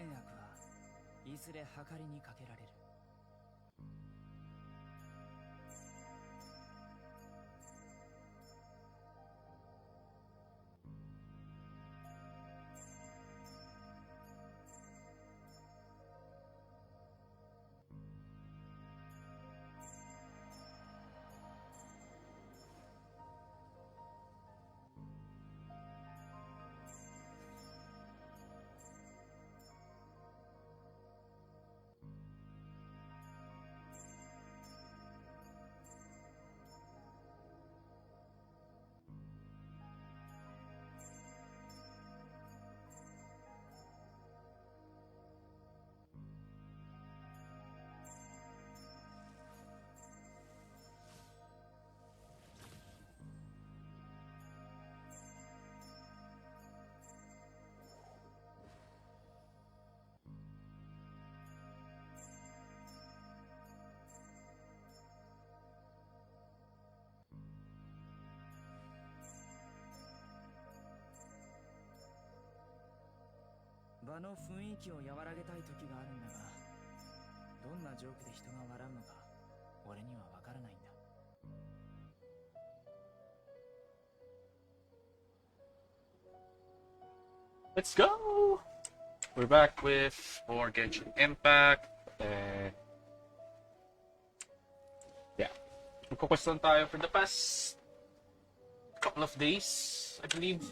悪はいずれ計りにかけられる。場の雰囲気を和らげたい時があるんだが、どんなジョークで人が笑うのか俺にはわからないんだ。Let's go! We're back with more Genshin Impact. Yeah. Magkukwestiyon tayo for the past couple of days, I believe.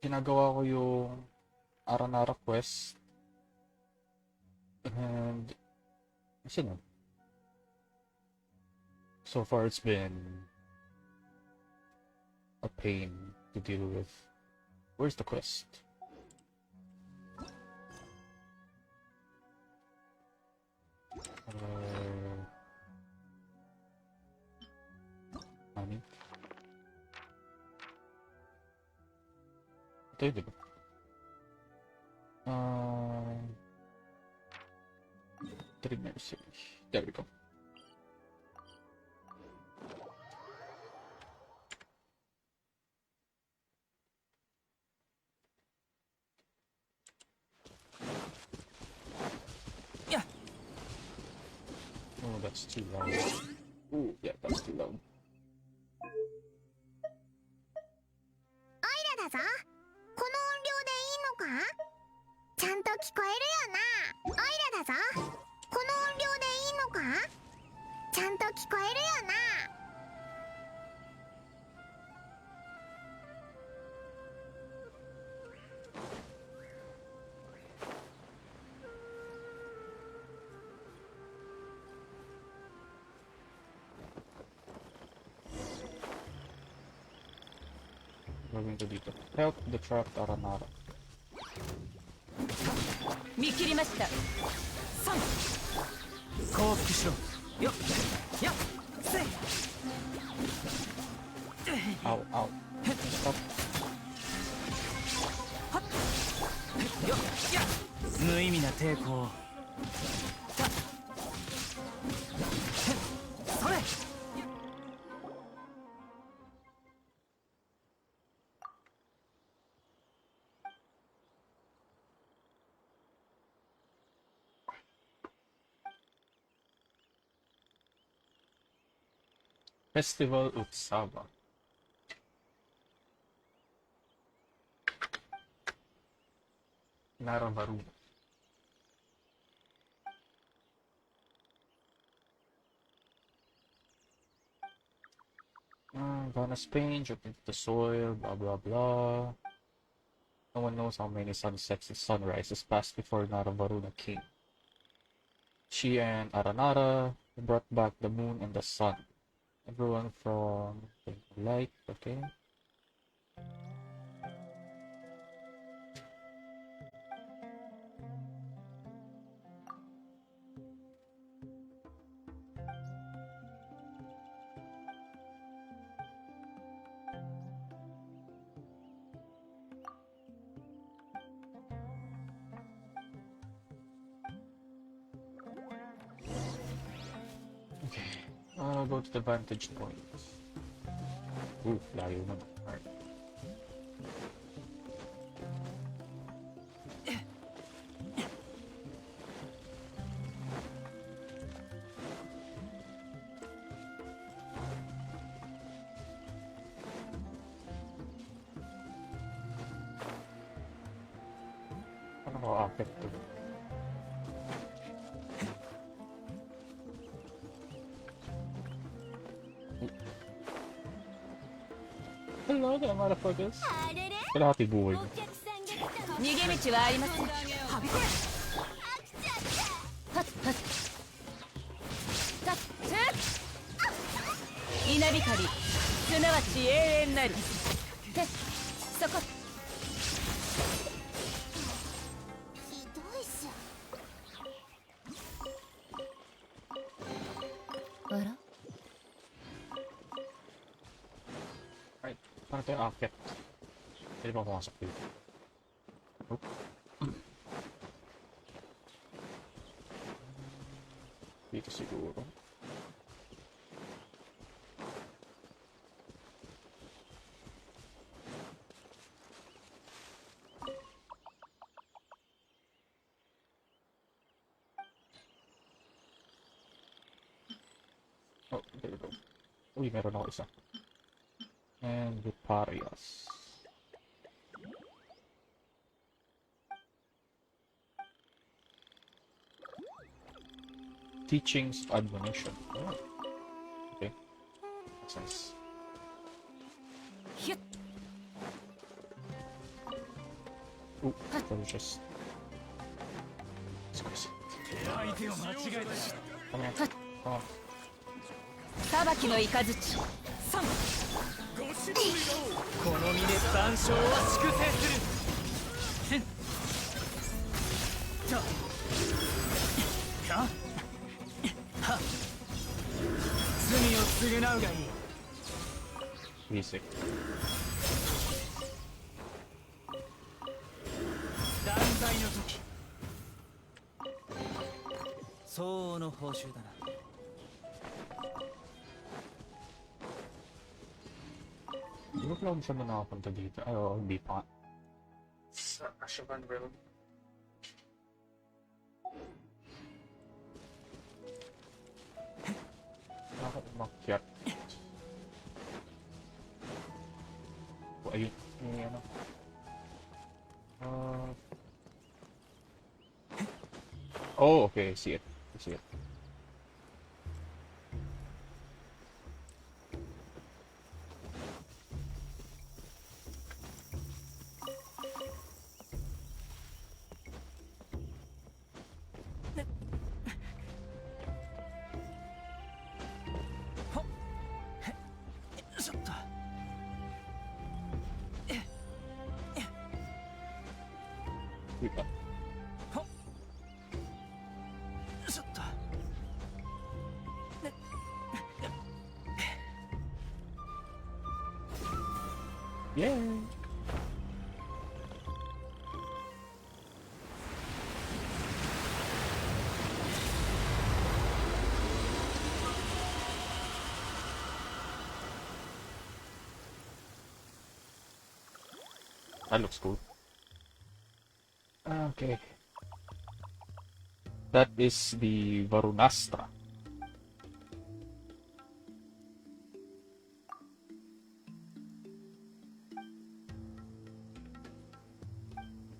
Ginagawa ko yung Aranara quest. And so far it's been a pain to deal with. Where's the quest? Ano? Ito yun, diba? Mercy. There we go. Yeah. Oh, that's too loud. Ooh, yeah, that's too loud. オイラだぞ。この音量でいいのか？ちゃんと聞こえるよな。オイラだぞ。この音量でいいのか？ちゃんと聞こえるよな。We're going to dito. Help the trapped Aranara. 見切りました。3降伏しろ。よっよっせい。 Ow, ow. Stop. よっや無意味な抵抗。それ。Festival Utsava. Naravaru. Gonna Spain, jump into the soil, blah blah blah. No one knows how many sunsets and sunrises passed before Naravaruna came. She and Aranara brought back the moon and the sun. Everyone from the light, okay? I'll go to the vantage point. Ooh, layo naman. Alright. Nakakakit to. Hello there, motherfuckers. あれれ Kalahati buhay お mo. 客さんが来たわ逃げ道はありません。はびこれ。はっはっ。たっつ。稲光、すなわち永遠なる。て、そこ。ひどいじゃんあら Right. Paano tayo aakyat? Pwede ba pumasok dito? Oop. Dito siguro. Oh, there we go. Uy, meron ako isa. And the parias. Teachings of admonition. Oh. Okay. Makes sense. ひゅっ。 Ooh, delicious. Squeeze. 相手を間違えたし Come here. Come on. 裁きの雷。三。この身で残照を粛清するせんとかは罪を償うがいい Basic. 断罪の時相応の報酬だな Di ba pala siya na nakapunta dito? Ay, oo, hindi pa. Sa Ashavan Realm. Ako umakyat. Oh, ayun. Yung ano. Oh, okay. I see it. I see it. Wait up. Yay! That looks cool. Okay. That is the Varunastra.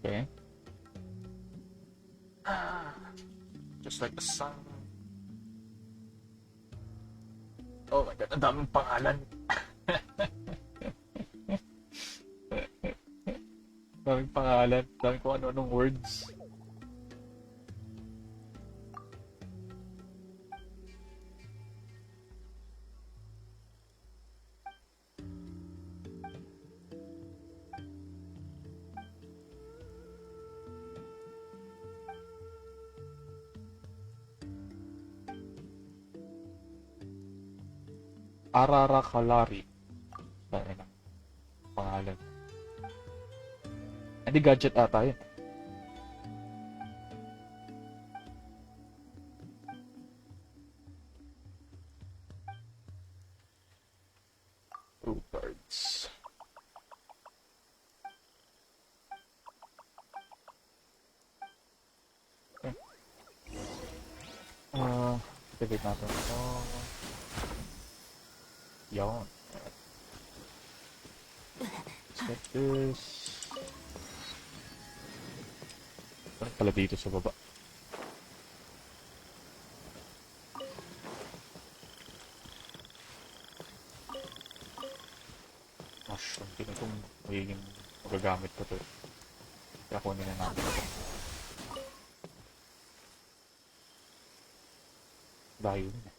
Okay. Just like the sun. Oh my god, ang daming pangalan. Daming pangalan, daming kung ano-anong words. Ararakalari. Dami na. Pangalan. Hindi gadget ata yun. Two cards. Okay. Activate natin ito. Yawn. Let's get this. Ano pala dito sa baba? Mushroom. Tingnan kung magiging magagamit ko to. Kaya kunin na natin ito. Dahil yun eh.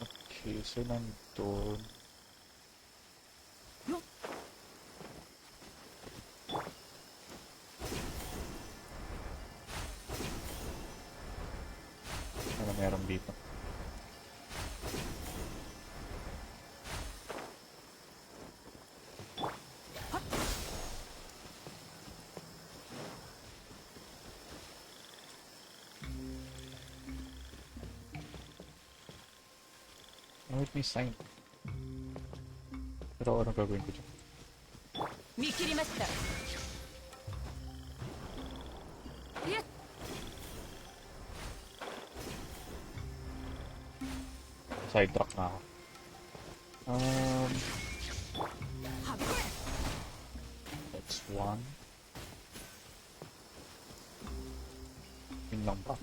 Okay, so nandun. Ano meron dito? Wait, may sign. Pero ano gagawin ko dyan? 見切りました。いや Sidetrack na ako. That's one. Yun lang ba?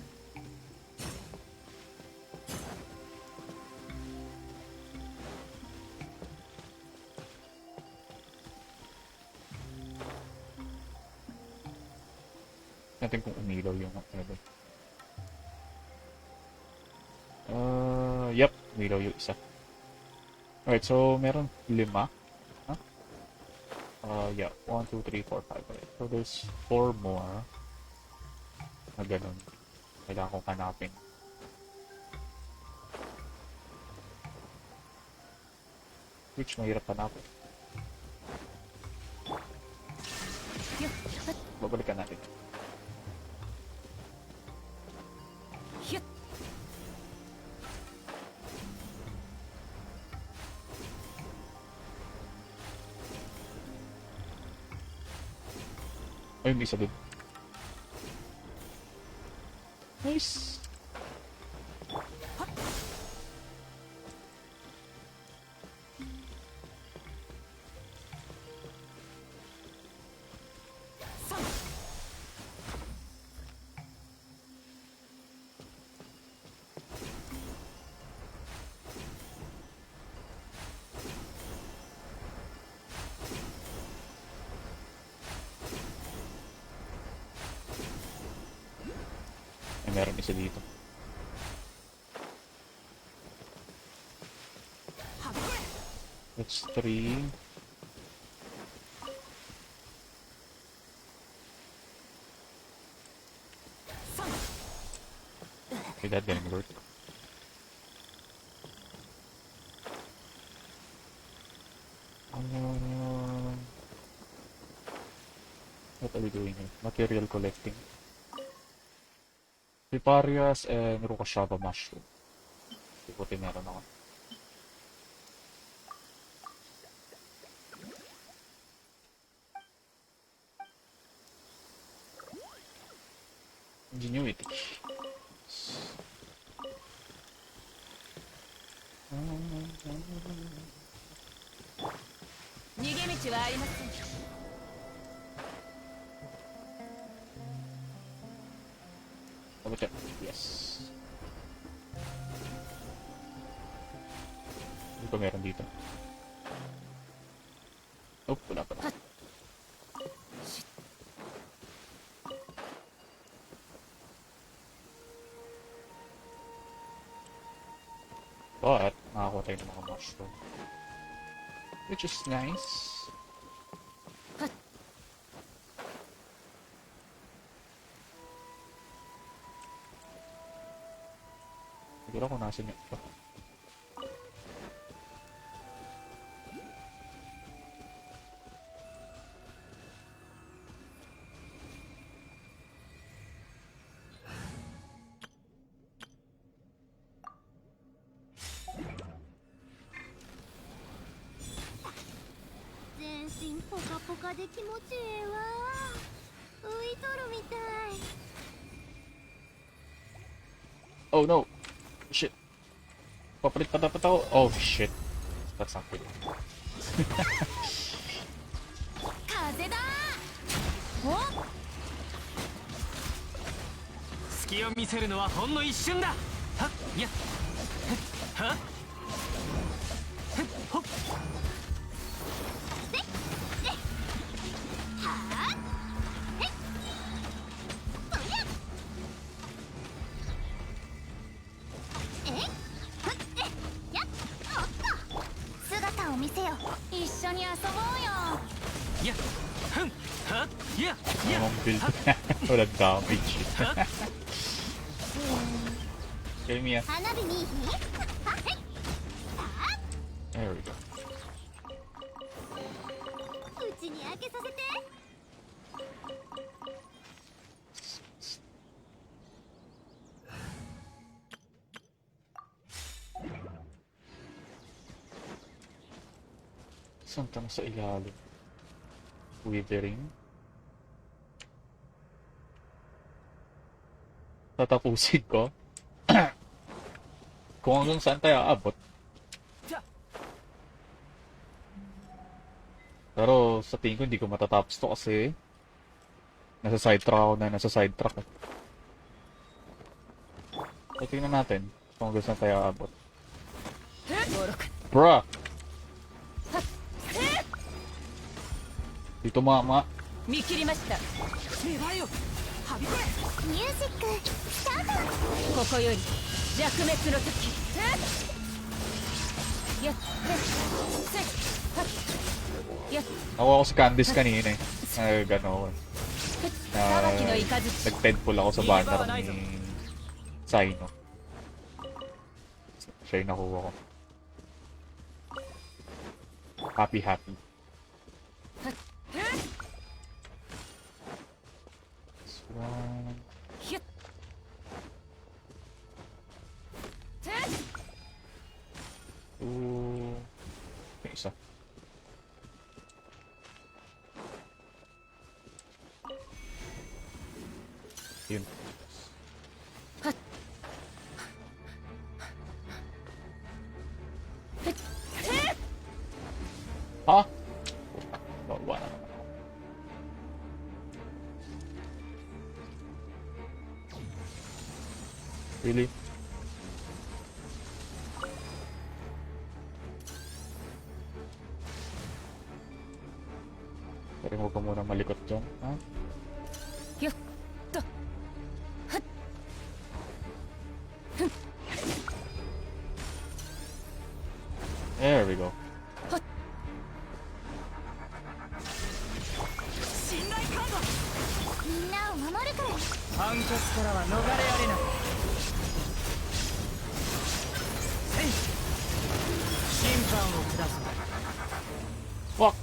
Natin kung umilaw yung ano. Yep, umilaw yung isa. Alright, so meron 5. Huh? Yeah, 1, 2, 3, 4, 5. Right. So there's 4 more. Na ganun. Kailangan kong hanapin. Which mahirap hanapin. Babalikan natin. Ay, may isa din. Nice! Meron isa dito. That's 3. Okay, that didn't work. What are we doing here? Material collecting. Riparias and Rukashaba mushroom. Ikutin meron ako. Ingenuity. 逃げ道はありません。 Double check. Yes. Hindi ko meron dito. Oh, wala pa na. But, nakakuha tayo ng mga mushroom. Which is nice. Siguro kung nasan yung ito. Oh no! Shit! Papalit pa dapat ako. Oh shit! That's not good. 風だ。お、隙を見せるのはほんの一瞬だ。はっやっはっほっ姿を見せよ。一緒に遊ぼうよ。やっふんはっやっ Anong build? Walang damage. Kill me, ah. 花火にいい？ There we go. うちに開けさせて。Saan tanong sa ilalim? Withering? Tatapusin ko? Kung hanggang saan tayo aabot. Pero sa tingin ko hindi ko matatapos to kasi nasa sidetrack ako na nasa sidetrack. So tingnan natin kung hanggang saan tayo aabot. Bruh! Dito mama. 見切りました。願いよはびこれ。ミュージックスタート。ここより弱滅の時。やっやっ Ako si Candice kanina eh. Gano ako eh. 裁きの雷。 Nag-10 ako sa banner ni Sino. Siya yung nakuha ko. Happy. This one. ひゅっ Two. Okay, isa. Yun. Ha? Bawa na naman ako. Really? Pero huwag ka muna malikot dyan, ha? よっと There we go. 信頼カード。みんなを守るから。判決からは逃れられない。戦士審判を下す。 Fuck!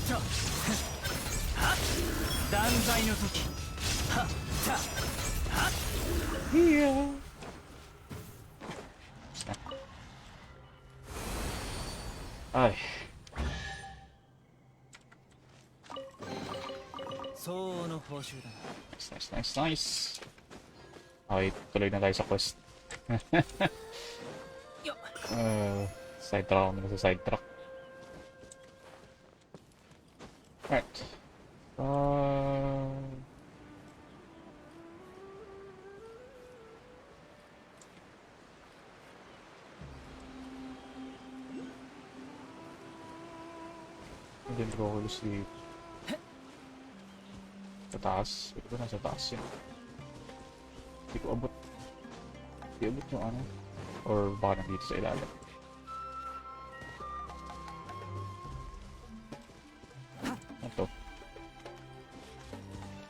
とはっ断罪の時。はっさはっ Ay. 相応の報酬だな。 Nice. Okay, tuloy na tayo sa quest. よっ Sidetrack ako na sa sidetrack. Right. Then go to sleep. Sa taas. Ito na sa taas yun. Hindi ko abot. Hindi abot yung ano. Or baka nandito sa ilalim. Ito.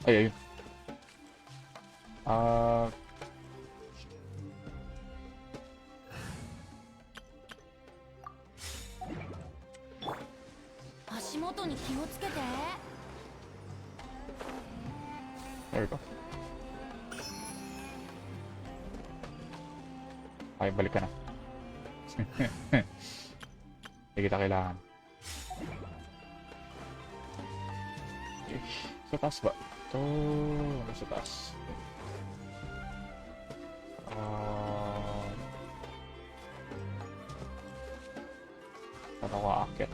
Ay, ayun. There we go. Ay, balik ka na. Hindi kita kailangan. Okay. Sa taas ba? Ito. Ano sa taas? Paano ko aakyat?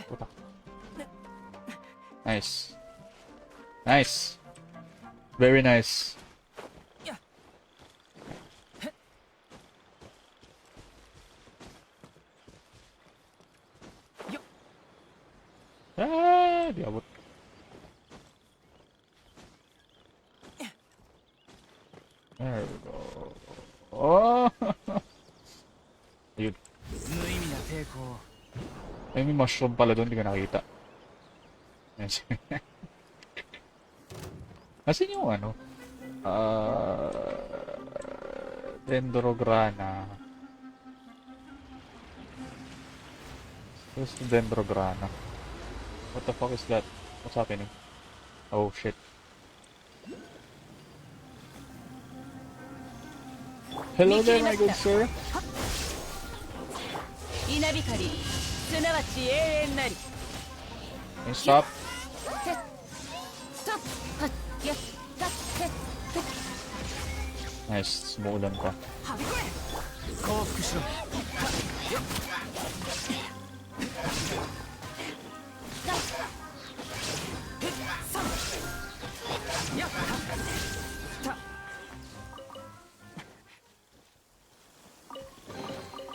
Puta. Nice. Nice. Very nice. Ah, di abot. There we go. Oh! Yun. 無意味な抵抗。 Ay, may mushroom pala doon, hindi ko nakita. Yes. Asan yung ano? Dendrograna. Where's the Dendrograna? What the fuck is that? What's happening? Oh shit. Hello there, my good sir. 稲光すなわち永遠なり Can you stop? てとはやたて Nice, sumuulan pa. 降伏しろ。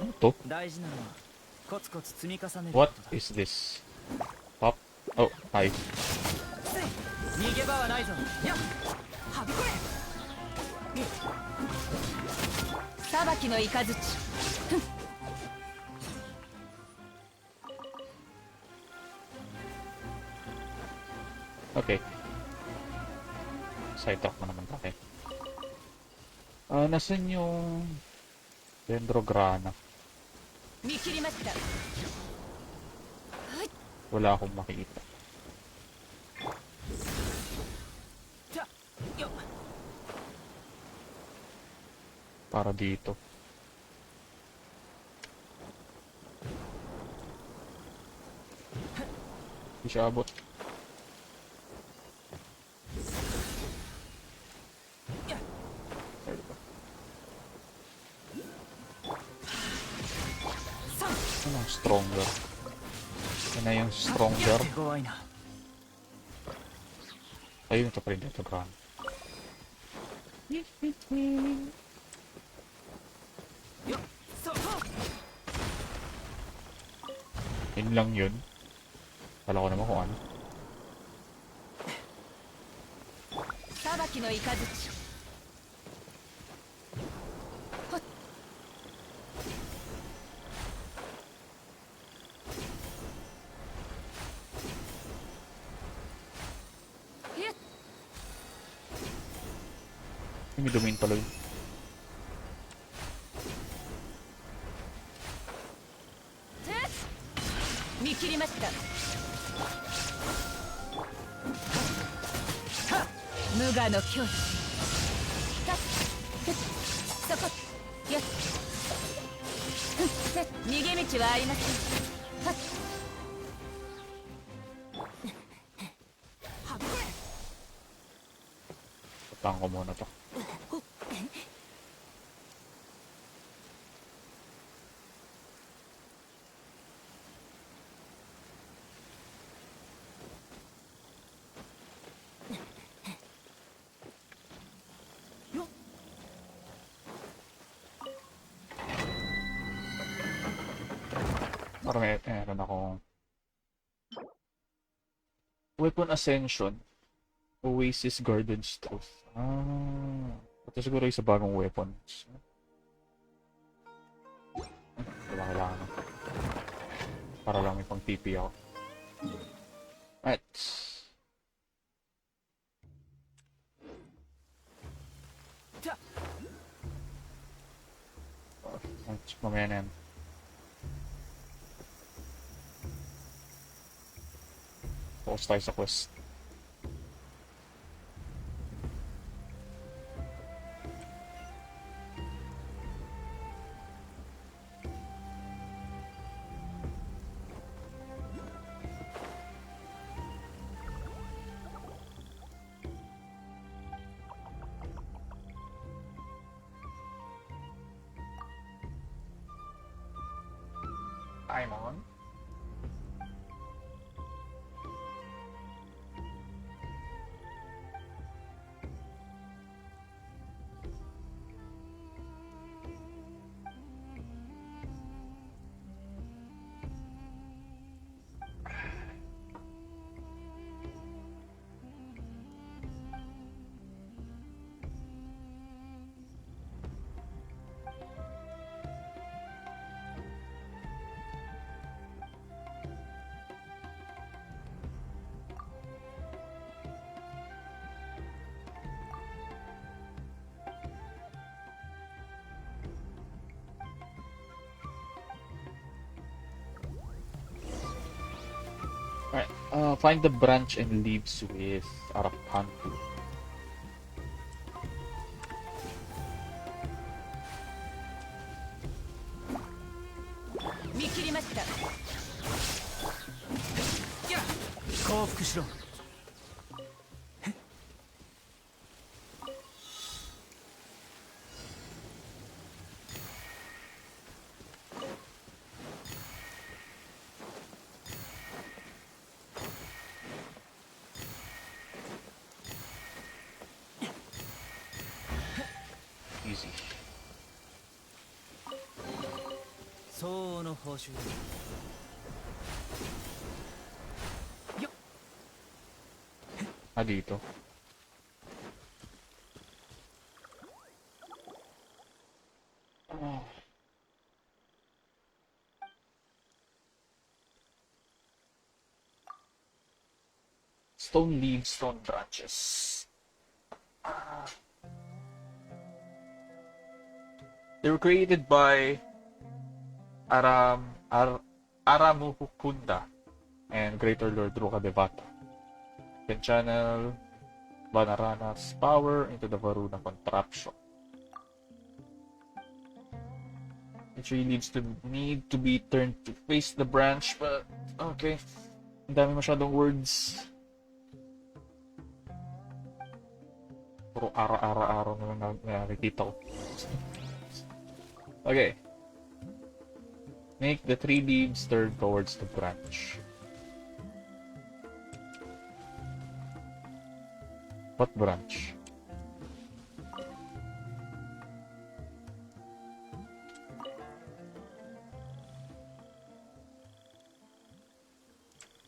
Ano to? 大事なのはコツコツ積み重ねる What ことだ。 is this? Pop? Oh, hi. 逃げ場はないぞ。やっはびこ裁きの雷 Okay. Sidetrack na naman tayo. Nasaan yung Dendrograna? 見切りました Wala akong makikita. じゃよっ Para dito. Hindi siya abot. There we go. Ano ang stronger? Yan na yung stronger. 怖いな。 Ayun, ito pa rin dito, Gran. Yun lang yun. Kala ko naman kung ano. 裁きの雷 May dumain pala yun. 見切りました無我の境地たっそこやっ逃げ道はありませんはっ Tataan ko muna to. Parang meron akong Weapon Ascension, Oasis Garden Stuff. Ito siguro yung sa bagong weapons. Wala kailangan na. Para lang may pang TP ako. Alright. Mamaya na yan. Focus tayo sa quest. Paimon. Alright, find the branch and leaves with Arakantu. 見切りました。降伏しろ。Easy. 相応の報酬だ。 Ah, dito. Oh. Stone leaves, stone branches. They were created by Aramuhukunda and Greater Lord Rukadevata. Can channel Banarana's power into the Varuna contraption. The tree need to be turned to face the branch, but okay. Ang dami masyadong words. Puro araw-araw na nakikita ko. Okay. Make the 3 leaves turn towards the branch. What branch?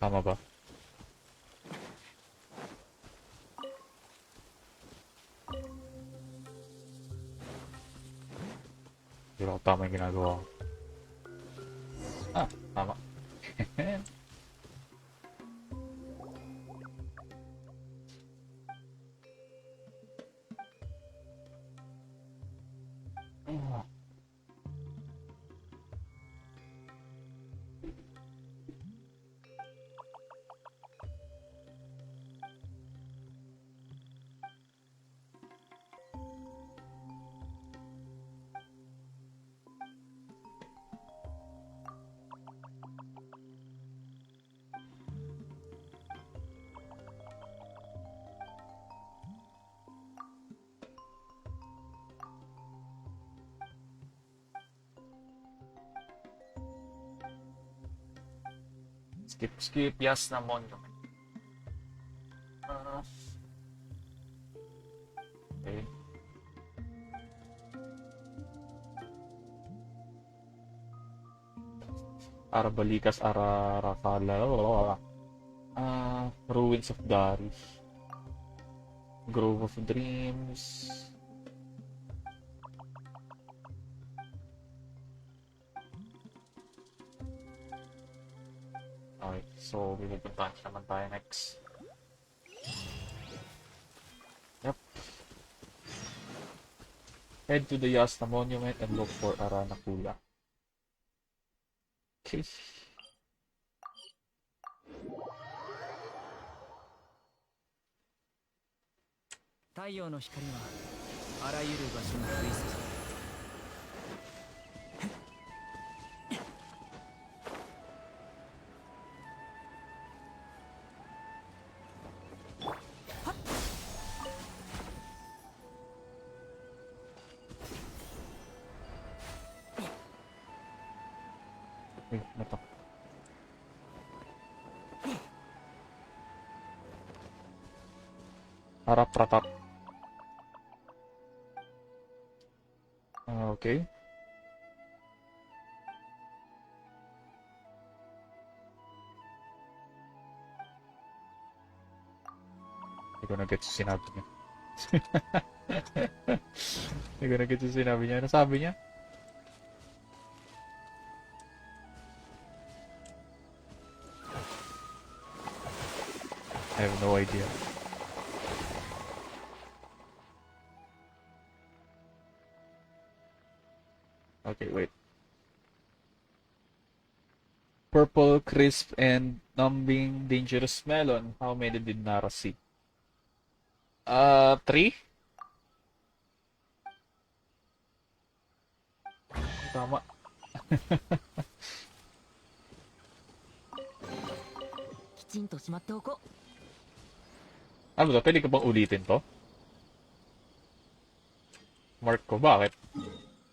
Tama ba? Hindi ako tama yung ginagawa ko. Ah, tama. Skip, yes na monument. Okay. Arabalikas, Ararakala, Ruins of Darius, Grove of Dreams. Okay, so pinupuntahan naman tayo next. Yep. Head to the Yasna Monument and look for Aranakula. Okay. 太陽の光はあらゆる場所に降り注ぐ。 Need Uy, ano to? Harap-ratap. Okay. Hindi ko na-get yung sinabi niya. Hindi ko na-get yung sinabi niya. Ano sabi niya? I have no idea. Okay, wait. Purple, crisp, and numbing dangerous melon. How many did Nara see? 3? Tama. きちんとしまっておこう。 Ano ba? Pwede ka bang ulitin to? Mark ko. Bakit?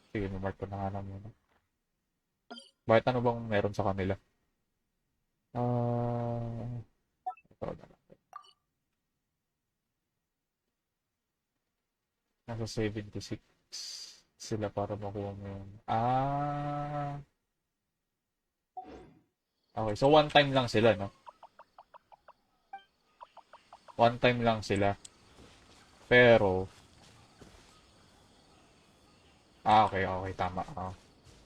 Sige, mark ko na nga lang muna. Bakit ano bang meron sa kanila? Ito na lang. Nasa 76 sila para makuha mo yun. Okay, so one time lang sila, no? One time lang sila. Pero, okay, okay, tama.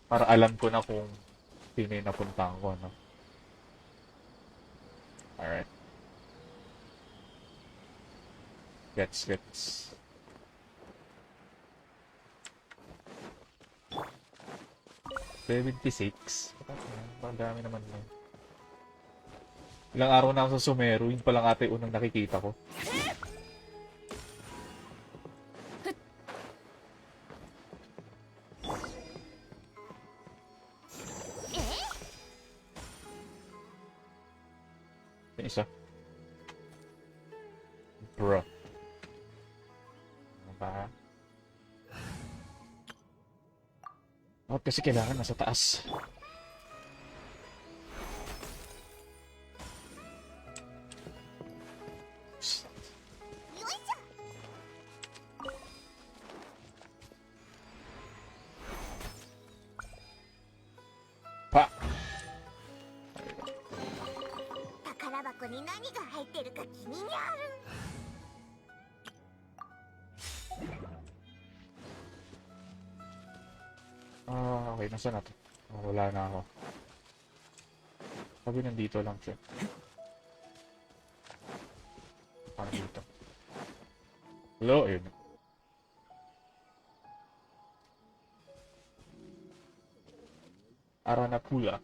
Para alam ko na kung sino yung napuntahan ko, no? Alright. Gets. $76. Ang dami naman mo. Ilang araw na ako sa Sumeru, yun pa lang ate unang nakikita ko. Yung isa. Bruh. Ano ba? Oh, kasi kailangan nasa taas. Pa! 宝箱に何が入ってるか気になる。 Okay, nasa na to? Wala na ako. Sabi nandito lang siya. Parang dito. Hello, ayun. Aranapula.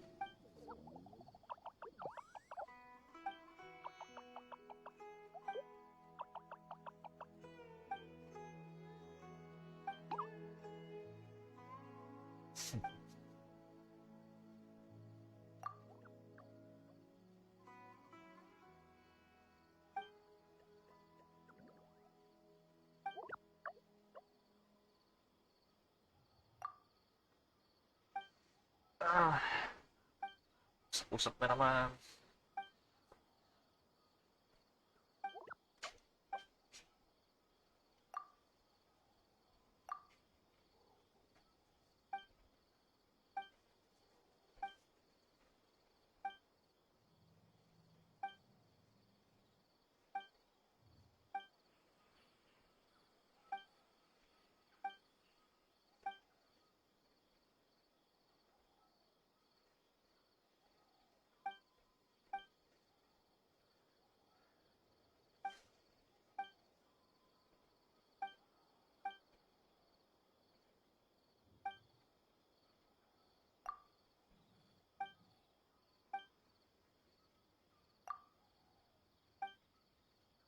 Usap na naman.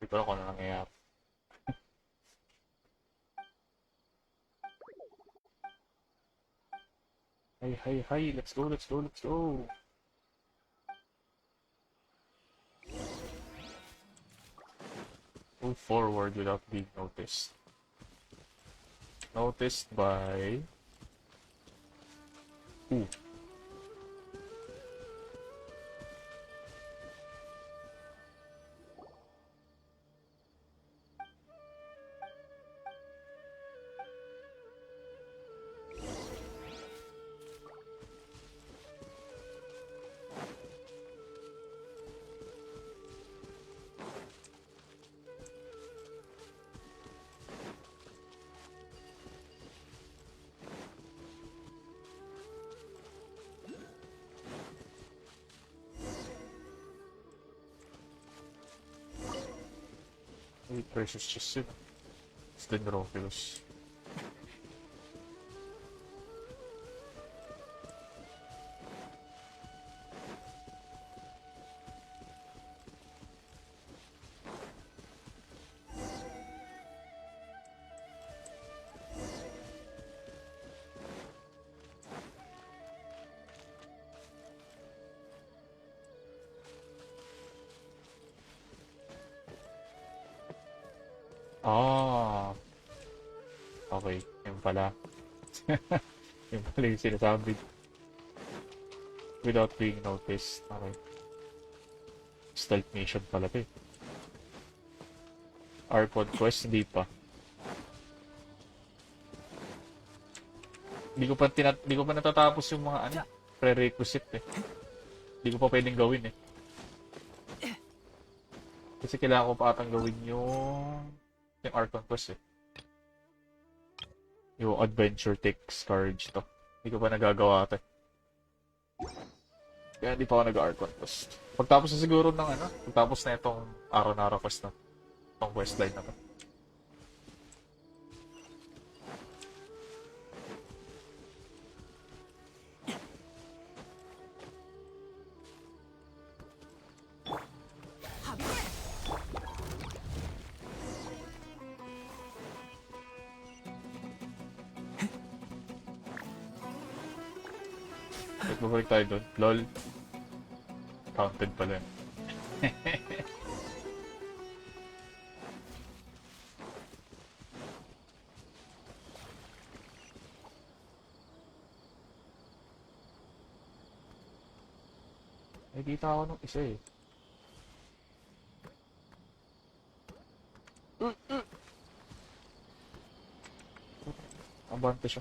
Hindi ko alam kung ano nangyayari. Hey, let's go. Move forward without being noticed. Noticed by... Who? Precious just yun. Dendrophilus. Ah, okay. Yun pala. Yun pala yung sinasabi. Without being noticed. Okay. Stealth mission pala ito eh. Arpod quest, hindi pa. Hindi ko pa natatapos yung mga ano, prerequisite eh. Hindi ko pa pwedeng gawin eh. Kasi kailangan ko pa atang gawin yung Archon quest eh. Yung adventure takes courage to. Hindi ko pa nagagawa ito eh. Kaya hindi pa ako nag-Archon quest. Pagtapos na siguro ng ano, pagtapos na itong araw-araw quest na. Itong questline na to. Babalik tayo doon. LOL. Counted pala yun. Nakikita ako nung isa eh. Abante siya.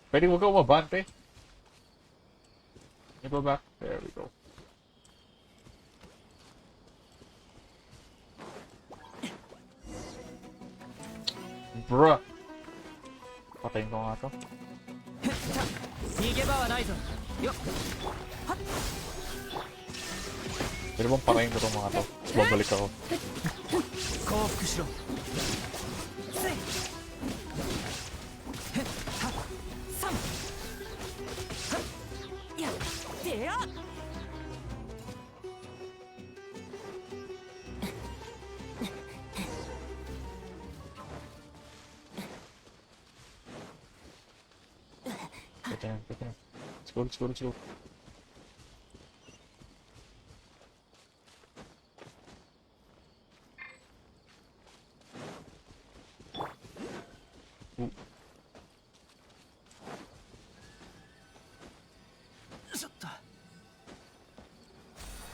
Pwede huwag ka umabante. Go back. There we go. Bruh! Patayin ko nga to. Pwede bang patayin ko itong mga to? Tapos babalik ako. Let's go, let's go. Ooh.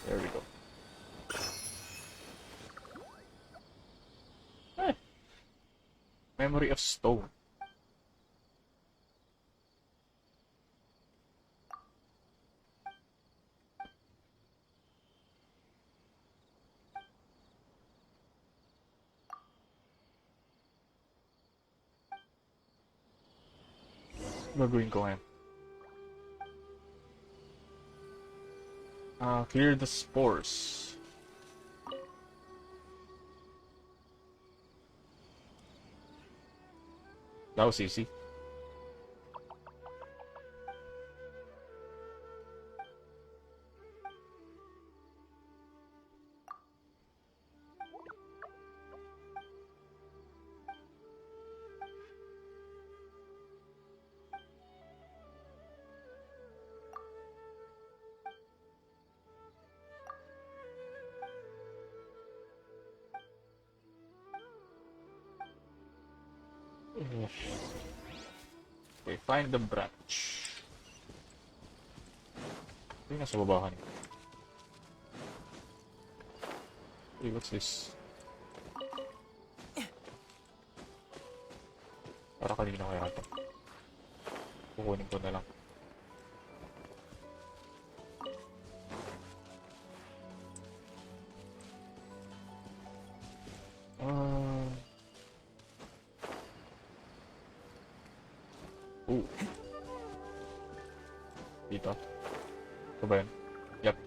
There we go. Hey. Memory of Stone. Gagawin ko ngayon. Clear the spores. That was easy. Okay, find the branch. Ito yung nasa baba kanina. Hey, what's this? Para kanina kaya ito. Kukunin ko na lang. Dito. Ito ba yun? Yep.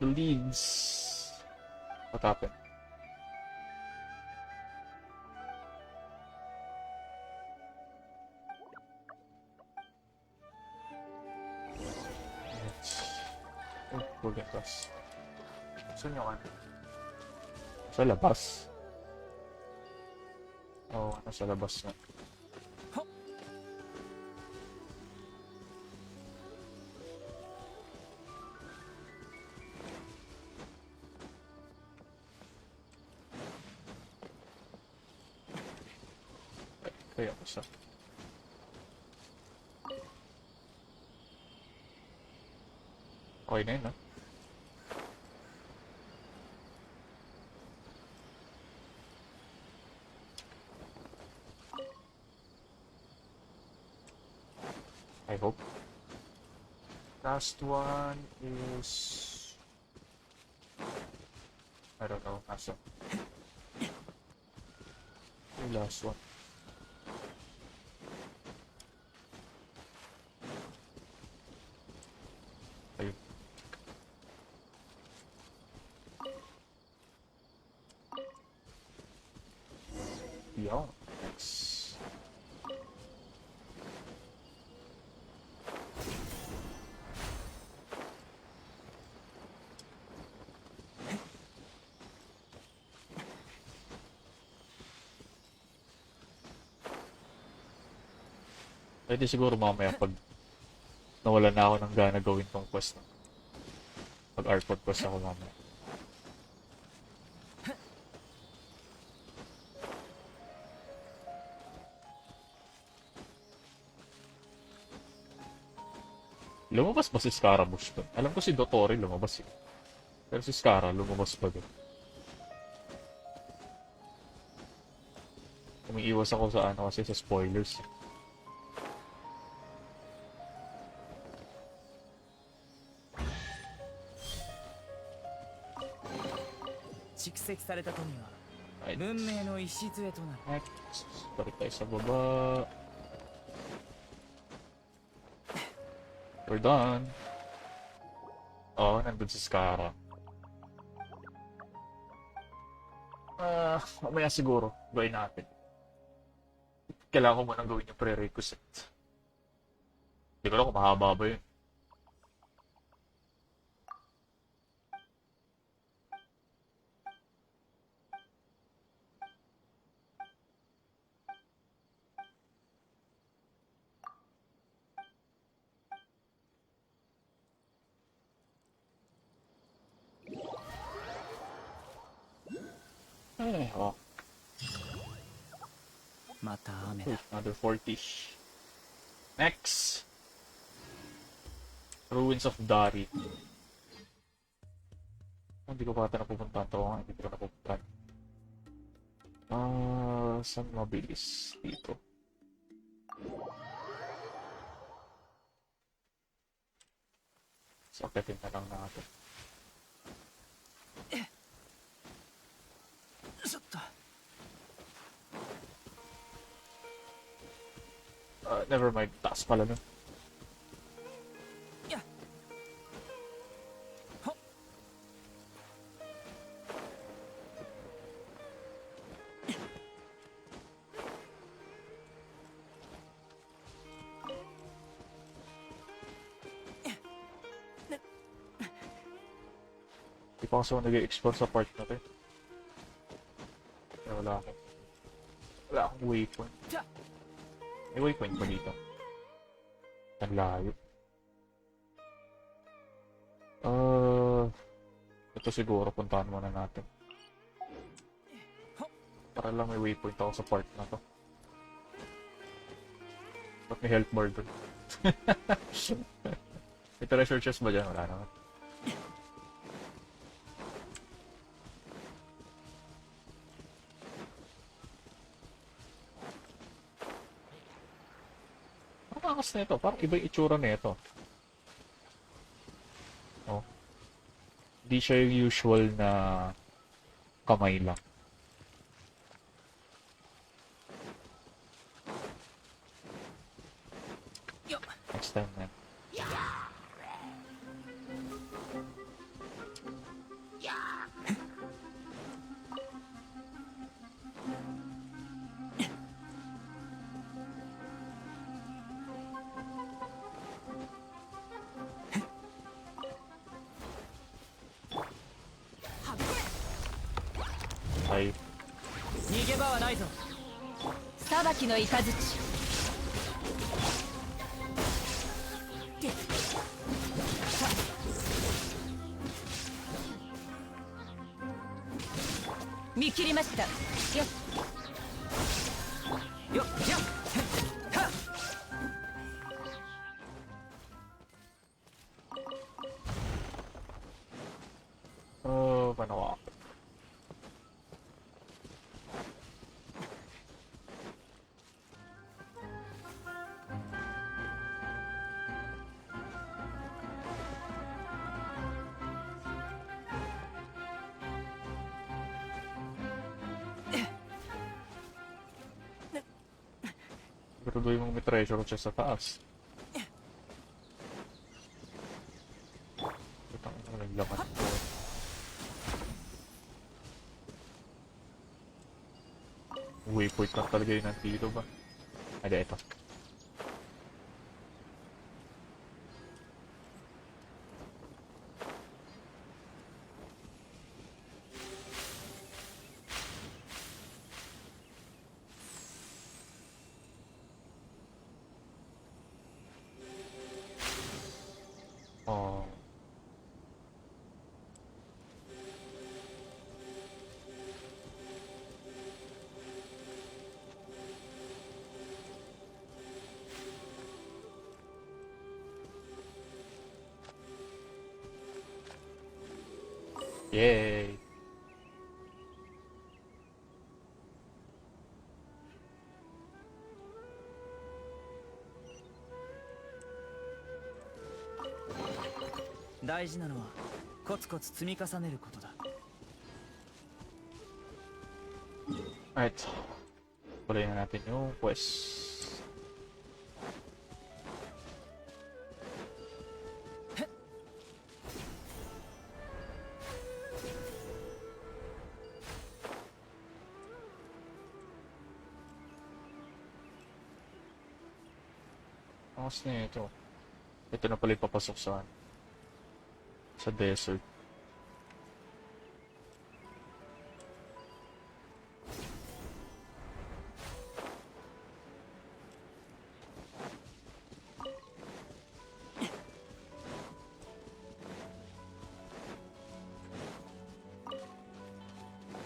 the leads. What happened? Oh, Golden Cross. Saan yung ano? Sa labas? Oo, nasa labas na. Kaya ko sa... Okay na yun, ha? I hope. Last one is... I don't know. Asa? The last one. Ayun. Yun. Next. Pwede siguro mamaya pag nawala na ako ng gana gawin tong quest. Pag artwork quest ako mamaya. Lumabas ba si Scaramouche doon? Alam ko si Dotori lumabas eh. Pero si Scara lumabas ba doon? Umiiwas ako sa ano kasi sa spoilers. Right. Next. Balik tayo sa baba. We're done. Oo, nandun si Scara. Mamaya siguro. Gawin natin. Kailangan ko munang gawin yung prerequisite. Hindi ko alam kung mahaba ba yun. Ay, oh. Uy, another 40. Next! Ruins of Dari. Hindi ko pa ata napupuntahan ito. Hindi ko napupuntahan. Saan mabilis? Dito. Sakitin na lang natin. Never mind. Taas pala nun. Hindi pa kasi ako nag-explore sa part na to. Kaya wala akong waypoint. May waypoint pa dito. Ang layo. Ito siguro puntahan muna natin. Para lang may waypoint ako sa part na to. Ba't may health bar dun? May treasure chest ba dyan? Wala naman. Angas na ito. Parang iba yung itsura na ito. Oh. Hindi siya yung usual na kamay lang. Next time na. Ay. 逃げ場はないぞ。裁きの雷。見切りました。よっ。よっじゃはっ。 Oh, paano ka? Siguraduhin mong may treasure chest sa taas. Putang ina, naglaman ko. Waypoint lang talaga yun nandito ba? Ay, di, ito. Oh. Yay! Daiji na no wa kotsukotsu tsumikasaneru koto da. Alright. Tuloy na natin yung quest. Angas na ito. Ito na pala ipapasok sa desert.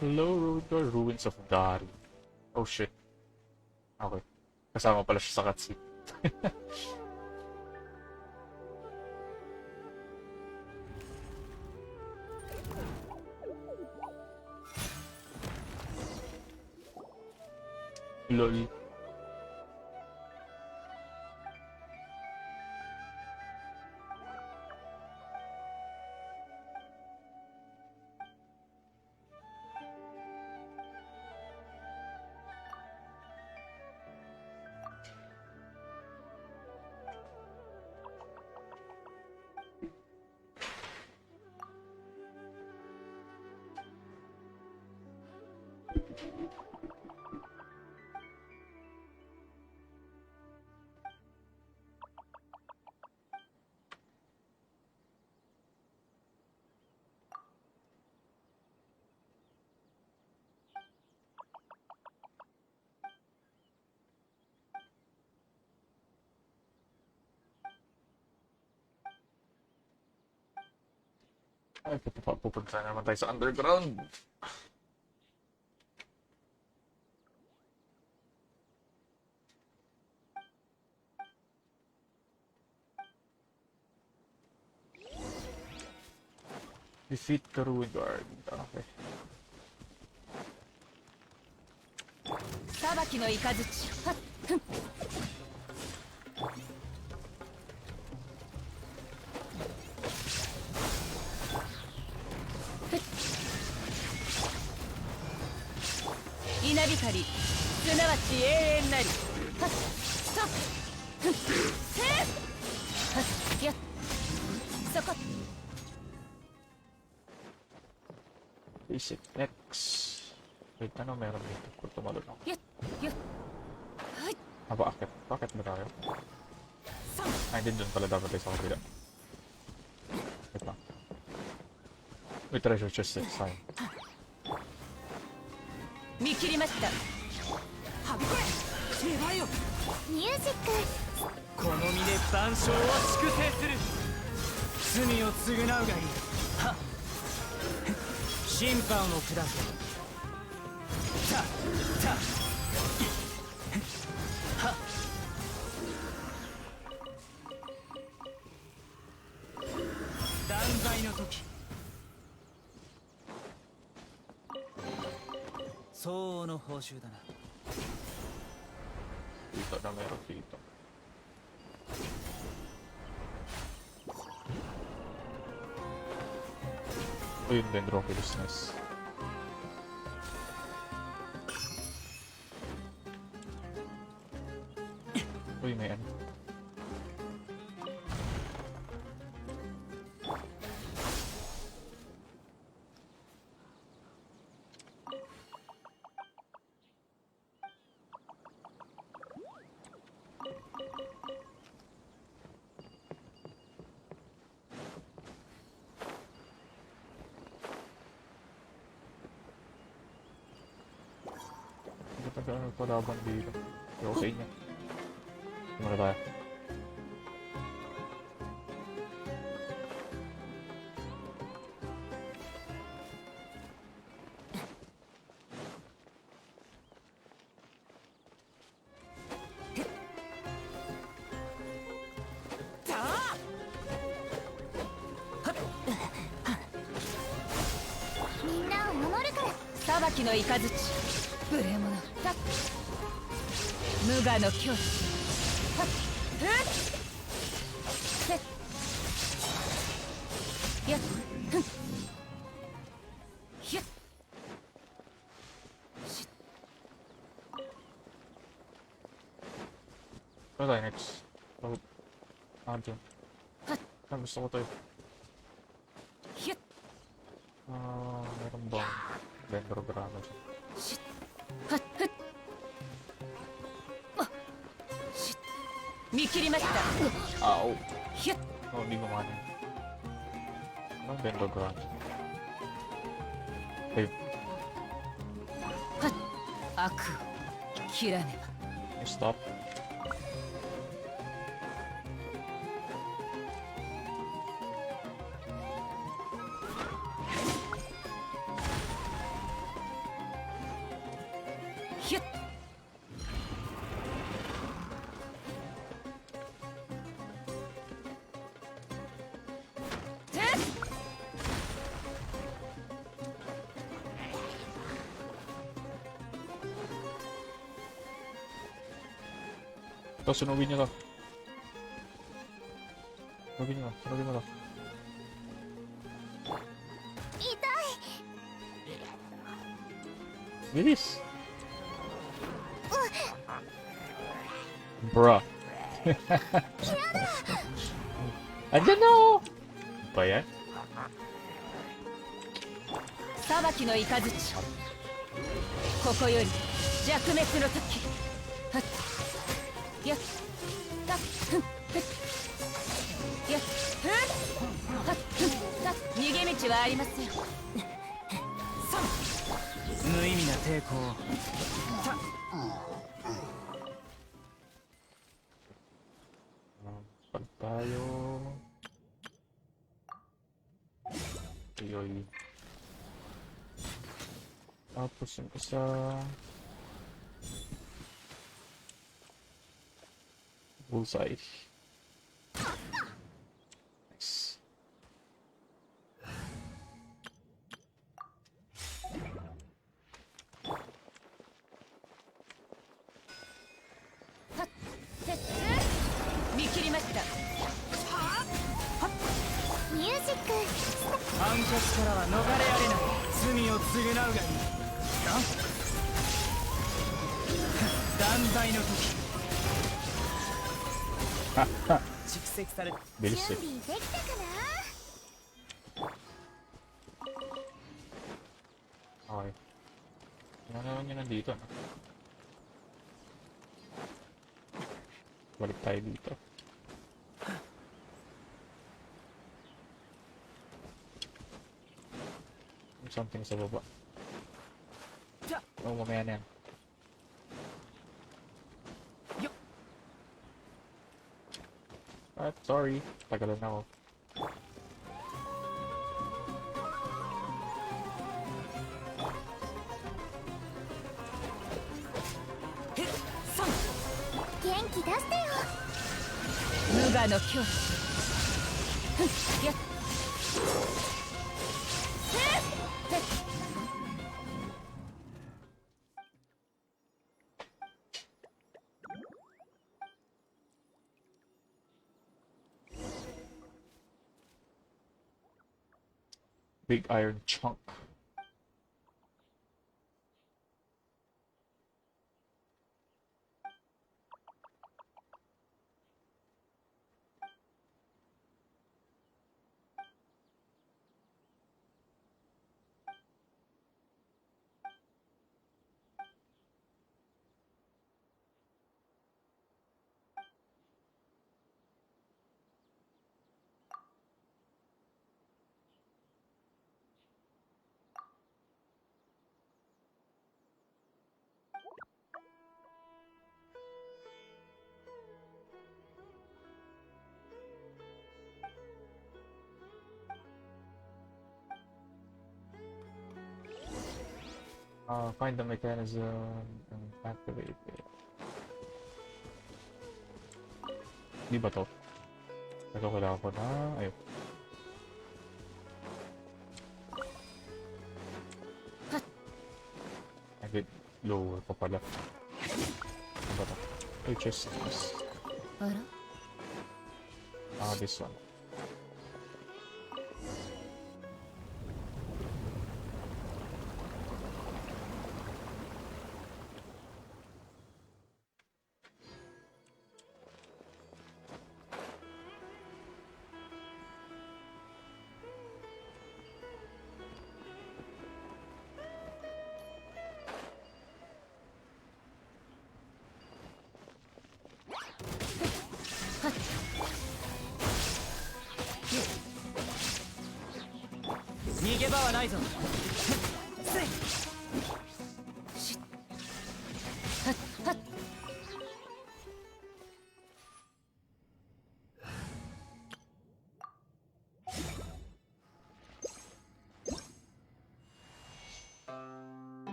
Hello, the ruins of Dari. Oh shit. Okay. Kasama pala siya sa cutscene. Lol. Ay, pupunta na naman tayo sa underground. Defeat the ruin guard. Okay. 裁きの雷。はっ。ふん。稲光、すなわち永遠なり。はっとふんせーはっやっそこ。 Basic X. Wait, ano meron dito? Kung tumalon ako. やっやっはい Aba, akit. Bakit ba tayo? さん Ay, hindi dun pala dapat tayo sa kabila. Wait lang. May treasure chest this time. 見切りました。はびこれ手早よ。ミュージック。この身で万象を粛清する。罪を償うがいい。はっ審判を下せ。たたはっ断罪の時、相応の報酬だな。 Dito na meron dito. Oh, yun din, Dendrophilus, nice. Uy, may ano. Ano palaban dito? Ayoko sa inyo. Tumara tayo.みんなを守るから。裁きの雷無礼者だ。無我の境地。はっふっせっやっふんひっしっ。 Ano tayo next? Dyan. Saan gusto ko tayo? ひっ Meron bang Dendrograma dyan? しっはっふっあしっ見切りました。 Ow! ひっ Oh, hindi ko makanin. Anong Dendrograma? Ayun. はっ悪を切らねば。 Stop.ひゅってっ Ito, sunugin nyo to. Sunugin nyo to. Sunugin mo to. 痛い。 Bilis! Bruh. Andyan na ako! Ano ba yan? 裁きの雷ここより弱滅の時。はっやったふんふっやっふんはっふんた逃げ道はありません。無意味な抵抗を。た Pag tayo. Ayoy. Tapos yung isa. Bullseye. Nice.ス 判決からは逃れられない。罪を償うがいい。断罪の時。蓄積され。 Bilis 準 eh. 備できたかな。 Okay. Ano naman yun nandito, no? Balik tayo dito. Something sa baba. Oh, mamaya na yan. Alright, sorry. Tagalan na ako. Genki daste yo. 無我の境地。ふんやっ。Big iron chunk. Find the mechanism and activate it. Di ba to? Ito kailangan ko na... Ayun. I did lower pa pala. Ano ba to? Oh, chest. This one.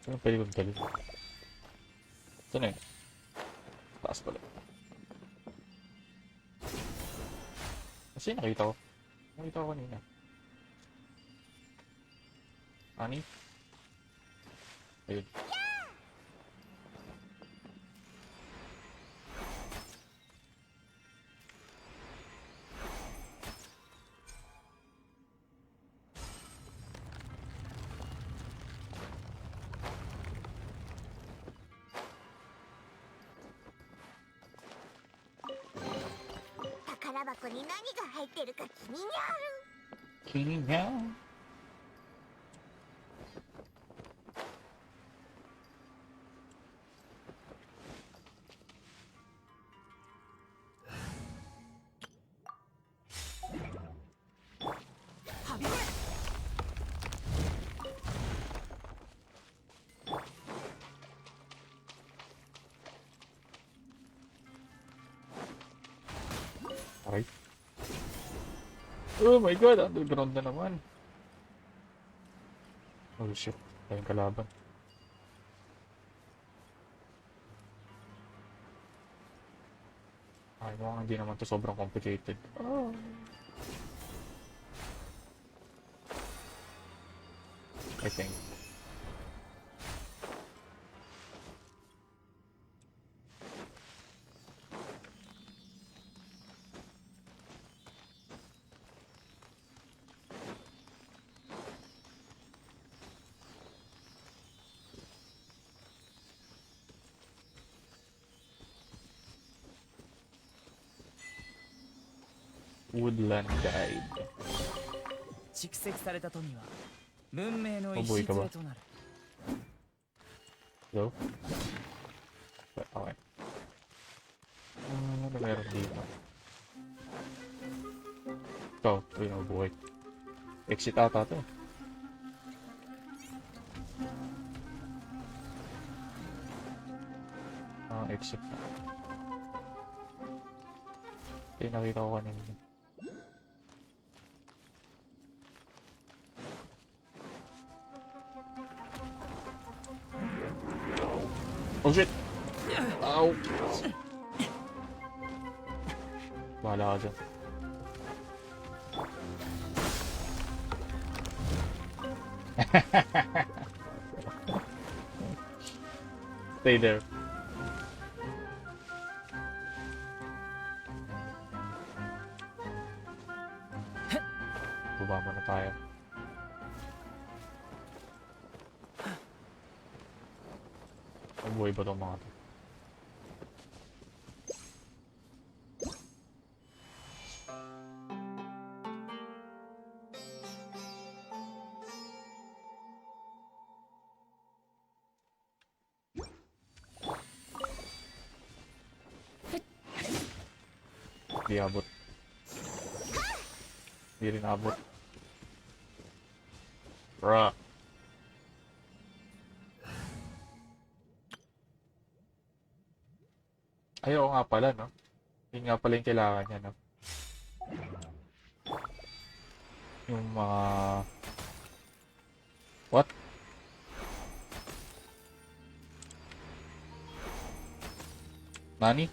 Ano pwede kong talin? Ito na yun. Taas pala. Kasi nakita ko. Nakita ko kanina. Ani? Ayun. King now. Alright. Oh my god, underground na naman. Oh shit, tayong kalaban. Ay, mukhang hindi naman to sobrang complicated. Oh. I think. Woodland Guide. 蓄積された富は文明の礎となる。 Hello? Ano meron dito? Ito, ito yung buhay. Exit ata ito. Exit na. Ito yung nakita ko kanina. Oh shit! Ow! Bahala ka dyan. Stay there. Baba muna tayo. Mabuhay ba itong mga to? Di abot. Di rin abot. Bruh. Ayaw nga pala, no? Yun nga pala yung kailangan niya, no? Yung mga... What? Nani?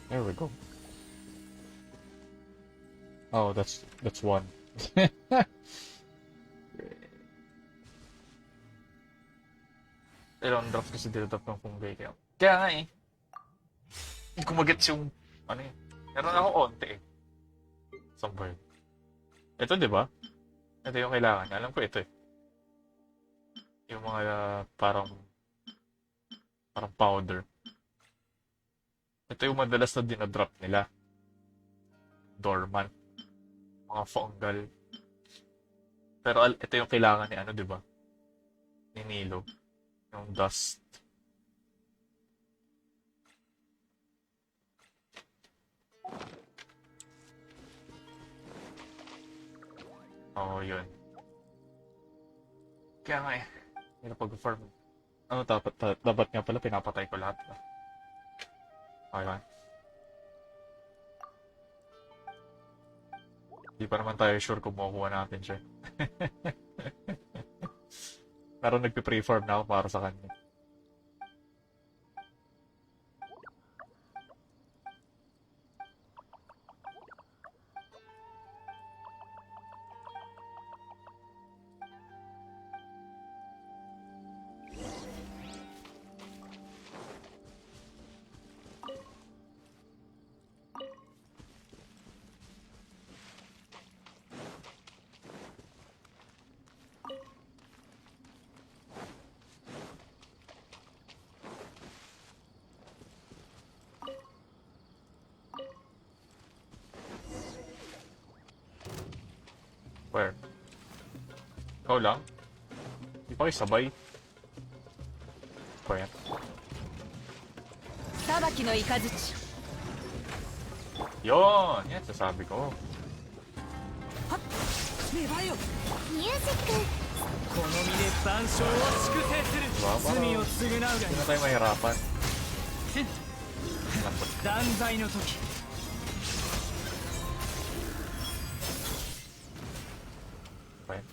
There we go. Oh, that's one. Pero ang drop kasi dinodrop ng fungi kaya. Kaya nga eh. Hindi ko magets yung ano eh. Meron ako onte eh. Saan ba yun? Ito diba? Ito yung kailangan niya. Alam ko ito eh. Yung mga parang powder. Ito yung madalas na dinodrop nila. Dormant. Mga fungal. Pero ito yung kailangan ni ano, diba? Ni Nilo. Yung dust. Oo, yun. Kaya nga eh. Hindi na pag-farm. Ano, dapat nga pala pinapatay ko lahat. Okay ba? Hindi pa naman tayo sure kung makukuha natin siya. Pero nagpe-preform na ako para sa kanya. Where? Ikaw lang? Hindi pa kayo sabay. Ko yan. 裁きの雷 Yun! Yan, sasabi ko. 芽生えよミュージックこの身で万象を粛清する Diba? 罪を償うがいい Hindi na tayo mahirapan. 断罪の時 Ko yan.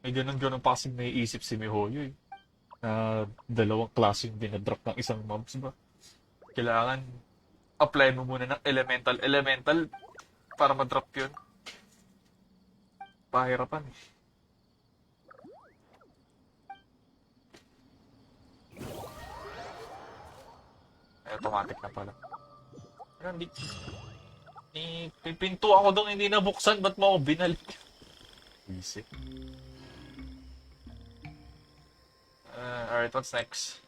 May ganun-ganun pa kasing naiisip si Mihoyo eh. Na dalawang klase yung dinadrop ng isang mobs ba? Kailangan apply mo muna ng elemental para madrop yun. Pahirapan eh. Automatic na pala. Pero hindi... May pinto ako doon, hindi nabuksan. Ba't mo ako binalik? Easy. Alright, what's next?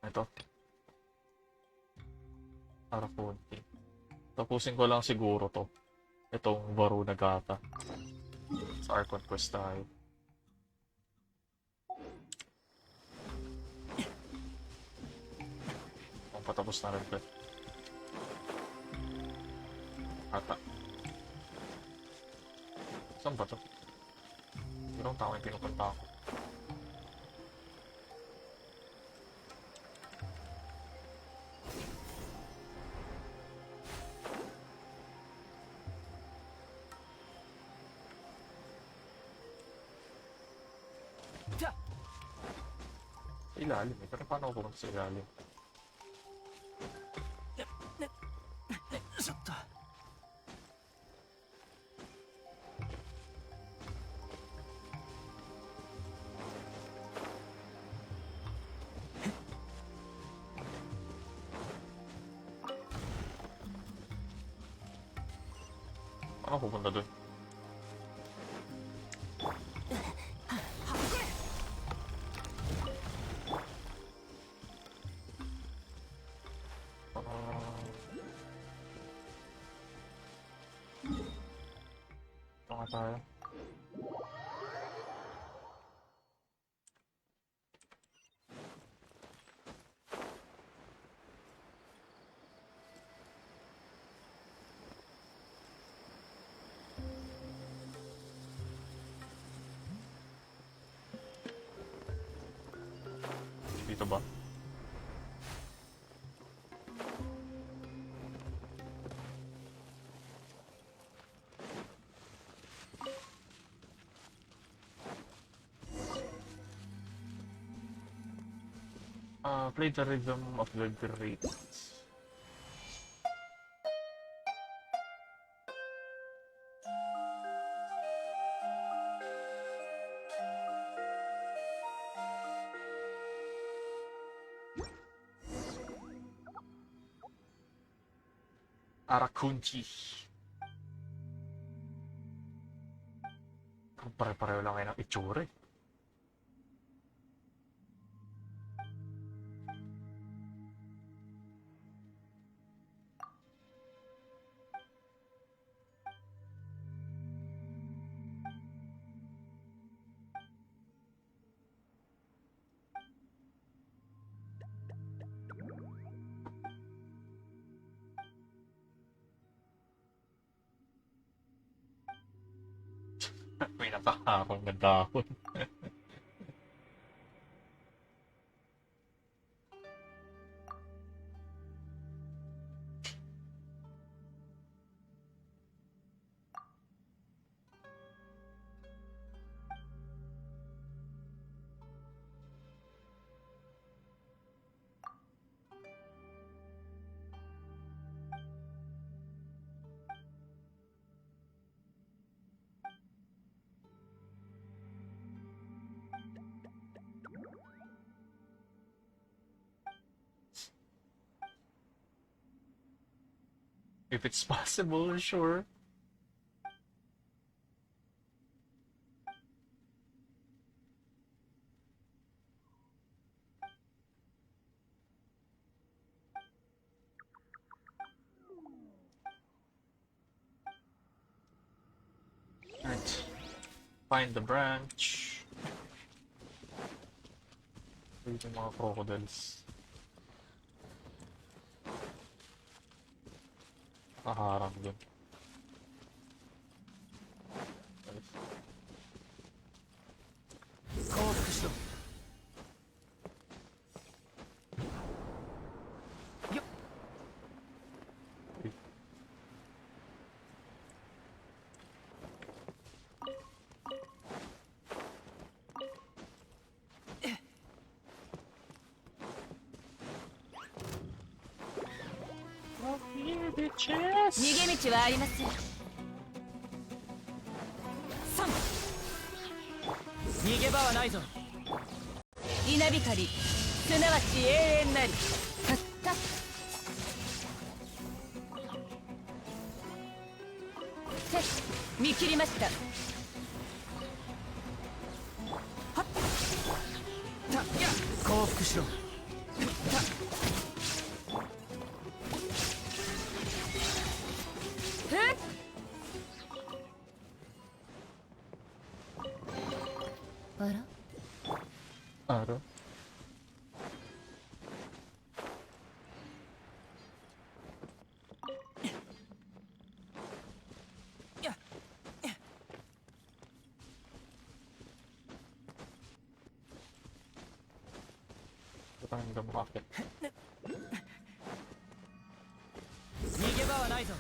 Ito. Arafonte. Tapusin ko lang siguro to. Itong Varuna Gata. Sa Archon Quest tayo. Ang patapos na rin ba? Ata. Saan ba to? Pero ang tao yung pinupunta ako. Ilalim eh. Pero paano ako pumunta sa ilalim? Paano ako pupunta dun? Tayo. Dito ba? Play the rhythm of the great. Arakunchi. Pare-pareho lang kayo ng itsura eh. May nakaharang na dahon. If it's possible, sure. Alright. Find the branch. Ito yung mga crocodiles. Nakaharang dun.逃げ道はありません。逃げ場はないぞ。稲光すなわち永遠なり。たった見切りました。降伏しろ。あらあら。Random rocket. 逃げ場はないぞ。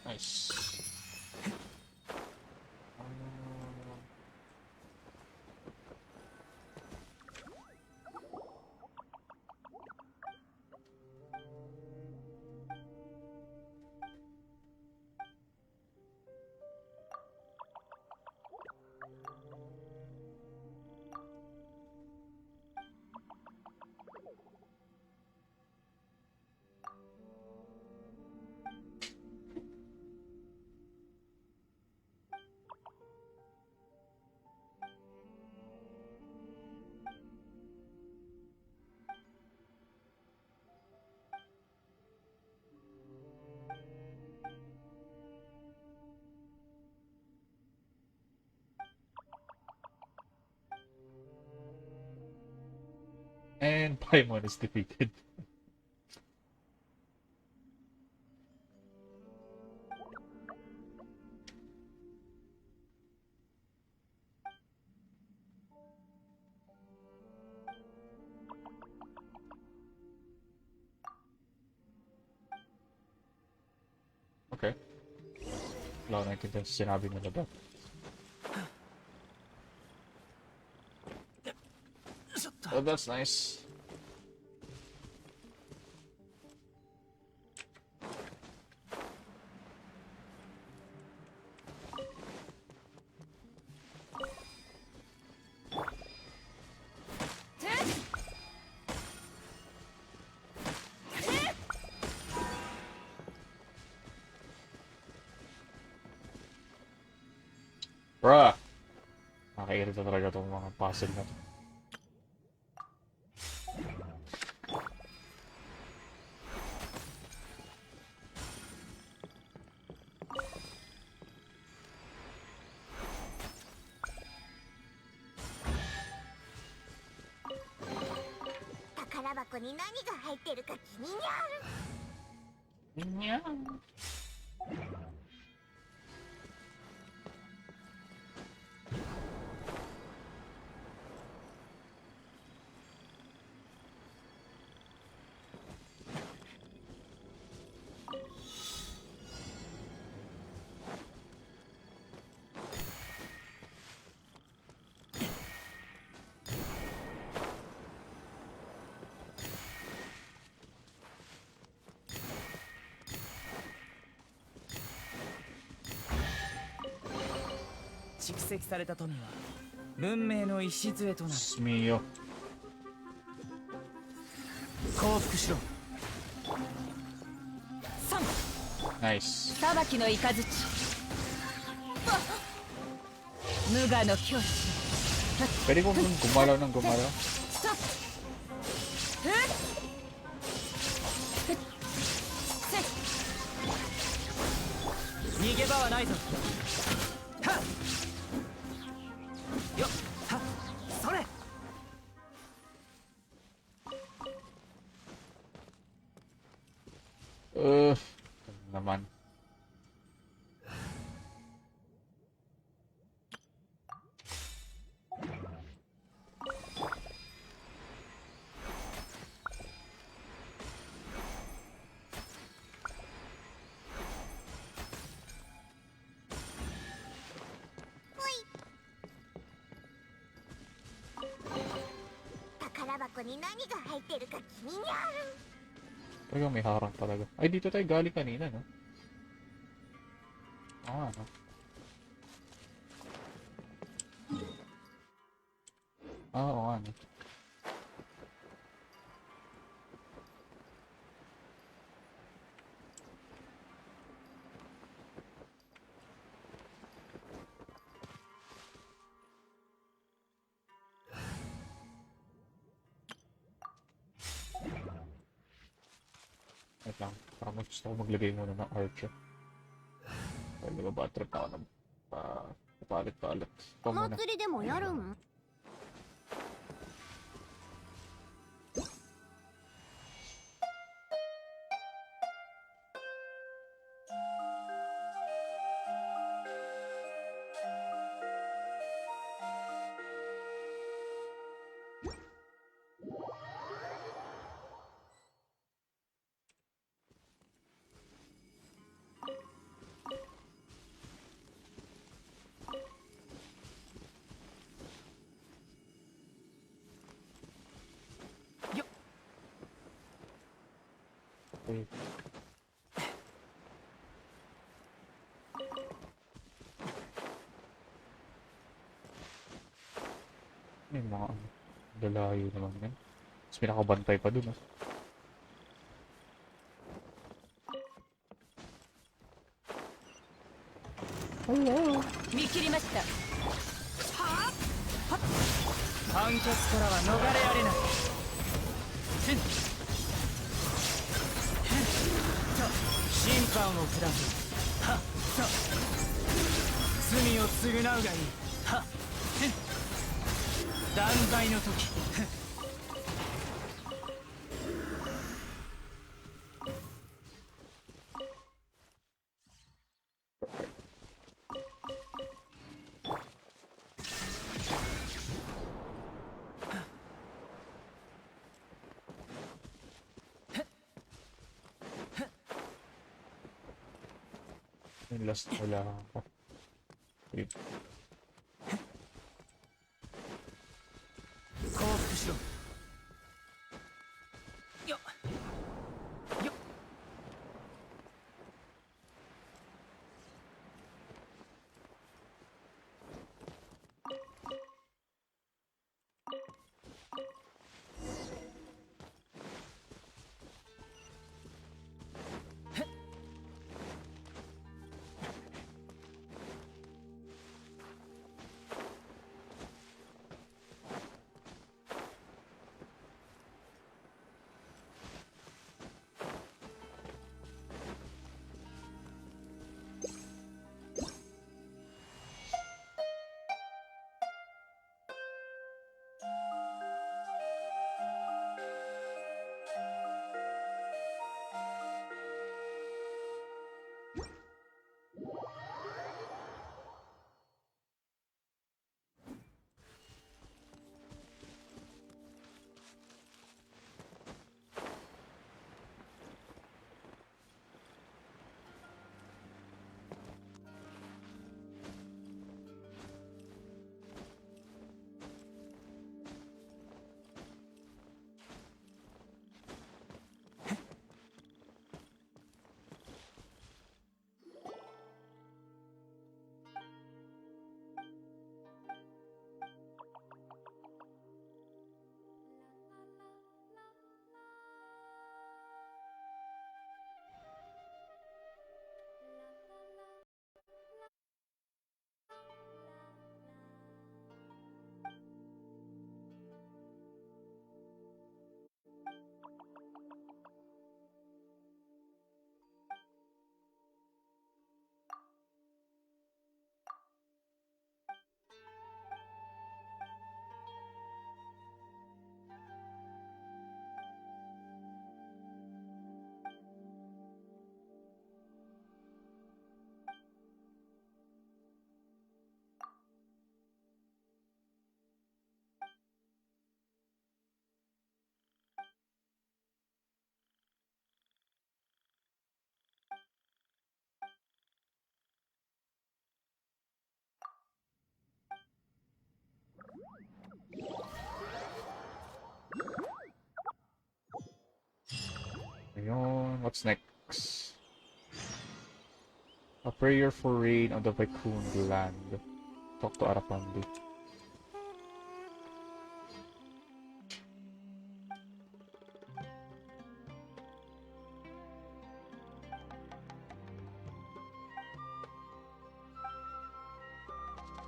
Nice. And Paimon is defeated. Okay. Wala na kita sinabi nila ba? Oh, that's nice. Bruh! Nakakairita talaga itong mga puzzle na to. Yeah. 蓄積された富は文明の礎となる。Smeeよ。降伏しろ。ナイス。裁きの雷。無我の境地。Pwede ko gumalaw ng gumalaw. Naman. Talagang may harang talaga. Ay, dito tayo galing kanina, no? Ah, no? Ah, oo nga, no? Wait lang. Parang mas gusto ko maglagay muna ng archer. Pwede ba bad trip ako ng palit-palit. Ito お muna. 祭りでもやるん？ Okay. May mga ano. Dalayo naman yan. Tapos pinakabantay pa dun, ah. 見切りました。判決からは逃れられない。審判を下す。はっ罪を償うがいい。はっ断罪の時。Yung last wala ako. Wait. 降伏しろ。よっよっ。Ayun. What's next? A prayer for rain on the Vicund land. Talk to Arapandi.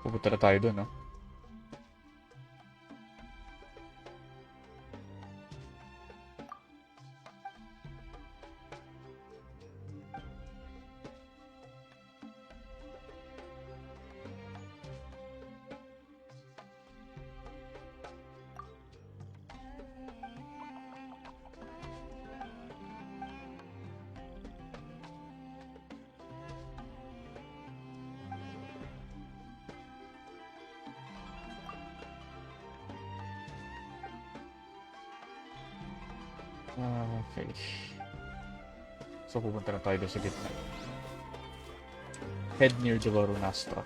Pupunta na tayo dun, no? Okay. So, pupunta na tayo doon sa gitna. Head near the Varunastra.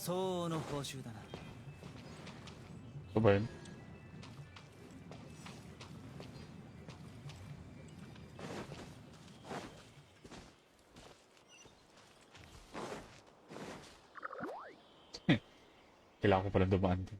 So, の報酬だな。 Ito ba yun? Kailangan ko palang dumaan din.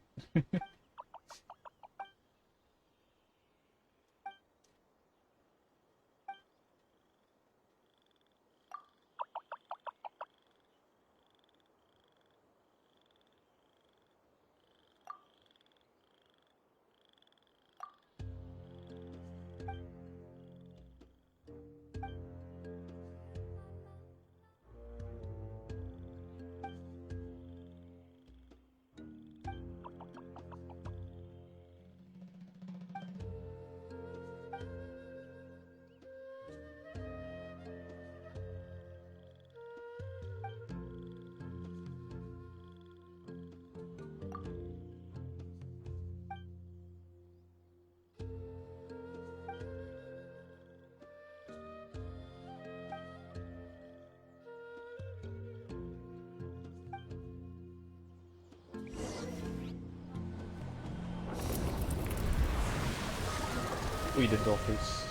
Uy, the Dockers.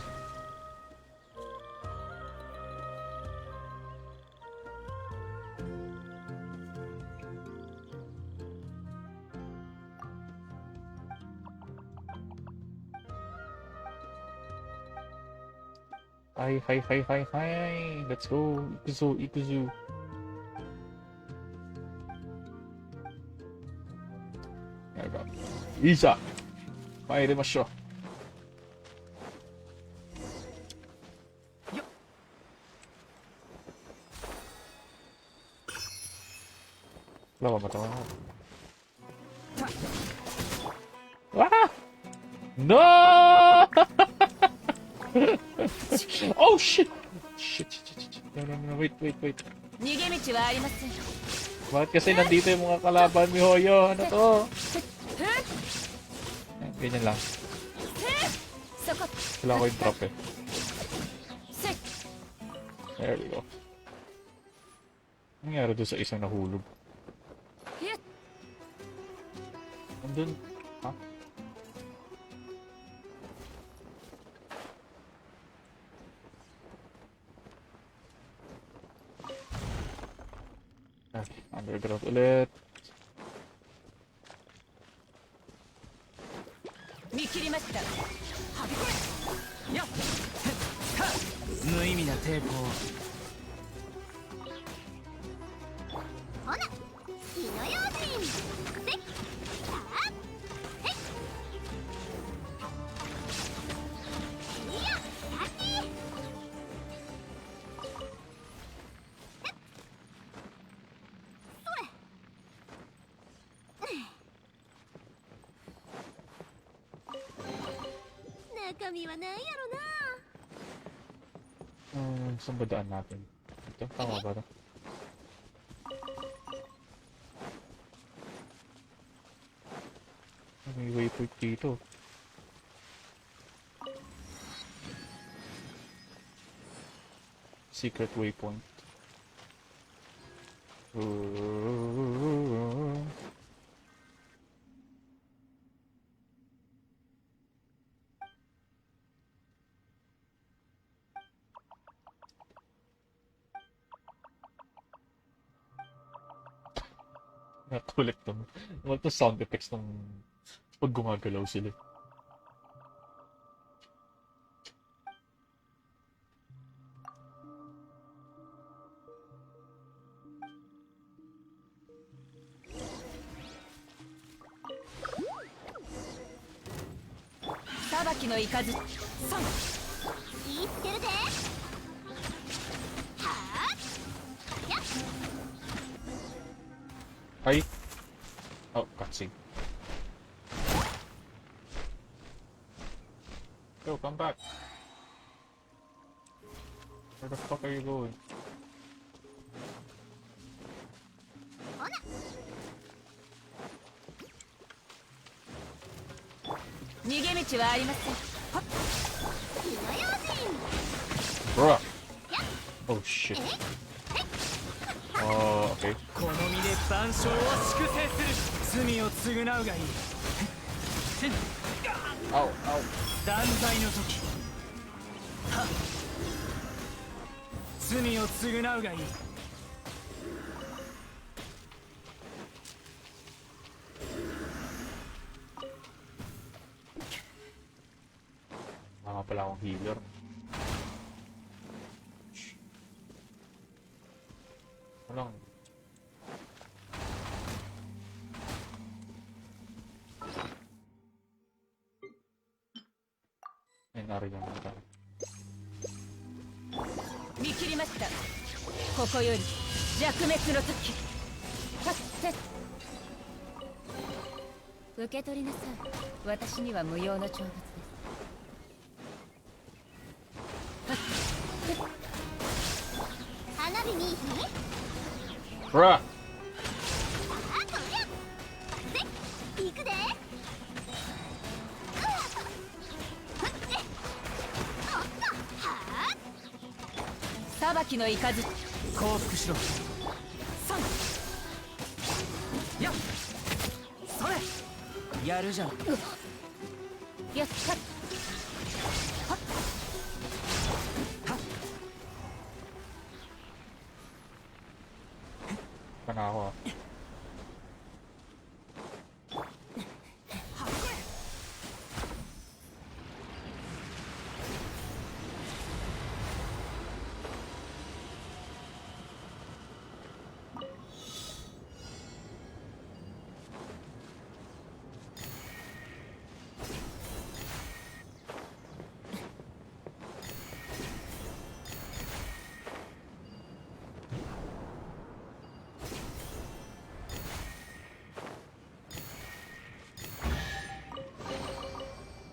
Hi. Let's go. Ikuzu. There we go. Isa! Mairimasho. Wala ba matawa ako? Ah! No! Oh shit! Shit. No, wait. 逃げ道はありません。 Bakit kasi nandito yung mga kalaban ni Hoyo? Ano to? Ganyan lang. そこ。 Wala ko yung trap eh. せい。 There we go. Anong nangyari doon sa isang nahulog? Nandun. Ha? Underground ulit. 見切りました。はびこい。よっ。無意味な抵抗。ほな火の用心せっさあ神はないやろな。Saan ba daan natin? Ito, tama ba ito? May waypoint dito. Secret waypoint. Nakulit naman. Ano ito sound effects ng pag gumagalaw sila.裁きの雷さん言いつけるで。はあ。やっ。Ay! Oh, cutscene. Yo, come back! Where the fuck are you going? ほな。逃げ道はありません。はっ。火の用心。 Bruh! Oh shit. Okay. この身で万象を粛清する。罪を償うがいい。Ow, ow. 断罪の時。はっ。罪を償うがいい。Mga pala akong healer. Walang. Ay, nariyan na tayo. 見切りました。ここより弱滅の時。はっはっ。受け取りなさい。私には無用の懲罰です。花火にいい。 Bruh! あとりゃ。で、行くで。裁きの雷降伏しろ。さんやっ。それ。やるじゃん。やったはっ Pa na ako ah.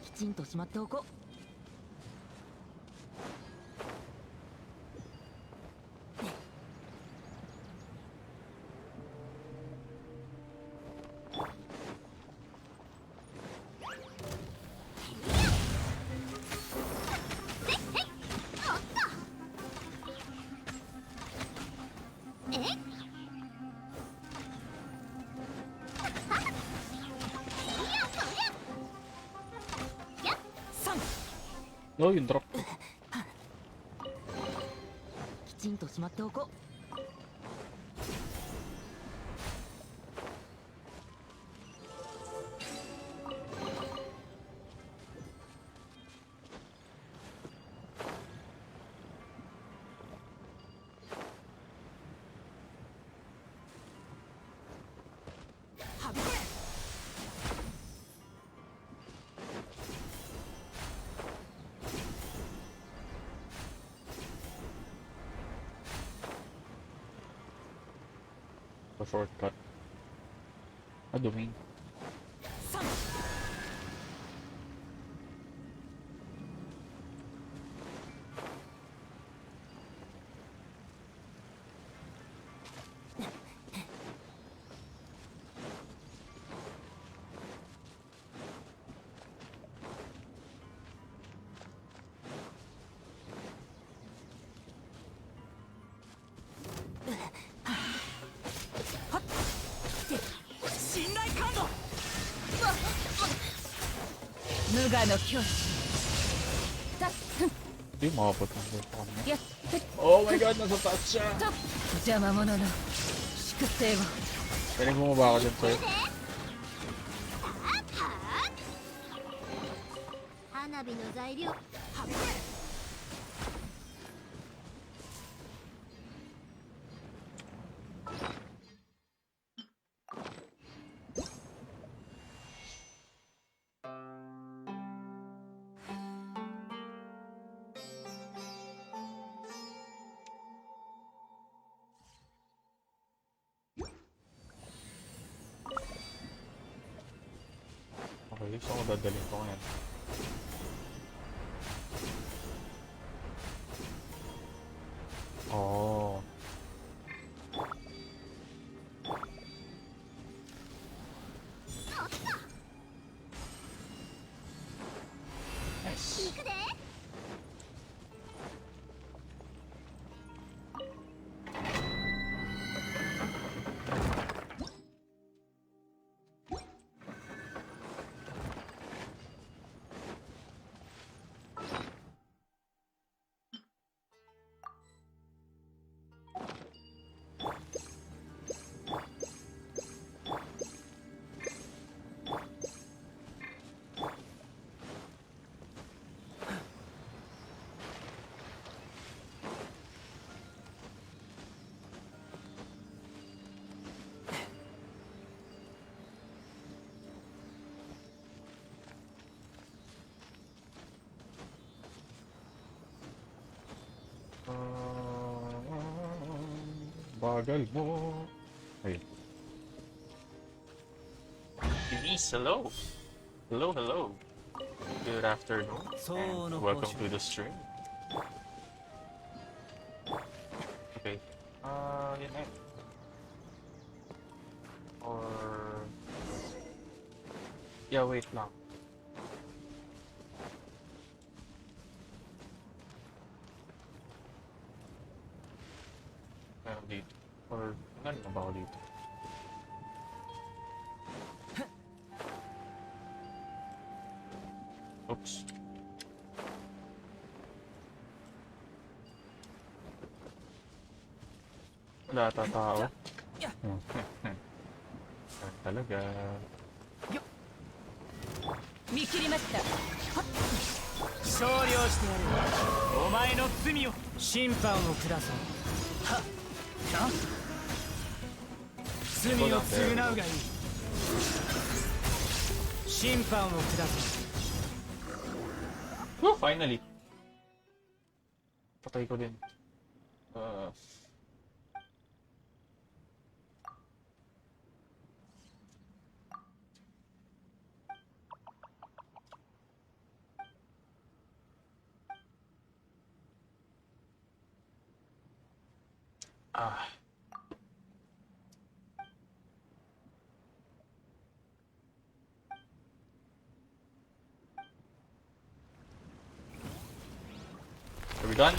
きちんとしまっておこう。Oh, yung drop. きちんとしまっておこう。A shortcut. A domain. 無我の境地。たっふん Hindi makapot ang gusto niya. やっふっ Oh my god, nasa touch siya! と邪魔者の粛清を。 Pwede bumaba ka dyan, sir. 花火の材料発見。Okay, so ako dadalhin ko ngayon. Oh. Nice. 行くで。Bagal mo. Ayun. Denise, hello. Hello, hello. Good afternoon. And welcome to the stream. Okay. Yun na yun. Or... Yeah, wait lang. Meron dito. Or, ano na ba ako dito? Oops. Wala ata tao. Talaga. 見切りました。少量してやる。お前の罪を審判を下そう。はっ。な。罪を償うがいい。審判を下そう。 Oh, finally. Patay ko din. Ah. Are we done?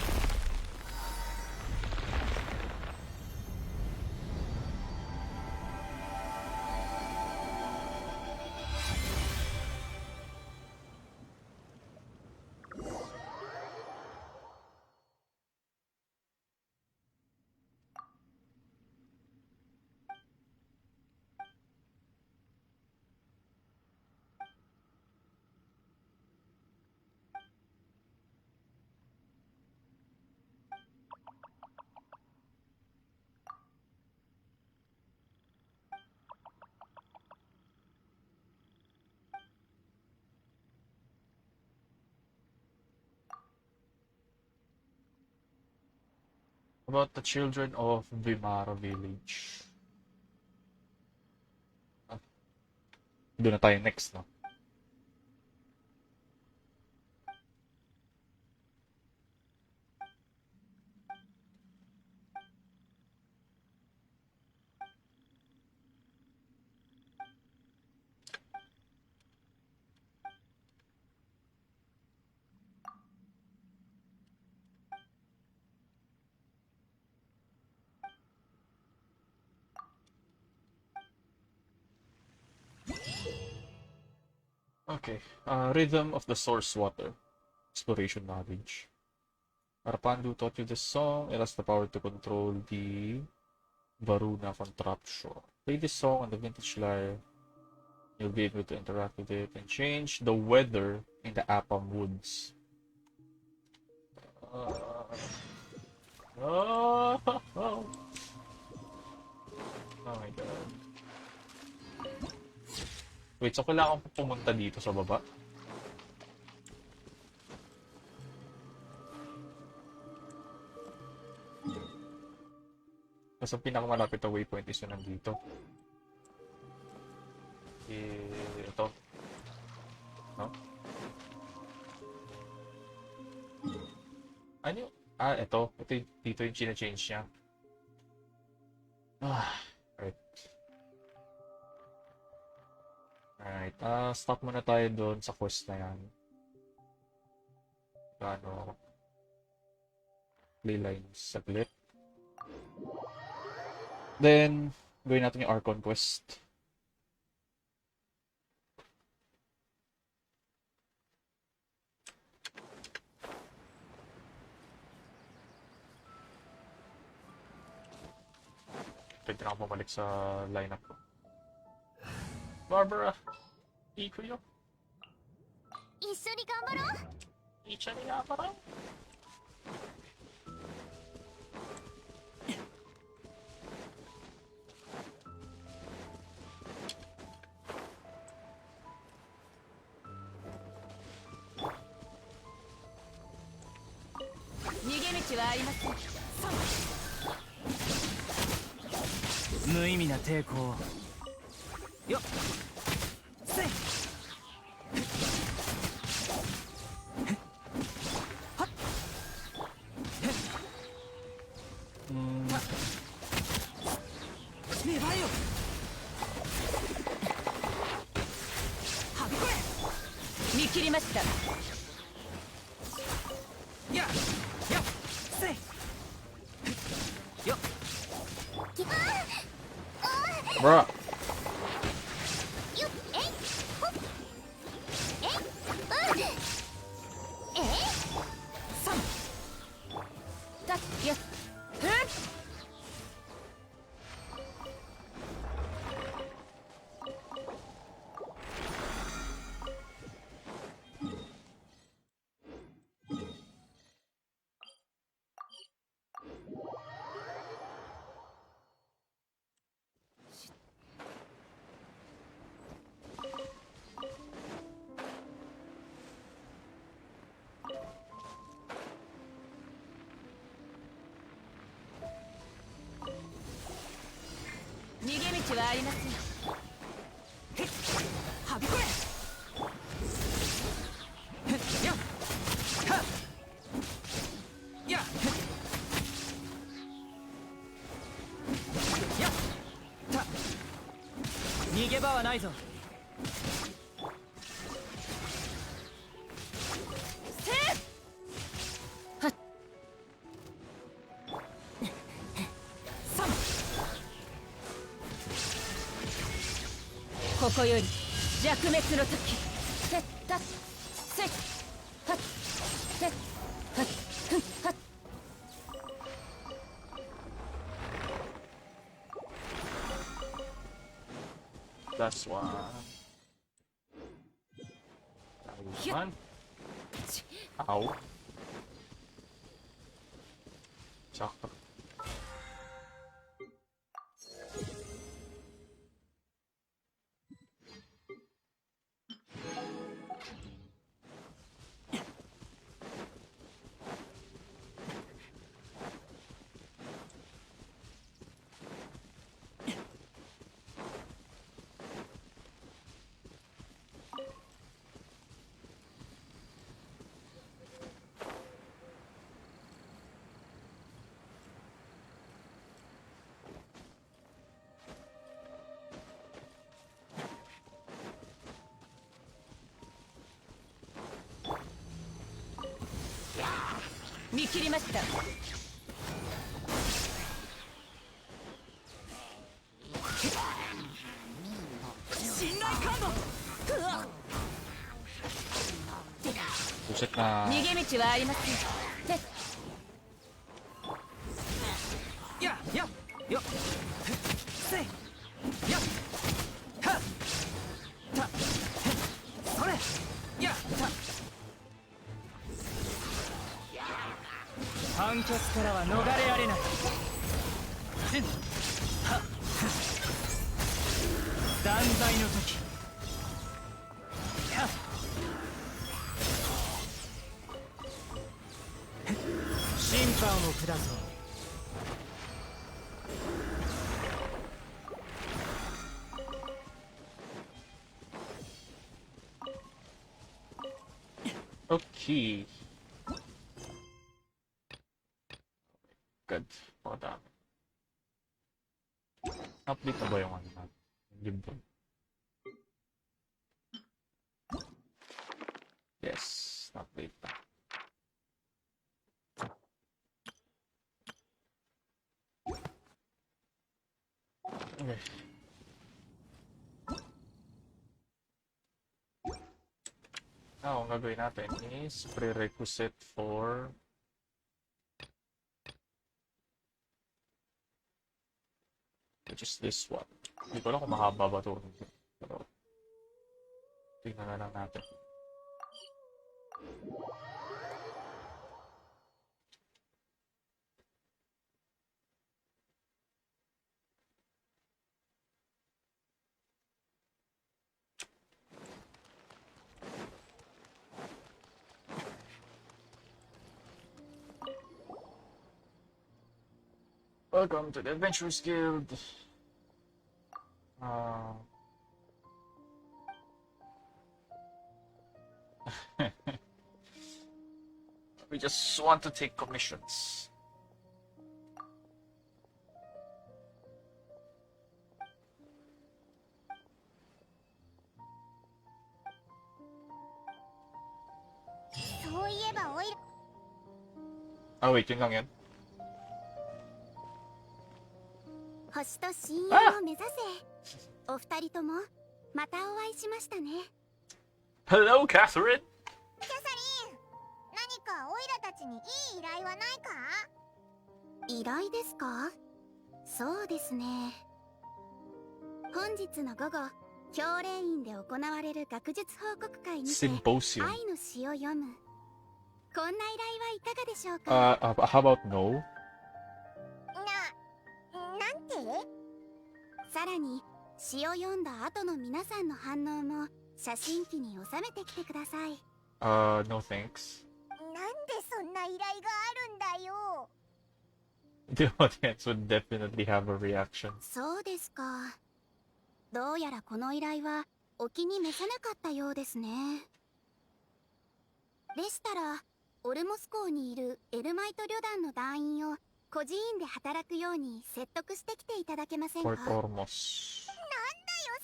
About the children of Vimara village. Doon na tayo next, no? Okay. Rhythm of the Source Water. Exploration knowledge. Arapandu taught you this song. It has the power to control the Varuna from Trapshore. Play this song on the vintage lyre. You'll be able to interact with it and change the weather in the Apam Woods. Oh my god. Wait, so kailangan ko pumunta dito sa baba? Kasi ang pinakamalapit na waypoint is yun nandito. Ito. No? Ano yung... ito. Dito yung china-change niya. Right. Alright. Stop muna tayo doon sa quest na yan. Ano? Play lines saglit. Then, gawin natin yung Archon quest. Pwede na ako bumalik sa lineup ko. Barbara! Ikuyo! 一緒に頑張ろう。 Icha ni nga parang.無意味な抵抗よっせいはっ粘れよはびこれ見切りました。やっよっせいよっ Bruh! よっえいほっえいえい3たっやっ逃げ道はありません。へっはびこれへっやっはっやっやった逃げ場はないぞ。せっはっここより弱滅の時。せったせっはっせっはっふんはっ That's one. That was one. Ow. Sakto.見切りました。信頼カード。うわっ Buset na. 逃げ道はありません。てややよせやはたそれやた判決からは逃れられない。は断罪の時や審判を下そう。Okay. Good. Pada. Update na ba yung ano natin? Yung libro? Yes. Update na. Okay. Now, ang gagawin natin is prerequisite for which is this one. Hindi ko alam kung mahaba ba ito. Pero tingnan na lang natin. Welcome to the Adventurers Guild. We just want to take commissions. Oh wait, yun lang yan. 星と深淵を目指せ。お二人ともまたお会いしましたね。 Hello, Catherine! キャサリン、何かオイラたちにいい依頼はないか？依頼ですか？そうですね。本日の午後、教令院で行われる学術報告会にて Symposium. 愛の詩を読む。こんな依頼はいかがでしょうか？ How about no? なんて？さらに詩を読んだ後の皆さんの反応も写真機に収めてきてください。No thanks. なんでそんな依頼があるんだよ。 The audience would definitely have a reaction. そうですか。どうやらこの依頼はお気に召さなかったようですね。でしたら、オルモス港にいるエルマイト旅団の団員を孤児院で働くように説得してきていただけませんか？ Port Ormos. なんだよ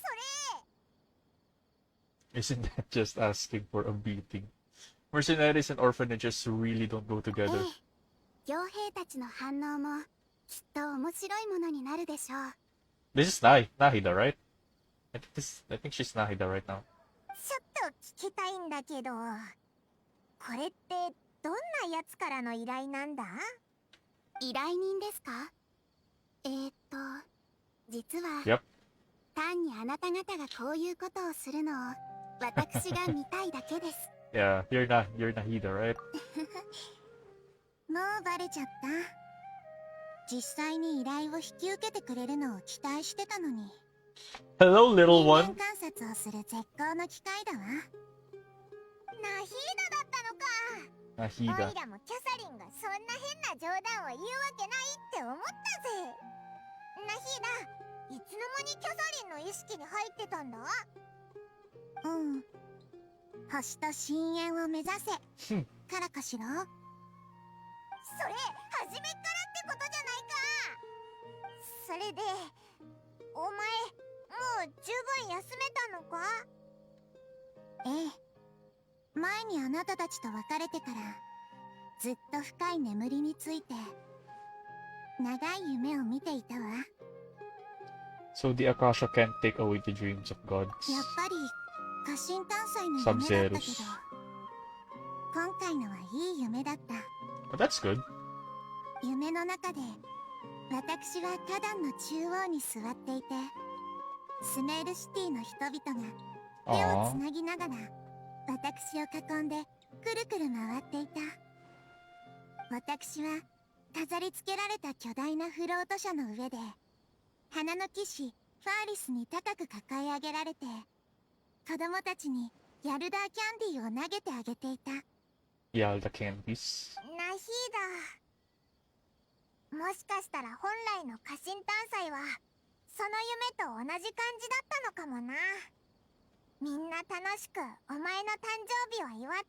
それ。 Isn't that just asking for a beating? Mercenaries and orphanages really don't go together. 傭兵たちの反応もきっと面白いものになるでしょう。 This is Nahida, right? I think she's Nahida right now. ちょっと聞きたいんだけど、これってどんなやつからの依頼なんだ？依頼人ですか？実は、Yep. 単にあなた方がこういうことをするのを私が見たいだけです。Yeah, you're Nahida, right? もうバレちゃった。実際に依頼を引き受けてくれるのを期待してたのに。Hello, little 人 one. 間観察をする絶好の機会だわ。ナヒーダだったのか。オ Nahida. イラもキャサリンがそんな変な冗談を言うわけないって思ったぜ。ナヒーダ、いつの間にキャサリンの意識に入ってたんだ？星と深淵を目指せからかしら。それ初めっからってことじゃないか。それでお前もう十分休めたのか？ええ、前にあなたたちと別れてからずっと深い眠りについて長い夢を見ていたわ。 So the Akasha can't take away the dreams of gods. やっぱり過信探査の夢だったけど、今回のはいい夢だった。 But that's good. 夢の中で私は花壇の中央に座っていて、スメールシティの人々が手をつなぎながら私を囲んでくるくる回っていた。私は飾り付けられた巨大なフロート車の上で花の騎士ファーリスに高く抱え上げられて、子供たちにヤルダーキャンディーを投げてあげていた。 Yeah, the candies. ナヒーダ、もしかしたら本来の家臣探査はその夢と同じ感じだったのかもな。みんな楽しくお前の誕生日を祝っ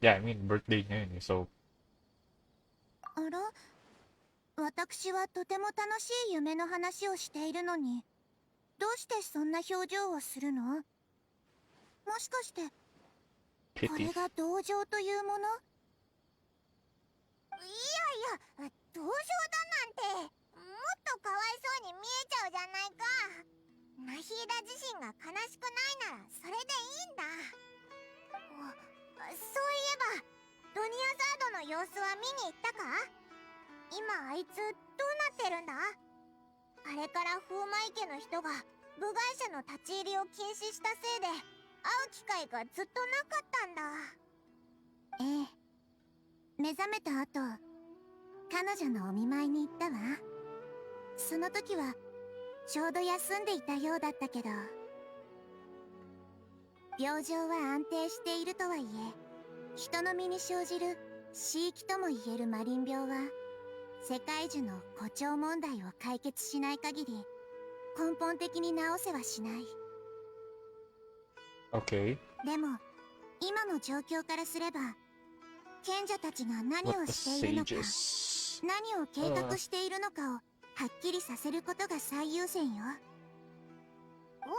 て。 Yeah, I mean birthday niya yun eh, so あら、私はとても楽しい夢の話をしているのに、どうしてそんな表情をするの？もしかしてこれ pity. が同情というもの？いやいや、同情だなんてもっとかわいそうに見えちゃうじゃないか。ナヒーダ自身が悲しくないならそれでいいんだ。そういえばドニアザードの様子は見に行ったか？今あいつどうなってるんだ？あれから風魔池の人が部外者の立ち入りを禁止したせいで会う機会がずっとなかったんだ。ええ、目覚めた後彼女のお見舞いに行ったわ。その時はちょうど休んでいたようだったけど、病状は安定しているとはいえ、人の身に生じる死域ともいえるマリン病は世界中の誇張問題を解決しない限り根本的に治せはしない。 Okay. でも今の状況からすれば、賢者たちが何 What を the しているのか、 sages? 何を計画しているのかをはっきりさせることが最優先よ。お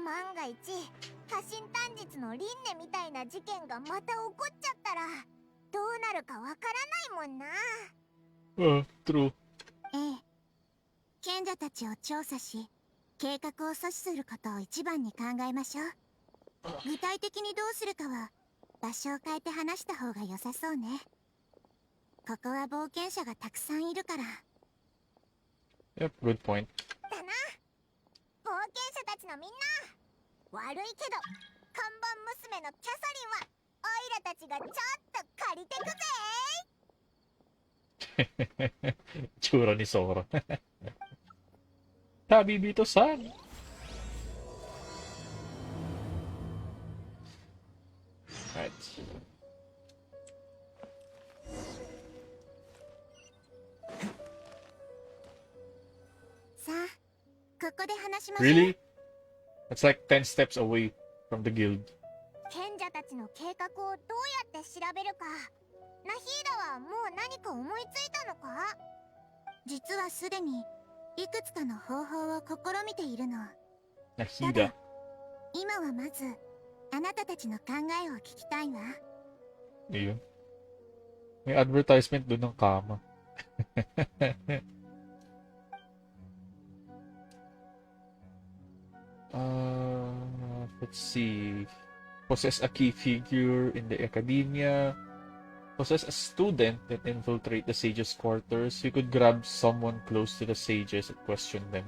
お、万が一家臣短日の輪廻みたいな事件がまた起こっちゃったらどうなるかわからないもんな。 True. ええ、賢者たちを調査し計画を阻止することを一番に考えましょう。具体的にどうするかは場所を変えて話した方が良さそうね。ここは冒険者がたくさんいるから。 Yep, good point. だな、冒険者たちのみんな。悪いけど看板娘のキャサリンはオイラたちがちょっと借りてくぜ。 Tsura ni Sora. Tabibito-san! Right. さあ、ここで話しましょう。 Really? That's like 10 steps away from the guild. 賢者たちの計画をどうやって調べるか。ナヒーダはもう何か思いついたのか？実はすでにいくつかの方法を試みているの。た Nahida. だ今はまずあなたたちの考えを聞きたいわ。 Ayun. May advertisement doon ng kama. Let's see. Possess a key figure in the academia. Possess a student and infiltrate the sages' quarters. You could grab someone close to the sages and question them.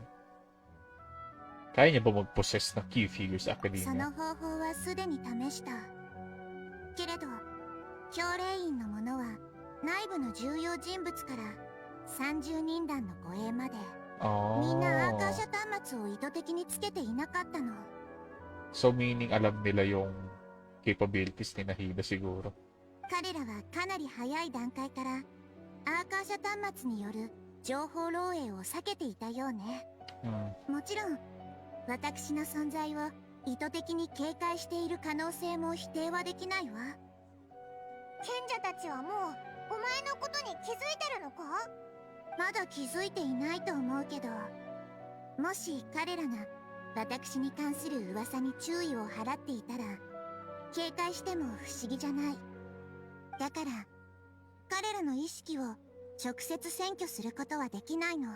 Kaya niya ba mag-possess ng key figure sa そ academia? の方法はすでに試したけれど、教令員の者は内部の重要人物から30人団の護衛までみんなアーカー Oh. シャ端末を意図的につけていなかったの。 So meaning alam nila yung capabilities ni Nahida siguro. 彼らはかなり早い段階からアーカーシャ端末による情報漏洩を避けていたようね。 もちろん私の存在を意図的に警戒している可能性も否定はできないわ。賢者たちはもうお前のことに気づいてるのか？まだ気づいていないと思うけど、もし彼らが私に関する噂に注意を払っていたら警戒しても不思議じゃない。だから彼らの意識を直接占拠することはできないの。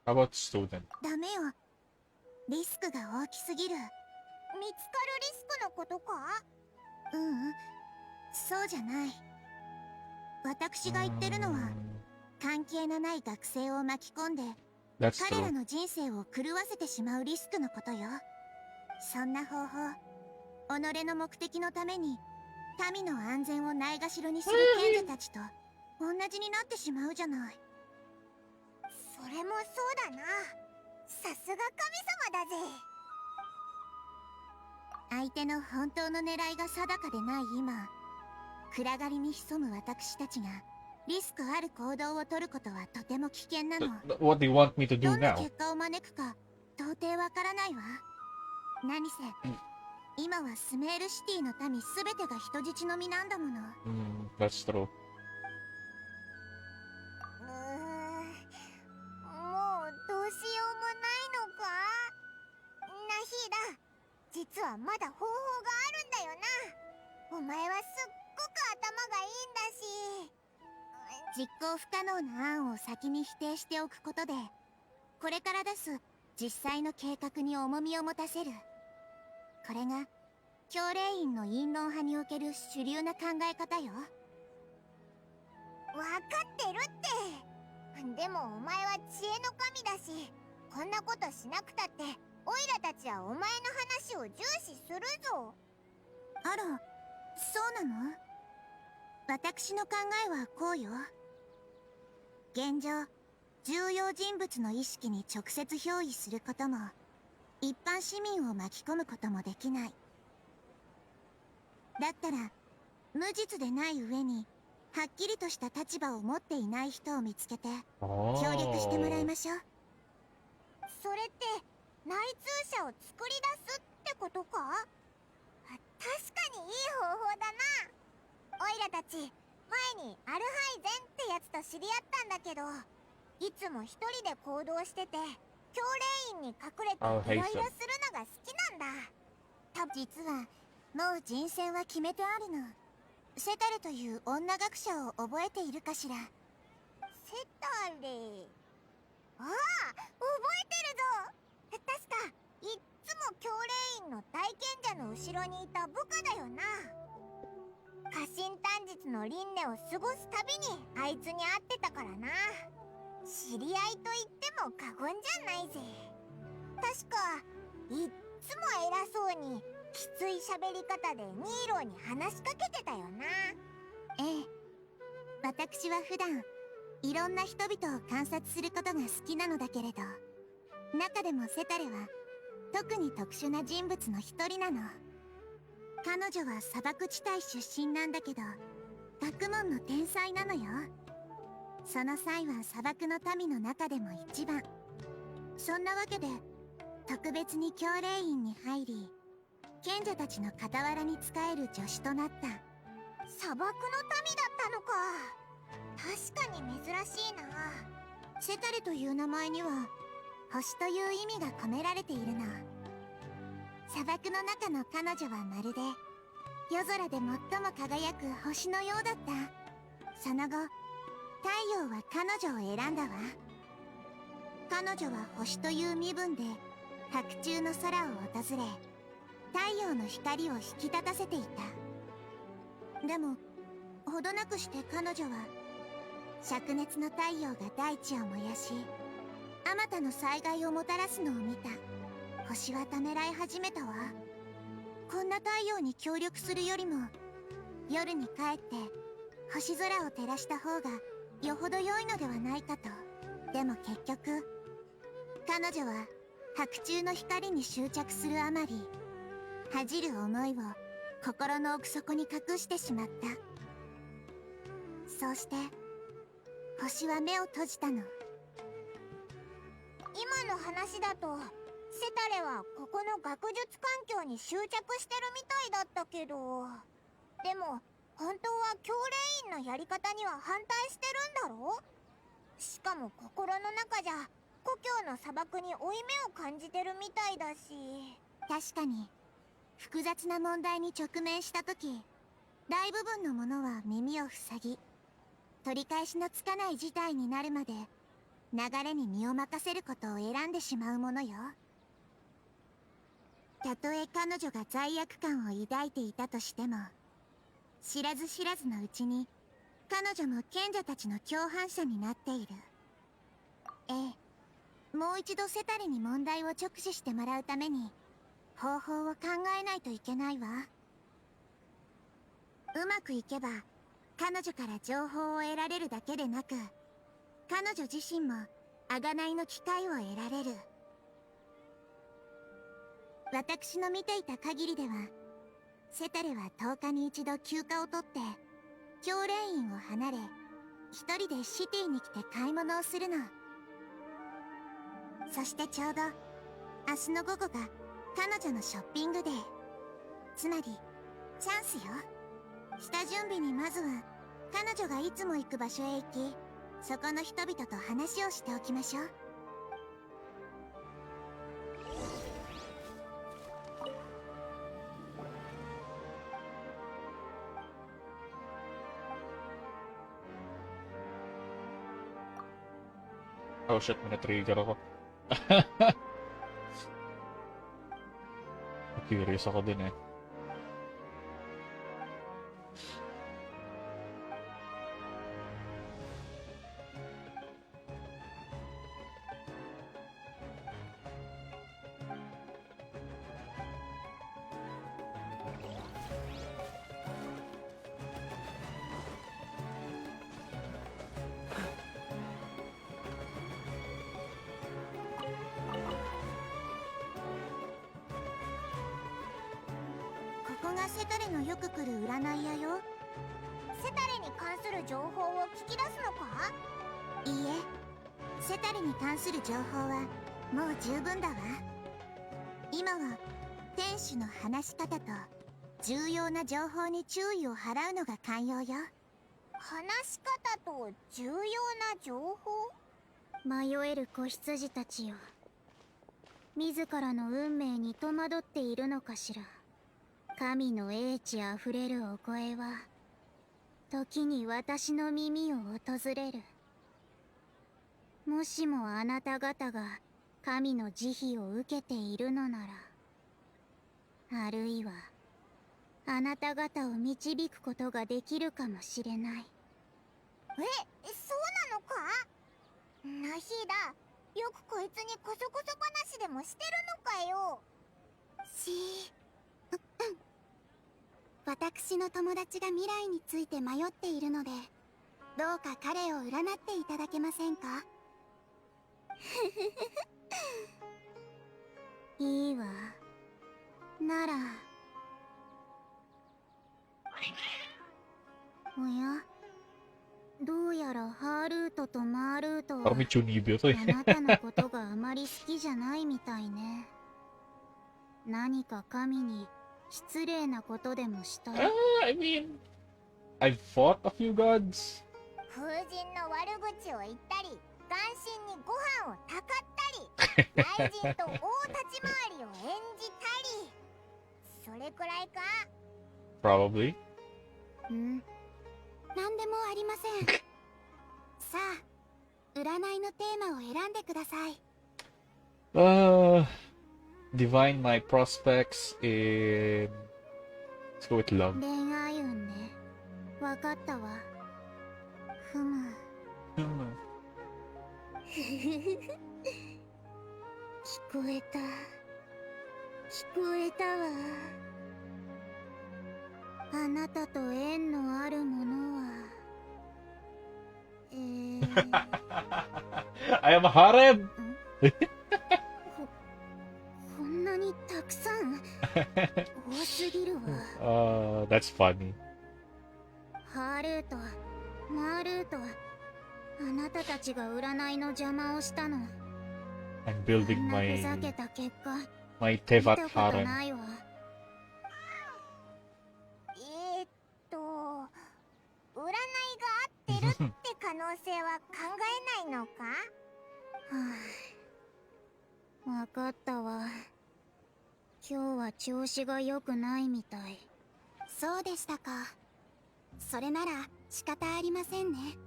How about student? ダメよ。リスクが大きすぎる。見つかるリスクのことか？ううん、そうじゃない。私が言ってるのは、関係のない学生を巻き込んで That's 彼ら true. の人生を狂わせてしまうリスクのことよ。そんな方法、己の目的のために民の安全をないがしろにする賢者たちと同じになってしまうじゃない。それもそうだな。さすが神様だぜ。相手の本当の狙いが定かでない今、暗がりに潜む私たちがリスクある行動を取ることはとても危険なの。 What do you want me to ど do んな now? 結果を招くか到底わからないわ。何せ、今はスメールシティの民すべてが人質の身なんだもの。That's true. もうどうしようもないのか。ナヒーダ、実はまだ方法があるんだよな。お前はすっごく頭がいいんだし。実行不可能な案を先に否定しておくことで、これから出す実際の計画に重みを持たせる。これが教令員の陰論派における主流な考え方よ。わかってるって。でもお前は知恵の神だし、こんなことしなくたってオイラたちはお前の話を重視するぞ。あら、そうなの？私の考えはこうよ。現状、重要人物の意識に直接憑依することも、一般市民を巻き込むこともできない。だったら、無実でない上に、はっきりとした立場を持っていない人を見つけて、協力してもらいましょう。それって、内通者を作り出すってことか？確かにいい方法だな。オイラたち、前にアルハイゼンってやつと知り合ったんだけど、いつも一人で行動してて、教令員に隠れていろいろするのが好きなんだ。実はもう人選は決めてあるの。セタレという女学者を覚えているかしら？セタレ、ああ、覚えてるぞ。確かいっつも教令員の大賢者の後ろにいた部下だよな。家臣短日の輪廻を過ごすたびにあいつに会ってたからな。知り合いと言っても過言じゃないぜ。確かいっつも偉そうにきつい喋り方でニーローに話しかけてたよな。ええ、私は普段いろんな人々を観察することが好きなのだけれど、中でもセタレは特に特殊な人物の一人なの。彼女は砂漠地帯出身なんだけど、学問の天才なのよ。その際は砂漠の民の中でも一番。そんなわけで特別に教令員に入り、賢者たちの傍らに仕える助手となった。砂漠の民だったのか。確かに珍しいな。セタレという名前には星という意味が込められているの。砂漠の中の彼女はまるで夜空で最も輝く星のようだった。その後、太陽は彼女を選んだわ。彼女は星という身分で白昼の空を訪れ、太陽の光を引き立たせていた。でもほどなくして彼女は灼熱の太陽が大地を燃やし、あまたの災害をもたらすのを見た。星はためらい始めたわ。こんな太陽に協力するよりも、夜に帰って星空を照らした方がよほど良いのではないかと。でも結局、彼女は白昼の光に執着するあまり、恥じる思いを心の奥底に隠してしまった。そうして星は目を閉じたの。今の話だとセタレはここの学術環境に執着してるみたいだったけど、でも本当は教令員のやり方には反対してるんだろ？しかも心の中じゃ故郷の砂漠に負い目を感じてるみたいだし。確かに複雑な問題に直面した時、大部分の者は耳を塞ぎ、取り返しのつかない事態になるまで流れに身を任せることを選んでしまうものよ。たとえ彼女が罪悪感を抱いていたとしても、知らず知らずのうちに彼女も賢者たちの共犯者になっている。ええ、もう一度セタレに問題を直視してもらうために方法を考えないといけないわ。うまくいけば彼女から情報を得られるだけでなく、彼女自身も贖いの機会を得られる。私の見ていた限りでは、セタレは10日に一度休暇を取って教練院を離れ、一人でシティに来て買い物をするの。そしてちょうど明日の午後が彼女のショッピングデー、つまりチャンスよ。下準備にまずは彼女がいつも行く場所へ行き、そこの人々と話をしておきましょう。Oh shit, may na-trigger ako. Curious ako din eh.ここがセタレのよく来る占い屋よ。セタレに関する情報を聞き出すのか？いいえ、セタレに関する情報はもう十分だわ。今は天使の話し方と重要な情報に注意を払うのが肝要よ。話し方と重要な情報？迷える子羊たちよ。自らの運命に戸惑っているのかしら。神の英知あふれるお声は時に私の耳を訪れる。もしもあなた方が神の慈悲を受けているのなら、あるいはあなた方を導くことができるかもしれない。そうなのか？ナヒーダ、よくこいつにコソコソ話でもしてるのかよ。私の友達が未来について迷っているので、どうか彼を占っていただけませんか？いいわ。なら。おや、どうやらハールートとマールートは Parang may chunibyo to あ eh. なたのことがあまり好きじゃないみたいね。何か神に失礼なことでもした？I mean, I've fought a few gods. 風神の悪口を言ったり、眼神にご飯をたかったり、雷神と大立ち回りを演じたり、それくらいか？ Probably. なんでもありません。さあ、占いのテーマを選んでください。Divine my prospects in. Let's go with love. 恋愛運ね。わかったわ。ふむ。聞こえた。聞こえたわ。あなたと縁のあるものは。I am a harem! こんなにたくさん多すぎるわ。That's funny. ハールート、マールート、あなたたちが占いの邪魔をしたの。I'm building ふ my ざけた結果、 my 見 Tevat たこと harem. ないわ。占いが合ってるって可能性は考えないのか？わかったわ。今日は調子が良くないみたい。そうでしたか。それなら仕方ありませんね。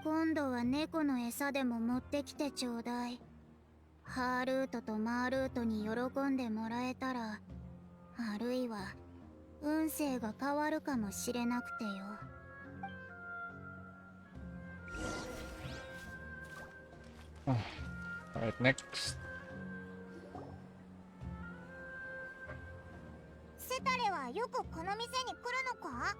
今度は猫の餌でも持ってきてちょうだい。ハールートとマールートに喜んでもらえたらあるいは運勢が変わるかもしれなくてよ。Alright, next. セタレはよくこの店に来るのか？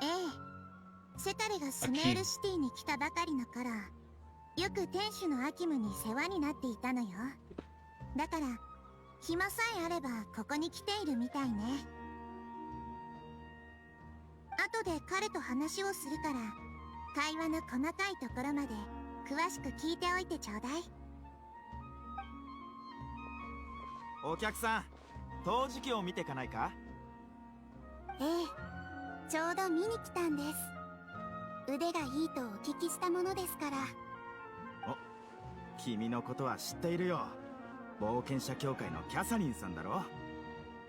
ええ、セタレがスメールシティに来たばかりの頃、よく店主のアキムに世話になっていたのよ。だから暇さえあればここに来ているみたいね。後で彼と話をするから、会話の細かいところまで詳しく聞いておいてちょうだい。お客さん、陶磁器を見てかないか？ええ、ちょうど見に来たんです。腕がいいとお聞きしたものですから。お、君のことは知っているよ。冒険者協会のキャサリンさんだろ。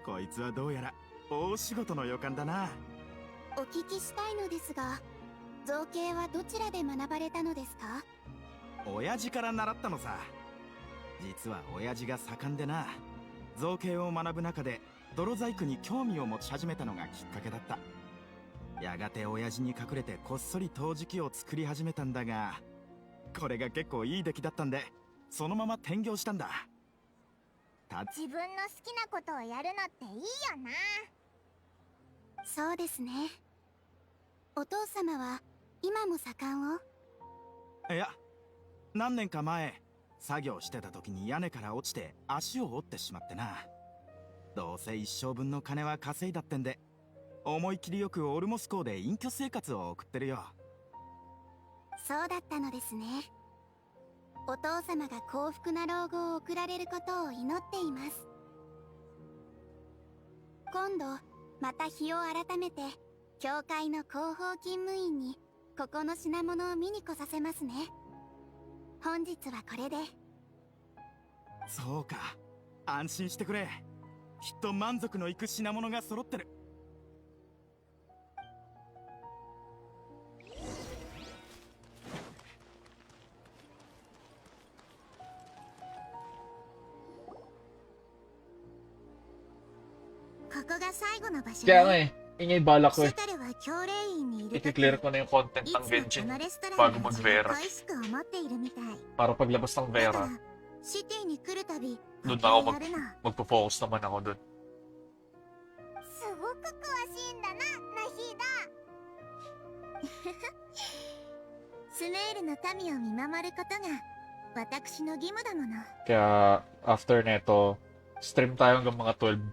こいつはどうやら大仕事の予感だな。お聞きしたいのですが、造形はどちらで学ばれたのですか？親父から習ったのさ。実は親父が盛んでな、造形を学ぶ中で泥細工に興味を持ち始めたのがきっかけだった。やがて親父に隠れてこっそり陶磁器を作り始めたんだが、これが結構いい出来だったんで、そのまま転業したんだ。自分の好きなことをやるのっていいよな。そうですね。お父様は今も盛んを？いや、何年か前作業してた時に屋根から落ちて足を折ってしまってな。どうせ一生分の金は稼いだってんで、思い切りよくオルモス港で隠居生活を送ってるよ。そうだったのですね。お父様が幸福な老後を送られることを祈っています。今度また日を改めて教会の広報勤務員にここの品物を見に来させますね。本日はこれで。そうか、安心してくれ。きっと満足のいく品物が揃ってる。ここが最後の場所 Kaya nga eh, yun yung balak ko セ eh. タルは教令員にいる時、 I-clear ko na yung content い ng つもこ Genshin のレストラン bago が一 mag-Vera. 番恋しく思っているみたい。 Para paglabas ng だか Vera, らシティに来るたび doon こ na こ ako をやるの。 magpo-focus naman ako doon. すごく詳しいんだな、ナヒーダ。スメールの民を見守ることが私の義務だもの。 Kaya after neto, stream tayo hanggang mga 12.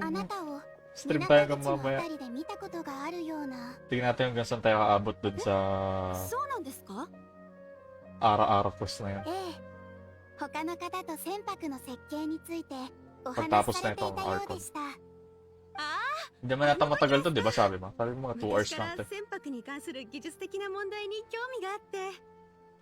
あなたを Stream 港 tayo 口 hanggang のあ mamaya. たりで見たことがあるような。 Tingnan natin hanggang saan tayo aabot dun sa そうなんですか？ araw-araw quest na yun. ええ、他の方と船舶の設計についてお話しされていたようでした。Hindi man nata matagal to, di ba sabi mo? Sabi mo mga 2 hours 昔か lang ら to. 船舶に関する技術的な問題に興味があって、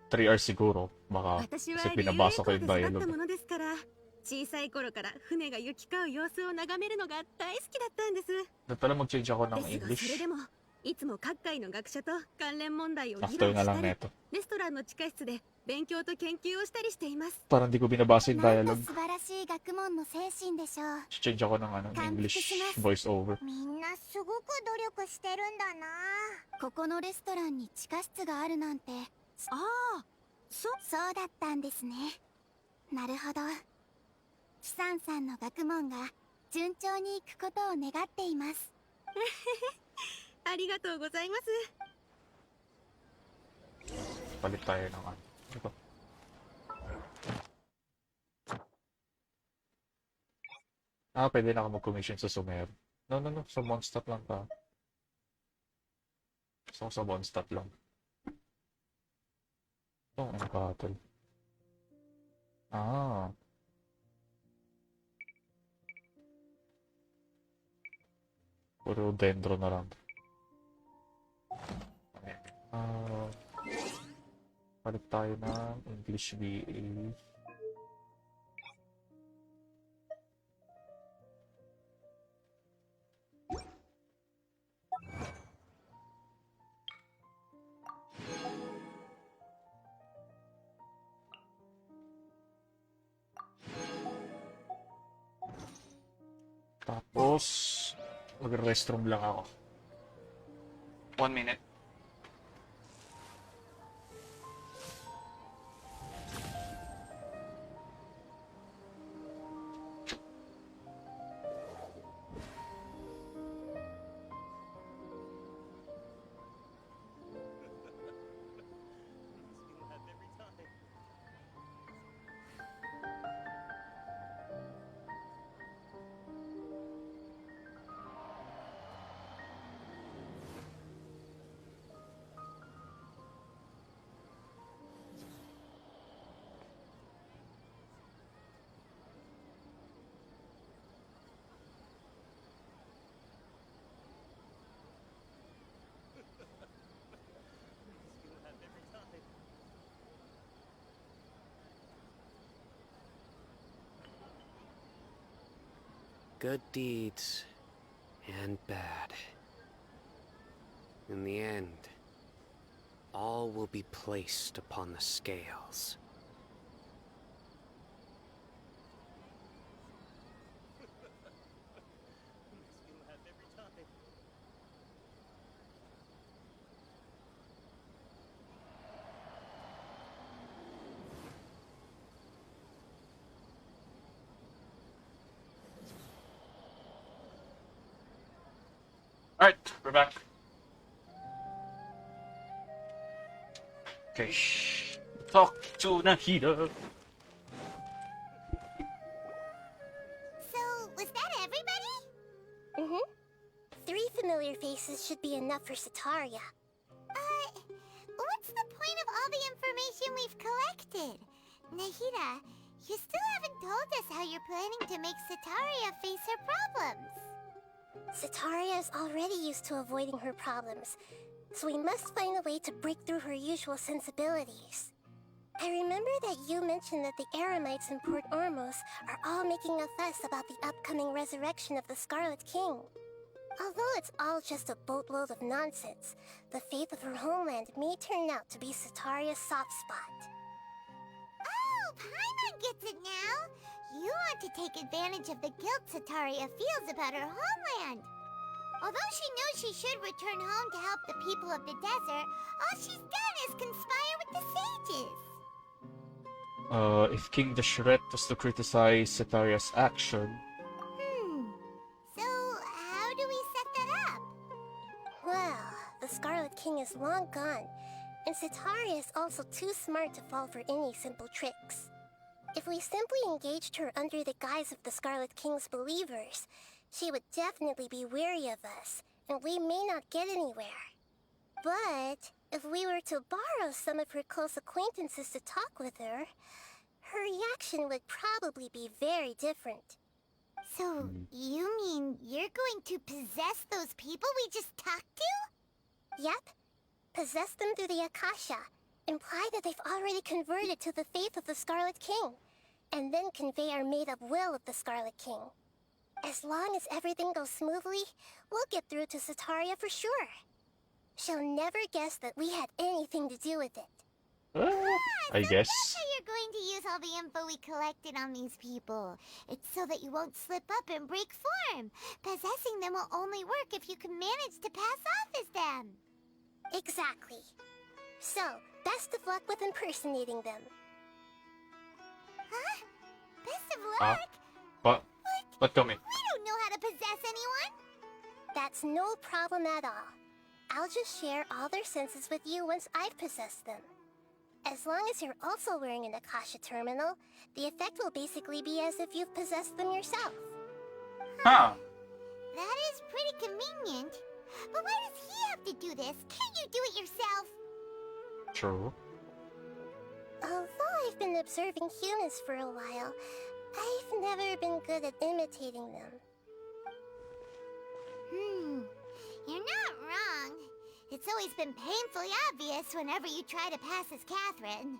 3 hours siguro. Baka 私は kasi リュウエ pinabasa 港 ko で yung 育った dialogue. ものですから、小さい頃から船が行き交う様子を眺めるのが大好きだったんです。 Dapat pala mag-change ako で ng すがそれ English でもいつも各界の学者と関連問題を議 after 論 na した lang り、 neto. レストランの地下室で勉強と研究をしたりしています。 Parang di ko binabasa yung なんと dialogue. 素晴らしい学問の精神でしょう。 Change ako ng ano, English voice over. みんなすごく努力してるんだな。ここのレストランに地下室があるなんて。ああ、そうだったんですね。なるほど。キサンさんの学問が順調にいくことを願っています。ありがとうございます。 Palit tayo ng ano. Ito. Pwede na ako mag-commission sa Sumer. No. Sa Mondstadt lang pa. Gusto ko sa Mondstadt lang. Itong battle. Puro dendro na lang. Palit tayo ng English BA. Tapos, mag-restroom lang ako. 1 minute. Good deeds and bad. In the end, all will be placed upon the scales. Alright, we're back. Okay, shh. Talk to Nahida. So, was that everybody? Mm-hmm. 3 familiar faces should be enough for Sataria. What's the point of all the information we've collected? Nahida, you still haven't told us how you're planning to make Sataria face her problems. Sataria is already used to avoiding her problems, so we must find a way to break through her usual sensibilities. I remember that you mentioned that the Eremites in Port Ormos are all making a fuss about the upcoming resurrection of the Scarlet King. Although it's all just a boatload of nonsense, the faith of her homeland may turn out to be Sataria's soft spot. Oh, Paimon gets it now! You want to take advantage of the guilt Sataria feels about her homeland. Although she knows she should return home to help the people of the desert, all she's done is conspire with the sages. If King Dashret was to criticize Setaria's action, So, how do we set that up? Well, the Scarlet King is long gone, and Sataria is also too smart to fall for any simple tricks. If we simply engaged her under the guise of the Scarlet King's believers, she would definitely be wary of us, and we may not get anywhere. But if we were to borrow some of her close acquaintances to talk with her, her reaction would probably be very different. So, you mean you're going to possess those people we just talked to? Yep. Possess them through the Akasha. Imply that they've already converted to the faith of the Scarlet King, and then convey our made-up will of the Scarlet King. As long as everything goes smoothly, we'll get through to Sataria for sure. She'll never guess that we had anything to do with it. I guess. That's how you're going to use all the info we collected on these people. It's so that you won't slip up and break form. Possessing them will only work if you can manage to pass off as them. Exactly. So, best of luck with impersonating them. Huh? Best of luck? But tell me. We don't know how to possess anyone. That's no problem at all. I'll just share all their senses with you once I've possessed them. As long as you're also wearing an Akasha terminal, the effect will basically be as if you've possessed them yourself. Huh. That is pretty convenient. But why does he have to do this? Can't you do it yourself? True. Although I've been observing humans for a while, I've never been good at imitating them. You're not wrong. It's always been painfully obvious whenever you try to pass as Catherine.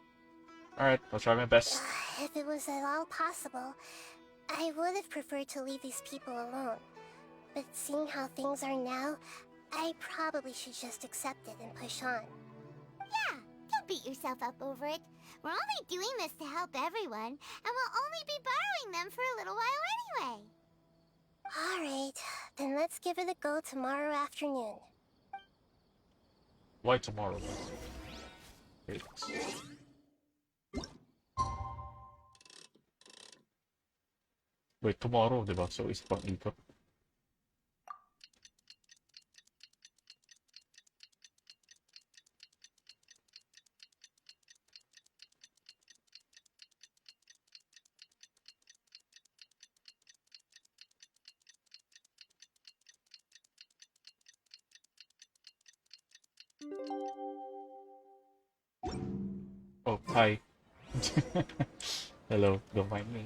Alright, I'll try my best. If it was at all possible, I would have preferred to leave these people alone. But seeing how things are now, I probably should just accept it and push on. Yeah, don't beat yourself up over it. We're only doing this to help everyone, and we'll only be borrowing them for a little while anyway. Alright, then let's give it a go tomorrow afternoon. Why tomorrow? Wait. Wait, tomorrow, diba? So, isa pang ikot. Oh, hi. Hello, don't mind me.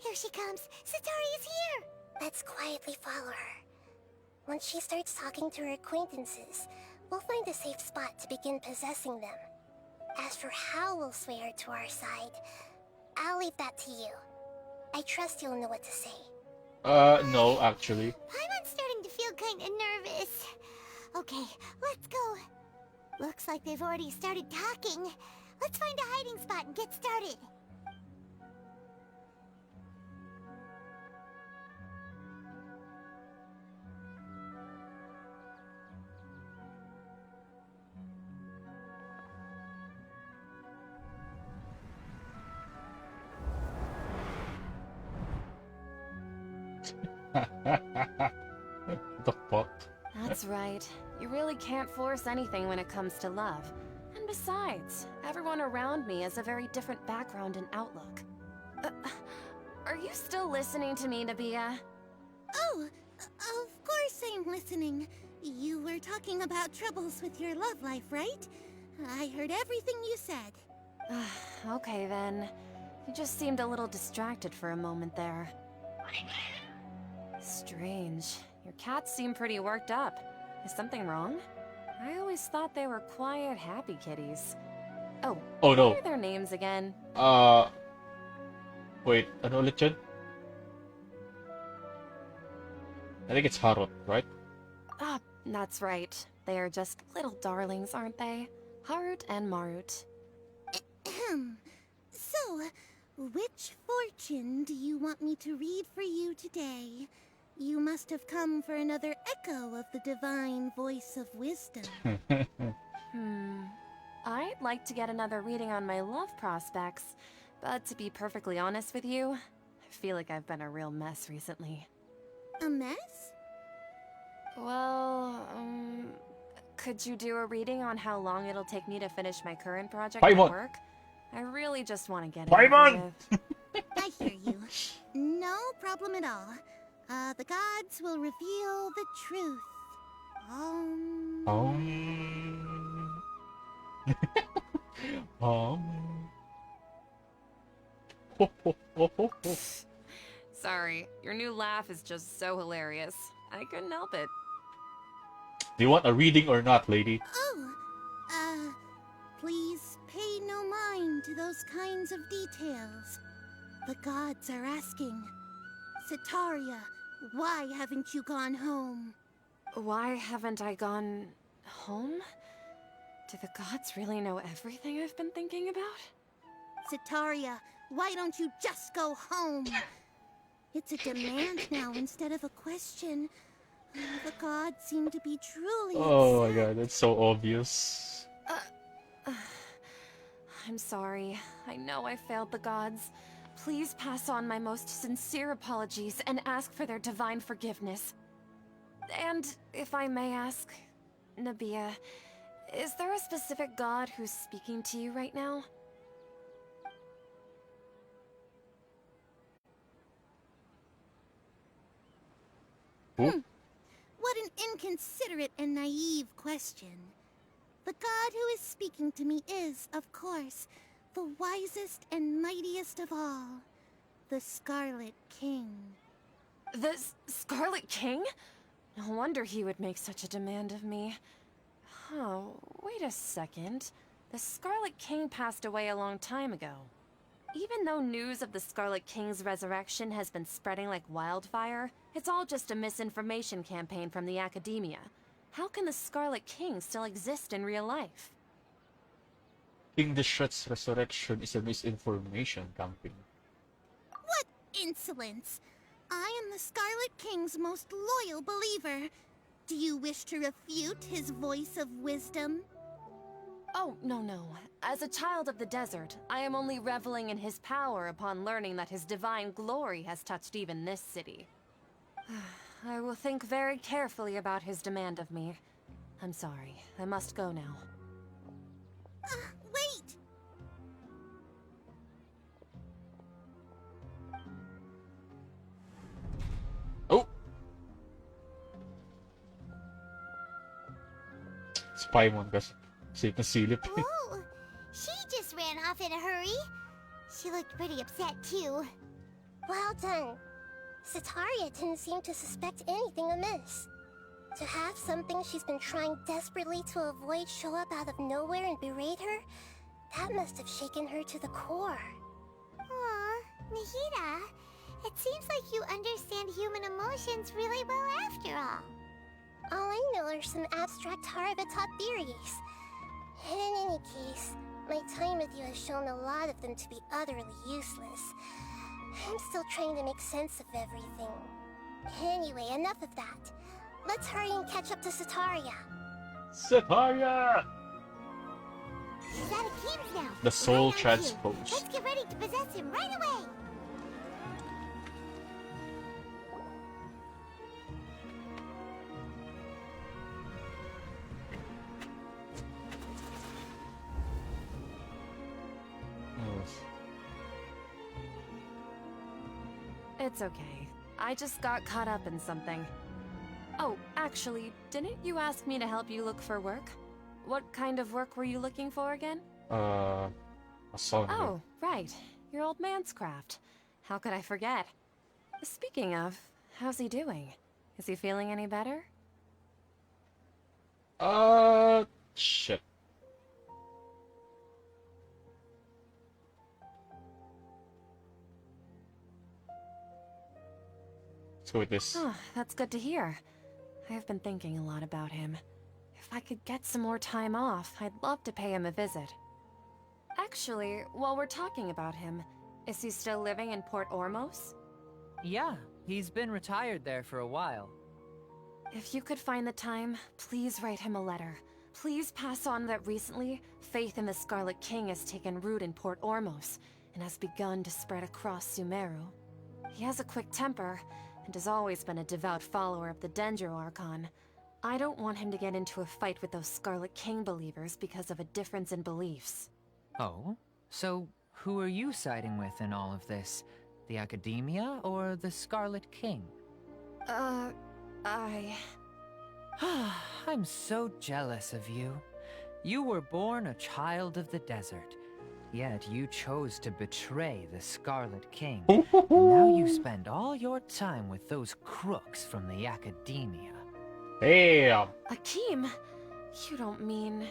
Here she comes! Satori is here! Let's quietly follow her. Once she starts talking to her acquaintances, we'll find a safe spot to begin possessing them. As for how we'll sway her to our side, I'll leave that to you. I trust you'll know what to say. No, actually. I'm starting to feel kinda nervous. Okay, let's go. Looks like they've already started talking. Let's find a hiding spot and get started. The fuck? That's right. You really can't force anything when it comes to love. And besides, everyone around me has a very different background and outlook. Are you still listening to me, Nabia? Oh, of course I'm listening. You were talking about troubles with your love life, right? I heard everything you said. Okay then. You just seemed a little distracted for a moment there. Strange. Your cats seem pretty worked up. Is something wrong? I always thought they were quiet, happy kitties. Oh, Oh no. what are their names again? Wait, ano ulit yun? I think it's Harot, right? Ah, that's right. They are just little darlings, aren't they? Harut and Marut. So, which fortune do you want me to read for you today? You must have come for another echo of the divine voice of wisdom. I'd like to get another reading on my love prospects, but to be perfectly honest with you, I feel like I've been a real mess recently. A mess? Well, could you do a reading on how long it'll take me to finish my current project Paimon! at work? I really just want to get it Paimon! over with. I hear you. No problem at all. The gods will reveal the truth. Ho, ho, ho, ho, ho. Sorry, your new laugh is just so hilarious. I couldn't help it. Do you want a reading or not, lady? Please pay no mind to those kinds of details. The gods are asking, Sitaria, why haven't you gone home? Why haven't I gone home? Do the gods really know everything I've been thinking about? Sitaria, why don't you just go home? It's a demand now instead of a question. The gods seem to be truly Oh my upset. god, that's so obvious. I'm sorry. I know I failed the gods. Please pass on my most sincere apologies and ask for their divine forgiveness. And if I may ask, Nabia, is there a specific god who's speaking to you right now? Who? What an inconsiderate and naive question. The god who is speaking to me is, of course, the wisest and mightiest of all, the Scarlet King. The Scarlet King? No wonder he would make such a demand of me. Oh, wait a second. The Scarlet King passed away a long time ago. Even though news of the Scarlet King's resurrection has been spreading like wildfire, it's all just a misinformation campaign from the academia. How can the Scarlet King still exist in real life? King Deshret's resurrection is a misinformation campaign. What insolence! I am the Scarlet King's most loyal believer. Do you wish to refute his voice of wisdom? Oh, no. As a child of the desert, I am only reveling in his power upon learning that his divine glory has touched even this city. I will think very carefully about his demand of me. I'm sorry. I must go now. Wait! Oh! Spy mo kasi. Safe na silip. Oh, she just ran off in a hurry. She looked pretty upset too. Well done. Sitaria didn't seem to suspect anything amiss. To have something she's been trying desperately to avoid show up out of nowhere and berate her, that must have shaken her to the core. Aw, Nahida, it seems like you understand human emotions really well after all. All I know are some abstract Harabatop theories. In any case, my time with you has shown a lot of them to be utterly useless. I'm still trying to make sense of everything. Anyway, enough of that. Let's hurry and catch up to Sitaria. Sitaria! He's out of Keem's now. The soul Right on cue. transposed. Let's get ready to possess him right away. It's okay. I just got caught up in something. Oh, actually, didn't you ask me to help you look for work? What kind of work were you looking for again? A song. Oh, right. Your old man's craft. How could I forget? Speaking of, how's he doing? Is he feeling any better? Shit. Let's go with this. Oh, that's good to hear. I have been thinking a lot about him. If I could get some more time off, I'd love to pay him a visit. Actually, while we're talking about him, is he still living in Port Ormos? Yeah, he's been retired there for a while. If you could find the time, please write him a letter. Please pass on that recently, faith in the Scarlet King has taken root in Port Ormos and has begun to spread across Sumeru. He has a quick temper and has always been a devout follower of the Dendro Archon. I don't want him to get into a fight with those Scarlet King believers because of a difference in beliefs. Oh? So, who are you siding with in all of this? The Academia or the Scarlet King? I'm so jealous of you. You were born a child of the desert, yet you chose to betray the Scarlet King. And now you spend all your time with those crooks from the Academia. Damn! Akeem, you don't mean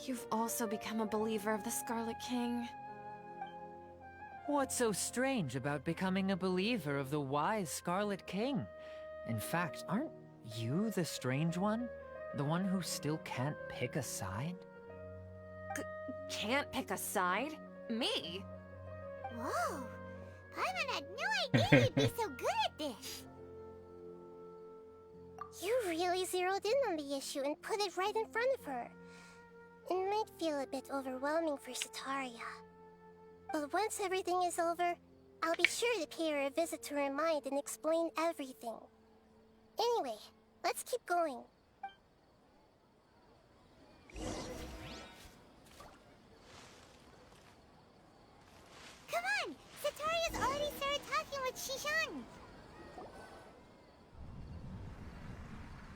you've also become a believer of the Scarlet King? What's so strange about becoming a believer of the wise Scarlet King? In fact, aren't you the strange one? The one who still can't pick a side? Can't pick a side? Me? Whoa! Paimon had no idea you'd be so good at this. You really zeroed in on the issue and put it right in front of her. It might feel a bit overwhelming for Sitaria. But once everything is over, I'll be sure to pay her a visit to her mind and explain everything. Anyway, let's keep going. Come on! Sataria's already started talking with Shishan!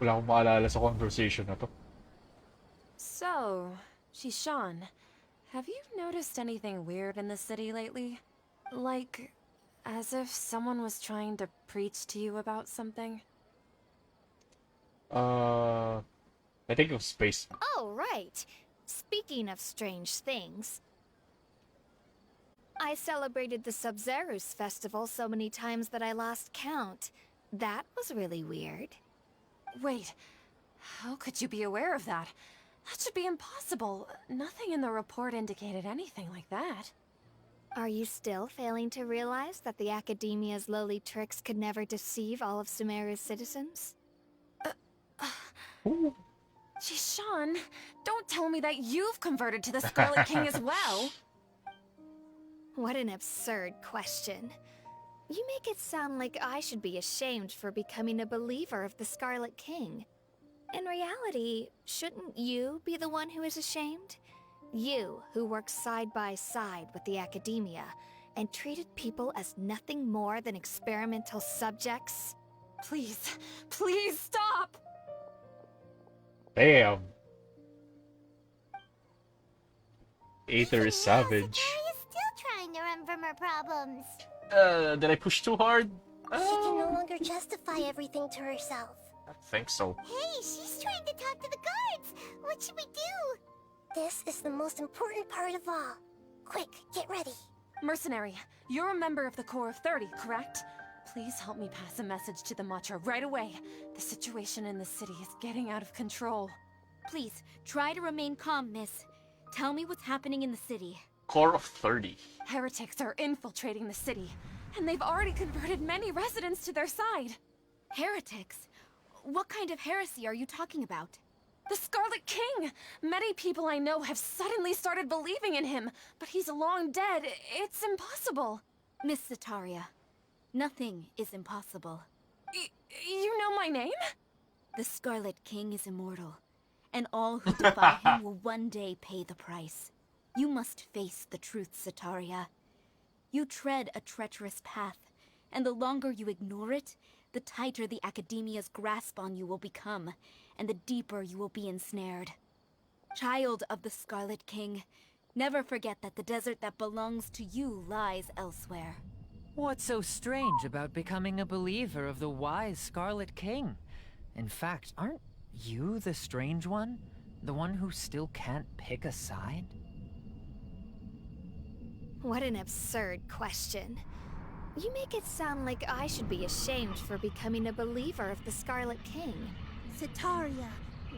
Wala akong maalala sa conversation na to. So, Shishan, have you noticed anything weird in the city lately? Like, as if someone was trying to preach to you about something? I think it was space. Oh, right. Speaking of strange things. I celebrated the Sub-Zerus festival so many times that I lost count. That was really weird. Wait, how could you be aware of that? That should be impossible. Nothing in the report indicated anything like that. Are you still failing to realize that the Academia's lowly tricks could never deceive all of Sumeru's citizens? Jishan, don't tell me that you've converted to the Scarlet King as well. What an absurd question. You make it sound like I should be ashamed for becoming a believer of the Scarlet King. In reality, shouldn't you be the one who is ashamed? You, who worked side by side with the Academia and treated people as nothing more than experimental subjects? Please, please stop! Damn. Aether is savage. Sataria's still trying to run from her problems. Did I push too hard? She can no longer justify everything to herself. I think so. Hey, she's trying to talk to the guards. What should we do? This is the most important part of all. Quick, get ready. Mercenary, you're a member of the Corps of 30, correct? Please help me pass a message to the Macho right away. The situation in the city is getting out of control. Please, try to remain calm, miss. Tell me what's happening in the city. Core of 30. Heretics are infiltrating the city, and they've already converted many residents to their side. Heretics? What kind of heresy are you talking about? The Scarlet King! Many people I know have suddenly started believing in him, but he's long dead. It's impossible. Miss Sataria, nothing is impossible. You know my name? The Scarlet King is immortal, and all who defy him will one day pay the price. You must face the truth, Sataria. You tread a treacherous path, and the longer you ignore it, the tighter the Academia's grasp on you will become, and the deeper you will be ensnared. Child of the Scarlet King, never forget that the desert that belongs to you lies elsewhere. What's so strange about becoming a believer of the wise Scarlet King? In fact, aren't you the strange one? The one who still can't pick a side? What an absurd question. You make it sound like I should be ashamed for becoming a believer of the Scarlet King. Sataria,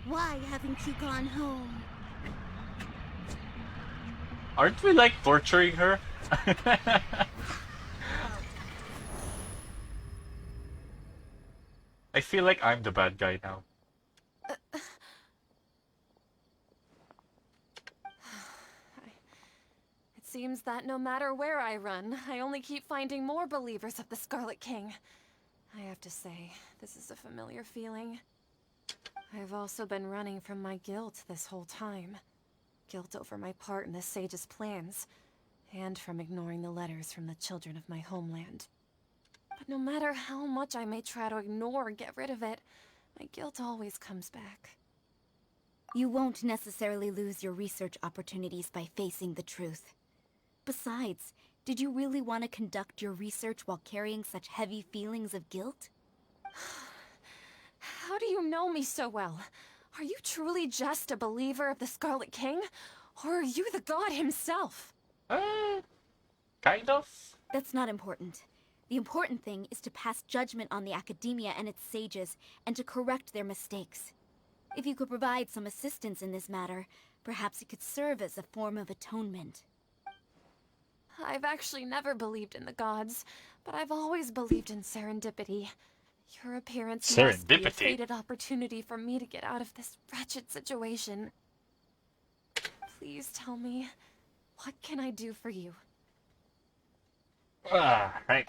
why haven't you gone home? Aren't we like torturing her? I feel like I'm the bad guy now. It seems that no matter where I run, I only keep finding more believers of the Scarlet King. I have to say, this is a familiar feeling. I've also been running from my guilt this whole time. Guilt over my part in the Sage's plans, and from ignoring the letters from the children of my homeland. But no matter how much I may try to ignore or get rid of it, my guilt always comes back. You won't necessarily lose your research opportunities by facing the truth. Besides, did you really want to conduct your research while carrying such heavy feelings of guilt? How do you know me so well? Are you truly just a believer of the Scarlet King? Or are you the god himself? Kind of. That's not important. The important thing is to pass judgment on the Academia and its sages, and to correct their mistakes. If you could provide some assistance in this matter, perhaps it could serve as a form of atonement. I've actually never believed in the gods, but I've always believed in serendipity. Your appearance must be a fated opportunity for me to get out of this wretched situation. Please tell me, what can I do for you? Right.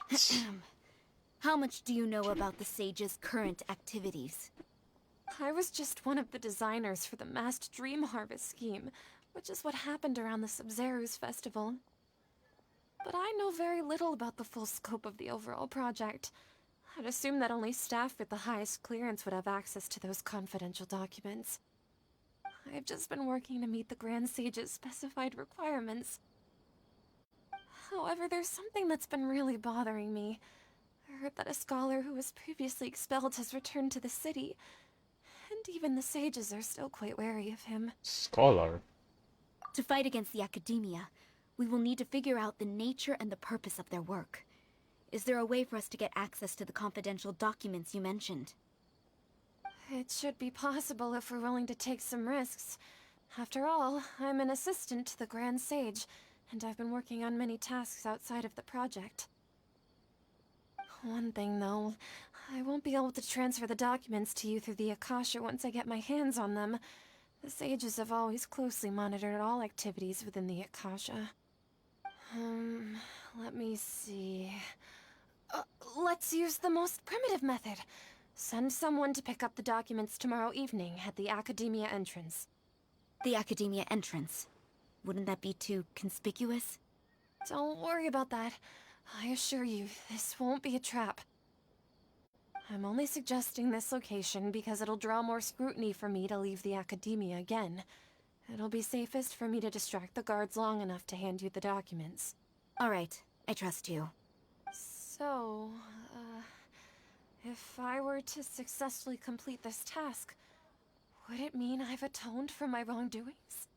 How much do you know about the sage's current activities? I was just one of the designers for the masked dream harvest scheme, which is what happened around the Sub-Zerus festival. But I know very little about the full scope of the overall project. I'd assume that only staff with the highest clearance would have access to those confidential documents. I've just been working to meet the Grand Sage's specified requirements. However, there's something that's been really bothering me. I heard that a scholar who was previously expelled has returned to the city, and even the sages are still quite wary of him. Scholar? To fight against the Academia, We will need to figure out the nature and the purpose of their work. Is there a way for us to get access to the confidential documents you mentioned? It should be possible if we're willing to take some risks. After all, I'm an assistant to the Grand Sage, and I've been working on many tasks outside of the project. One thing, though, I won't be able to transfer the documents to you through the Akasha once I get my hands on them. The sages have always closely monitored all activities within the Akasha. Let me see... let's use the most primitive method. Send someone to pick up the documents tomorrow evening at the Academia entrance. The Academia entrance? Wouldn't that be too conspicuous? Don't worry about that. I assure you, this won't be a trap. I'm only suggesting this location because it'll draw more scrutiny for me to leave the Academia again. It'll be safest for me to distract the guards long enough to hand you the documents. All right, I trust you. So, if I were to successfully complete this task, would it mean I've atoned for my wrongdoings?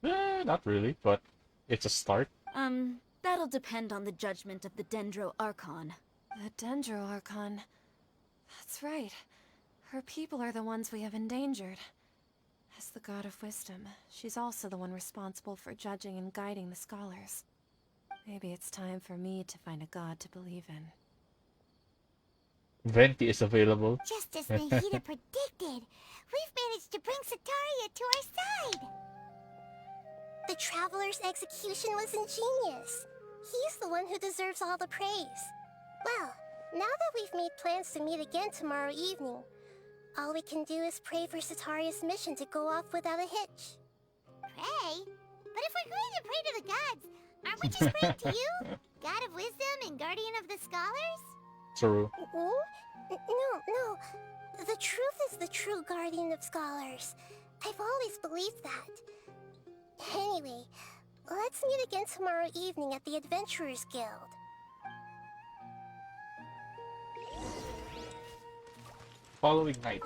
Not really, but it's a start. That'll depend on the judgment of the Dendro Archon. The Dendro Archon. That's right. Her people are the ones we have endangered. As the God of Wisdom, she's also the one responsible for judging and guiding the scholars. Maybe it's time for me to find a god to believe in. Venti is available. Just as Nahida predicted, we've managed to bring Sataria to our side! The Traveler's execution was ingenious. He's the one who deserves all the praise. Well, now that we've made plans to meet again tomorrow evening, all we can do is pray for Sataria's mission to go off without a hitch. Pray? But if we're going to pray to the gods, aren't we just praying to you? God of Wisdom and Guardian of the Scholars? True. No. The truth is the true Guardian of Scholars. I've always believed that. Anyway, let's meet again tomorrow evening at the Adventurers Guild. Following night.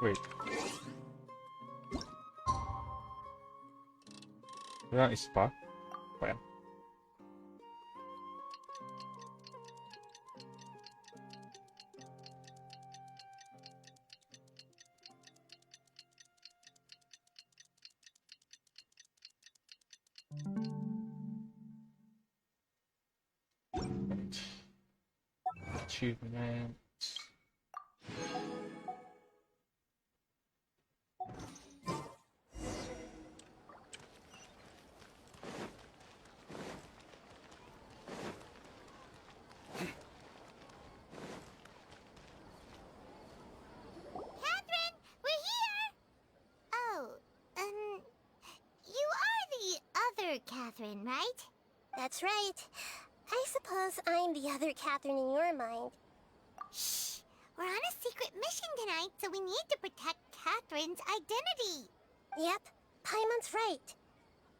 Wait. Wala is pa? Pa yan. Achievement. Catherine, we're here! Oh, you are the other Catherine, right? That's right. I suppose I'm the other Catherine in your mind. Shh! We're on a secret mission tonight, so we need to protect Catherine's identity. Yep, Paimon's right.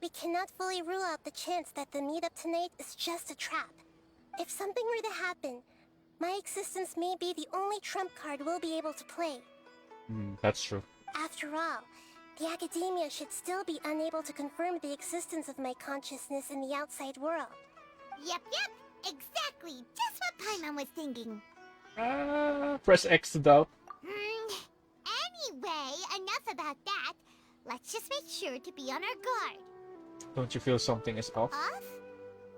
We cannot fully rule out the chance that the meetup tonight is just a trap. If something were to happen, my existence may be the only trump card we'll be able to play. That's true. After all, the Academia should still be unable to confirm the existence of my consciousness in the outside world. Yep, exactly. Just what Paimon was thinking. Press X to doubt. Anyway, enough about that. Let's just make sure to be on our guard. Don't you feel something is off? Off?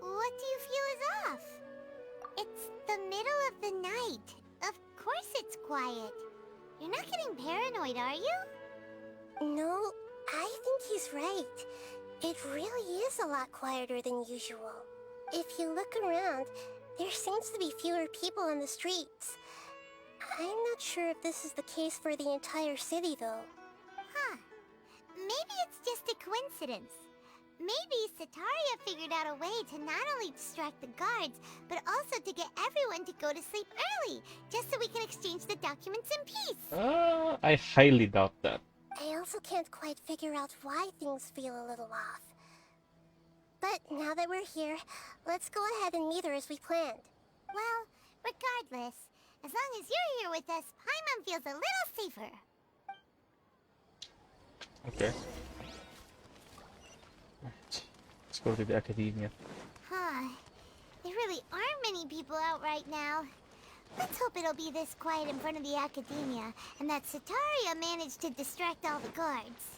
What do you feel is off? It's the middle of the night. Of course it's quiet. You're not getting paranoid, are you? No, I think he's right. It really is a lot quieter than usual. If you look around, there seems to be fewer people on the streets. I'm not sure if this is the case for the entire city, though. Huh. Maybe it's just a coincidence. Maybe Sataria figured out a way to not only distract the guards, but also to get everyone to go to sleep early, just so we can exchange the documents in peace. I highly doubt that. I also can't quite figure out why things feel a little off. But now that we're here, let's go ahead and meet her as we planned. Well, regardless, as long as you're here with us, Paimon feels a little safer. Okay. Let's go to the academia. Huh. There really aren't many people out right now. Let's hope it'll be this quiet in front of the academia, and that Sataria managed to distract all the guards.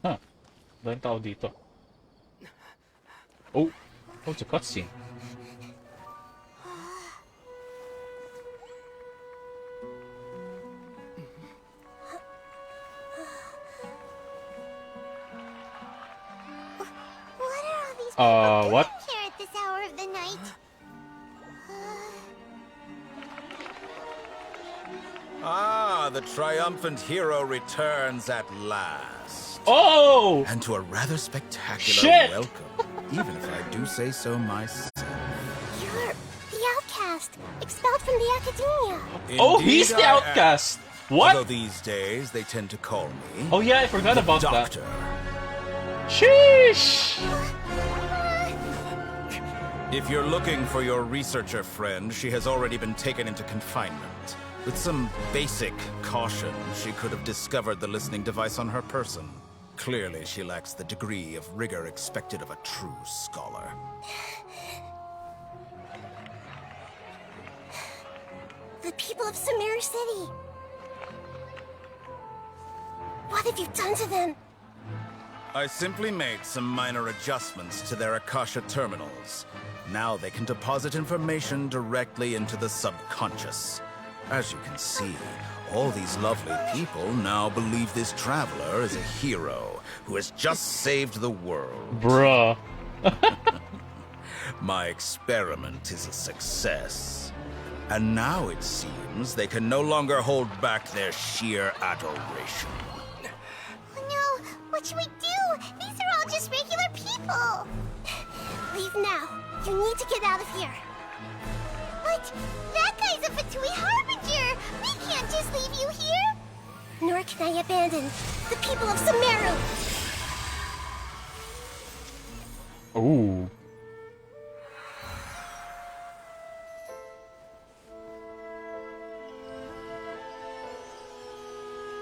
Huh. Daming tao dito. Oh! Oh, it's a cutscene. What are all these people doing What? here at this hour of the night? Ah, the triumphant hero returns at last. Oh! And to a rather spectacular Shit! welcome, even if I do say so myself. You're the outcast, expelled from the academia. Oh, he's the Indeed I am. outcast! Although What? these days they tend to call me Oh yeah, I forgot the about that. Doctor. Sheesh! If you're looking for your researcher friend, she has already been taken into confinement. With some basic caution, she could have discovered the listening device on her person. Clearly, she lacks the degree of rigor expected of a true scholar. The people of Sumeru City. What have you done to them? I simply made some minor adjustments to their Akasha terminals. Now they can deposit information directly into the subconscious. As you can see, all these lovely people now believe this traveler is a hero who has just saved the world. Bruh. My experiment is a success. And now it seems they can no longer hold back their sheer adoration. Oh no! What should we do? These are all just regular people! Leave now. You need to get out of here. What? That guy's a Fatui Harbinger! We can't just leave you here! Nor can I abandon the people of Sumeru. Ooh.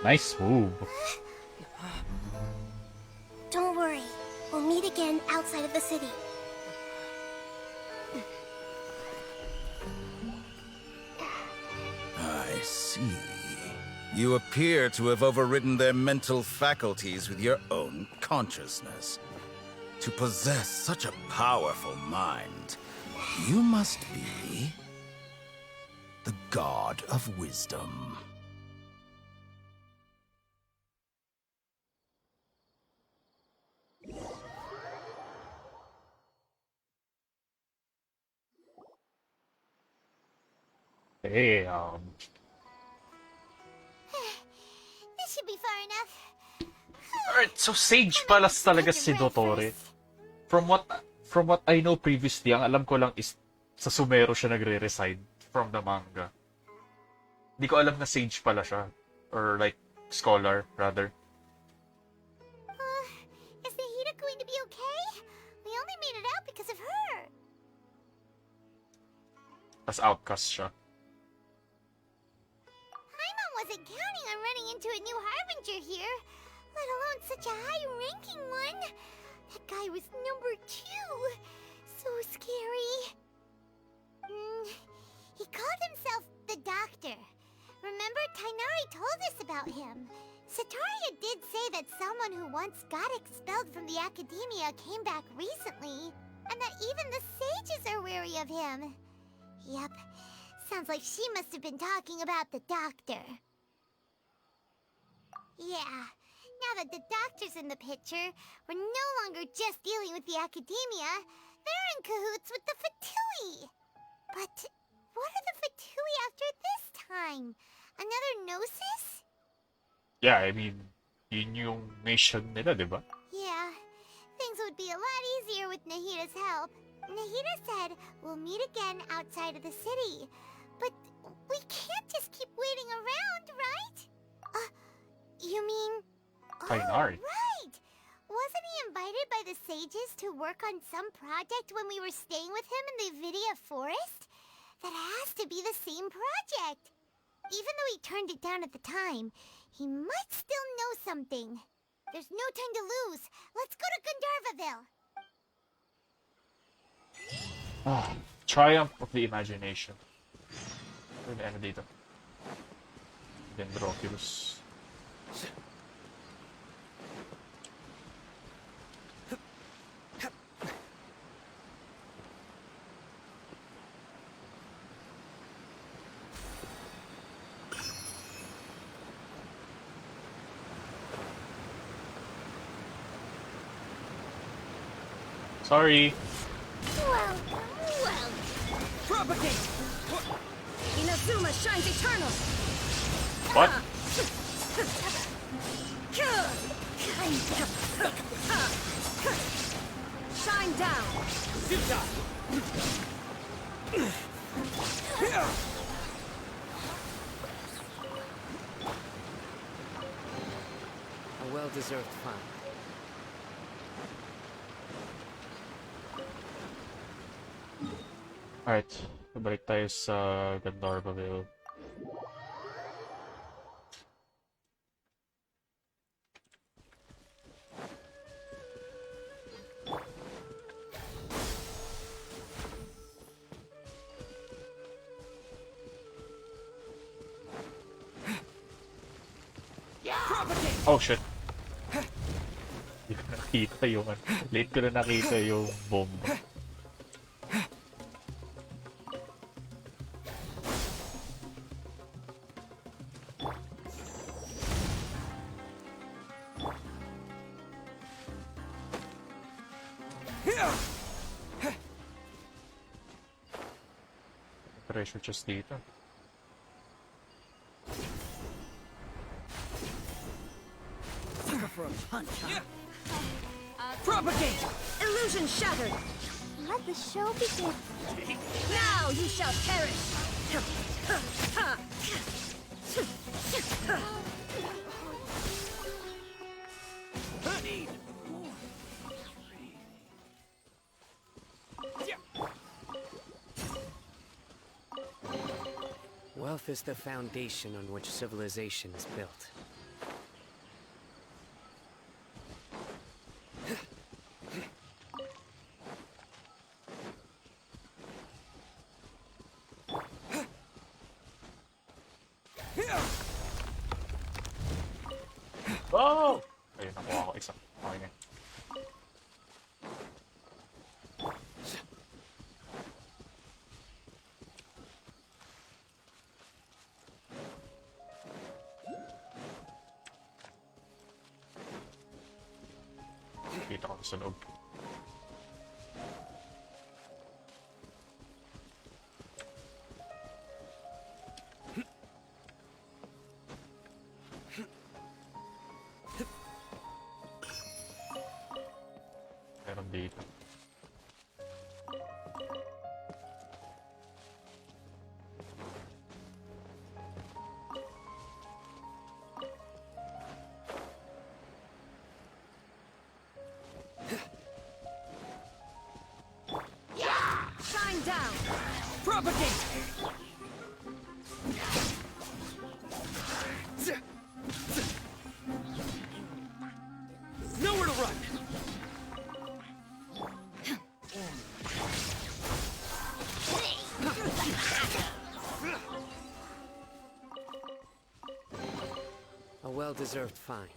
Nice move. Don't worry. We'll meet again outside of the city. I see. You appear to have overridden their mental faculties with your own consciousness. To possess such a powerful mind, you must be the god of wisdom. Damn. This should be far enough. Alright, so sage pala talaga si Dottore. From what I know previously, ang alam ko lang is sa Sumeru siya nagre-reside from the manga. Hindi ko alam na sage pala siya. Or like, scholar, rather. Is the Hida going to be okay? We only made it out because of her. As outcast siya. Paimon wasn't counting on running into a new Harbinger here, let alone such a high-ranking one. That guy was number 2. So scary. He called himself the Doctor. Remember, Tainari told us about him. Sataria did say that someone who once got expelled from the academia came back recently, and that even the sages are wary of him. Yep, sounds like she must have been talking about the Doctor. Yeah. Now that the doctor's in the picture, we're no longer just dealing with the academia. They're in cahoots with the Fatui. But what are the Fatui after this time? Another Gnosis? Yeah, I mean, yun yung mission nila, di ba? Yeah. Things would be a lot easier with Nahida's help. Nahida said we'll meet again outside of the city. But we can't just keep waiting around, right? You mean... Kainari. Right! Wasn't he invited by the sages to work on some project when we were staying with him in the Vidia forest? That has to be the same project. Even though he turned it down at the time, he might still know something. There's no time to lose. Let's go to Gandharvaville. Triumph of the imagination. Ano dito? Dendroculus. Sorry. Well. Propagate! Inazuma shines eternal! What? Shine down! A well-deserved fun. Alright, balik tayo sa Gandharvaville. Oh shit. Hindi ko nakita yung late ko na nakita yung bomba. Treasure chest dito. For a punch, huh? Propagate! Illusion shattered! Let the show begin. Now you shall perish! Wealth is the foundation on which civilization is built. Oh! Ayun, nakuha ko isa. Okay na. Kita ko sa loob. Meron dito. Shine down! Propagate! Nowhere to run! A well-deserved find.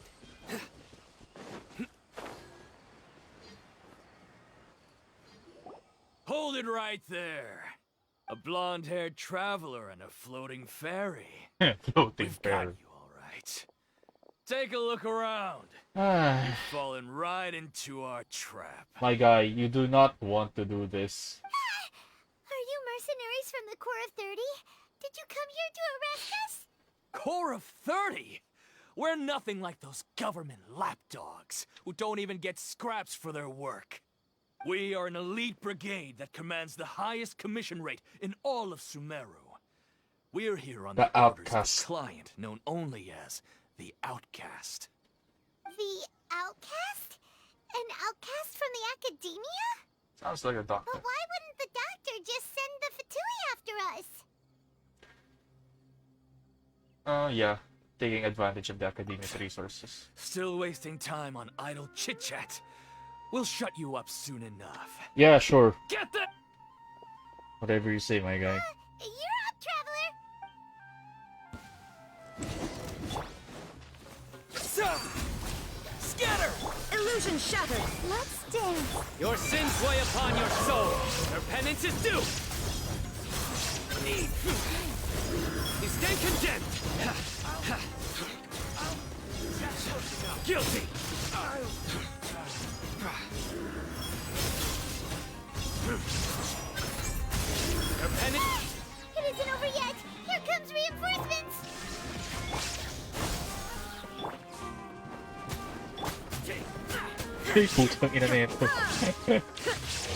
Hold it right there. A blonde-haired traveler and a floating fairy. Floating We've got fairy. you all right. take a look around. Ah, You've fallen right into our trap. my guy, you do not want to do this. Are you mercenaries from the Corps of 30? Did you come here to arrest us? Corps of 30? We're nothing like those government lapdogs who don't even get scraps for their work. We are an elite brigade that commands the highest commission rate in all of Sumeru. We're here on The the orders of outcast. a client known only as the Outcast. The outcast? An outcast from the academia? Sounds like a doctor. But why wouldn't the doctor just send the Fatui after us? Yeah. Taking advantage of the academic resources. Still wasting time on idle chit-chat. We'll shut you up soon enough. Yeah, sure. Get the... Whatever you say, my guy. You're up, traveler! Scatter! Illusion shattered. Let's dance. Your sins weigh upon your soul. Their penance is due. You stand condemned. Guilty. Your penance. It isn't over yet. Here comes reinforcements. Putang ina na ito.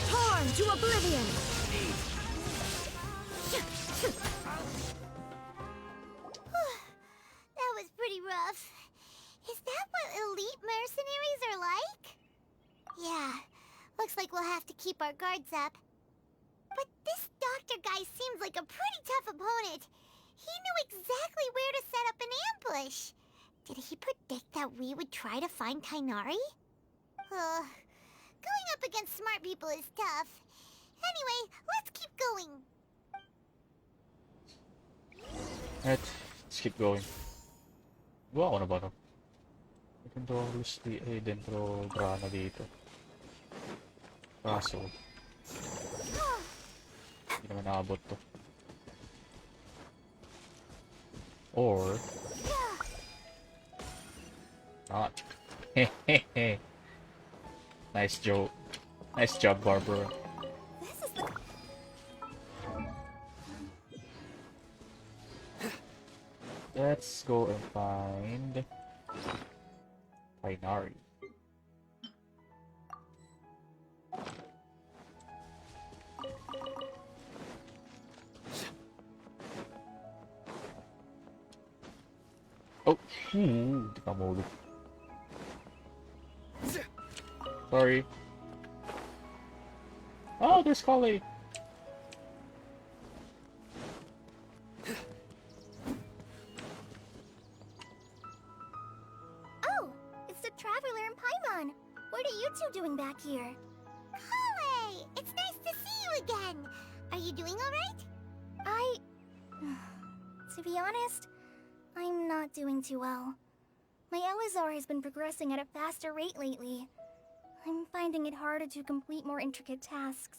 Torn to oblivion. That was pretty rough. Is that what elite mercenaries are like? Yeah, looks like we'll have to keep our guards up. But this doctor guy seems like a pretty tough opponent. He knew exactly where to set up an ambush. Did he predict that we would try to find Tainari? Going up against smart people is tough. Anyway, let's keep going. Let's keep going. Gawa ko na ba, no? Controllers dentro grana dito. Kaso, hindi naman naabot to. Or, not. Hehehe. Nice joke. Nice job, Barbara. This is the... Let's go and find Tainari. Oh, di ka mahulog. Sorry. Oh, there's Kali. Oh, it's the Traveler and Paimon. What are you two doing back here? Kale! It's nice to see you again. Are you doing alright? To be honest, I'm not doing too well. My Elazar has been progressing at a faster rate lately. I'm finding it harder to complete more intricate tasks.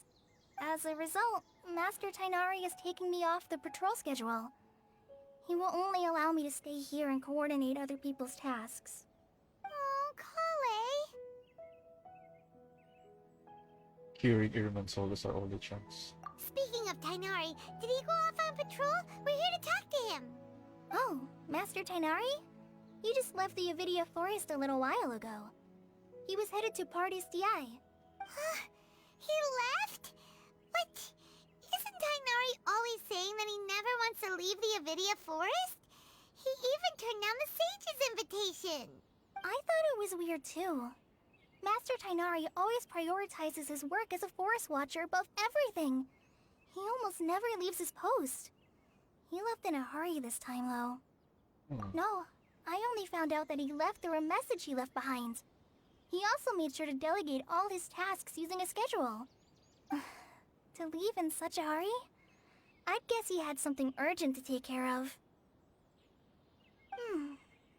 As a result, Master Tainari is taking me off the patrol schedule. He will only allow me to stay here and coordinate other people's tasks. Oh, Kale! Curing Irmansolus are all the chance. Speaking of Tainari, did he go off on patrol? We're here to talk to him. Oh, Master Tainari? You just left the Avidia Forest a little while ago. He was headed to Party's DI. He left? But isn't Tainari always saying that he never wants to leave the Avidia Forest? He even turned down the Sage's invitation. I thought it was weird too. Master Tainari always prioritizes his work as a forest watcher above everything. He almost never leaves his post. He left in a hurry this time, though. No, I only found out that he left through a message he left behind. He also made sure to delegate all his tasks using a schedule. To leave in such a hurry? I'd guess he had something urgent to take care of.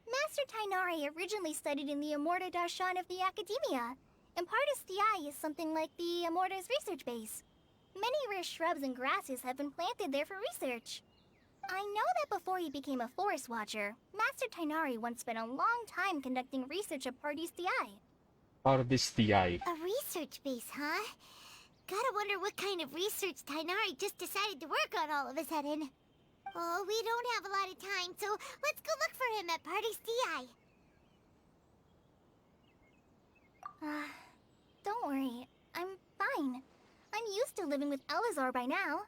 Master Tainari originally studied in the Amorta Darshan of the Academia, and Partis DI is something like the Amorta's research base. Many rare shrubs and grasses have been planted there for research. I know that before he became a Forest Watcher, Master Tainari once spent a long time conducting research at Party's DI. Pardes TI. A research base, huh? Gotta wonder what kind of research Tainari just decided to work on all of a sudden. Oh, we don't have a lot of time, so let's go look for him at Party's DI. Don't worry, I'm fine. I'm used to living with Elazar by now.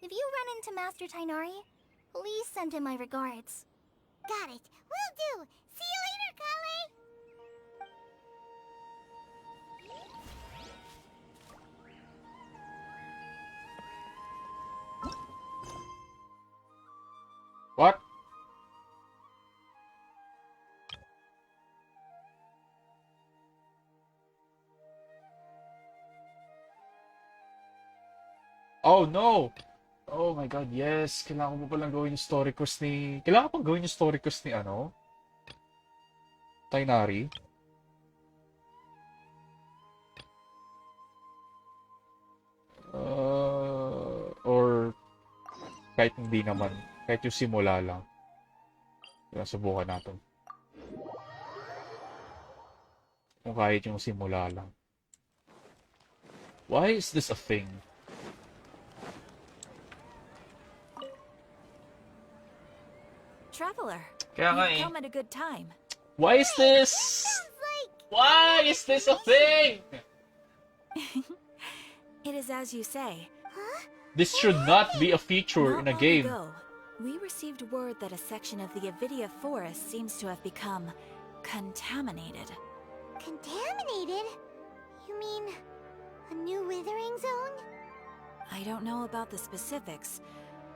If you run into Master Tainari, please send him my regards. Got it. Will do. See you later, Kale. What? Oh no! Oh my god, yes. Kailangan mo palang gawin yung story quest ni... Kailangan pang gawin yung story quest ni ano? Tainari? Or kahit hindi naman. Kahit yung simula lang. Kaya subukan natin. Kung kahit yung simula lang. Why is this a thing? Traveler, Kaya nga you've eh. come at a good time. Why is this? Why is this a thing? It is as you say. This should not be a feature in a Not long game. ago, we received word that a section of the Avidia forest seems to have become contaminated. Contaminated? You mean a new withering zone? I don't know about the specifics,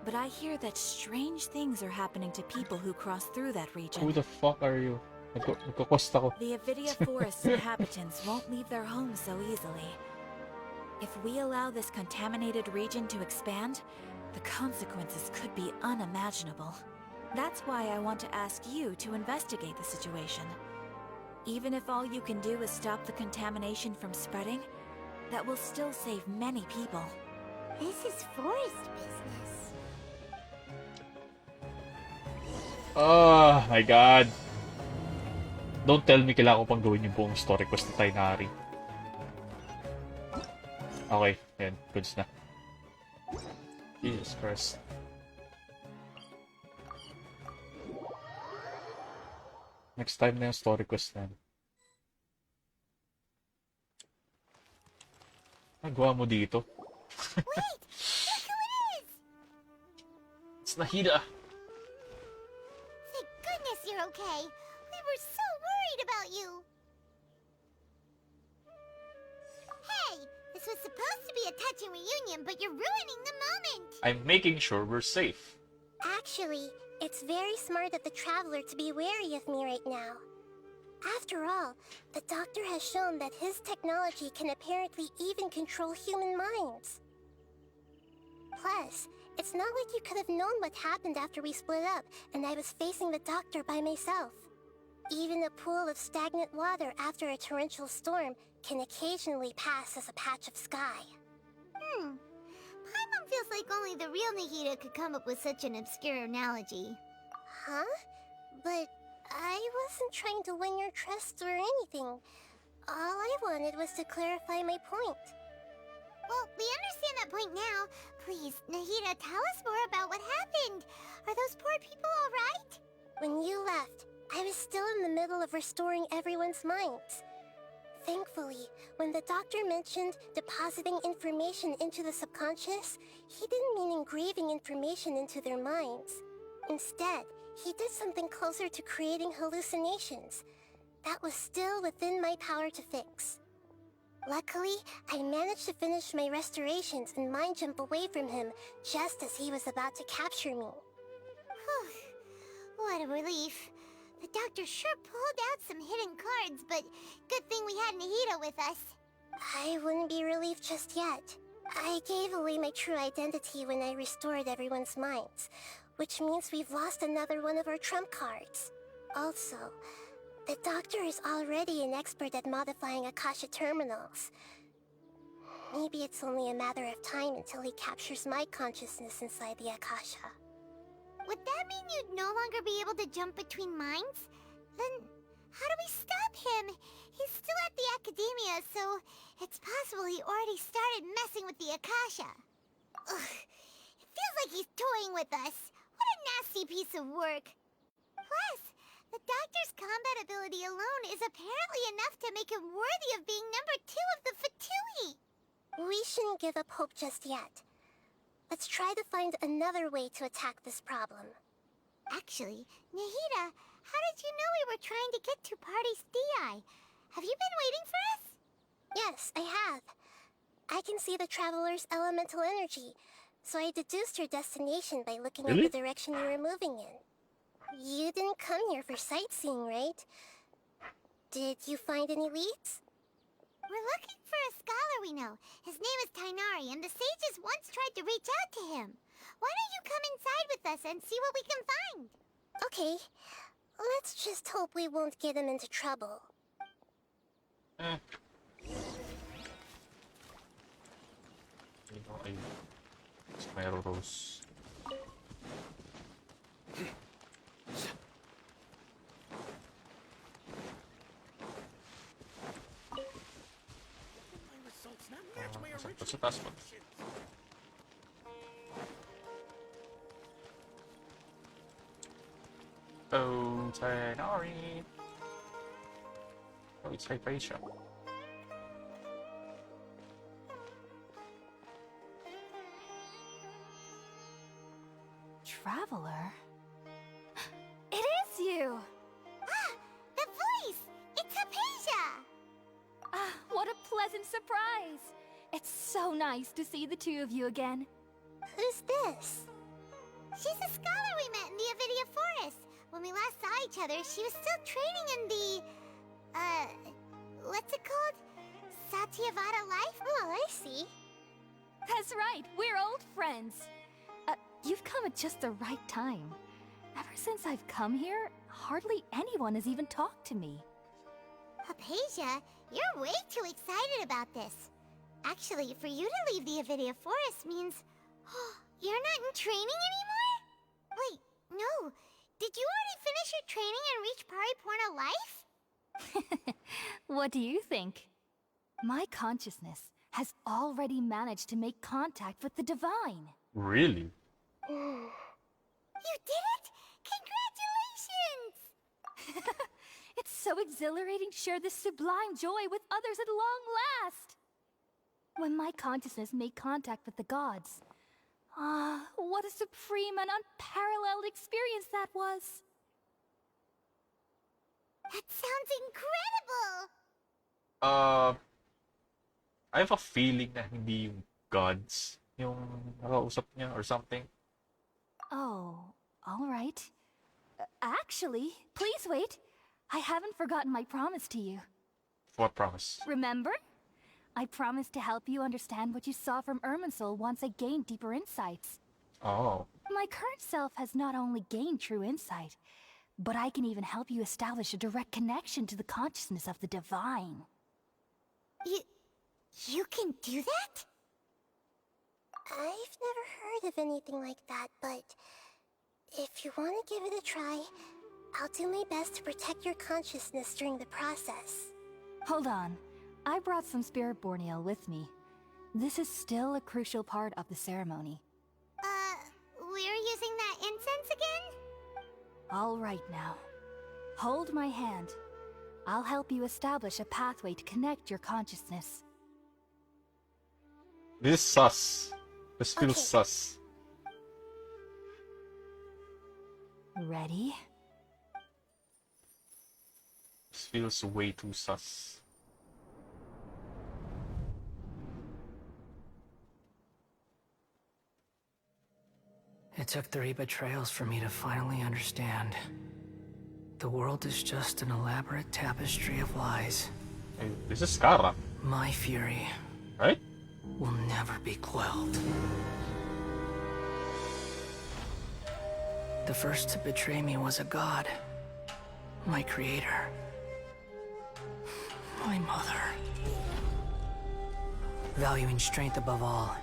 but I hear that strange things are happening to people who cross through that region. Who the fuck are you? Nagkukost ako. The Avidia forest inhabitants won't leave their homes so easily. If we allow this contaminated region to expand, the consequences could be unimaginable. That's why I want to ask you to investigate the situation. Even if all you can do is stop the contamination from spreading, that will still save many people. This is forest business. Oh my god. Don't tell me kailangan ko pang gawin yung buong story quest ni Tainari. Okay, yan. Goods na. Jesus Christ. Next time na yung story quest na yan. Nagawa mo dito? Wait! Look who it is! It's Nahida. Thank goodness you're okay. We were so worried about you. Hey! This was supposed to be a touching reunion, but you're ruining the moment! I'm making sure we're safe. Actually, it's very smart of the traveler to be wary of me right now. After all, the doctor has shown that his technology can apparently even control human minds. Plus, it's not like you could have known what happened after we split up and I was facing the doctor by myself. Even a pool of stagnant water after a torrential storm can occasionally pass as a patch of sky. Paimon feels like only the real Nahida could come up with such an obscure analogy. Huh? But I wasn't trying to win your trust or anything. All I wanted was to clarify my point. Well, we understand that point now. Please, Nahida, tell us more about what happened. Are those poor people all right? When you left, I was still in the middle of restoring everyone's minds. Thankfully, when the doctor mentioned depositing information into the subconscious, he didn't mean engraving information into their minds. Instead, he did something closer to creating hallucinations. That was still within my power to fix. Luckily, I managed to finish my restorations and mind jump away from him just as he was about to capture me. What a relief. The doctor sure pulled out some hidden cards, but good thing we had Nahida with us. I wouldn't be relieved just yet. I gave away my true identity when I restored everyone's minds, which means we've lost another one of our trump cards. Also, the doctor is already an expert at modifying Akasha terminals. Maybe it's only a matter of time until he captures my consciousness inside the Akasha. Would that mean you'd no longer be able to jump between minds? Then how do we stop him? He's still at the Academia, so it's possible he already started messing with the Akasha. Ugh, it feels like he's toying with us. What a nasty piece of work. Plus, the Doctor's combat ability alone is apparently enough to make him worthy of being number 2 of the Fatui. We shouldn't give up hope just yet. Let's try to find another way to attack this problem. Actually, Nahida, how did you know we were trying to get to Party's DI? Have you been waiting for us? Yes, I have. I can see the Traveler's elemental energy, so I deduced your destination by looking at the direction you were moving in. You didn't come here for sightseeing, right? Did you find any leads? We're looking for a scholar we know. His name is Tainari, and the sages once tried to reach out to him. Why don't you come inside with us and see what we can find? Okay. Let's just hope we won't get him into trouble. Rose. Sa taas pa. Oh, Tainari. Oh, it's Hypatia. Traveler? It is you! Ah, the voice! It's Hypatia! Ah, what a pleasant surprise! It's so nice to see the two of you again. Who's this? She's a scholar we met in the Avidia Forest. When we last saw each other, she was still training in the... what's it called? Satyavada life? Oh, I see. That's right, we're old friends. You've come at just the right time. Ever since I've come here, hardly anyone has even talked to me. Hypatia, you're way too excited about this. Actually, for you to leave the Avidia Forest means... you're not in training anymore? Wait, no. Did you already finish your training and reach Pariporna life? What do you think? My consciousness has already managed to make contact with the divine. Really? You did it! Congratulations! It's so exhilarating to share this sublime joy with others at long last! When my consciousness made contact with the gods, what a supreme and unparalleled experience that was! That sounds incredible! I have a feeling na hindi yung gods yung nakausap niya or something. Oh, all right. Actually, please wait. I haven't forgotten my promise to you. What promise? Remember? I promised to help you understand what you saw from Irminsul once I gained deeper insights. Oh. My current self has not only gained true insight, but I can even help you establish a direct connection to the consciousness of the divine. You can do that? I've never heard of anything like that, but if you want to give it a try, I'll do my best to protect your consciousness during the process. Hold on. I brought some spirit borneal with me. This is still a crucial part of the ceremony. We're using that incense again? All right now. Hold my hand. I'll help you establish a pathway to connect your consciousness. This is sus. This feels sus. Ready? This feels way too sus. It took 3 betrayals for me to finally understand. The world is just an elaborate tapestry of lies. Hey, this is Kara. My fury, right? Will never be quelled. The first to betray me was a god. My creator. My mother. Valuing strength above all,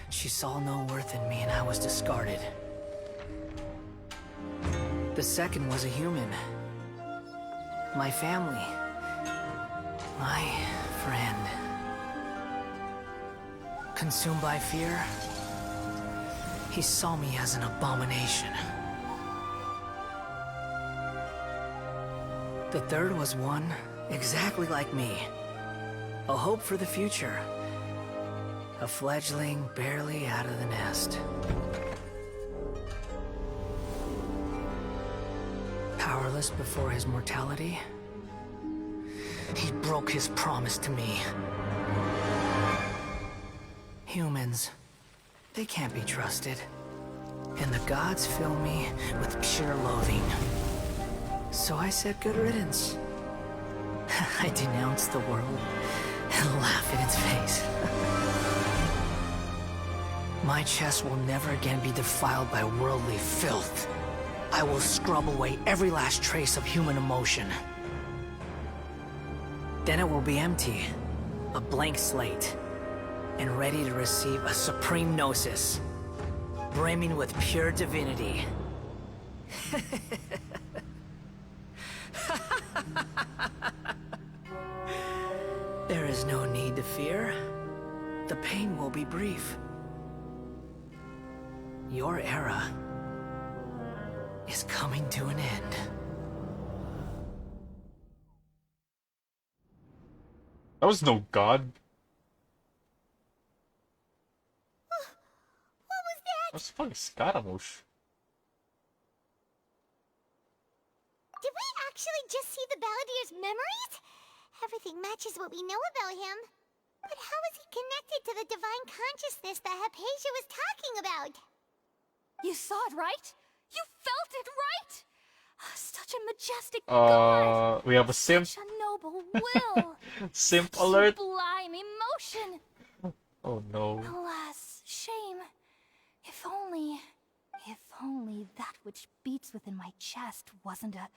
she saw no worth in me and I was discarded. The second was a human. My family. My friend. Consumed by fear, he saw me as an abomination. The third was one exactly like me. A hope for the future. A fledgling barely out of the nest. Powerless before his mortality, he broke his promise to me. Humans, they can't be trusted. And the gods fill me with pure loathing. So I said good riddance. I denounced the world and laughed in its face. My chest will never again be defiled by worldly filth. I will scrub away every last trace of human emotion. Then it will be empty, a blank slate, and ready to receive a supreme gnosis, brimming with pure divinity. There is no need to fear. The pain will be brief. Your era is coming to an end. That was no god. What was that? That's fucking Scaramouche. Did we actually just see the Balladier's memories? Everything matches what we know about him. But how is he connected to the divine consciousness that Hypatia was talking about? You saw it, right? You felt it, right? Such a majestic god. We have a simp. Such a noble will. Simp Such alert. sublime emotion. Oh no. Alas, shame. If only that which beats within my chest wasn't a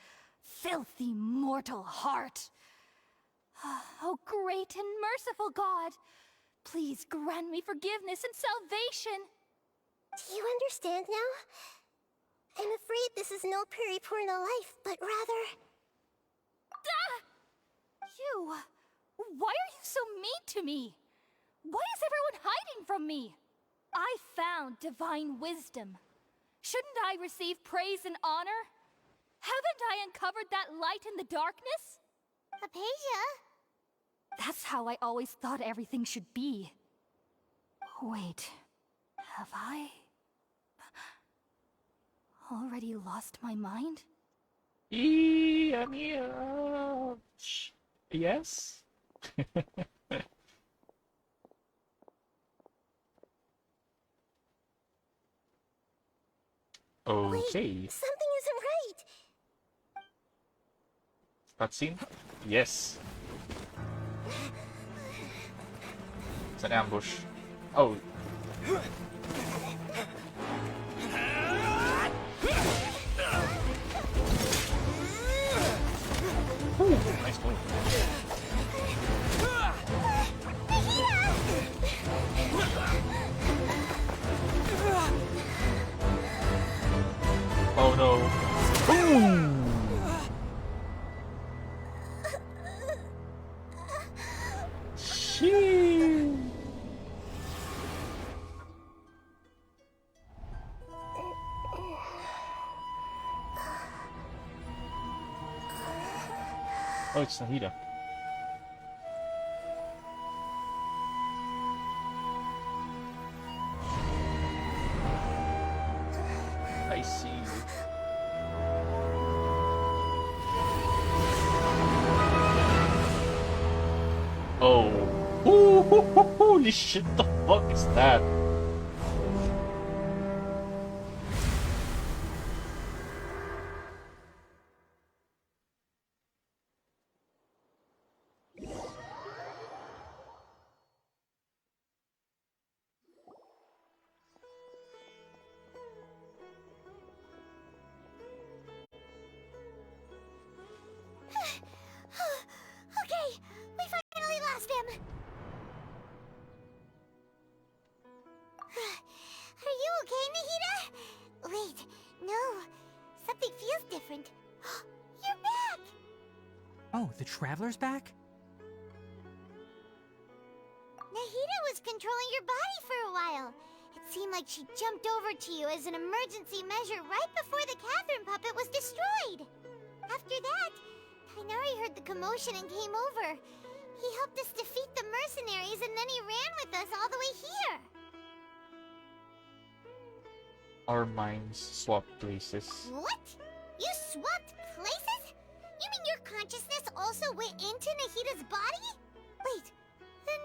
filthy mortal heart. Oh, great and merciful God, please grant me forgiveness and salvation. Do you understand now? I'm afraid this is no Puripurna life, but rather... You! Why are you so mean to me? Why is everyone hiding from me? I found divine wisdom. Shouldn't I receive praise and honor? Haven't I uncovered that light in the darkness? Hypatia? That's how I always thought everything should be. Wait, have I already lost my mind? Yes? Okay. Wait, something isn't right. Cutscene? Yes. It's an ambush. Oh. Ooh, nice one. Oh no. Shee. Oh, it's Nahida. I see. Oh. Ooh, holy shit, the fuck is that? Okay, we finally lost him. different. You're back! Oh, the Traveler's back? Nahida was controlling your body for a while. It seemed like she jumped over to you as an emergency measure right before the Catherine puppet was destroyed. After that, Tainari heard the commotion and came over. He helped us defeat the mercenaries and then he ran with us all the way here. Our minds swapped places. What? You swapped places? You mean your consciousness also went into Nahida's body? Wait, then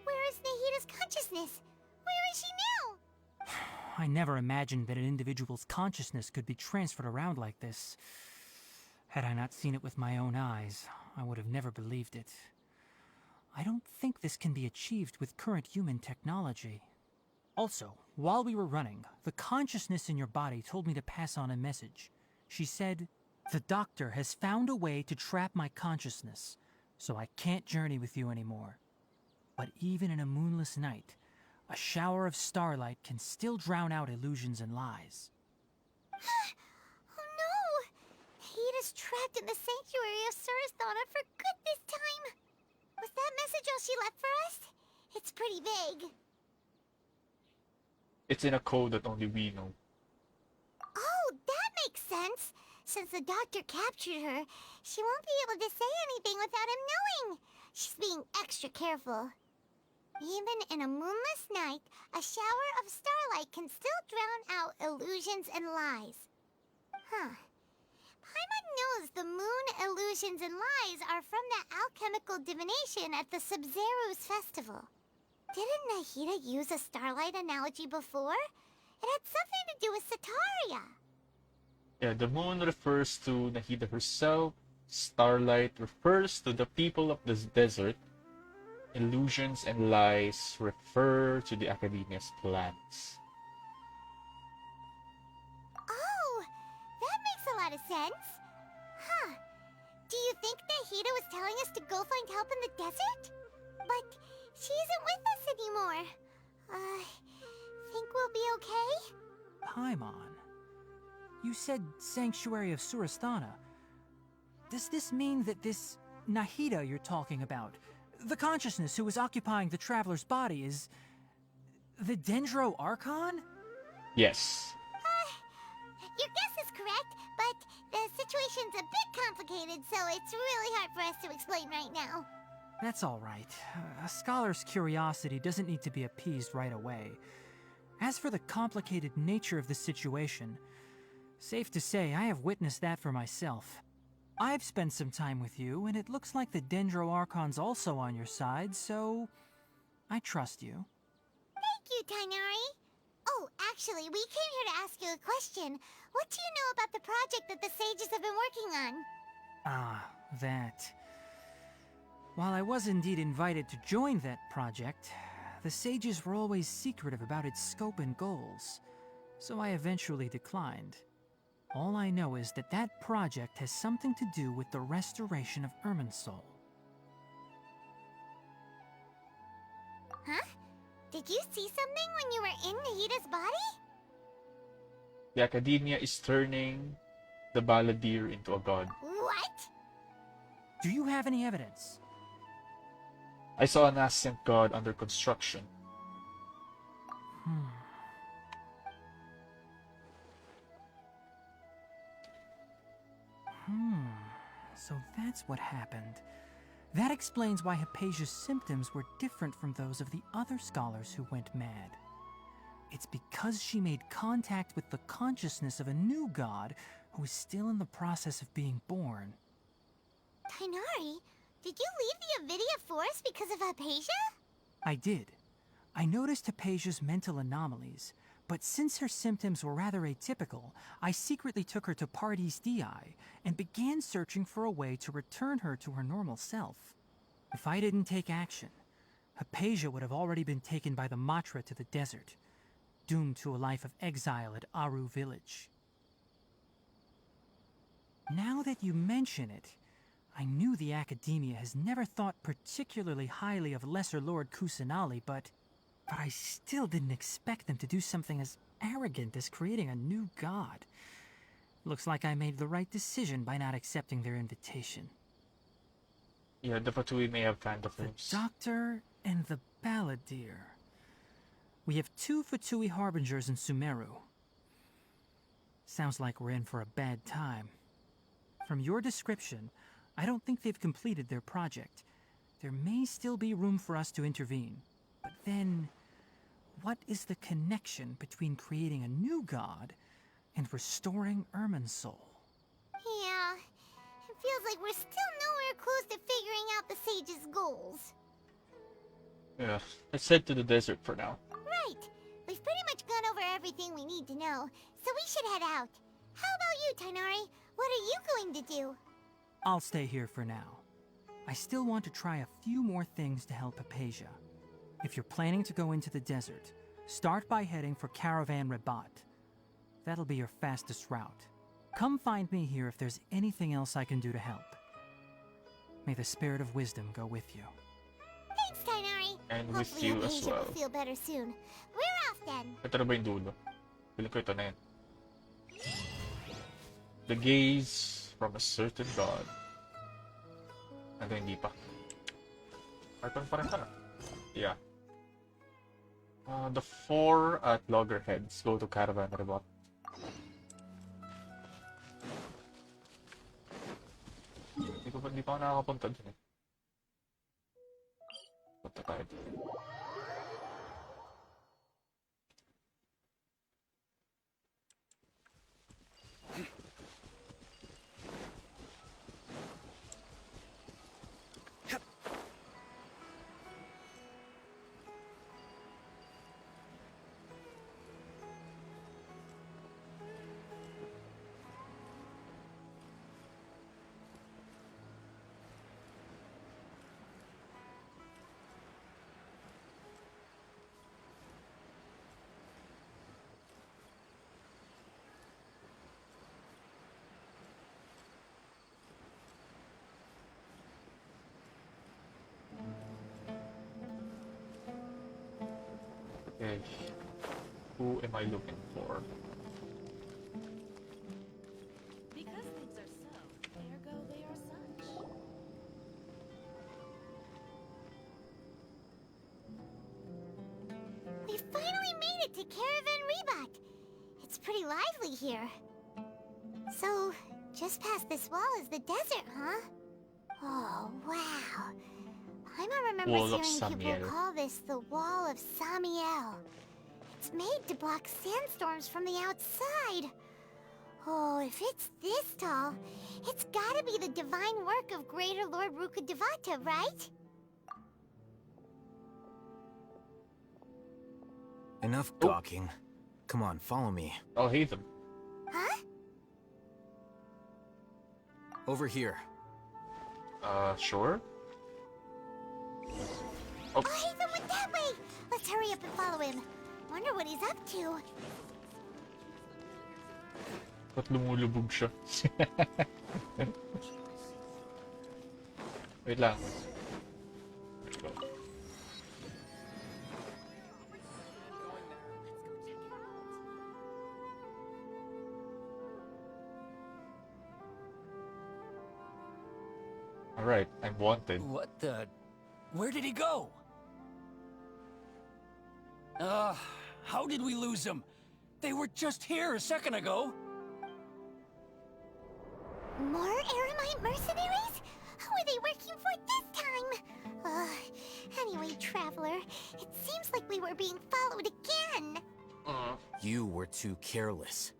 where is Nahida's consciousness? Where is she now? I never imagined that an individual's consciousness could be transferred around like this. Had I not seen it with my own eyes, I would have never believed it. I don't think this can be achieved with current human technology. Also, while we were running, the consciousness in your body told me to pass on a message. She said, "The doctor has found a way to trap my consciousness, so I can't journey with you anymore. But even in a moonless night, a shower of starlight can still drown out illusions and lies." Oh no! Nahida's trapped in the sanctuary of Surasthana for good this time. Was that message all she left for us? It's pretty vague. It's in a code that only we know. Oh, that makes sense. Since the doctor captured her, she won't be able to say anything without him knowing. She's being extra careful. Even in a moonless night, a shower of starlight can still drown out illusions and lies. Huh. Paimon knows the moon illusions and lies are from the alchemical divination at the Sub-Zero's festival. Didn't Nahida use a starlight analogy before? It had something to do with Sataria. Yeah, the moon refers to Nahida herself. Starlight refers to the people of this desert. Illusions and lies refer to the Academia's plans. Oh, that makes a lot of sense. Huh. Do you think Nahida was telling us to go find help in the desert? But she isn't with us anymore. Think we'll be okay? Paimon, you said Sanctuary of Surasthana. Does this mean that this Nahida you're talking about, the consciousness who was occupying the Traveler's body, is the Dendro Archon? Yes. Your guess is correct, but the situation's a bit complicated, so it's really hard for us to explain right now. That's all right. A scholar's curiosity doesn't need to be appeased right away. As for the complicated nature of the situation, safe to say I have witnessed that for myself. I've spent some time with you, and it looks like the Dendro Archon's also on your side, so I trust you. Thank you, Tainari. Oh, actually, we came here to ask you a question. What do you know about the project that the sages have been working on? Ah, that. While I was indeed invited to join that project, the sages were always secretive about its scope and goals, so I eventually declined. All I know is that that project has something to do with the restoration of Irminsul. Huh? Did you see something when you were in Nahida's body? The Academia is turning the Balladeer into a god. What? Do you have any evidence? I saw an ascent god under construction. So that's what happened. That explains why Hypatia's symptoms were different from those of the other scholars who went mad. It's because she made contact with the consciousness of a new god who is still in the process of being born. Tainari, did you leave the Avidia Forest because of Hypatia? I did. I noticed Hypatia's mental anomalies, but since her symptoms were rather atypical, I secretly took her to Pardis Dii and began searching for a way to return her to her normal self. If I didn't take action, Hypatia would have already been taken by the Matra to the desert, doomed to a life of exile at Aru village. Now that you mention it, I knew the Academia has never thought particularly highly of Lesser Lord Kusanali, but I still didn't expect them to do something as arrogant as creating a new god. Looks like I made the right decision by not accepting their invitation. Yeah, the Fatui may have kind of The rooms. Doctor and the Balladeer. We have 2 Fatui Harbingers in Sumeru. Sounds like we're in for a bad time. From your description, I don't think they've completed their project. There may still be room for us to intervene. But then, what is the connection between creating a new god and restoring Irminsul? Yeah, it feels like we're still nowhere close to figuring out the sage's goals. Yeah, let's head to the desert for now. Right. We've pretty much gone over everything we need to know, so we should head out. How about you, Tainari? What are you going to do? I'll stay here for now. I still want to try a few more things to help Hypatia. If you're planning to go into the desert, start by heading for Caravan Rabat. That'll be your fastest route. Come find me here if there's anything else I can do to help. May the spirit of wisdom go with you. Thanks, Tainari. And with Hopefully you as Hypatia well. will feel better soon. We're off then. Ito na ba yung dulo? Piling ko ito na yan. The gaze from a certain god. Hanggang hindi pa. Ito pa rin pala. Yeah. The 4 at loggerheads go to Caravan Rabat. Hindi pa ako nakakapunta dun eh. Punta tayo dun. Okay. Who am I looking for? Because things are so, ergo they are such. We finally made it to Caravan Rabat. It's pretty lively here. So, just past this wall is the desert, huh? Oh, wow. I remember Wall of hearing people Samiel. call this the Wall of Samiel. It's made to block sandstorms from the outside. Oh, if it's this tall, it's gotta be the divine work of Greater Lord Rukkhadevata, right? Enough gawking. Come on, follow me. I'll hate them. Huh? Over here. Sure? Oh, Hatham went that way! Let's hurry up and follow him. Wonder what he's up to. Ba't lumulubog siya? Wait lang. Let's go. Alright, I'm wanted. What the... Where did he go? How did we lose him? They were just here a second ago. More Aramite mercenaries? Who are they working for this time? Anyway, Traveler, it seems like we were being followed again. You were too careless.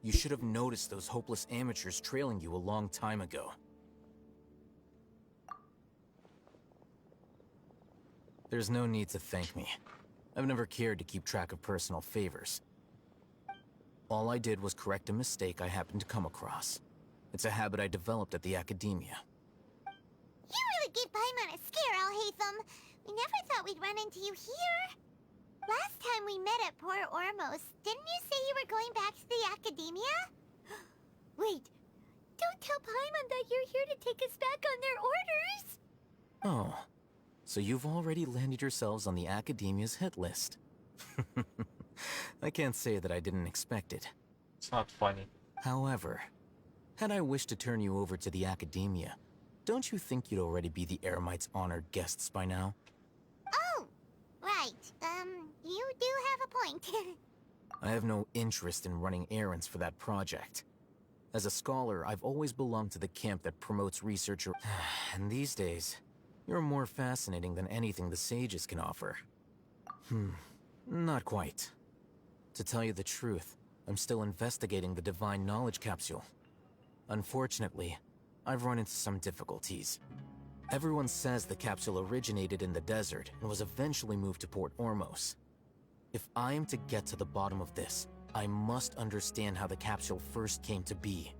You should have noticed those hopeless amateurs trailing you a long time ago. There's no need to thank me. I've never cared to keep track of personal favors. All I did was correct a mistake I happened to come across. It's a habit I developed at the Academia. You really gave Paimon a scare, Alhaitham. We never thought we'd run into you here. Last time we met at Port Ormos, didn't you say you were going back to the Academia? Wait, don't tell Paimon that you're here to take us back on their orders. Oh, so you've already landed yourselves on the Academia's hit list. I can't say that I didn't expect it. It's not funny. However, had I wished to turn you over to the Academia, don't you think you'd already be the Eremite's honored guests by now? Oh, right. You do have a point. I have no interest in running errands for that project. As a scholar, I've always belonged to the camp that promotes research. And these days, you're more fascinating than anything the sages can offer. Not quite. To tell you the truth, I'm still investigating the Divine Knowledge Capsule. Unfortunately, I've run into some difficulties. Everyone says the capsule originated in the desert and was eventually moved to Port Ormos. If I am to get to the bottom of this, I must understand how the capsule first came to be.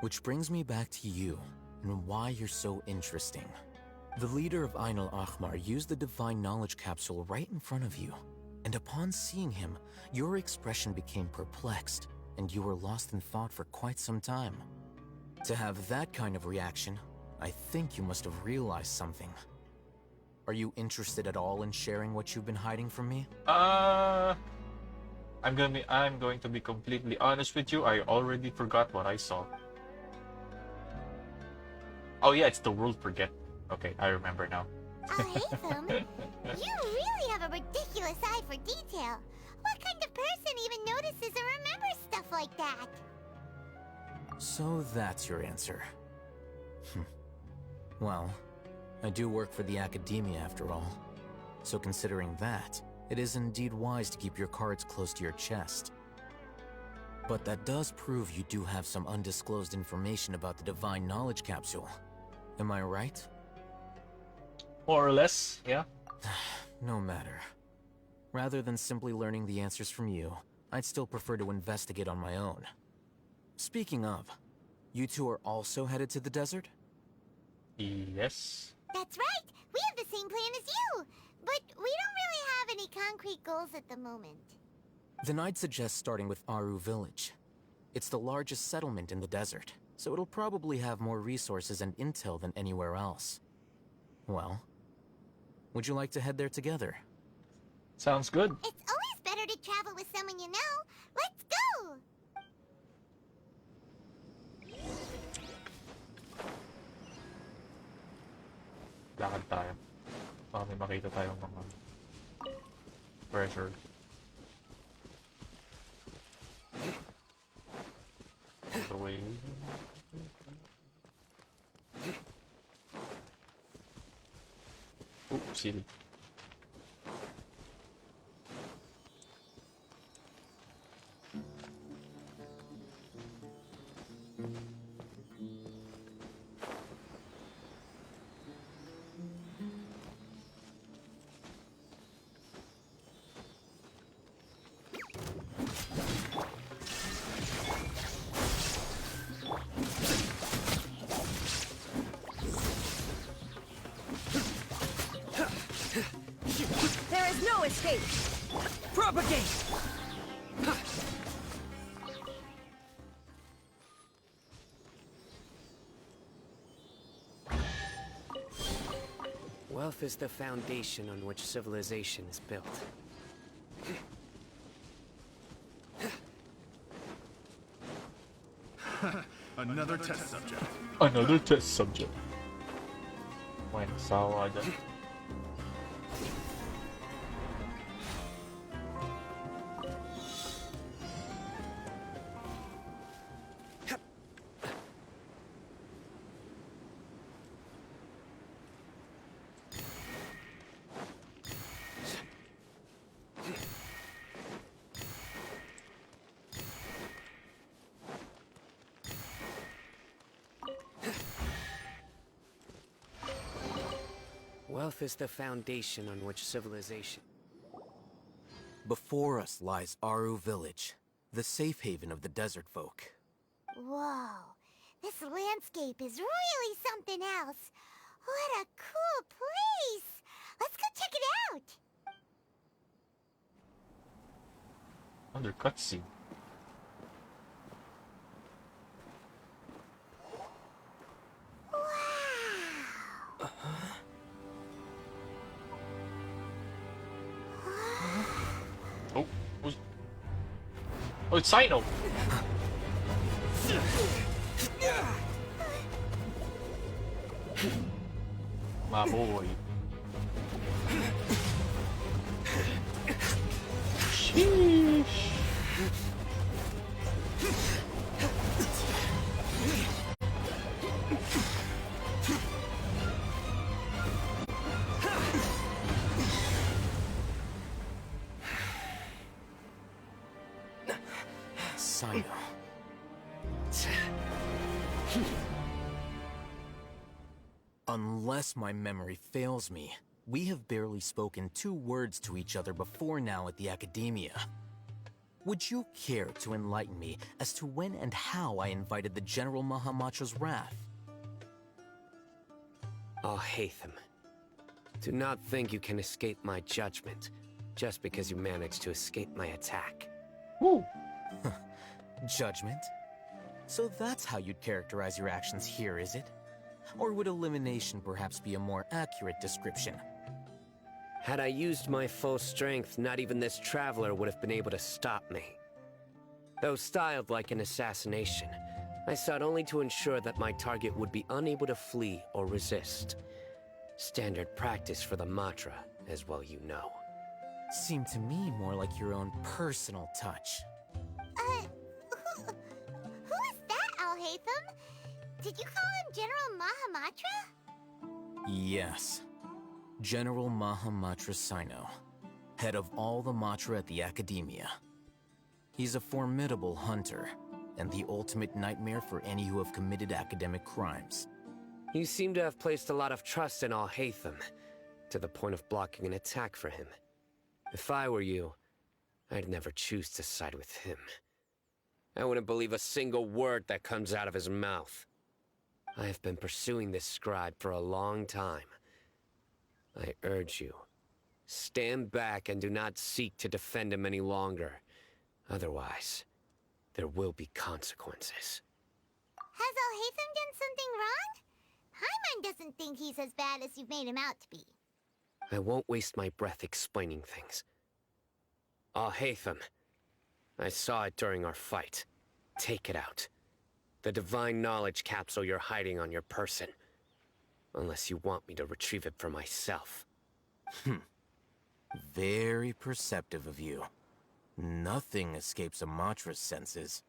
Which brings me back to you, and why you're so interesting. The leader of Ain al-Ahmar used the Divine Knowledge Capsule right in front of you, and upon seeing him, your expression became perplexed, and you were lost in thought for quite some time. To have that kind of reaction, I think you must have realized something. Are you interested at all in sharing what you've been hiding from me? I'm going to be completely honest with you. I already forgot what I saw. Oh yeah, it's the world forget. Okay, I remember now. Haytham, you really have a ridiculous eye for detail. What kind of person even notices or remembers stuff like that? So that's your answer. Well, I do work for the Academia after all. So considering that, it is indeed wise to keep your cards close to your chest. But that does prove you do have some undisclosed information about the Divine Knowledge Capsule. Am I right? More or less, yeah. No matter. Rather than simply learning the answers from you, I'd still prefer to investigate on my own. Speaking of, you two are also headed to the desert? Yes. That's right! We have the same plan as you! But we don't really have any concrete goals at the moment. Then I'd suggest starting with Aru Village. It's the largest settlement in the desert, so it'll probably have more resources and intel than anywhere else. Well, would you like to head there together? Sounds good. It's always better to travel with someone you know. Let's go! Lakad tayo. Baka may makita tayong mga pressure. The way. Oh, silly. There is no escape! Propagate! Wealth is the foundation on which civilization is built. Another test subject. Another test subject. When sawa dyan. Wealth is the foundation on which civilization... Before us lies Aru Village, the safe haven of the desert folk. Whoa, this landscape is really something else. What a cool place! Let's go check it out! Under cutscene. Wow! Oh, it's Sino. my boy. Sheesh. Sino. Unless my memory fails me, we have barely spoken 2 words to each other before now at the Academia. Would you care to enlighten me as to when and how I invited the General Mahamatra's wrath? Alhaitham, do not think you can escape my judgment just because you managed to escape my attack. Woo! Judgment? So that's how you'd characterize your actions here, is it? Or would elimination perhaps be a more accurate description? Had I used my full strength, not even this traveler would have been able to stop me. Though styled like an assassination, I sought only to ensure that my target would be unable to flee or resist. Standard practice for the Matra, as well you know. Seemed to me more like your own personal touch. Who is that, Alhaitham? Did you call him General Mahamatra? Yes. General Mahamatra Sino, head of all the Matra at the Academia. He's a formidable hunter, and the ultimate nightmare for any who have committed academic crimes. You seem to have placed a lot of trust in Alhaitham, to the point of blocking an attack for him. If I were you, I'd never choose to side with him. I wouldn't believe a single word that comes out of his mouth. I have been pursuing this scribe for a long time. I urge you, stand back and do not seek to defend him any longer. Otherwise, there will be consequences. Has Alhaitham done something wrong? Paimon doesn't think he's as bad as you've made him out to be. I won't waste my breath explaining things. Alhaitham, I saw it during our fight. Take it out. The divine knowledge capsule you're hiding on your person. Unless you want me to retrieve it for myself. Very perceptive of you. Nothing escapes a Matra's senses.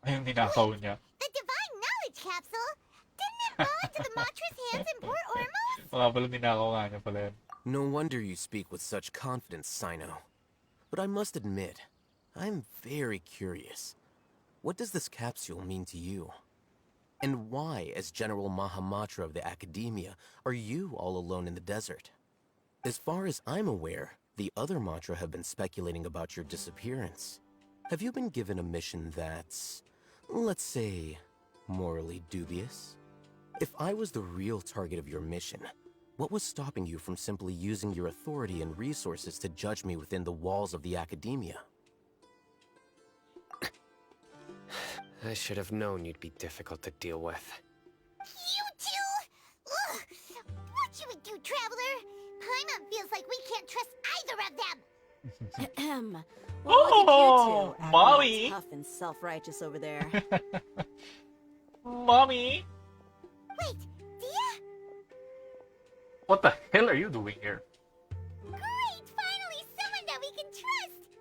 Ayun, ninakaw niya. The divine knowledge capsule? Didn't it fall into the Matra's hands in Port Ormos? Mga pala ninakaw nga niya pala yun. No wonder you speak with such confidence, Sino. But I must admit, I'm very curious. What does this capsule mean to you? And why, as General Mahamatra of the Academia, are you all alone in the desert? As far as I'm aware, the other Matra have been speculating about your disappearance. Have you been given a mission that's, let's say, morally dubious? If I was the real target of your mission, what was stopping you from simply using your authority and resources to judge me within the walls of the Academia? I should have known you'd be difficult to deal with. You two? Ugh! What you would do, Traveler? Paimon feels like we can't trust either of them. Well, look at you two. Mommy! Tough and self-righteous over there. Mommy! Wait, Dia? What the hell are you doing here? Great! Finally, someone that we can trust!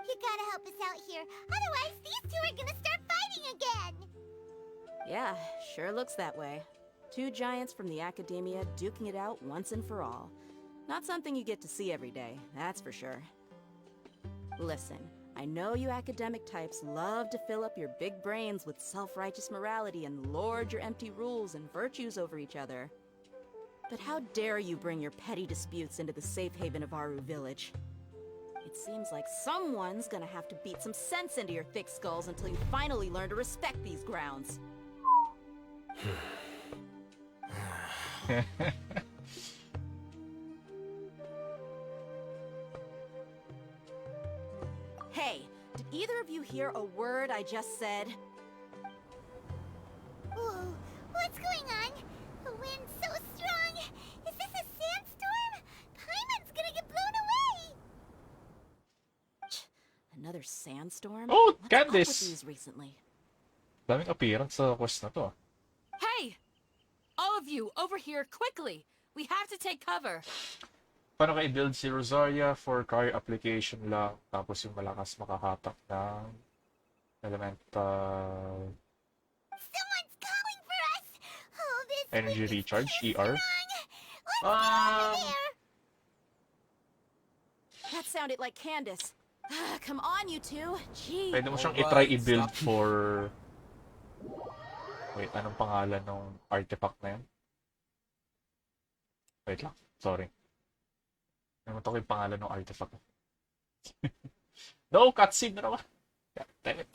You gotta help us out here. Otherwise, these two are gonna start fighting again! Yeah, sure looks that way. 2 giants from the Academia duking it out once and for all. Not something you get to see every day, that's for sure. Listen, I know you academic types love to fill up your big brains with self-righteous morality and lord your empty rules and virtues over each other. But how dare you bring your petty disputes into the safe haven of Aru Village? It seems like someone's gonna have to beat some sense into your thick skulls until you finally learn to respect these grounds. Hey, did either of you hear a word I just said? Whoa, what's going on? The wind's so strong! Is this a sandstorm? Paimon's gonna get blown away! Another sandstorm? Oh, What's Candice! up with these recently? Daming appearance sa quest na to. Hey! All of you, over here, quickly! We have to take cover! Paano ka i-build si Rosaria for car application lang, tapos yung malakas makahatak ng elemental Someone's calling for us! Oh, this energy recharge, ER. Let's get out of there! That sounded like Candace. Come on, you two. Gee. Pwede mo siyang i-try i-build for... Wait, anong pangalan ng artifact na yan? Wait lang, sorry. Nalimutan ko yung pangalan ng artifact. No, cutscene na naman. God damn it.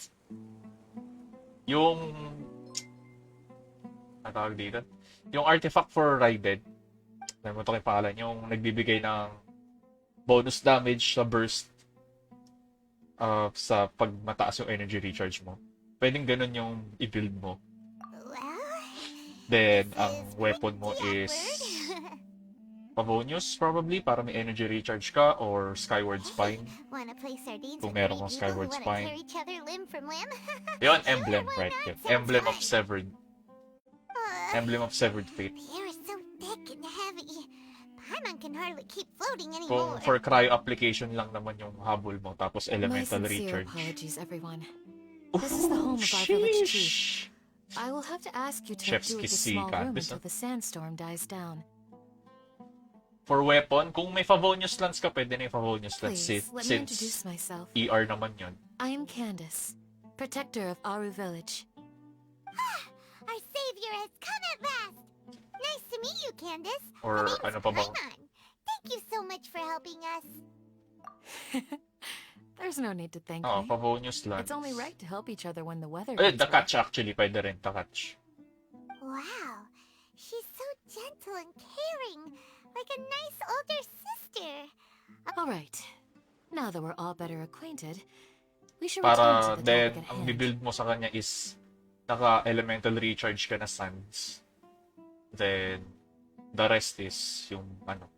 Yung... Ano tawag dito? Yung artifact for Raided. Nalimutan ko yung pangalan. Yung nagbibigay ng bonus damage sa burst sa pag mataas yung energy recharge mo. Pwedeng ganun yung i-build mo. Then, ang weapon mo is Pavonius, probably, para may energy recharge ka, or Skyward Spine. Kung meron kang Skyward Spine. Yun, emblem, right? Yun. Emblem of Severed. Emblem of Severed Fate. Kung for cryo application lang naman yung habol mo, tapos elemental recharge. Apologies, everyone. This is the home of our village chief. I will have to ask you to make do with the small room until the sandstorm dies down. For weapon, kung may Favonius Lance ka, pwede na yung Favonius Lance Please, let me introduce myself. ER naman yun. I am Candace, protector of Aru Village. Our savior has come at last! Nice to meet you, Candace. Or ano pa bang... Thank you so much for helping us. There's no need to thank Oh, me. Favonius Lance. It's only right to help each other when the weather Eh, gets the catch actually, pwede rin, the catch. Wow, she's so gentle and caring, like a nice older sister. All right. Now that we're all better acquainted, we should return Para to the then, topic at ang hand. bibuild mo sa kanya is naka-elemental recharge ka na sands. Then, the rest is yung ano,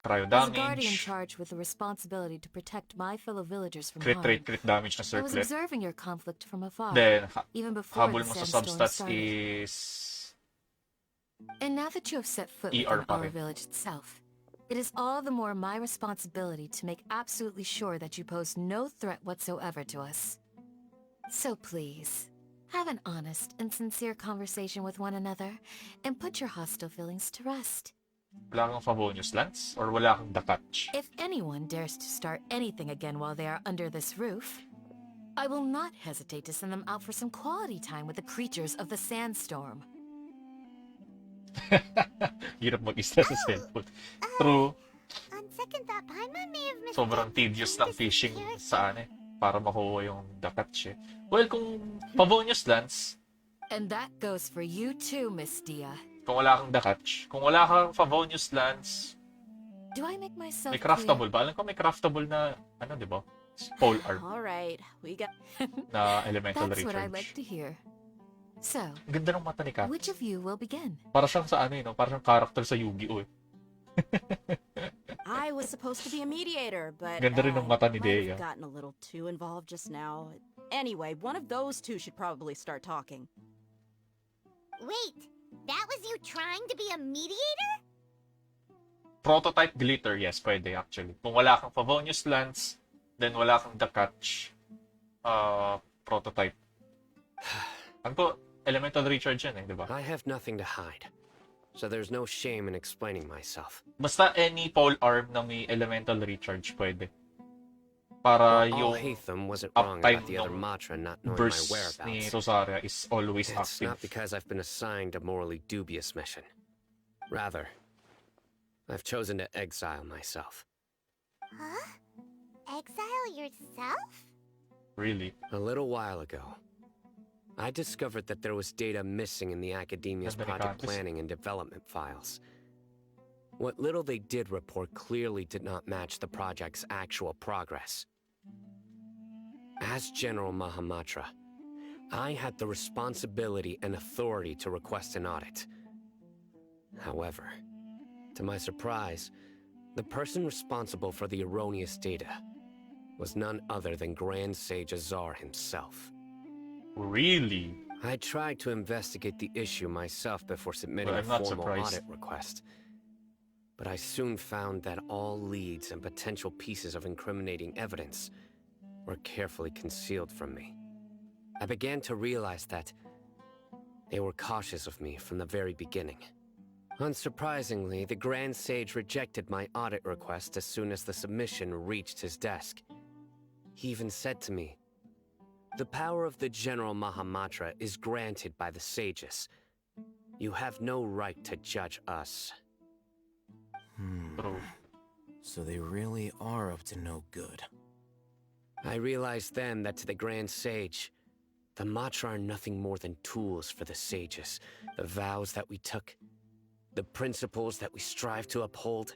cryo As a guardian damage, charged with the responsibility to protect my fellow villagers from crit harm, rate, crit damage na I was circlet. observing your conflict from afar, Then, even before habol the mo sa sandstorm substats started. is And now that you have set foot ER within pa our rin. village itself, it is all the more my responsibility to make absolutely sure that you pose no threat whatsoever to us. So please, have an honest and sincere conversation with one another, and put your hostile feelings to rest. wala kang Favonius Lance or wala kang the catch. If anyone dares to start anything again while they are under this roof, I will not hesitate to send them out for some quality time with the creatures of the sandstorm. Hirap mag-isa sa cellphone. True. On second thought, Paimon may have missed Sobrang tedious ng fishing sa ano eh, para makuha yung the catch eh. Well, kung Favonius Lance, And that goes for you too, Miss Dia. kung wala kang the catch, kung wala kang Favonius Lance, Do I make myself may craftable ba? Alam ko may craftable na, ano, di ba? Pole arm All right, we got. na elemental That's what I recharge. like to hear. So, Ang ganda ng mata ni Kat. which of you will begin? Para siyang sa ano eh, no? Para siyang character sa Yu-Gi-Oh eh. I was supposed to be a mediator, but Ganda rin ng mata ni might Dea. have gotten a little too involved just now. Anyway, one of those two should probably start talking. Wait, that was you trying to be a mediator? Prototype glitter, yes, pwede actually. Kung wala kang Favonius Lance, then wala kang the catch, prototype. Ano po, elemental recharge yan eh, di ba? I have nothing to hide, so there's no shame in explaining myself. Basta any pole arm na may elemental recharge pwede. Para All yung Hatham wasn't wrong about uptime the other ng Matra not knowing my burst ni whereabouts. Rosaria is always It's active. not because I've been assigned a morally dubious mission. Rather, I've chosen to exile myself. Huh? Exile yourself? Really? A little while ago, I discovered that there was data missing in the Academia's Ganda ni project Candace. planning and development files. What little they did report clearly did not match the project's actual progress. As General Mahamatra, I had the responsibility and authority to request an audit. However, to my surprise, the person responsible for the erroneous data was none other than Grand Sage Azar himself. Really? I tried to investigate the issue myself before submitting Well, a I'm not formal surprised. audit request. But I soon found that all leads and potential pieces of incriminating evidence were carefully concealed from me. I began to realize that they were cautious of me from the very beginning. Unsurprisingly, the Grand Sage rejected my audit request as soon as the submission reached his desk. He even said to me, "The power of the General Mahamatra is granted by the sages. You have no right to judge us." So they really are up to no good. I realized then that to the Grand Sage, the Matra are nothing more than tools for the sages. The vows that we took, the principles that we strive to uphold,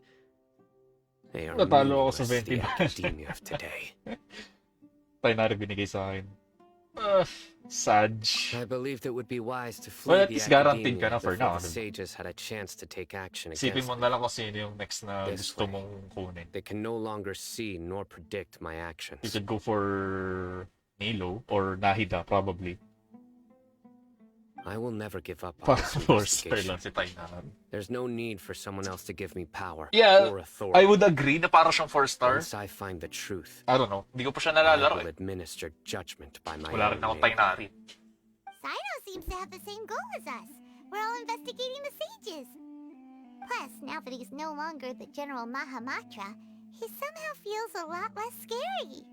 they are Natalo ako sa meaningless to the 29. academia of today. Tayo na rin binigay sa akin. Sad. I believed it would be wise to flee Well, at the least guaranteed ka academia na for before now. the sages had a chance to take action Isipin against mo me. na lang kung sino yung next na This gusto way, mong kunin. They can no longer see nor predict my actions. You could go for Nilo or Nahida, probably. I will never give up on this For Star investigation. lang si Tainan. There's no need for someone else to give me power Yeah, or authority. I would agree na para siyang 4-star. Once I find the truth, I don't know. Hindi ko pa siya I nalalaro will eh. administer judgment by my Wala own rin akong name. Tainari. Sino seems to have the same goal as us. We're all investigating the sages. Plus, now that he's no longer the General Mahamatra, he somehow feels a lot less scary.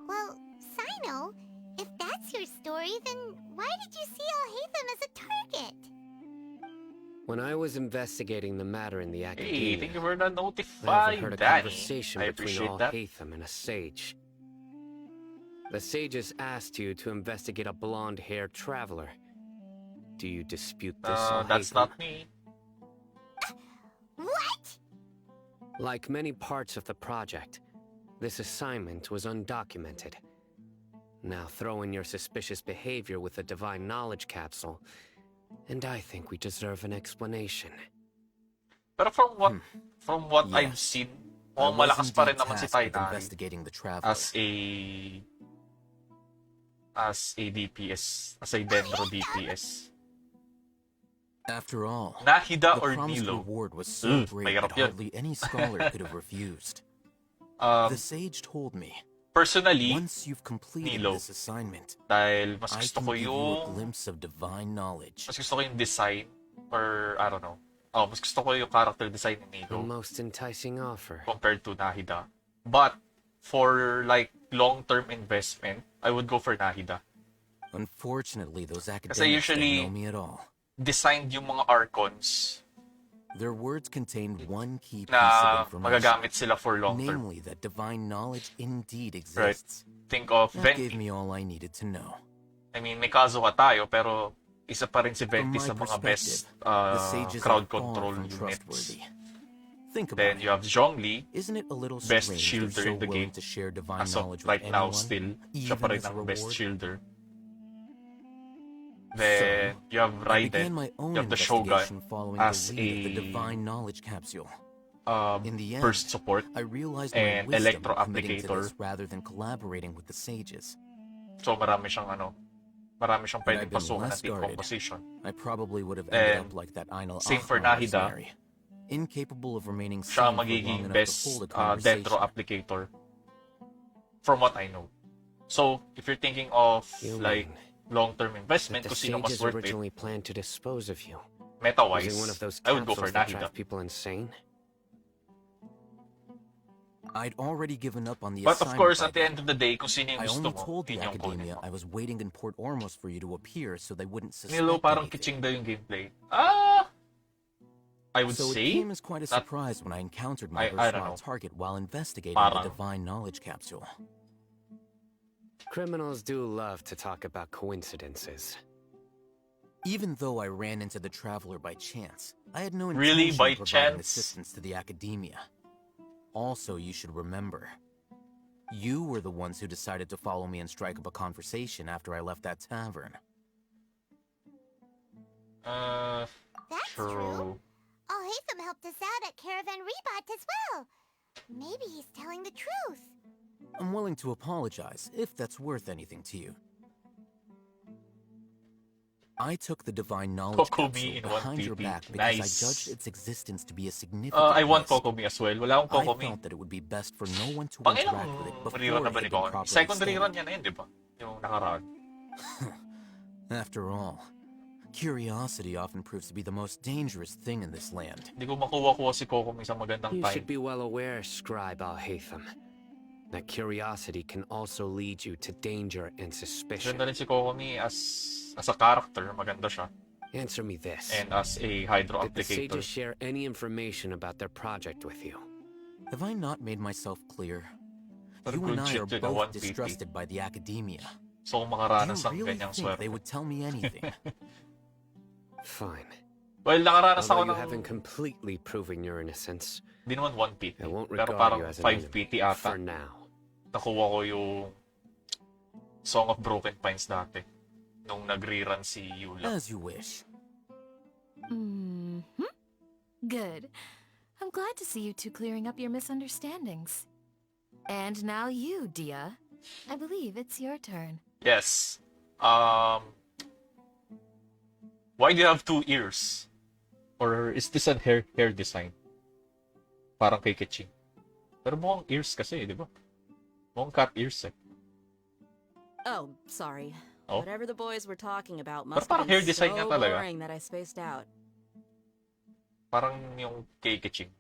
Well, Sino, if that's your story, then why did you see Alhaitham as a target? When I was investigating the matter in the Hey, academia, thank you for the I notify, overheard a Danny. conversation I between appreciate that. Alhaitham and a sage. The sages asked you to investigate a blonde-haired traveler. Do you dispute this, That's Alhaitham? not me. What? Like many parts of the project, this assignment was undocumented. Now throw in your suspicious behavior with the Divine Knowledge Capsule, and I think we deserve an explanation. Pero from what I've Yes. seen, I mukhang was malakas pa rin indeed naman si tasked with Tainari investigating the traveler. as a DPS, as a Dendro DPS. After all, Nahida the or promised Nilo? reward was so great mahirap that yun. hardly any scholar could have refused. Um, The sage told me, Personally, once you've completed Nilo. this assignment, Dahil mas I gusto can ko give you a yung glimpse of divine knowledge. mas gusto ko yung design or I don't know. Oh, mas gusto ko yung character design ni The Nilo most enticing offer. compared to Nahida. But for like long-term investment, I would go for Nahida. Unfortunately, those academics usually- don't know me at all. Designed yung mga Archons Their words contained one key piece na of information, magagamit sila for long-term. namely that divine knowledge indeed Right. exists. Think of That gave Venti. me all I needed to know. I mean, may kaso ka tayo, pero isa pa rin si From Venti my sa mga best perspective, the sages are crowd far control from units. trustworthy. Think about Then it. you have Zhongli, Isn't it a little best strange shielder they're so in the willing game. to share divine As of knowledge right with now anyone, still, siya even pa rin as a ang best reward? shielder. Then you have I began Raiden, my own you have the investigation Shogun following as the lead of the a divine knowledge capsule. In the end, burst support I realized and my wisdom electro committing to applicator. this rather than collaborating with the sages. So marami siyang marami siyang Had I pwedeng been pasukan less ng team guarded, composition. I probably would have Then, ended up like that Ainul same for Ahmar Nahida. mercenary, incapable of remaining Siya sane ang for long magiging enough best to hold a conversation. dendro applicator from what I know. So, if you're thinking of You like mean long-term that investment, the kung sino mas sages worth it, originally planned to dispose of you, meta-wise, using one of those I would go for capsules that Nahida. drive people insane? I'd already given up on the But of assignment course, by at the then. end of the day, kung sino yung I gusto only mo, told the yun yung kunin academia mo. I was waiting in Port Ormos for you to appear so they wouldn't suspect Nilo, parang anything. kitching daw yung gameplay. I would So say, it came as quite a not- surprise when I encountered my I don't erstwhile know. target while investigating Parang- the divine knowledge capsule. Criminals do love to talk about coincidences. Even though I ran into the traveler by chance, I had no Really? intention By of providing chance? assistance to the academia. Also, you should remember, you were the ones who decided to follow me and strike up a conversation after I left that tavern. That's true. true. Alhaitham helped us out at Caravan Rebot as well. Maybe he's telling the truth. I'm willing to apologize if that's worth anything to you. I took the divine knowledge Kokomi capsule in 1 behind your PP. back because I Nice. judged its existence to be a significant I want risk. Kokomi as well. Wala akong I Kokomi. felt that it would be best for no one to Pang interact ilang with it rerun before na it ba ni had been Kokomi? properly Second rerun scanned. niya na yun, di ba? Yung nakaraan. After all, curiosity often proves to be the most dangerous thing in this land. Hindi ko makuha-kuha si Kokomi sa magandang You time. should be well aware, Scribe Al-Haytham, that curiosity can also lead you to danger and suspicion. Ganda rin si Kokomi as a character. Maganda siya. Answer me this. And as a hydro Did the applicator. sages share any information about their project with you? Have I not made myself clear? Pero You and good I shit are yun, both 150. distrusted by the academia. So kung Do makaranas you ng really ganyang think swerte. they would tell me anything? Fine. Well, nakaranas ako Although you ng... haven't completely proven your innocence, Di naman 1 PT. I won't Pero regard parang you as 5 an enemy PT ata. for now. Nakuha ko yung Song of Broken Pines dati. Nung nag-rerun si Yula. As you wish. Mm-hmm. Good. I'm glad to see you two clearing up your misunderstandings. And now you, Dia. I believe it's your turn. Yes. Why do you have 2 ears? Or is this a hair design? Parang kay Kiching. Pero mukhang ears kasi, di ba? Mukhang cat ears eh. Oh, sorry. Oh? Whatever the boys were talking about Pero must parang have hair been design so nga talaga. boring that I spaced out. Parang yung kay Kiching.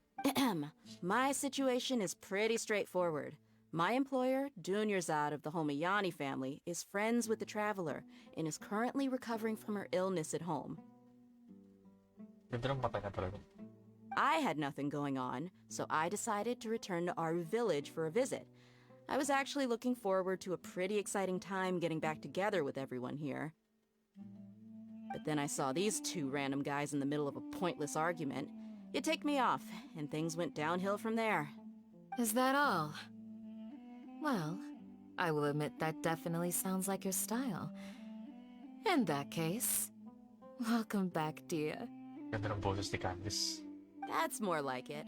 My situation is pretty straightforward. My employer, Dunyarzad of the Homayani family, is friends with the Traveler and is currently recovering from her illness at home. Ganda ng mata niya talaga. I had nothing going on, so I decided to return to Aru village for a visit. I was actually looking forward to a pretty exciting time getting back together with everyone here. But then I saw these 2 random guys in the middle of a pointless argument. It ticked me off, and things went downhill from there. Is that all? Well, I will admit that definitely sounds like your style. In that case, welcome back, Dia. Ganda ng boses ni Candice. That's more like it.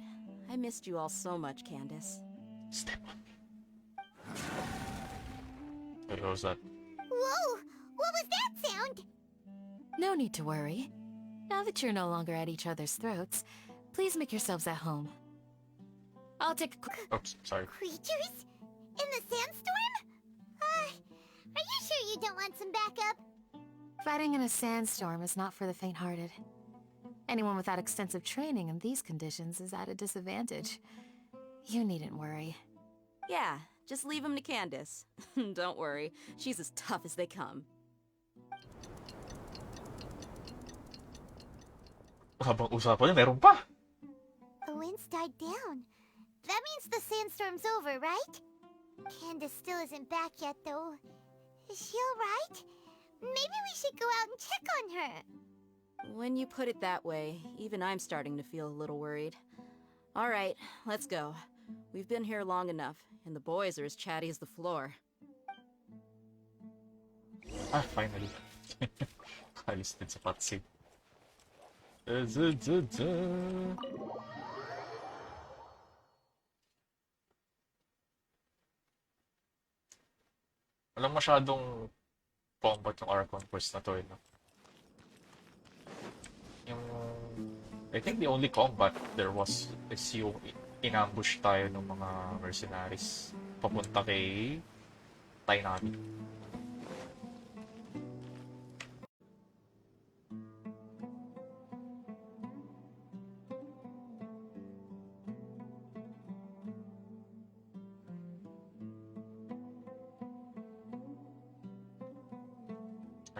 I missed you all so much, Candace. Step on me. What was that? Whoa! What was that sound? No need to worry. Now that you're no longer at each other's throats, please make yourselves at home. I'll take a quick... Oops, sorry. Creatures? In the sandstorm? Are you sure you don't want some backup? Fighting in a sandstorm is not for the faint-hearted. Anyone without extensive training in these conditions is at a disadvantage. You needn't worry. Yeah, just leave him to Candace. Don't worry, she's as tough as they come. Habang usapan niya, meron pa. The winds died down. That means the sandstorm's over, right? Candace still isn't back yet, though. Is she alright? Maybe we should go out and check on her. When you put it that way, even I'm starting to feel a little worried. Alright, let's go. We've been here long enough, and the boys are as chatty as the floor. Ah, finally. Alis din sa cutscene. Walang masyadong combat yung Ark Conquest na to, eh, no? Yung... I think the only combat there was is yung inambush tayo ng mga mercenaries papunta kay Tainami.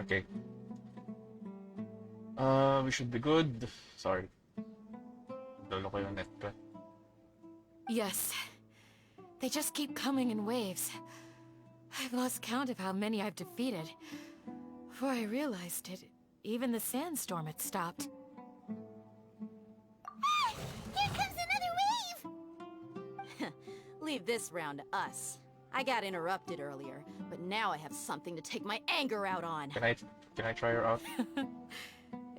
Okay. We should be good. Sorry. Lolo ko yung net ko. Yes. They just keep coming in waves. I've lost count of how many I've defeated. Before I realized it, even the sandstorm had stopped. Ah! Here comes another wave! Leave this round to us. I got interrupted earlier, but now I have something to take my anger out on. Can I try her out?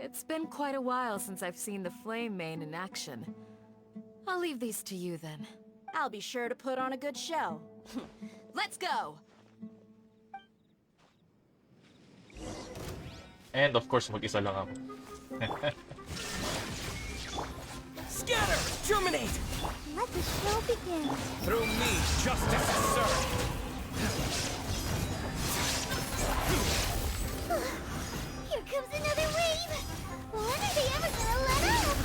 It's been quite a while since I've seen the Flame Main in action. I'll leave these to you then. I'll be sure to put on a good show. Let's go! And of course, mag-isa lang ako. Scatter! Germinate! Let the show begin. Through me, justice is served! Here comes another wave! When are they ever gonna let up?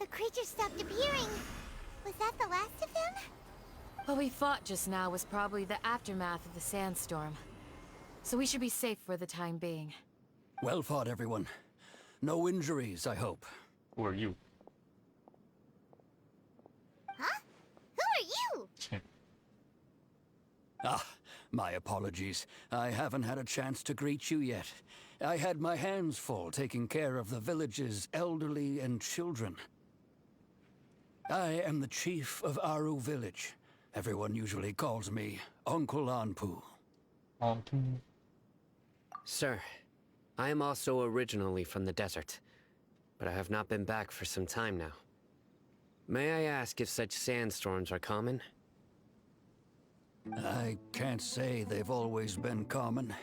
The creature stopped appearing. Was that the last of them? What we fought just now was probably the aftermath of the sandstorm. So we should be safe for the time being. Well fought, everyone. No injuries, I hope. Who are you? Huh? Who are you? Ah, my apologies. I haven't had a chance to greet you yet. I had my hands full taking care of the village's elderly and children. I am the chief of Aru village. Everyone usually calls me Uncle Anpu. Anpu. Sir, I am also originally from the desert, but I have not been back for some time now. May I ask if such sandstorms are common? I can't say they've always been common,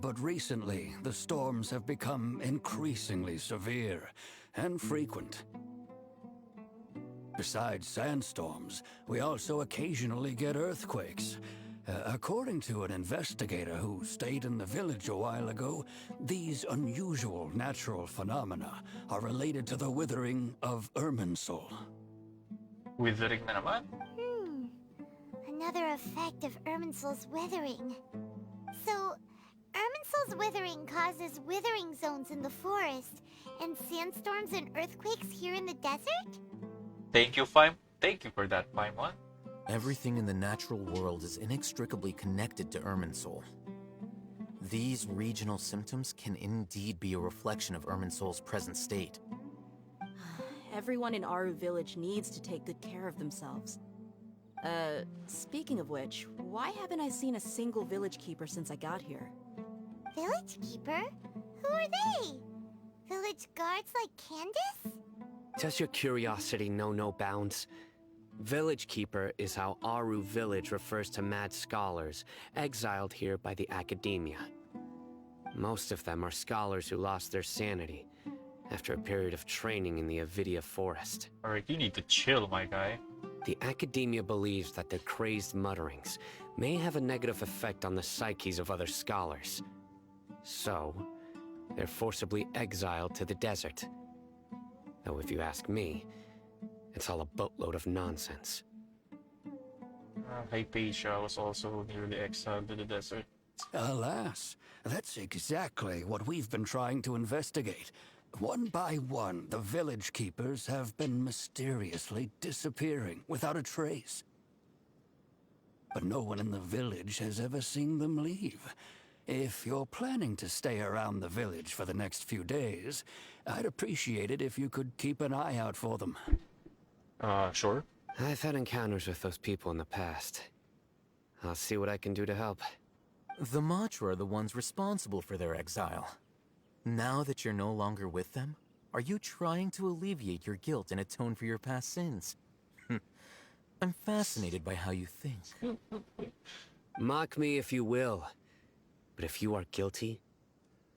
but recently the storms have become increasingly severe and frequent. Besides sandstorms, we also occasionally get earthquakes. According to an investigator who stayed in the village a while ago, these unusual natural phenomena are related to the withering of Irminsul. Withering na naman? Another effect of Irminsul's withering. So, Irminsul's withering causes withering zones in the forest, and sandstorms and earthquakes here in the desert? Thank you, Fime. Thank you for that, Paimon. Everything in the natural world is inextricably connected to Irminsul. These regional symptoms can indeed be a reflection of Irminsul's present state. Everyone in Aru village needs to take good care of themselves. Speaking of which, why haven't I seen a single village keeper since I got here? Village keeper? Who are they? Village guards like Candace? Does your curiosity know no bounds? Village Keeper is how Aru village refers to mad scholars exiled here by the academia. Most of them are scholars who lost their sanity after a period of training in the Avidia forest. Alright, you need to chill, my guy. The academia believes that their crazed mutterings may have a negative effect on the psyches of other scholars. So, they're forcibly exiled to the desert. Though if you ask me, it's all a boatload of nonsense. Hypatia was also nearly exiled to the desert. Alas, that's exactly what we've been trying to investigate. One by one, the village keepers have been mysteriously disappearing without a trace. But no one in the village has ever seen them leave. If you're planning to stay around the village for the next few days, I'd appreciate it if you could keep an eye out for them. Sure. I've had encounters with those people in the past. I'll see what I can do to help. The Matra are the ones responsible for their exile. Now that you're no longer with them, are you trying to alleviate your guilt and atone for your past sins? I'm fascinated by how you think. Mock me if you will, but if you are guilty,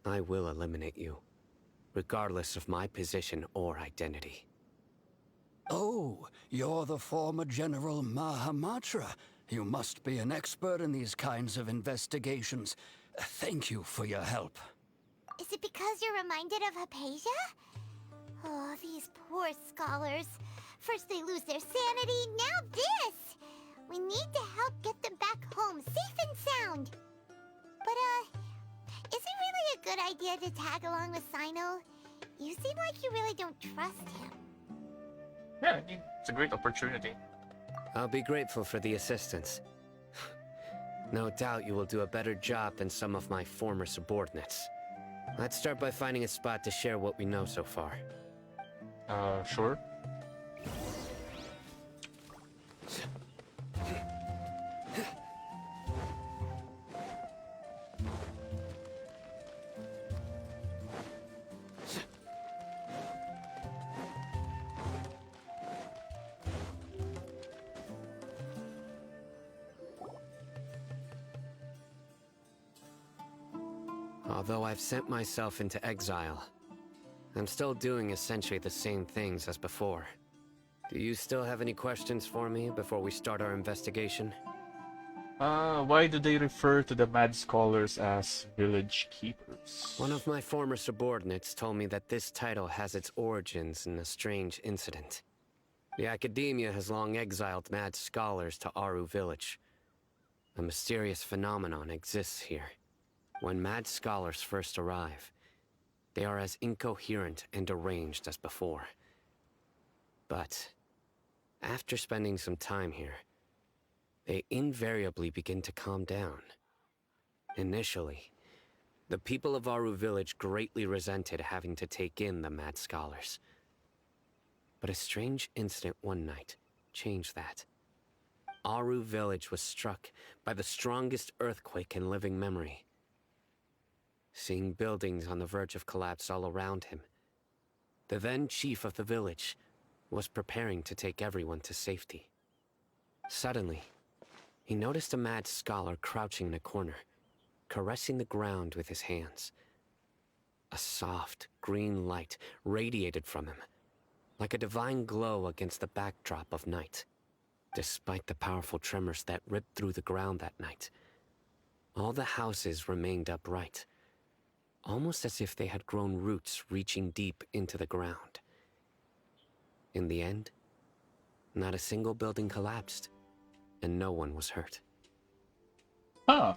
I will eliminate you, regardless of my position or identity. Oh, you're the former General Mahamatra. You must be an expert in these kinds of investigations. Thank you for your help. Is it because you're reminded of Hypatia? Oh, these poor scholars. First they lose their sanity, now this! We need to help get them back home, safe and sound. But, is it really a good idea to tag along with Sino? You seem like you really don't trust him. Yeah, I mean, it's a great opportunity. I'll be grateful for the assistance. No doubt you will do a better job than some of my former subordinates. Let's start by finding a spot to share what we know so far. Sure. Although I've sent myself into exile, I'm still doing essentially the same things as before. Do you still have any questions for me before we start our investigation? Why do they refer to the Mad Scholars as village keepers? One of my former subordinates told me that this title has its origins in a strange incident. The Academia has long exiled Mad Scholars to Aru Village. A mysterious phenomenon exists here. When Mad Scholars first arrive, they are as incoherent and deranged as before. But after spending some time here, they invariably begin to calm down. Initially, the people of Aru Village greatly resented having to take in the Mad Scholars. But a strange incident one night changed that. Aru Village was struck by the strongest earthquake in living memory. Seeing buildings on the verge of collapse all around him, the then chief of the village was preparing to take everyone to safety. Suddenly, he noticed a Mad Scholar crouching in a corner, caressing the ground with his hands. A soft, green light radiated from him, like a divine glow against the backdrop of night. Despite the powerful tremors that ripped through the ground that night, all the houses remained upright, almost as if they had grown roots reaching deep into the ground. In the end, not a single building collapsed, and no one was hurt. Huh.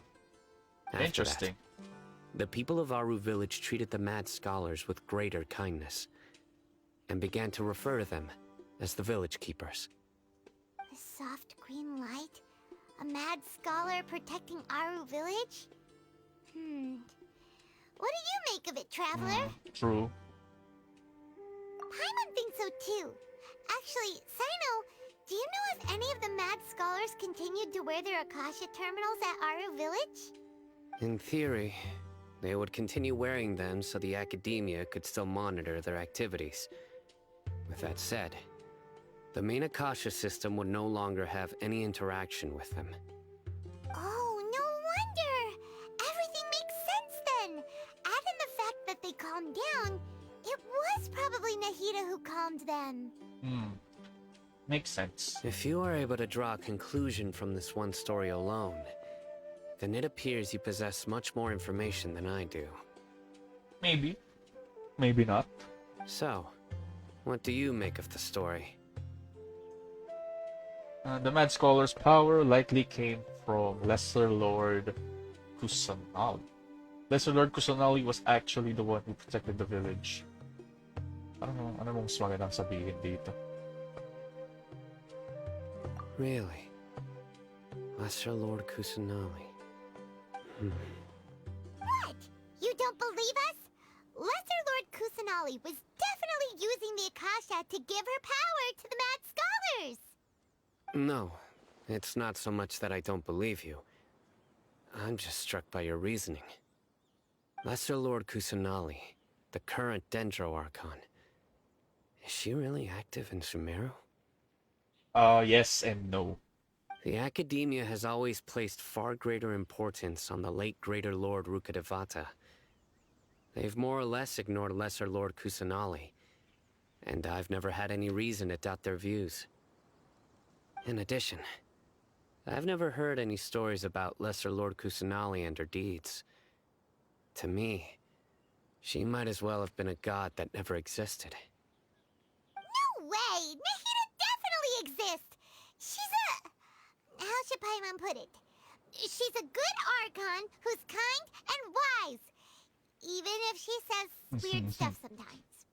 After Interesting. that, the people of Aru Village treated the Mad Scholars with greater kindness, and began to refer to them as the Village Keepers. A soft green light? A mad scholar protecting Aru Village? What do you make of it, Traveler? True. Paimon thinks so too. Actually, Sino, do you know if any of the Mad Scholars continued to wear their Akasha terminals at Aru Village? In theory, they would continue wearing them so the Academia could still monitor their activities. With that said, the main Akasha system would no longer have any interaction with them. Oh, no wonder! Everything makes sense then! Add in the fact that they calmed down, it was probably Nahida who calmed them. Makes sense. If you are able to draw a conclusion from this one story alone, then it appears you possess much more information than I do. Maybe. Maybe not. So, what do you make of the story? The Mad Scholar's power likely came from Lesser Lord Kusanali. Lesser Lord Kusanali was actually the one who protected the village. Ano mong mas magandang sabihin dito? Really? Lesser Lord Kusanali. What? You don't believe us? Lesser Lord Kusanali was definitely using the Akasha to give her power to the Mad Scholars! No, it's not so much that I don't believe you. I'm just struck by your reasoning. Lesser Lord Kusanali, the current Dendro Archon, is she really active in Sumeru? Yes and no. The Academia has always placed far greater importance on the late Greater Lord Rukkhadevata. They've more or less ignored Lesser Lord Kusanali, and I've never had any reason to doubt their views. In addition, I've never heard any stories about Lesser Lord Kusanali and her deeds. To me, she might as well have been a god that never existed. No way! Nahida definitely exists! She's a... how should Paimon put it? She's a good Archon who's kind and wise. Even if she says weird stuff sometimes.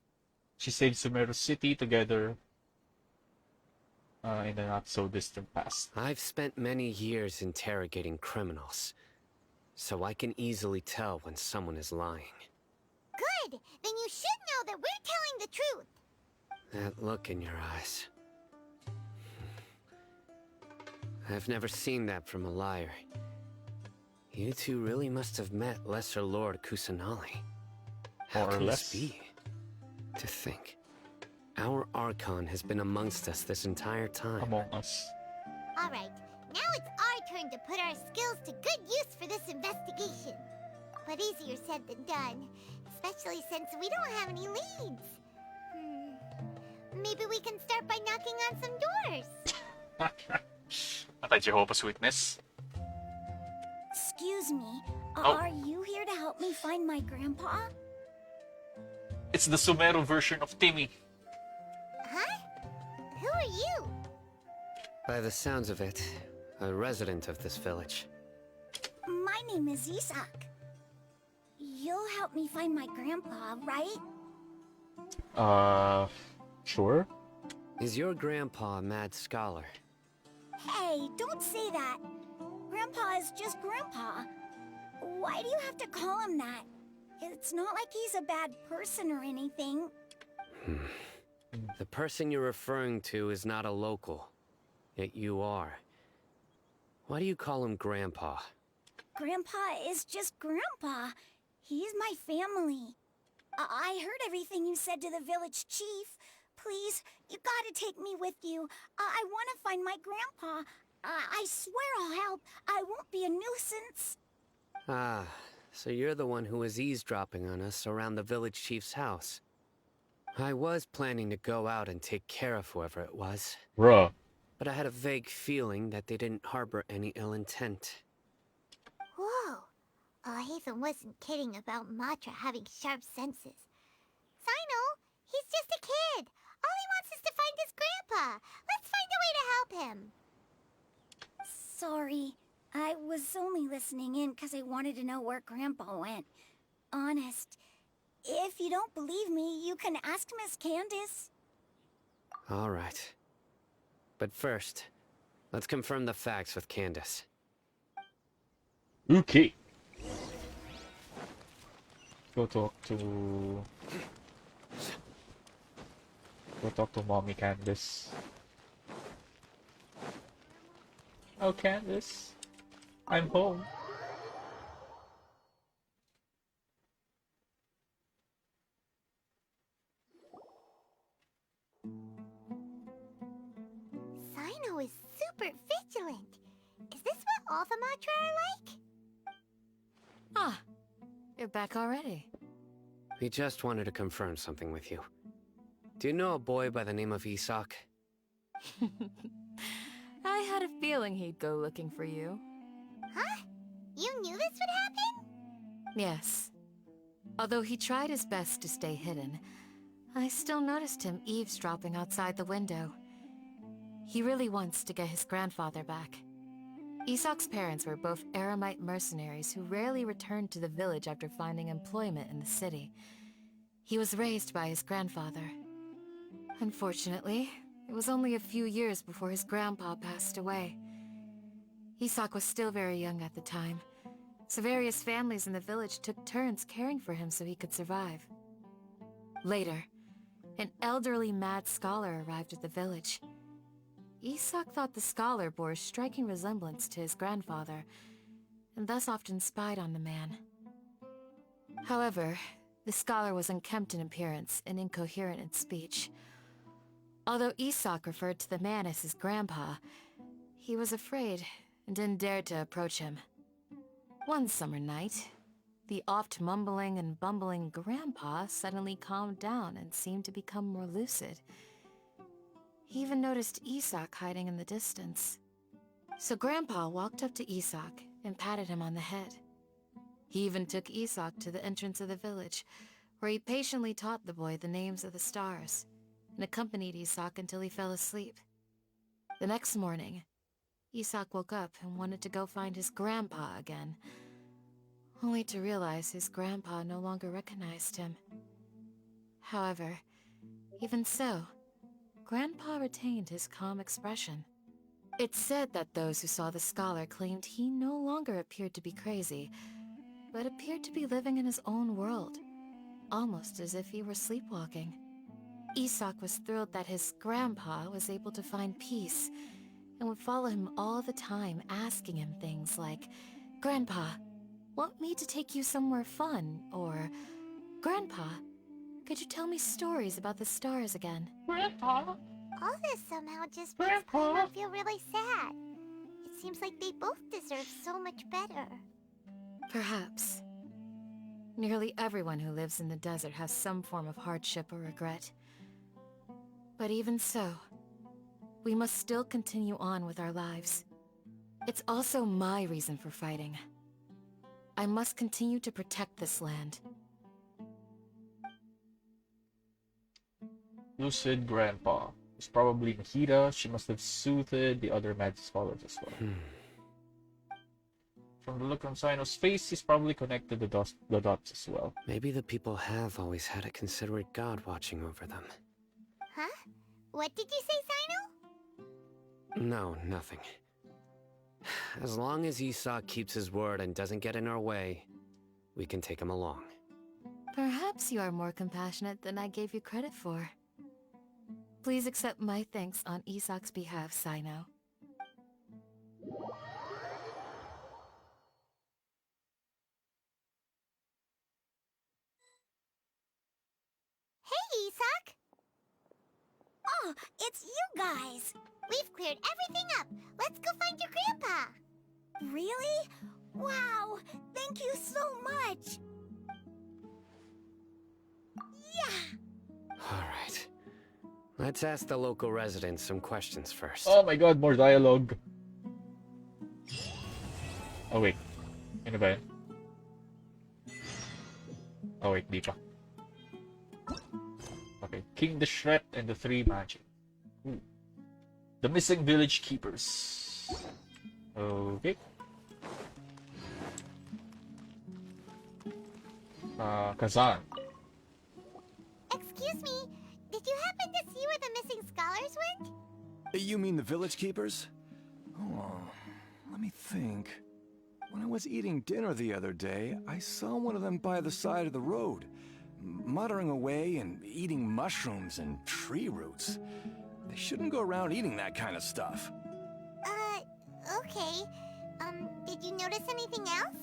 She saved Sumeru City together in the not-so-distant past. I've spent many years interrogating criminals, so I can easily tell when someone is lying. Good! Then you should know that we're telling the truth. That look in your eyes. I've never seen that from a liar. You two really must have met Lesser Lord Kusanali. How More or can less. this be? To think, our Archon has been amongst us this entire time. Among us. Alright, now it's our turn to put our skills to good use for this investigation. but easier said than done. Especially since we don't have any leads. Maybe we can start by knocking on some doors. Anti-Jehovah's Witness. Excuse me, Oh. are you here to help me find my grandpa? It's the Sumeru version of Timmy. Huh? Who are you? By the sounds of it, a resident of this village. My name is Isak. You'll help me find my grandpa, right? Sure. Is your grandpa a mad scholar? Hey, don't say that. Grandpa is just Grandpa. Why do you have to call him that? It's not like he's a bad person or anything. The person you're referring to is not a local, yet you are. Why do you call him Grandpa? Grandpa is just Grandpa. He's my family. I heard everything you said to the village chief. Please, you gotta take me with you. I want to find my grandpa. I swear I'll help. I won't be a nuisance. Ah, so you're the one who was eavesdropping on us around the village chief's house. I was planning to go out and take care of whoever it was. Bruh. But I had a vague feeling that they didn't harbor any ill intent. Whoa. Hatham wasn't kidding about Matra having sharp senses. Sino, he's just a kid. All he wants is to find his grandpa. Let's find a way to help him. Sorry. I was only listening in because I wanted to know where Grandpa went. Honest. If you don't believe me, you can ask Miss Candace. All right. But first, let's confirm the facts with Candace. Okay. Go talk to Mommy Candace. Oh, Candace, I'm home. Sino is super vigilant. Is this what all the Matra are like? Ah, you're back already. We just wanted to confirm something with you. Do you know a boy by the name of Isak? I had a feeling he'd go looking for you. Huh? You knew this would happen? Yes. Although he tried his best to stay hidden, I still noticed him eavesdropping outside the window. He really wants to get his grandfather back. Isak's parents were both Aramite mercenaries who rarely returned to the village after finding employment in the city. He was raised by his grandfather. Unfortunately, it was only a few years before his grandpa passed away. Isak was still very young at the time, so various families in the village took turns caring for him so he could survive. Later, an elderly mad scholar arrived at the village. Isak thought the scholar bore a striking resemblance to his grandfather, and thus often spied on the man. However, the scholar was unkempt in appearance and incoherent in speech. Although Isak referred to the man as his grandpa, he was afraid and didn't dare to approach him. One summer night, the oft mumbling and bumbling grandpa suddenly calmed down and seemed to become more lucid. He even noticed Isak hiding in the distance. So Grandpa walked up to Isak and patted him on the head. He even took Isak to the entrance of the village, where he patiently taught the boy the names of the stars, and accompanied Isak until he fell asleep. The next morning, Isak woke up and wanted to go find his grandpa again, only to realize his grandpa no longer recognized him. However, even so, Grandpa retained his calm expression. It's said that those who saw the scholar claimed he no longer appeared to be crazy, but appeared to be living in his own world, almost as if he were sleepwalking. Isak was thrilled that his grandpa was able to find peace, and would follow him all the time, asking him things like, "Grandpa, want me to take you somewhere fun?" or, "Grandpa, could you tell me stories about the stars again?" Grandpa? All this somehow just makes Paimon feel really sad. It seems like they both deserve so much better. Perhaps. Nearly everyone who lives in the desert has some form of hardship or regret. But even so, we must still continue on with our lives. It's also my reason for fighting. I must continue to protect this land. Lucid Grandpa. It's probably Nahida. She must have soothed the other magic scholars as well. From the look on Sino's face, he's probably connected the dots as well. Maybe the people have always had a considerate god watching over them. Huh? What did you say, Sino? No, nothing. As long as Isak keeps his word and doesn't get in our way, we can take him along. Perhaps you are more compassionate than I gave you credit for. Please accept my thanks on Isak's behalf, Sino. Hey, Isak! Oh, it's you guys! We've cleared everything up. Let's go find your grandpa. Really? Wow! Thank you so much! Yeah! Alright. Let's ask the local residents some questions first. Oh my god, more dialogue. Oh wait. Ano ba yan? Oh wait, di pa. Okay, King the Shret and the Three Magic. Ooh. The Missing Village Keepers. Okay. Kazan. Excuse me, did you happen to see where the missing scholars went? You mean the village keepers? Oh, let me think. When I was eating dinner the other day, I saw one of them by the side of the road, muttering away and eating mushrooms and tree roots. They shouldn't go around eating that kind of stuff. Okay. Did you notice anything else?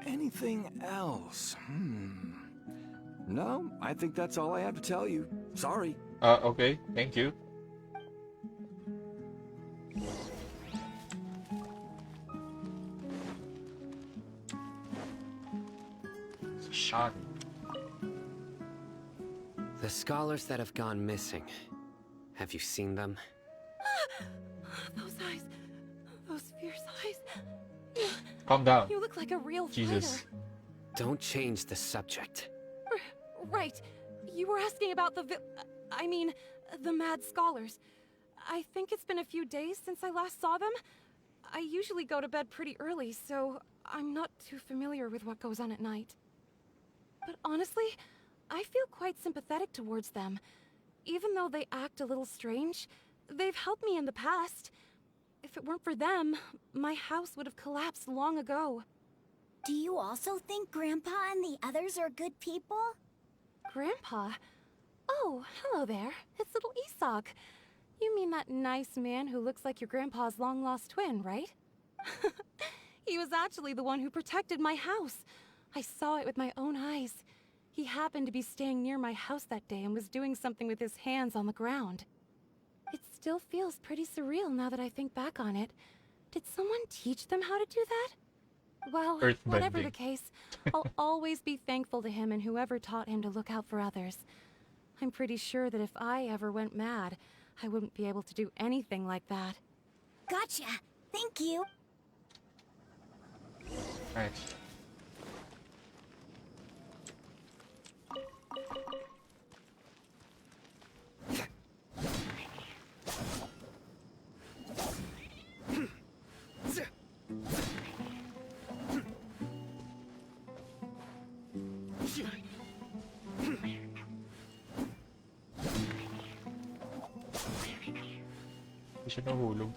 Anything else? No, I think that's all I have to tell you. Sorry. Okay, thank you. Sean. The scholars that have gone missing. Have you seen them? Those eyes. Those fierce eyes. Calm down. You look like a real Jesus. fighter. Don't change the subject. Right. You were asking about the the mad scholars. I think it's been a few days since I last saw them. I usually go to bed pretty early, so I'm not too familiar with what goes on at night. But honestly, I feel quite sympathetic towards them. Even though they act a little strange, they've helped me in the past. If it weren't for them, my house would have collapsed long ago. Do you also think Grandpa and the others are good people? Grandpa? Oh, hello there. It's little Isak. You mean that nice man who looks like your grandpa's long-lost twin, right? He was actually the one who protected my house. I saw it with my own eyes. He happened to be staying near my house that day and was doing something with his hands on the ground. It still feels pretty surreal now that I think back on it. Did someone teach them how to do that? Well, whatever the case, I'll always be thankful to him and whoever taught him to look out for others. I'm pretty sure that if I ever went mad, I wouldn't be able to do anything like that. Gotcha. Thank you. Right. Hindi siya nahulog.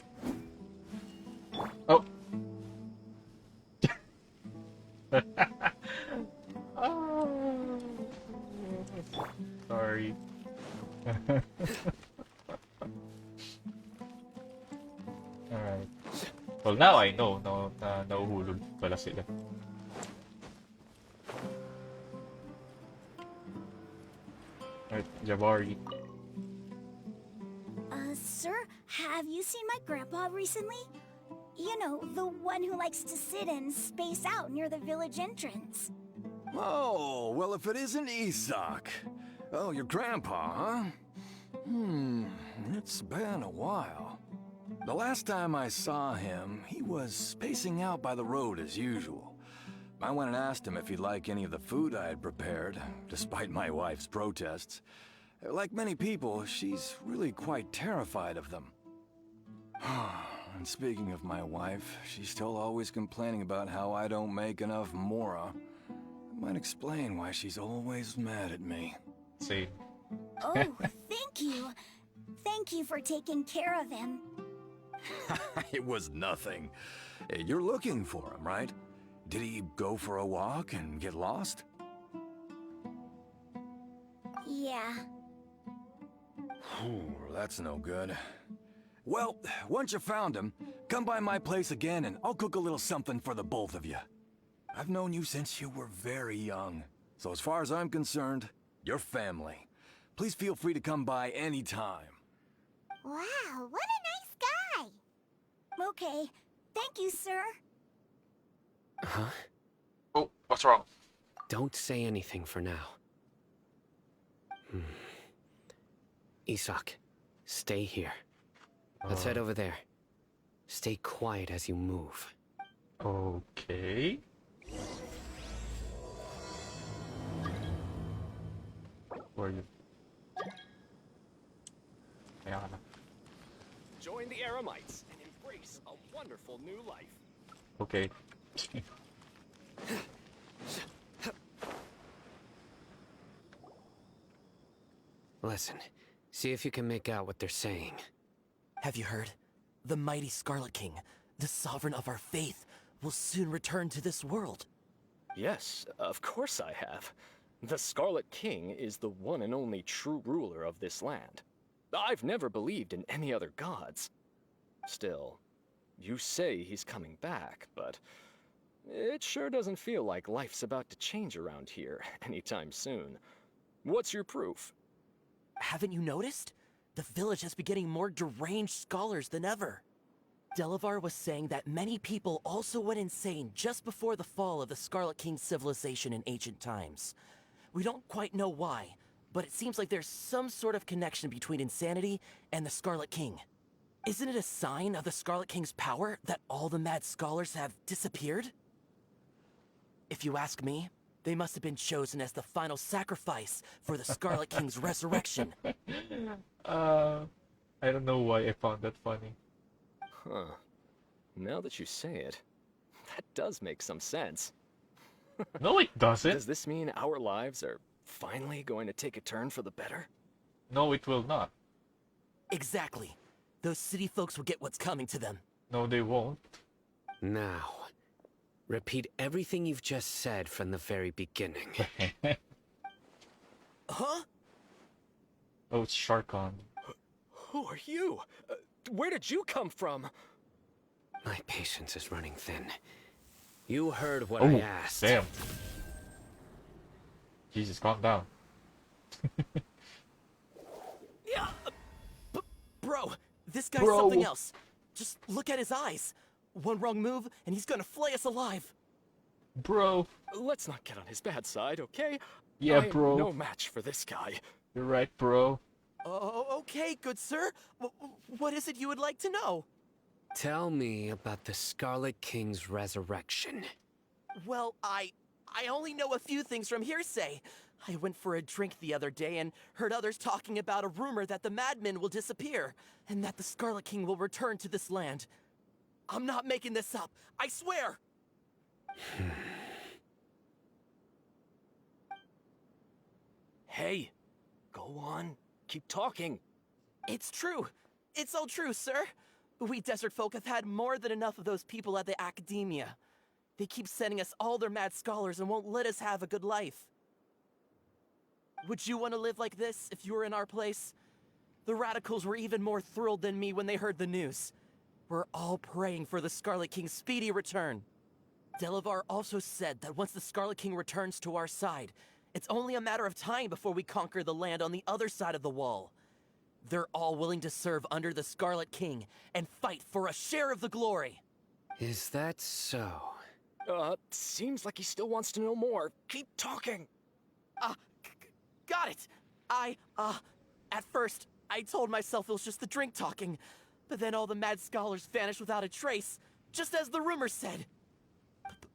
Oh! Sorry. Alright. Well, now I know na nahuhulog pala sila. Alright, Jabari. Sir, have you seen my grandpa recently? You know, the one who likes to sit and space out near the village entrance. Oh, well, if it isn't Isak. Oh, your grandpa, huh? It's been a while. The last time I saw him, he was pacing out by the road as usual. I went and asked him if he'd like any of the food I had prepared, despite my wife's protests. Like many people, she's really quite terrified of them. And speaking of my wife, she's still always complaining about how I don't make enough mora. That might explain why she's always mad at me. See. Oh, thank you. Thank you for taking care of him. It was nothing. You're looking for him, right? Did he go for a walk and get lost? Yeah. That's no good. Well, once you found him, come by my place again and I'll cook a little something for the both of you. I've known you since you were very young, so as far as I'm concerned, you're family. Please feel free to come by anytime. Wow, what a nice guy! Okay, thank you, sir. Huh? Oh, what's wrong? Don't say anything for now. Isak, stay here. Let's head over there. Stay quiet as you move. Okay. Where are you? Yeah. Join the Aramites and embrace a wonderful new life. Okay. Listen, see if you can make out what they're saying. Have you heard? The mighty Scarlet King, the sovereign of our faith, will soon return to this world. Yes, of course I have. The Scarlet King is the one and only true ruler of this land. I've never believed in any other gods. Still, you say he's coming back, but it sure doesn't feel like life's about to change around here anytime soon. What's your proof? Haven't you noticed? The village has been getting more deranged scholars than ever. Delavar was saying that many people also went insane just before the fall of the Scarlet King's civilization in ancient times. We don't quite know why, but it seems like there's some sort of connection between insanity and the Scarlet King. Isn't it a sign of the Scarlet King's power that all the mad scholars have disappeared? If you ask me, they must have been chosen as the final sacrifice for the Scarlet King's resurrection. I don't know why I found that funny. Huh. Now that you say it, that does make some sense. No, it doesn't. Does this mean our lives are finally going to take a turn for the better? No, it will not. Exactly. Those city folks will get what's coming to them. No, they won't. Now, repeat everything you've just said from the very beginning. Huh? Oh, it's Sharkon. Who are you? Where did you come from? My patience is running thin. You heard what I asked. Damn. Jesus, calm down. Yeah, bro, this guy's something else. Just look at his eyes. One wrong move, and he's gonna flay us alive. Bro. Let's not get on his bad side, okay? Yeah, bro. No match for this guy. You're right, bro. Oh, okay, good sir. What is it you would like to know? Tell me about the Scarlet King's resurrection. Well, I only know a few things from hearsay. I went for a drink the other day and heard others talking about a rumor that the madmen will disappear, and that the Scarlet King will return to this land. I'm not making this up, I swear! Hey, go on. Keep talking. It's true. It's all true, sir. We desert folk have had more than enough of those people at the academia. They keep sending us all their mad scholars and won't let us have a good life. Would you want to live like this if you were in our place? The radicals were even more thrilled than me when they heard the news. We're all praying for the Scarlet King's speedy return. Delavar also said that once the Scarlet King returns to our side, it's only a matter of time before we conquer the land on the other side of the wall. They're all willing to serve under the Scarlet King and fight for a share of the glory. Is that so? Seems like he still wants to know more. Keep talking. Got it. At first, I told myself it was just the drink talking, but then all the mad scholars vanished without a trace, just as the rumors said.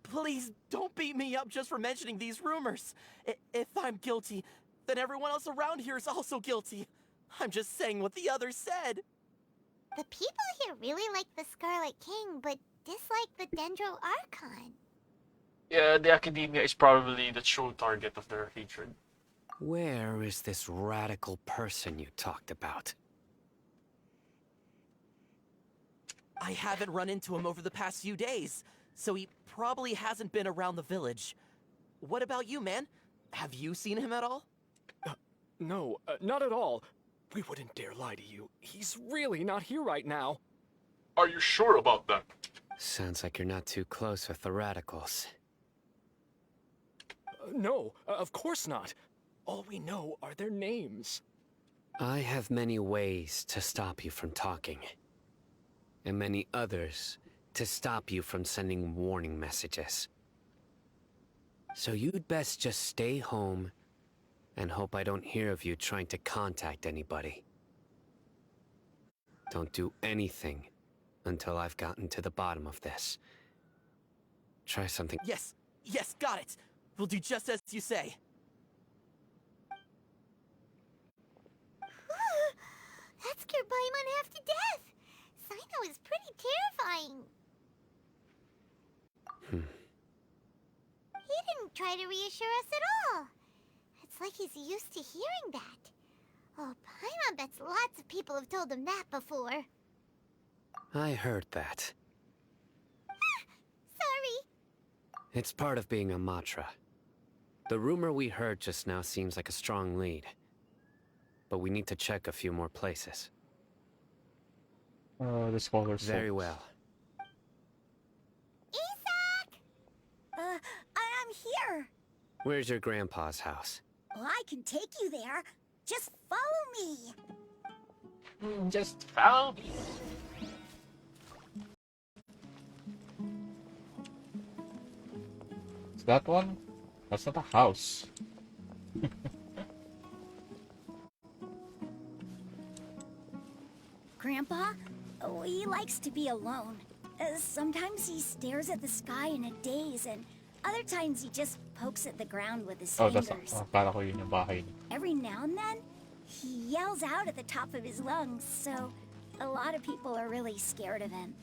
Please don't beat me up just for mentioning these rumors. If I'm guilty, then everyone else around here is also guilty. I'm just saying what the others said. The people here really like the Scarlet King, but dislike the Dendro Archon. Yeah, the Academia is probably the true target of their hatred. Where is this radical person you talked about? I haven't run into him over the past few days, so he probably hasn't been around the village. What about you, man? Have you seen him at all? No, not at all. We wouldn't dare lie to you. He's really not here right now. Are you sure about that? Sounds like you're not too close with the radicals. No, of course not. All we know are their names. I have many ways to stop you from talking. And many others to stop you from sending warning messages. So you'd best just stay home and hope I don't hear of you trying to contact anybody. Don't do anything until I've gotten to the bottom of this. Try something. Yes, got it. We'll do just as you say. That scared Paimon half to death. Sino is pretty terrifying. He didn't try to reassure us at all. It's like he's used to hearing that. Oh, Paimon bets lots of people have told him that before. I heard that. Sorry. It's part of being a Matra. The rumor we heard just now seems like a strong lead. But we need to check a few more places. The scholars. Very well. Isak! I'm here. Where's your grandpa's house? Well, I can take you there. Just follow me. Just follow me. Is that one? That's not a house. Grandpa? Oh, he likes to be alone. Sometimes he stares at the sky in a daze, and other times he just pokes at the ground with his fingers. Akala ko yun yung bahay niya. Every now and then, he yells out at the top of his lungs, so a lot of people are really scared of him.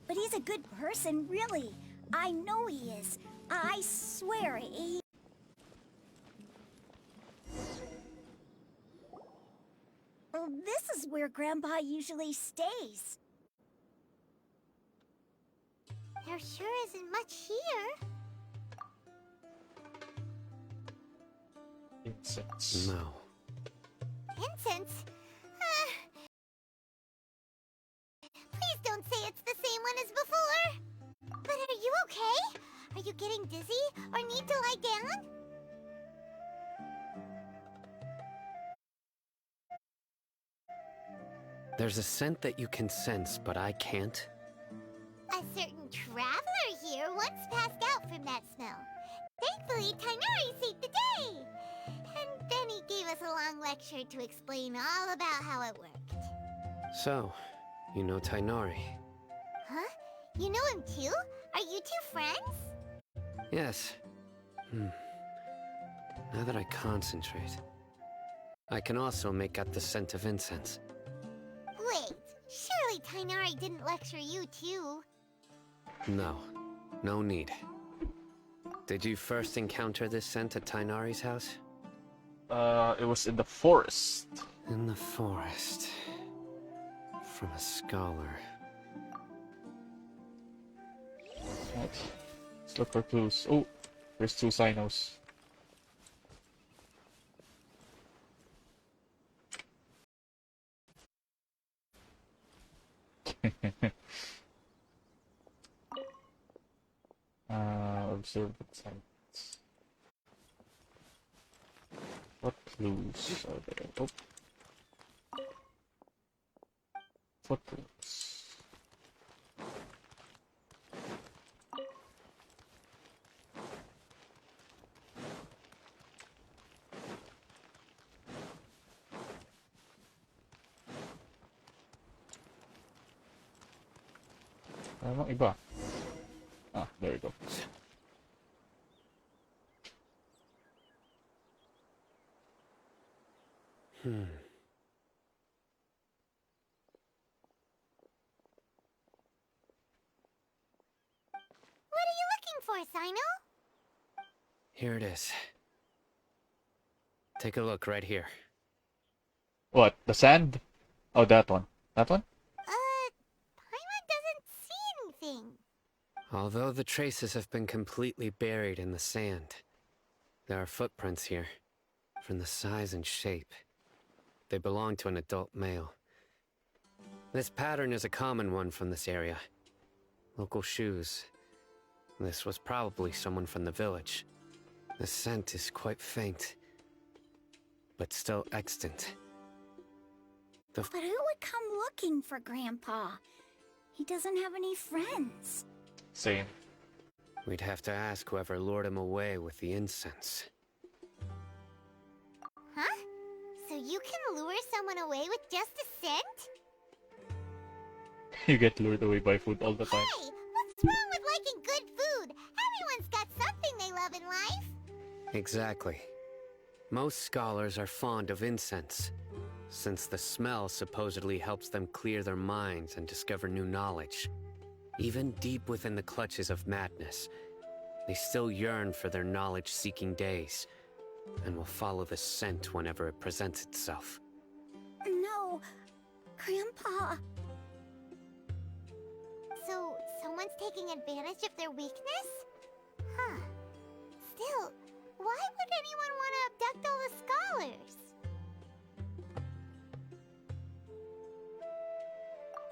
But he's a good person, really. I know he is. I swear he... Well, this is where Grandpa usually stays. There sure isn't much here. Incense. No. Incense? Please don't say it's the same one as before. But are you okay? Are you getting dizzy or need to lie down? There's a scent that you can sense, but I can't. A certain traveler here once passed out from that smell. Thankfully, Tainari saved the day. And then he gave us a long lecture to explain all about how it worked. So, you know Tainari? Huh? You know him too? Are you two friends? Yes. Now that I concentrate, I can also make out the scent of incense. Wait, surely Tainari didn't lecture you too? No, no need. Did you first encounter this scent at Tainari's house? It was in the forest. In the forest. From a scholar. Right. Let's look for clues. Oh, there's 2 Sinos. Observe the sites. What clues are there? Oh. Footprints. Ano iba? Ah, there you go. What are you looking for, Sino? Here it is. Take a look right here. What? The sand? Oh, that one. That one? Paimon doesn't see anything. Although the traces have been completely buried in the sand, there are footprints here, from the size and shape. They belong to an adult male. This pattern is a common one from this area. Local shoes. This was probably someone from the village. The scent is quite faint, but still extant. But who would come looking for Grandpa? He doesn't have any friends. Same. We'd have to ask whoever lured him away with the incense. Huh? So you can lure someone away with just a scent? You get lured away by food all the time. Hey, what's wrong with liking good food? Everyone's got something they love in life. Exactly. Most scholars are fond of incense, since the smell supposedly helps them clear their minds and discover new knowledge. Even deep within the clutches of madness, they still yearn for their knowledge-seeking days, and will follow the scent whenever it presents itself. No, Grandpa. So, someone's taking advantage of their weakness? Huh. Still, why would anyone want to abduct all the scholars?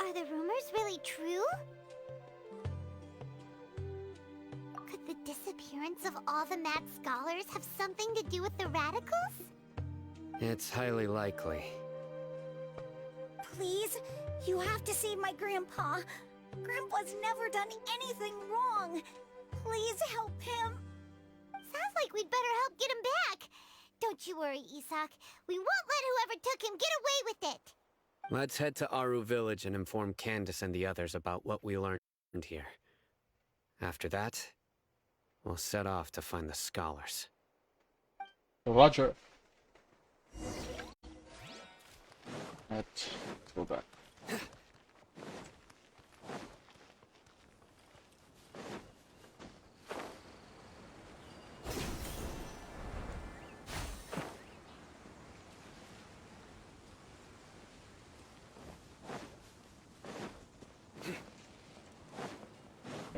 Are the rumors really true? Could the disappearance of all the mad scholars have something to do with the radicals? It's highly likely. Please, you have to save my Grandpa. Grandpa's never done anything wrong. Please help him. Sounds like we'd better help get him back. Don't you worry, Isak. We won't let whoever took him get away with it. Let's head to Aru village and inform Candace and the others about what we learned here. After that, we'll set off to find the scholars. Roger. Let's go back.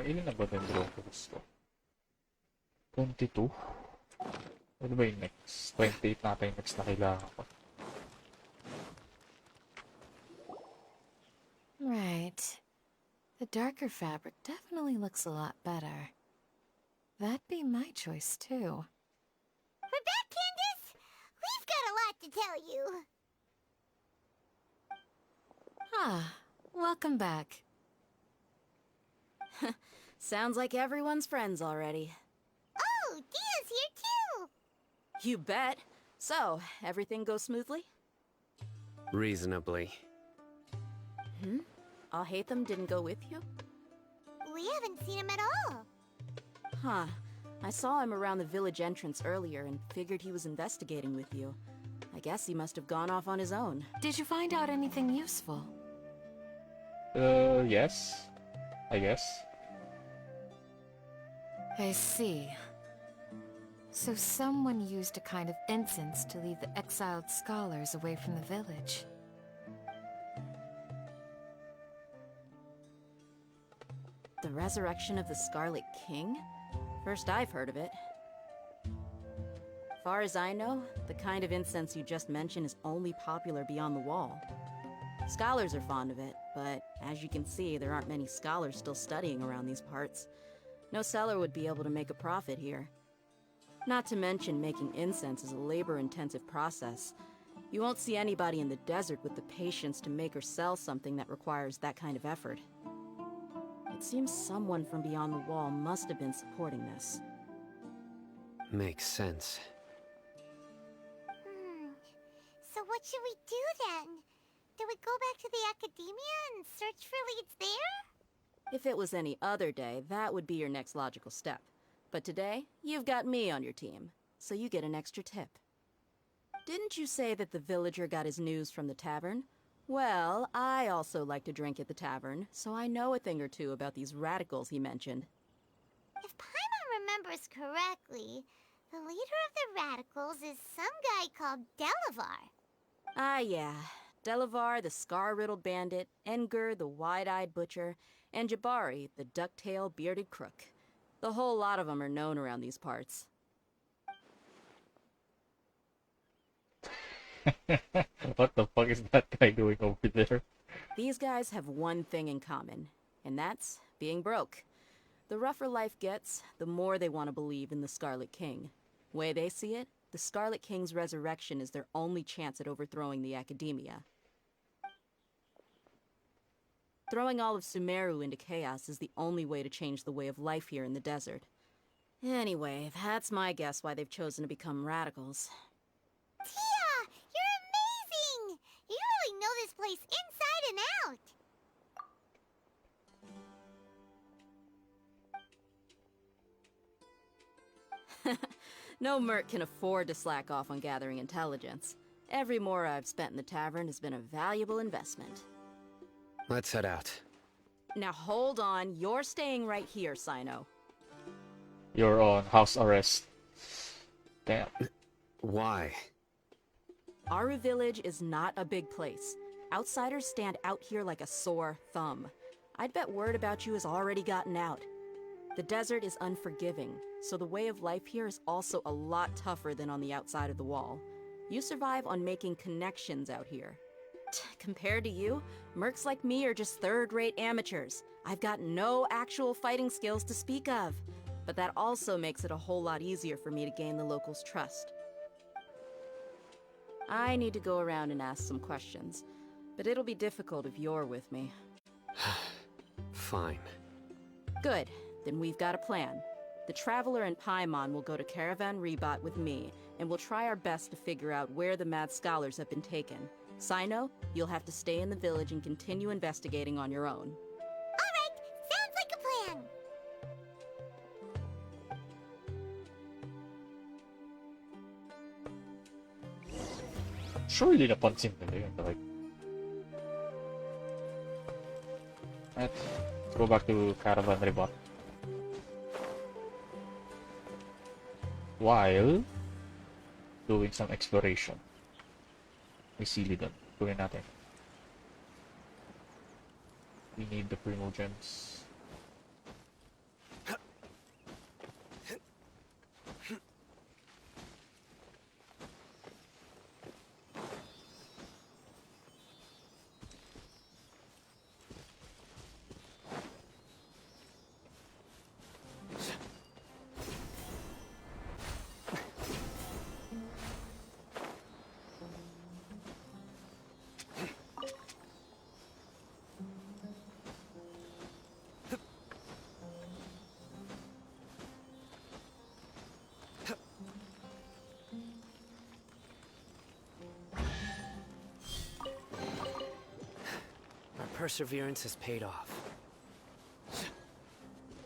Ilan na ba yung brokers ko? 22? Ano ba yung next? 28 natin yung next na kailangan ko. Right. The darker fabric definitely looks a lot better. That'd be my choice, too. We're back, Candace! We've got a lot to tell you. Ah, welcome back. Sounds like everyone's friends already. Oh, Dia's here too! You bet. So, everything goes smoothly? Reasonably. Alhaitham didn't go with you? We haven't seen him at all. Huh. I saw him around the village entrance earlier and figured he was investigating with you. I guess he must have gone off on his own. Did you find out anything useful? Yes. I guess. I see. So someone used a kind of incense to lead the exiled scholars away from the village. The resurrection of the Scarlet King? First I've heard of it. Far as I know, the kind of incense you just mentioned is only popular beyond the wall. Scholars are fond of it, but as you can see, there aren't many scholars still studying around these parts. No seller would be able to make a profit here. Not to mention making incense is a labor-intensive process. You won't see anybody in the desert with the patience to make or sell something that requires that kind of effort. It seems someone from beyond the wall must have been supporting this. Makes sense. So what should we do then? Do we go back to the academia and search for leads there? If it was any other day, that would be your next logical step. But today, you've got me on your team, so you get an extra tip. Didn't you say that the villager got his news from the tavern? Well, I also like to drink at the tavern, so I know a thing or two about these radicals he mentioned. If Paimon remembers correctly, the leader of the radicals is some guy called Delavar. Ah, yeah. Delavar, the scar-riddled bandit, Engur, the wide-eyed butcher, and Jabari, the duck-tailed bearded crook. The whole lot of them are known around these parts. What the fuck is that guy doing over there? These guys have one thing in common, and that's being broke. The rougher life gets, the more they want to believe in the Scarlet King. Way they see it, the Scarlet King's resurrection is their only chance at overthrowing the Academia. Throwing all of Sumeru into chaos is the only way to change the way of life here in the desert. Anyway, that's my guess why they've chosen to become radicals. Tia! You're amazing! You really know this place inside and out! No merc can afford to slack off on gathering intelligence. Every mora I've spent in the tavern has been a valuable investment. Let's head out. Now hold on, you're staying right here, Sino. You're on house arrest. Damn. Why? Aru Village is not a big place. Outsiders stand out here like a sore thumb. I'd bet word about you has already gotten out. The desert is unforgiving, so the way of life here is also a lot tougher than on the outside of the wall. You survive on making connections out here. Compared to you, mercs like me are just third-rate amateurs. I've got no actual fighting skills to speak of. But that also makes it a whole lot easier for me to gain the locals' trust. I need to go around and ask some questions, but it'll be difficult if you're with me. Fine. Good. Then we've got a plan. The Traveler and Paimon will go to Caravan Rebot with me, and we'll try our best to figure out where the Mad Scholars have been taken. Sino, you'll have to stay in the village and continue investigating on your own. Alright, sounds like a plan! Surely napansin nila yun. Like, let's go back to Caravan Rebot. While doing some exploration. May sili doon. Gawin natin. We need the primogems. Perseverance has paid off.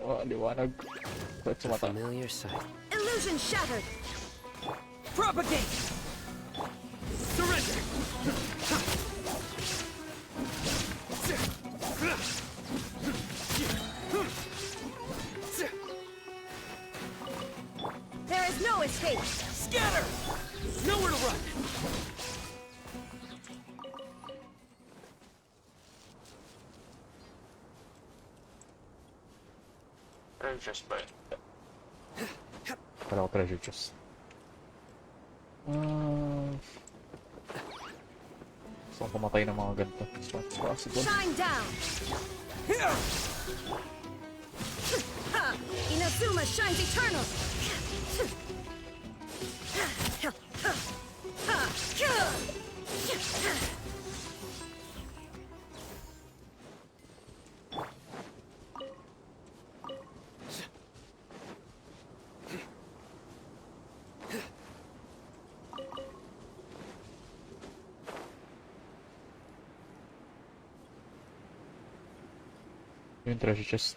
Oh, liwanag. That's A familiar sight. Illusion shattered! Propagate! Surrender! There is no escape! Scatter! Nowhere to run! Treasure chest ba? Wala ko treasure chest. So, pumatay ng mga ganito. As much as possible. Shine down! Inazuma shines eternal! Yung treasure chest.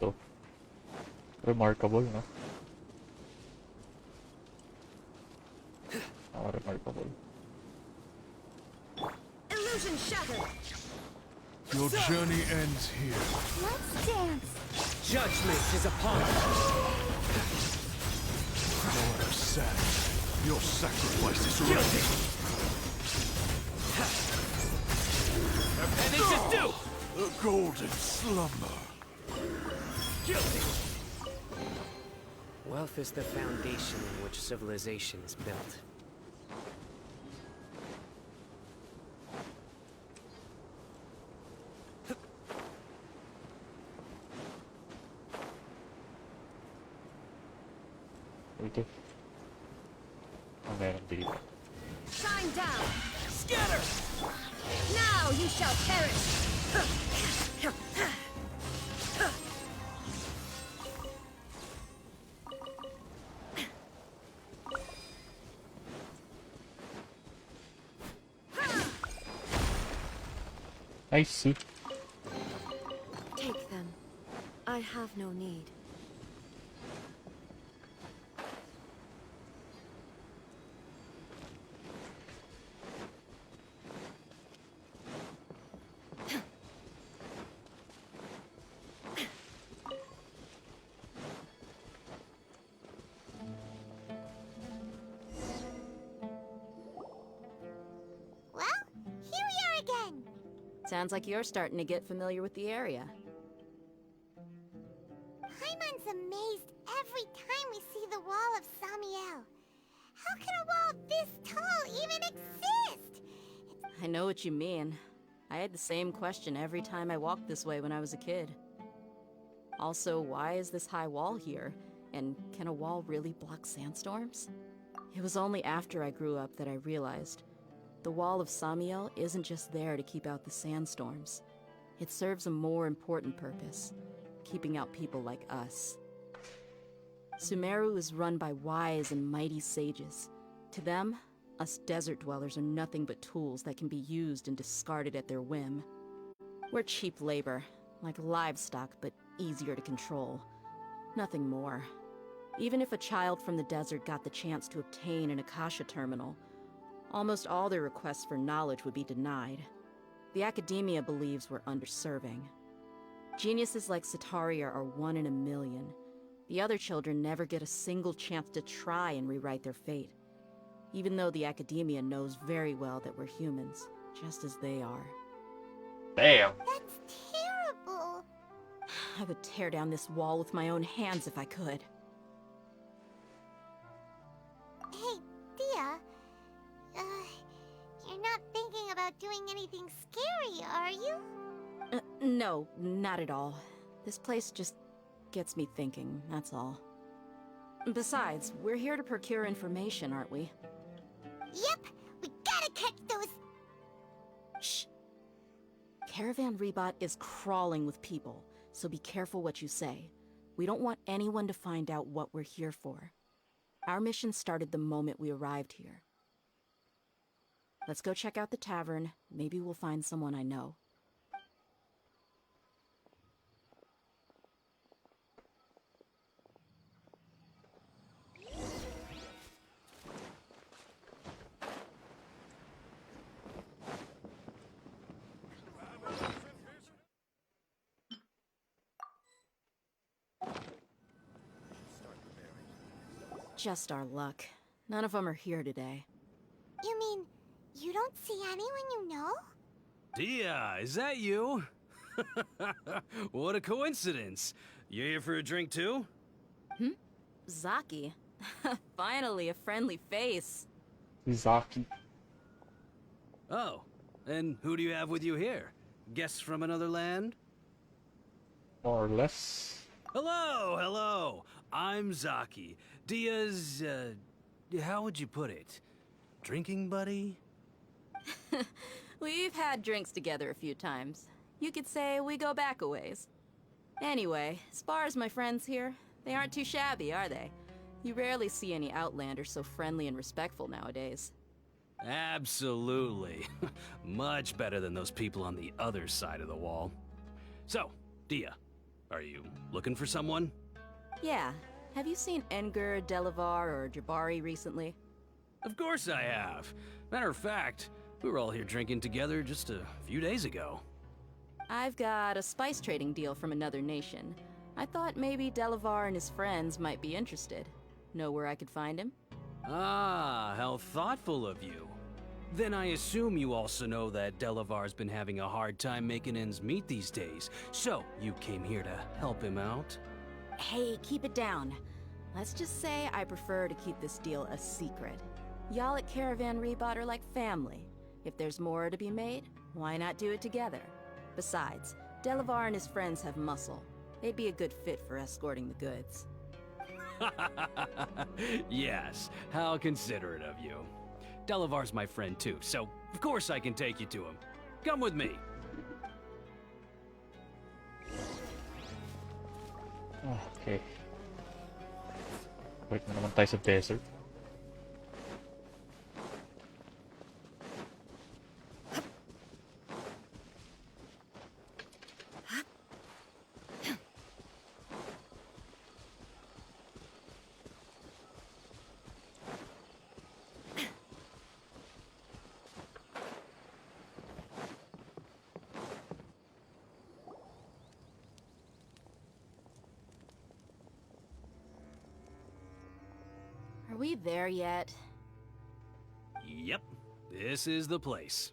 Ito. Remarkable, no? Remarkable. Illusion shattered. Your journey ends here. Let's dance. Judgment is upon us. Lord of Sand, your sacrifice is ready. And it's just due! The golden slumber. Wealth is the foundation on which civilization is built. Ito. Oh, meron dito. Shine down! Scatter! Now you shall perish! I see. Take them. I have no need. Sounds like you're starting to get familiar with the area. Paimon's amazed every time we see the wall of Samiel. How can a wall this tall even exist? I know what you mean. I had the same question every time I walked this way when I was a kid. Also, why is this high wall here? And can a wall really block sandstorms? It was only after I grew up that I realized the Wall of Samiel isn't just there to keep out the sandstorms. It serves a more important purpose, keeping out people like us. Sumeru is run by wise and mighty sages. To them, us desert dwellers are nothing but tools that can be used and discarded at their whim. We're cheap labor, like livestock, but easier to control. Nothing more. Even if a child from the desert got the chance to obtain an Akasha terminal, almost all their requests for knowledge would be denied. The academia believes we're underserving. Geniuses like Sataria are 1 in a million. The other children never get a single chance to try and rewrite their fate, even though the academia knows very well that we're humans, just as they are. Damn. That's terrible. I would tear down this wall with my own hands if I could. Hey, Dia. You're not thinking about doing anything scary, are you? No, not at all. This place just gets me thinking, that's all. Besides, we're here to procure information, aren't we? Yep, we gotta catch those... Shh. Caravan Rebot is crawling with people, so be careful what you say. We don't want anyone to find out what we're here for. Our mission started the moment we arrived here. Let's go check out the tavern. Maybe we'll find someone I know. Just our luck. None of them are here today. You mean, you don't see anyone you know? Dia, is that you? What a coincidence. You here for a drink too? Zaki. Finally, a friendly face. Zaki. Oh, and who do you have with you here? Guests from another land? More or less. Hello, hello. I'm Zaki. Dia's, how would you put it? Drinking buddy? We've had drinks together a few times. You could say we go back a ways. Anyway, as far as my friends here, they aren't too shabby, are they? You rarely see any Outlanders so friendly and respectful nowadays. Absolutely. Much better than those people on the other side of the wall. So, Dia, are you looking for someone? Yeah. Have you seen Engur, Delavar, or Jabari recently? Of course I have. Matter of fact, we were all here drinking together just a few days ago. I've got a spice trading deal from another nation. I thought maybe Delavar and his friends might be interested. Know where I could find him? Ah, how thoughtful of you. Then I assume you also know that Delavar's been having a hard time making ends meet these days, so you came here to help him out? Hey, keep it down. Let's just say I prefer to keep this deal a secret. Y'all at Caravan Rebot are like family. If there's more to be made, why not do it together? Besides, Delavar and his friends have muscle. They'd be a good fit for escorting the goods. Yes, how considerate of you. Delavar's my friend too, so of course I can take you to him. Come with me. Okay. Wait na naman tayo sa desert. Are we there yet? Yep, this is the place.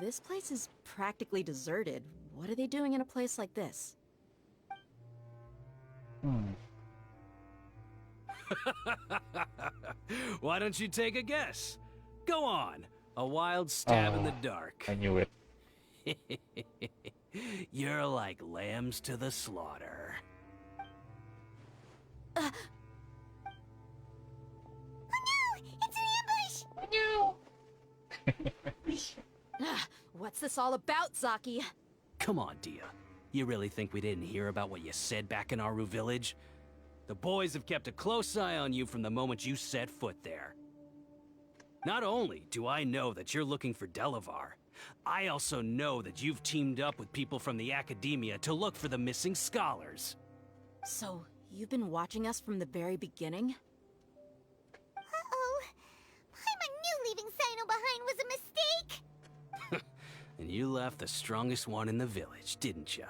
This place is practically deserted. What are they doing in a place like this? Why don't you take a guess? Go on, a wild stab in the dark. I knew it. You're like lambs to the slaughter. What's this all about, Zaki? Come on, Dia. You really think we didn't hear about what you said back in Aru village? The boys have kept a close eye on you from the moment you set foot there. Not only do I know that you're looking for Delavar, I also know that you've teamed up with people from the Academia to look for the missing scholars. So, you've been watching us from the very beginning? Uh-oh. Paimon knew leaving Sino behind was a mistake! And you left the strongest one in the village, didn't ya?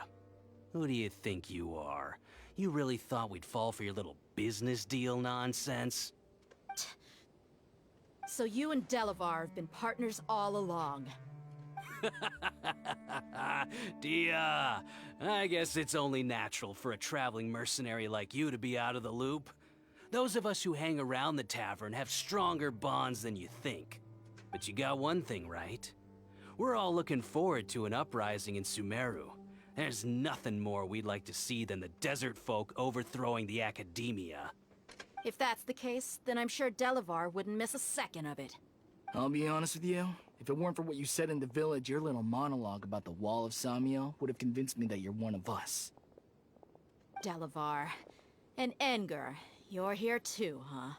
Who do you think you are? You really thought we'd fall for your little business deal nonsense? So you and Delavar have been partners all along. Dia, I guess it's only natural for a traveling mercenary like you to be out of the loop. Those of us who hang around the tavern have stronger bonds than you think. But you got one thing right. We're all looking forward to an uprising in Sumeru. There's nothing more we'd like to see than the desert folk overthrowing the Academia. If that's the case, then I'm sure Delavar wouldn't miss a second of it. I'll be honest with you. If it weren't for what you said in the village, your little monologue about the Wall of Samio would have convinced me that you're one of us. Delavar. And Engur, you're here too, huh?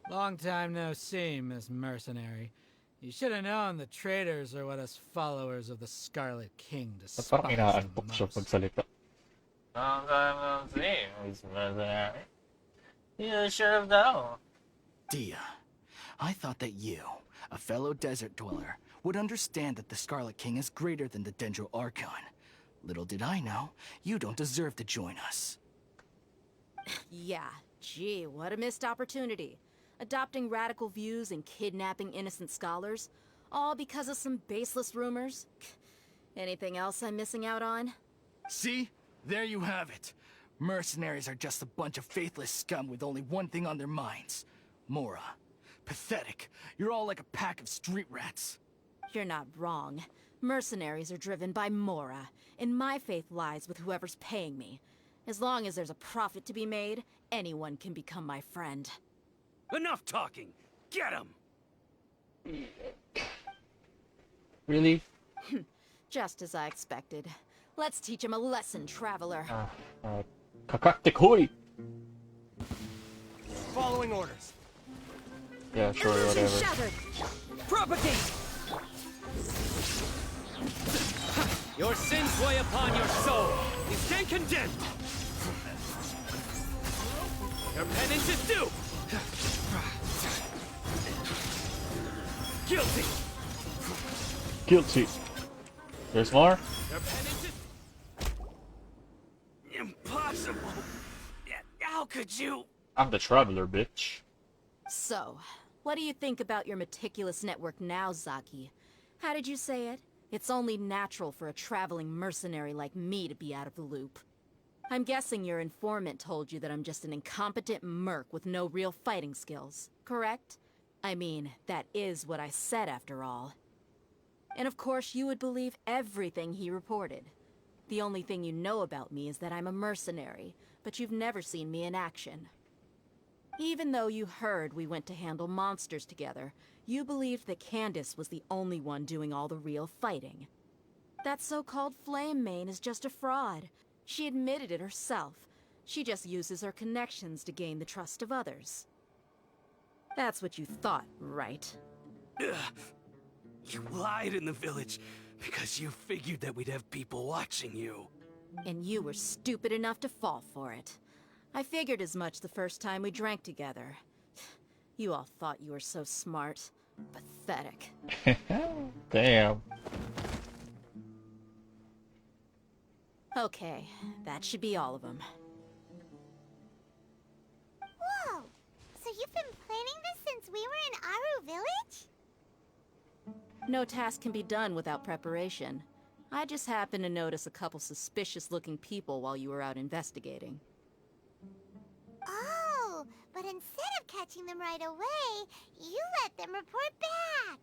Long time no see, Miss Mercenary. You should have known the traitors are what us followers of the Scarlet King despise Parang the inaantok siya most. magsalita. You should have known. Dia, I thought that you, a fellow desert dweller, would understand that the Scarlet King is greater than the Dendro Archon. Little did I know, you don't deserve to join us. Yeah, gee, what a missed opportunity. Adopting radical views and kidnapping innocent scholars, all because of some baseless rumors. Anything else I'm missing out on? See? There you have it. Mercenaries are just a bunch of faithless scum with only one thing on their minds. Mora. Pathetic. You're all like a pack of street rats. You're not wrong. Mercenaries are driven by Mora, and my faith lies with whoever's paying me. As long as there's a profit to be made, anyone can become my friend. Enough talking! Get him! Really? Just as I expected. Let's teach him a lesson, traveler. Kakakte koi! Following orders. Yeah, sure, Illusion whatever. shattered. Propagate! Your sins weigh upon your soul. You stand condemned. Your penance is due. Guilty. Guilty. There's more? Your penance is impossible. How could you? I'm the traveler, bitch. So, what do you think about your meticulous network now, Zaki? How did you say it? It's only natural for a traveling mercenary like me to be out of the loop. I'm guessing your informant told you that I'm just an incompetent merc with no real fighting skills, correct? I mean, that is what I said after all. And of course you would believe everything he reported. The only thing you know about me is that I'm a mercenary, but you've never seen me in action. Even though you heard we went to handle monsters together, you believed that Candace was the only one doing all the real fighting. That so-called Flame Mane is just a fraud. She admitted it herself. She just uses her connections to gain the trust of others. That's what you thought, right? Ugh. You lied in the village because you figured that we'd have people watching you. And you were stupid enough to fall for it. I figured as much the first time we drank together. You all thought you were so smart. Pathetic. Damn. Okay, that should be all of them. Whoa! So you've been planning this since we were in Aru Village? No task can be done without preparation. I just happened to notice a couple suspicious-looking people while you were out investigating. Oh, but instead of catching them right away, you let them report back.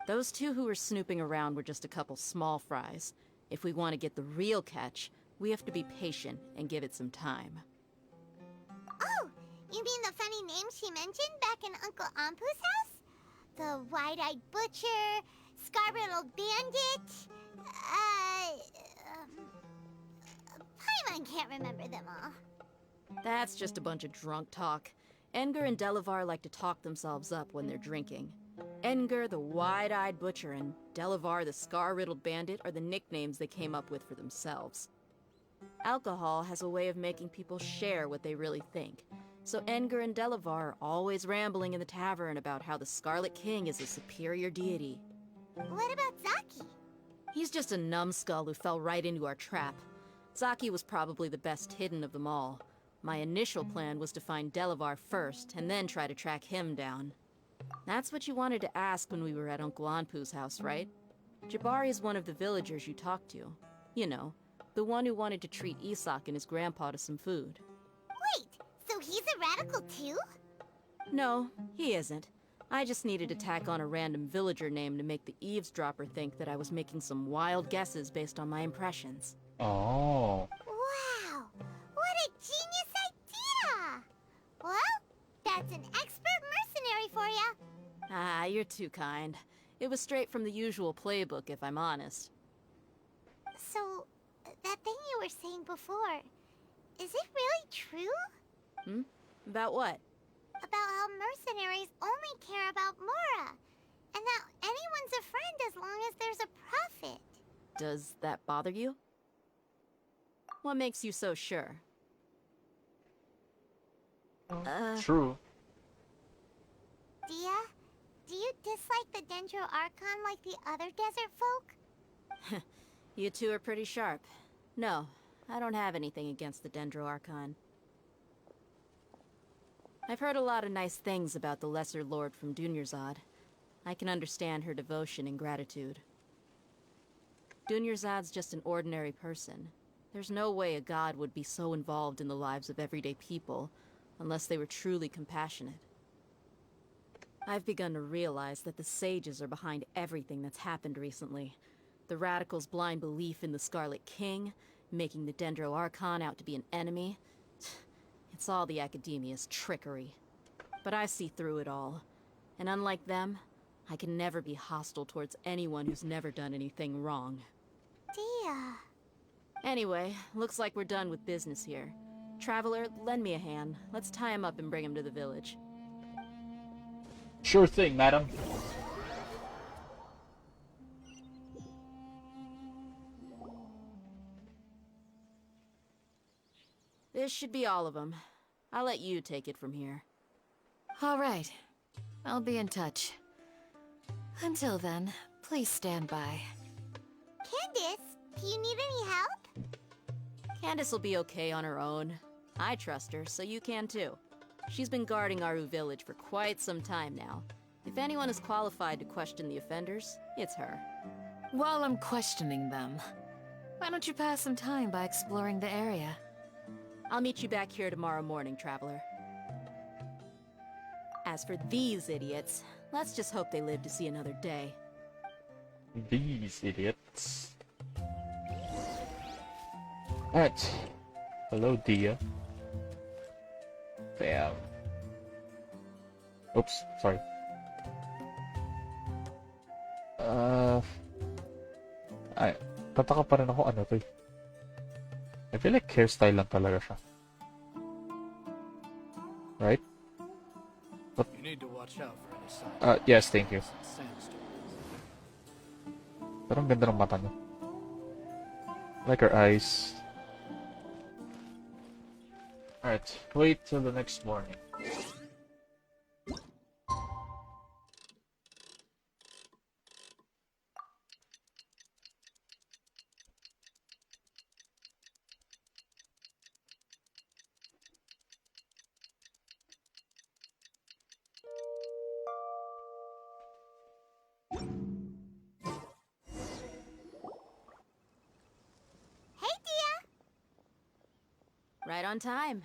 Those two who were snooping around were just a couple small fries. If we want to get the real catch, we have to be patient and give it some time. Oh, you mean the funny name she mentioned back in Uncle Ampu's house? The wide-eyed butcher, scar-riddled bandit, Paimon can't remember them all. That's just a bunch of drunk talk. Engar and Delavar like to talk themselves up when they're drinking. Engar, the wide-eyed butcher, and Delavar, the scar-riddled bandit, are the nicknames they came up with for themselves. Alcohol has a way of making people share what they really think. So Engar and Delavar are always rambling in the tavern about how the Scarlet King is a superior deity. What about Zaki? He's just a numbskull who fell right into our trap. Zaki was probably the best hidden of them all. My initial plan was to find Delavar first, and then try to track him down. That's what you wanted to ask when we were at Uncle Anpu's house, right? Jabari is one of the villagers you talked to. You know, the one who wanted to treat Isak and his grandpa to some food. Wait, so he's a radical too? No, he isn't. I just needed to tack on a random villager name to make the eavesdropper think that I was making some wild guesses based on my impressions. Oh. Wow, what a genius idea! Well, that's an expert mercenary for ya. Ah, you're too kind. It was straight from the usual playbook, if I'm honest. So, that thing you were saying before, is it really true? Hmm? About what? About how mercenaries only care about Mora, and that anyone's a friend as long as there's a profit. Does that bother you? What makes you so sure? True. Dia, do you dislike the Dendro Archon like the other desert folk? You two are pretty sharp. No, I don't have anything against the Dendro Archon. I've heard a lot of nice things about the Lesser Lord from Dunyarzad. I can understand her devotion and gratitude. Dunyarzad's just an ordinary person. There's no way a god would be so involved in the lives of everyday people, unless they were truly compassionate. I've begun to realize that the sages are behind everything that's happened recently. The radicals' blind belief in the Scarlet King, making the Dendro Archon out to be an enemy. It's all the Academia's trickery. But I see through it all. And unlike them, I can never be hostile towards anyone who's never done anything wrong. Dia. Anyway, looks like we're done with business here. Traveler, lend me a hand. Let's tie him up and bring him to the village. Sure thing, madam. This should be all of them. I'll let you take it from here. All right. I'll be in touch. Until then, please stand by. Candace, do you need any help? Candace will be okay on her own. I trust her, so you can too. She's been guarding Aru village for quite some time now. If anyone is qualified to question the offenders, it's her. While I'm questioning them, why don't you pass some time by exploring the area? I'll meet you back here tomorrow morning, Traveler. As for these idiots, let's just hope they live to see another day. These idiots. Alright. Hello, Dia. Bam. Oops, sorry. Tataka pa rin ako ano to eh. I feel like hairstyle lang talaga siya. Right? But, You need to watch out for any signs. yes, thank you. Sandstorms. Pero ang ganda ng mata niya. Like her eyes. Alright, wait till the next morning. Hey, Dia. Right on time.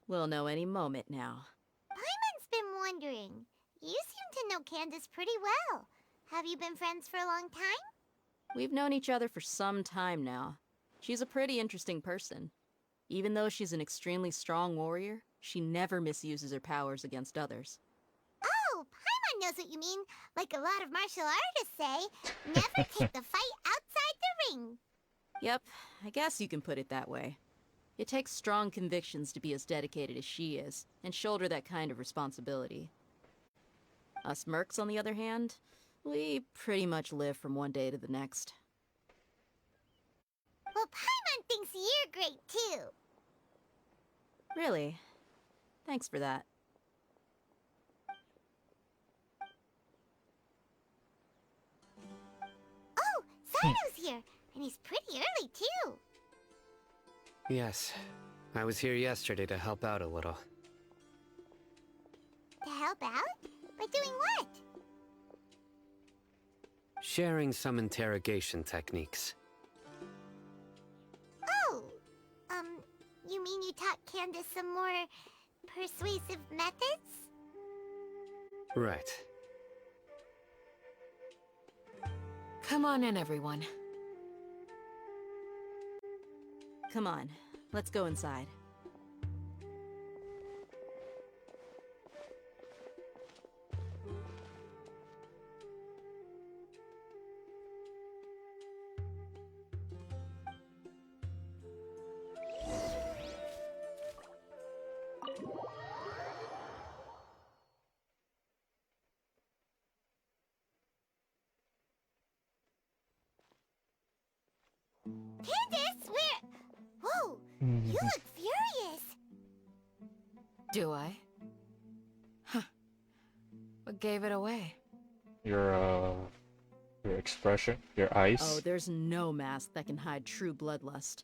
We'll know any moment now. Paimon's been wondering. You seem to know Candace pretty well. Have you been friends for a long time? We've known each other for some time now. She's a pretty interesting person. Even though she's an extremely strong warrior, she never misuses her powers against others. Oh, Paimon knows what you mean. Like a lot of martial artists say, never take the fight outside the ring. Yep, I guess you can put it that way. It takes strong convictions to be as dedicated as she is, and shoulder that kind of responsibility. Us mercs, on the other hand, we pretty much live from one day to the next. Well, Paimon thinks you're great too. Really? Thanks for that. Oh, Sino's here, and he's pretty early too. Yes, I was here yesterday to help out a little. To help out? By doing what? Sharing some interrogation techniques. Oh, you mean you taught Candace some more persuasive methods? Right. Come on in, everyone. Come on, let's go inside. Candace, where? Whoa, you look furious. Do I? Huh. What gave it away? Your expression, your eyes. Oh, there's no mask that can hide true bloodlust.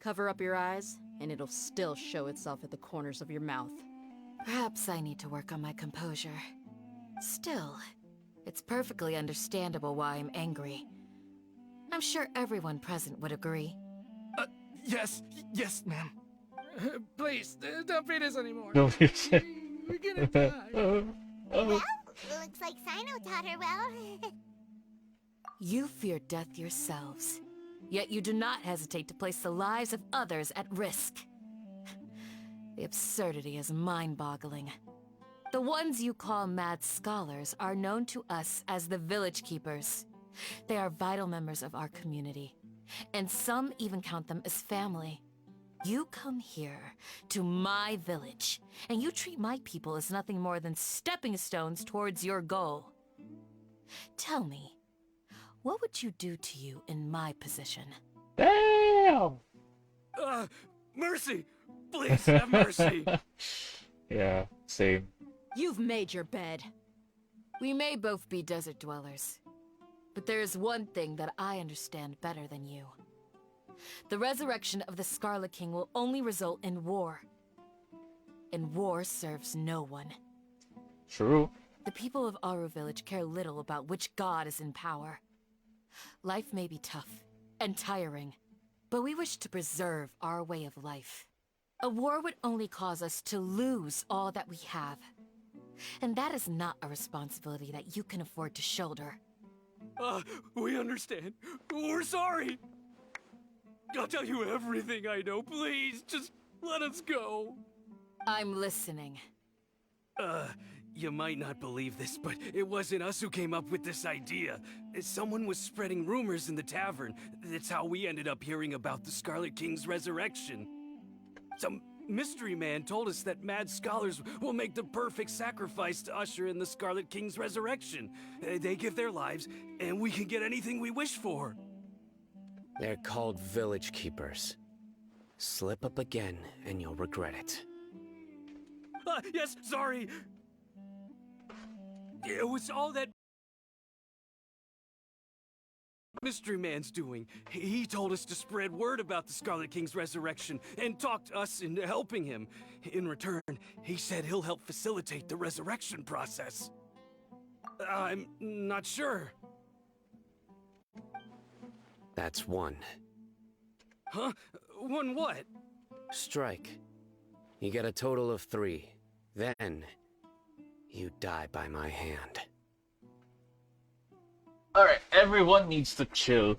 Cover up your eyes, and it'll still show itself at the corners of your mouth. Perhaps I need to work on my composure. Still, it's perfectly understandable why I'm angry. I'm sure everyone present would agree. Yes, ma'am. Please, don't feed us anymore. No, you said. We're gonna die. Well, looks like Sino taught her well. You fear death yourselves, yet you do not hesitate to place the lives of others at risk. The absurdity is mind-boggling. The ones you call mad scholars are known to us as the Village Keepers. They are vital members of our community, and some even count them as family. You come here, to my village, and you treat my people as nothing more than stepping stones towards your goal. Tell me, what would you do to you in my position? Damn! Mercy! Please, have mercy! Yeah, same. You've made your bed. We may both be desert dwellers, but there is one thing that I understand better than you. The resurrection of the Scarlet King will only result in war. And war serves no one. True. The people of Aru Village care little about which god is in power. Life may be tough and tiring, but we wish to preserve our way of life. A war would only cause us to lose all that we have. And that is not a responsibility that you can afford to shoulder. We understand. We're sorry. I'll tell you everything I know. Please, just let us go. I'm listening. You might not believe this, but it wasn't us who came up with this idea. Someone was spreading rumors in the tavern. That's how we ended up hearing about the Scarlet King's resurrection. Some mystery man told us that mad scholars will make the perfect sacrifice to usher in the Scarlet King's resurrection. They give their lives, and we can get anything we wish for. They're called Village Keepers. Slip up again, and you'll regret it. Yes, sorry. It was all that mystery man's doing. He told us to spread word about the Scarlet King's resurrection and talked us into helping him. In return, he said he'll help facilitate the resurrection process. I'm not sure. That's one. Huh? One what? Strike. You get a total of 3. Then, you die by my hand. Alright, everyone needs to chill.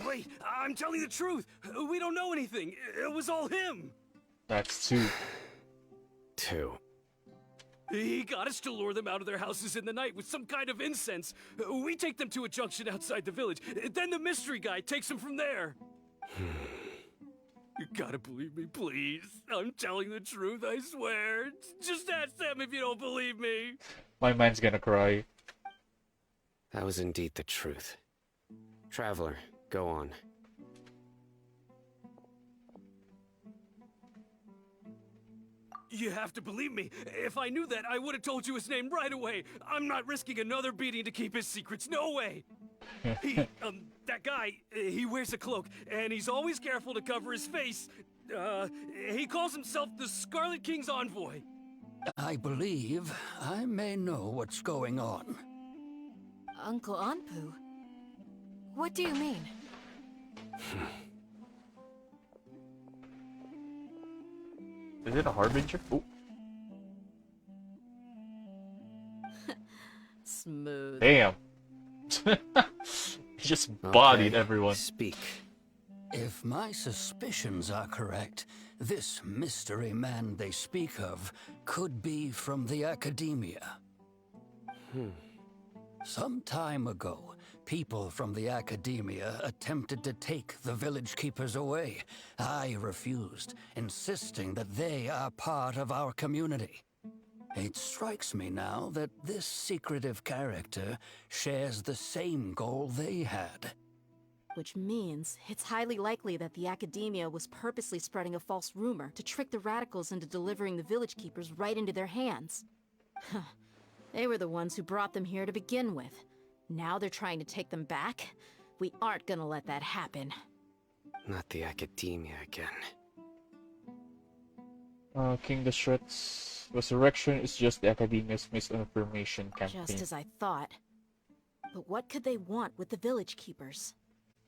Wait, I'm telling the truth. We don't know anything. It was all him. That's 2. 2. He got us to lure them out of their houses in the night with some kind of incense. We take them to a junction outside the village. Then the mystery guy takes them from there. You gotta believe me, please. I'm telling the truth, I swear. Just ask them if you don't believe me. My man's gonna cry. That was indeed the truth. Traveler, go on. You have to believe me. If I knew that, I would have told you his name right away. I'm not risking another beating to keep his secrets. No way. That guy, he wears a cloak, and he's always careful to cover his face. He calls himself the Scarlet King's envoy. I believe I may know what's going on. Uncle Anpu? What do you mean? Is it a harbinger? Oh. Smooth. Damn. He just bodied everyone. Speak. If my suspicions are correct, this mystery man they speak of could be from the Academia. Some time ago, people from the Academia attempted to take the Village Keepers away. I refused, insisting that they are part of our community. It strikes me now that this secretive character shares the same goal they had. Which means it's highly likely that the Academia was purposely spreading a false rumor to trick the radicals into delivering the Village Keepers right into their hands. They were the ones who brought them here to begin with. Now they're trying to take them back? We aren't gonna let that happen. Not the Academia again. King Dashret's resurrection is just the Academia's misinformation campaign. Just as I thought. But what could they want with the Village Keepers?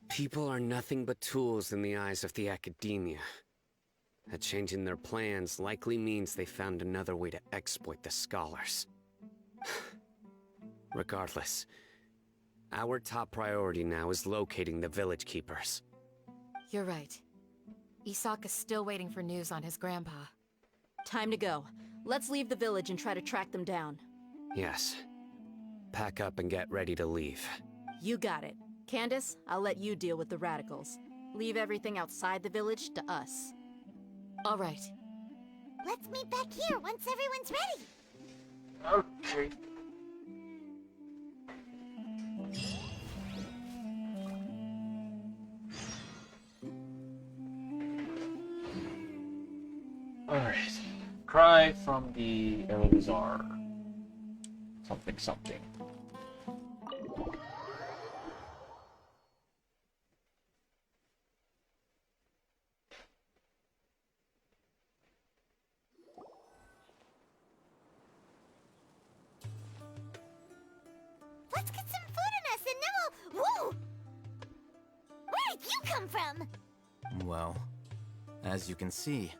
People are nothing but tools in the eyes of the Academia. A change in their plans likely means they found another way to exploit the scholars. Regardless, our top priority now is locating the Village Keepers. You're right. Isak is still waiting for news on his grandpa. Time to go. Let's leave the village and try to track them down. Yes. Pack up and get ready to leave. You got it. Candace, I'll let you deal with the radicals. Leave everything outside the village to us. All right. Let's meet back here once everyone's ready. Okay. Alright. Cry from the Elizar. Something, something. Let's get some food in us and then we'll... Whoa! Where did you come from? Well, as you can see,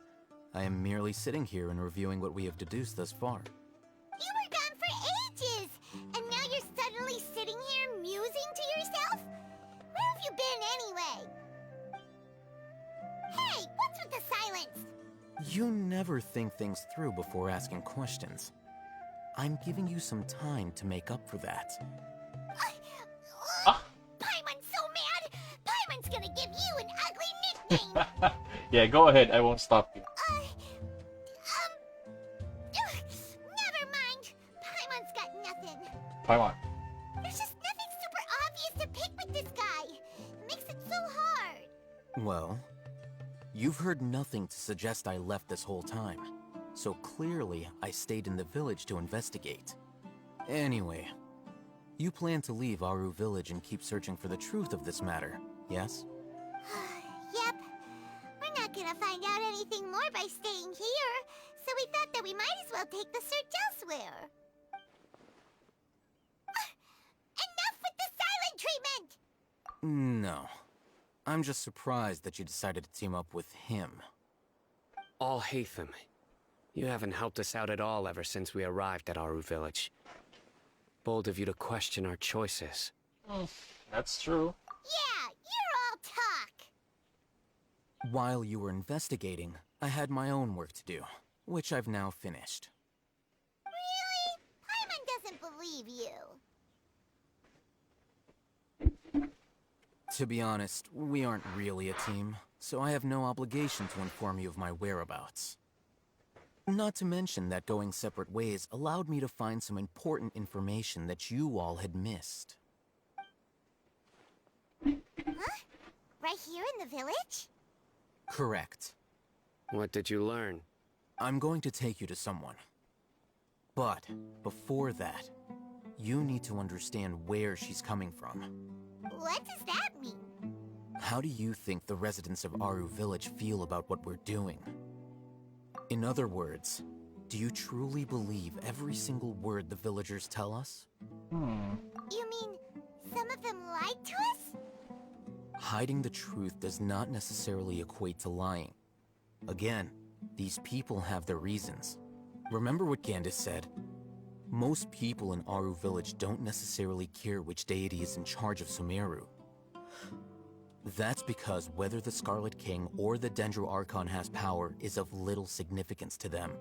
I am merely sitting here and reviewing what we have deduced thus far. You were gone for ages! And now you're suddenly sitting here musing to yourself? Where have you been anyway? Hey, what's with the silence? You never think things through before asking questions. I'm giving you some time to make up for that. Paimon's so mad! Paimon's gonna give you an ugly nickname! Yeah, go ahead. I won't stop you. Never mind. Paimon's got nothing. Paimon. There's just nothing super obvious to pick with this guy. It makes it so hard. Well, you've heard nothing to suggest I left this whole time. So clearly, I stayed in the village to investigate. Anyway, you plan to leave Aru village and keep searching for the truth of this matter, yes? Yep. We're not gonna find out anything more by staying here, so we thought that we might as well take the search elsewhere. Enough with the silent treatment! No. I'm just surprised that you decided to team up with him. All Hatham. You haven't helped us out at all ever since we arrived at Aru village. Bold of you to question our choices. That's true. Yeah, you're all talk. While you were investigating, I had my own work to do, which I've now finished. Really? Paimon doesn't believe you. To be honest, we aren't really a team, so I have no obligation to inform you of my whereabouts. Not to mention that going separate ways allowed me to find some important information that you all had missed. Huh? Right here in the village? Correct. What did you learn? I'm going to take you to someone. But before that, you need to understand where she's coming from. What does that mean? How do you think the residents of Aru village feel about what we're doing? In other words, do you truly believe every single word the villagers tell us? You mean some of them lied to us? Hiding the truth does not necessarily equate to lying. Again, these people have their reasons. Remember what Candace said? Most people in Aru village don't necessarily care which deity is in charge of Sumeru. That's because whether the Scarlet King or the Dendro Archon has power is of little significance to them.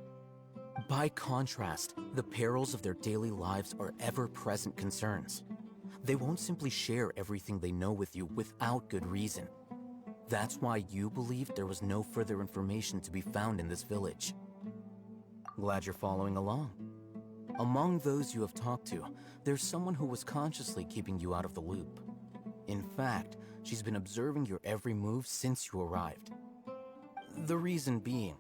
By contrast, the perils of their daily lives are ever-present concerns. They won't simply share everything they know with you without good reason. That's why you believed there was no further information to be found in this village. Glad you're following along. Among those you have talked to, there's someone who was consciously keeping you out of the loop. In fact, she's been observing your every move since you arrived. The reason being,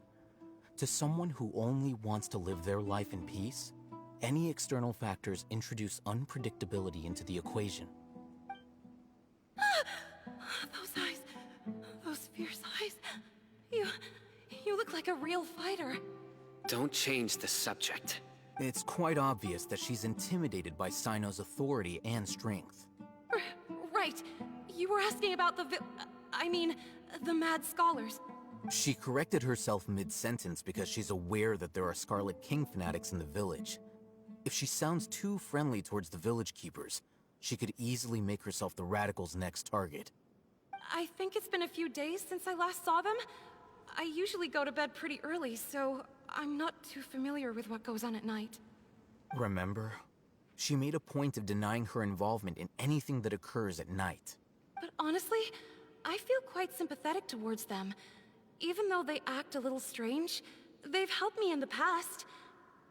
to someone who only wants to live their life in peace, any external factors introduce unpredictability into the equation. Those eyes. Those fierce eyes. You look like a real fighter. Don't change the subject. It's quite obvious that she's intimidated by Sino's authority and strength. Right. You were asking about the Mad Scholars. She corrected herself mid-sentence because she's aware that there are Scarlet King fanatics in the village. If she sounds too friendly towards the village keepers, she could easily make herself the Radicals' next target. I think it's been a few days since I last saw them. I usually go to bed pretty early, so I'm not too familiar with what goes on at night. Remember? She made a point of denying her involvement in anything that occurs at night. But honestly, I feel quite sympathetic towards them. Even though they act a little strange, they've helped me in the past.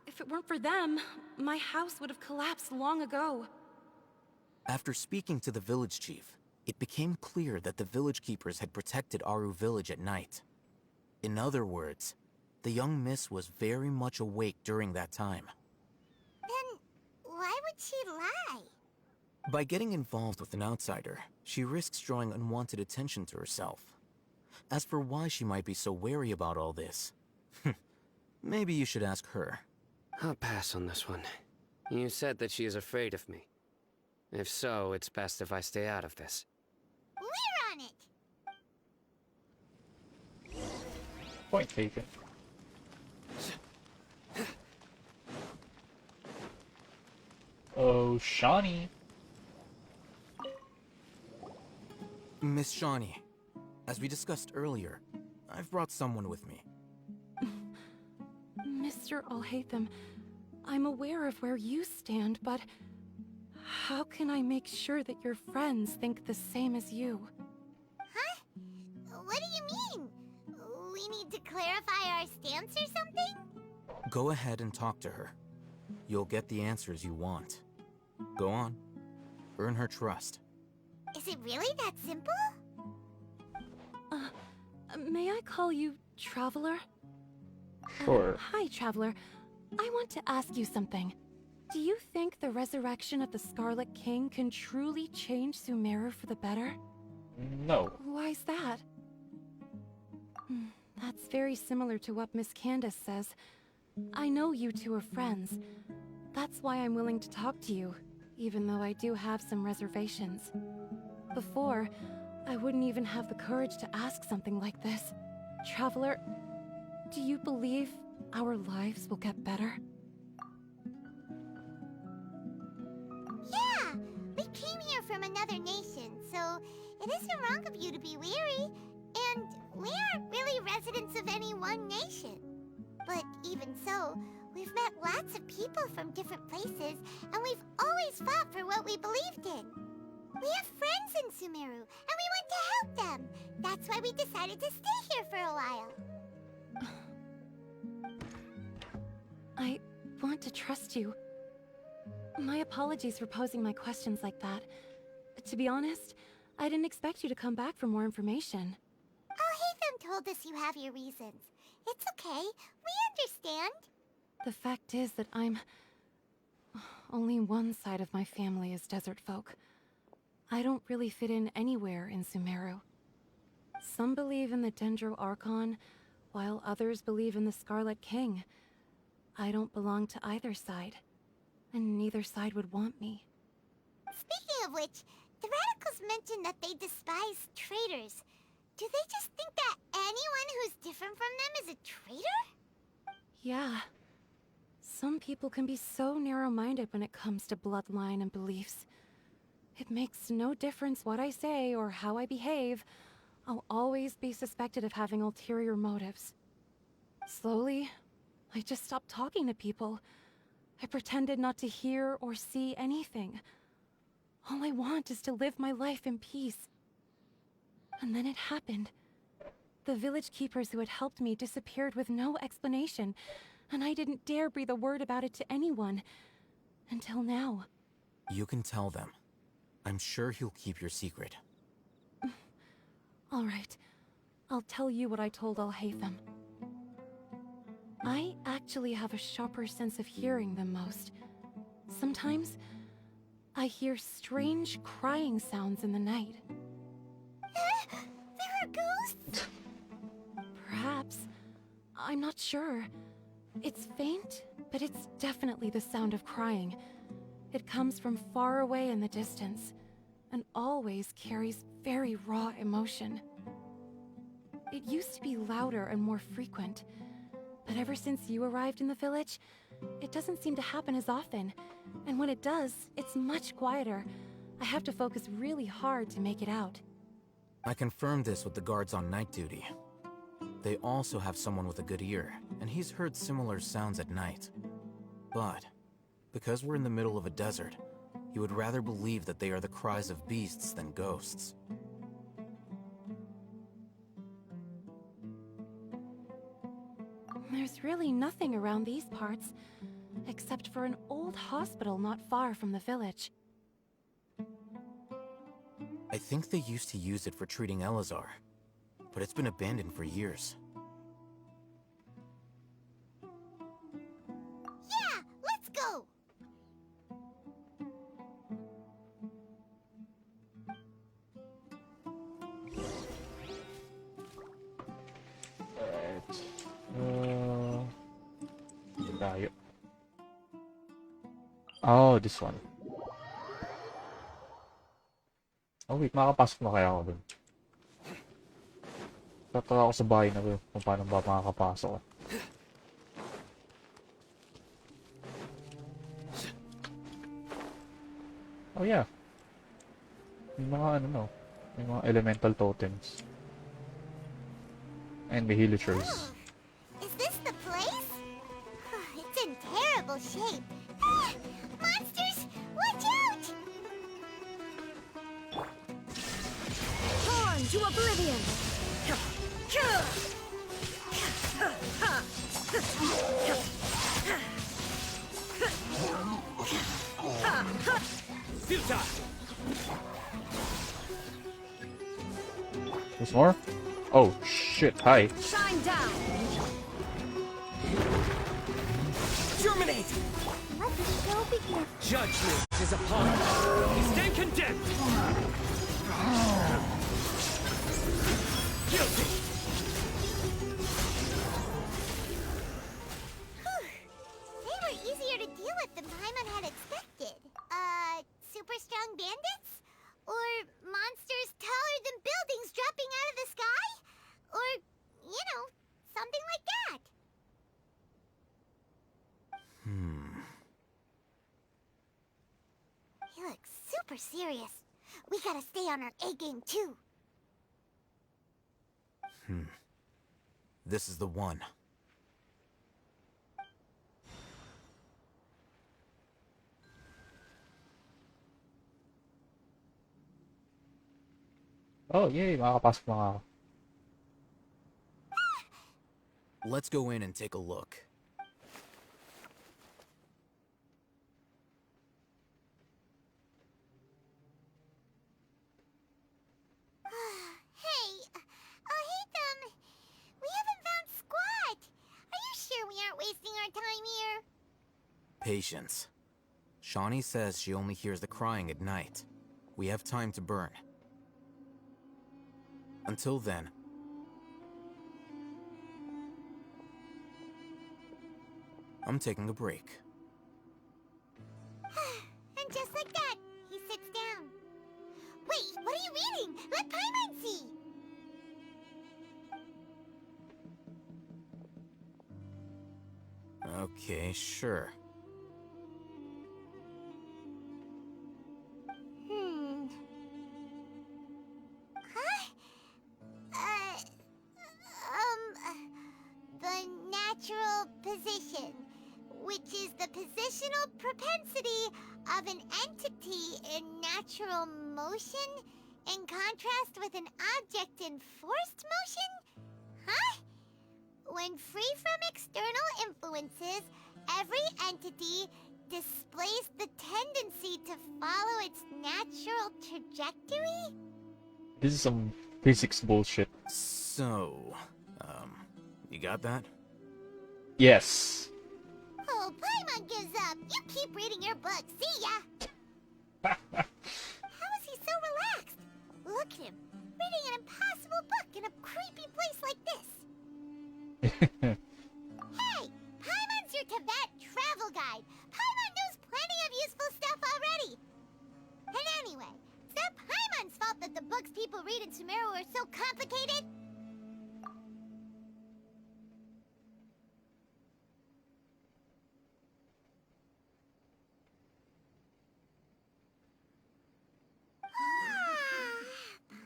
If it weren't for them, my house would have collapsed long ago. After speaking to the village chief, it became clear that the village keepers had protected Aru village at night. In other words, the young miss was very much awake during that time. Then why would she lie? By getting involved with an outsider, she risks drawing unwanted attention to herself. As for why she might be so wary about all this, maybe you should ask her. I'll pass on this one. You said that she is afraid of me. If so, it's best if I stay out of this. We're on it! Point taken. Oh, Shawnee. Miss Shawnee, as we discussed earlier, I've brought someone with me. Mr. Alhaitham, I'm aware of where you stand, but how can I make sure that your friends think the same as you? Huh? What do you mean? We need to clarify our stance or something? Go ahead and talk to her. You'll get the answers you want. Go on. Earn her trust. Is it really that simple? May I call you Traveler? Sure. Hi, Traveler. I want to ask you something. Do you think the resurrection of the Scarlet King can truly change Sumeru for the better? No. Why's that? That's very similar to what Miss Candace says. I know you two are friends. That's why I'm willing to talk to you, even though I do have some reservations. Before, I wouldn't even have the courage to ask something like this. Traveler, do you believe our lives will get better? Yeah! We came here from another nation, so it isn't wrong of you to be weary. And we aren't really residents of any one nation. But even so, we've met lots of people from different places, and we've always fought for what we believed in. We have friends in Sumeru, and we want to help them. That's why we decided to stay here for a while. I want to trust you. My apologies for posing my questions like that. To be honest, I didn't expect you to come back for more information. Alhaitham told us you have your reasons. It's okay. We understand. The fact is that only one side of my family is desert folk. I don't really fit in anywhere in Sumeru. Some believe in the Dendro Archon, while others believe in the Scarlet King. I don't belong to either side, and neither side would want me. Speaking of which, the radicals mentioned that they despise traitors. Do they just think that anyone who's different from them is a traitor? Yeah. Some people can be so narrow-minded when it comes to bloodline and beliefs. It makes no difference what I say or how I behave. I'll always be suspected of having ulterior motives. Slowly, I just stopped talking to people. I pretended not to hear or see anything. All I want is to live my life in peace. And then it happened. The village keepers who had helped me disappeared with no explanation, and I didn't dare breathe a word about it to anyone. Until now. You can tell them. I'm sure he'll keep your secret. All right. I'll tell you what I told Alhaitham. I actually have a sharper sense of hearing than most. Sometimes, I hear strange crying sounds in the night. There are ghosts? Perhaps. I'm not sure. It's faint, but it's definitely the sound of crying. It comes from far away in the distance, and always carries very raw emotion. It used to be louder and more frequent, but ever since you arrived in the village, it doesn't seem to happen as often, and when it does, it's much quieter. I have to focus really hard to make it out. I confirmed this with the guards on night duty. They also have someone with a good ear, and he's heard similar sounds at night. But, because we're in the middle of a desert, he would rather believe that they are the cries of beasts than ghosts. There's really nothing around these parts, except for an old hospital not far from the village. I think they used to use it for treating Elazar, but it's been abandoned for years. Yeah, let's go! Tayo. Oh, this one. Oh wait, makakapasok na kaya ako dun. Tataka ako sa bahay na kung paano ba makakapasok. Oh yeah. May mga ano no. May mga elemental totems. And may hilichers. Is this the place? It's in terrible shape. Ah, monsters, watch out! Torn to oblivion! Futile! There's more? Oh shit, hi. Shine down! Germinate! Let the show begin. Judgment is upon us. Stand condemned! Guilty! They were easier to deal with than Paimon had expected. Super strong bandits? Or monsters taller than buildings dropping out of the sky? Or, you know, something like that. He looks super serious. We gotta stay on our A game too. This is the one. Oh yay, makakapasok na ako. Let's go in and take a look. Hey, Hatham, we haven't found squat. Are you sure we aren't wasting our time here? Patience. Shawnee says she only hears the crying at night. We have time to burn. Until then, I'm taking a break. And just like that, he sits down. Wait, what are you reading? Let Paimon see. Okay, sure. The natural position, which is the positional propensity of an entity in natural motion in contrast with an object in forced motion? Huh? When free from external influences, every entity displays the tendency to follow its natural trajectory? This is some physics bullshit. So, you got that? Yes. Oh, Paimon gives up. You keep reading your book. See ya. How is he so relaxed? Look at him, reading an impossible book in a creepy place like this. Hey, Paimon's your Tibet travel guide. Paimon knows plenty of useful stuff already. And anyway, it's not Paimon's fault that the books people read in Sumeru are so complicated.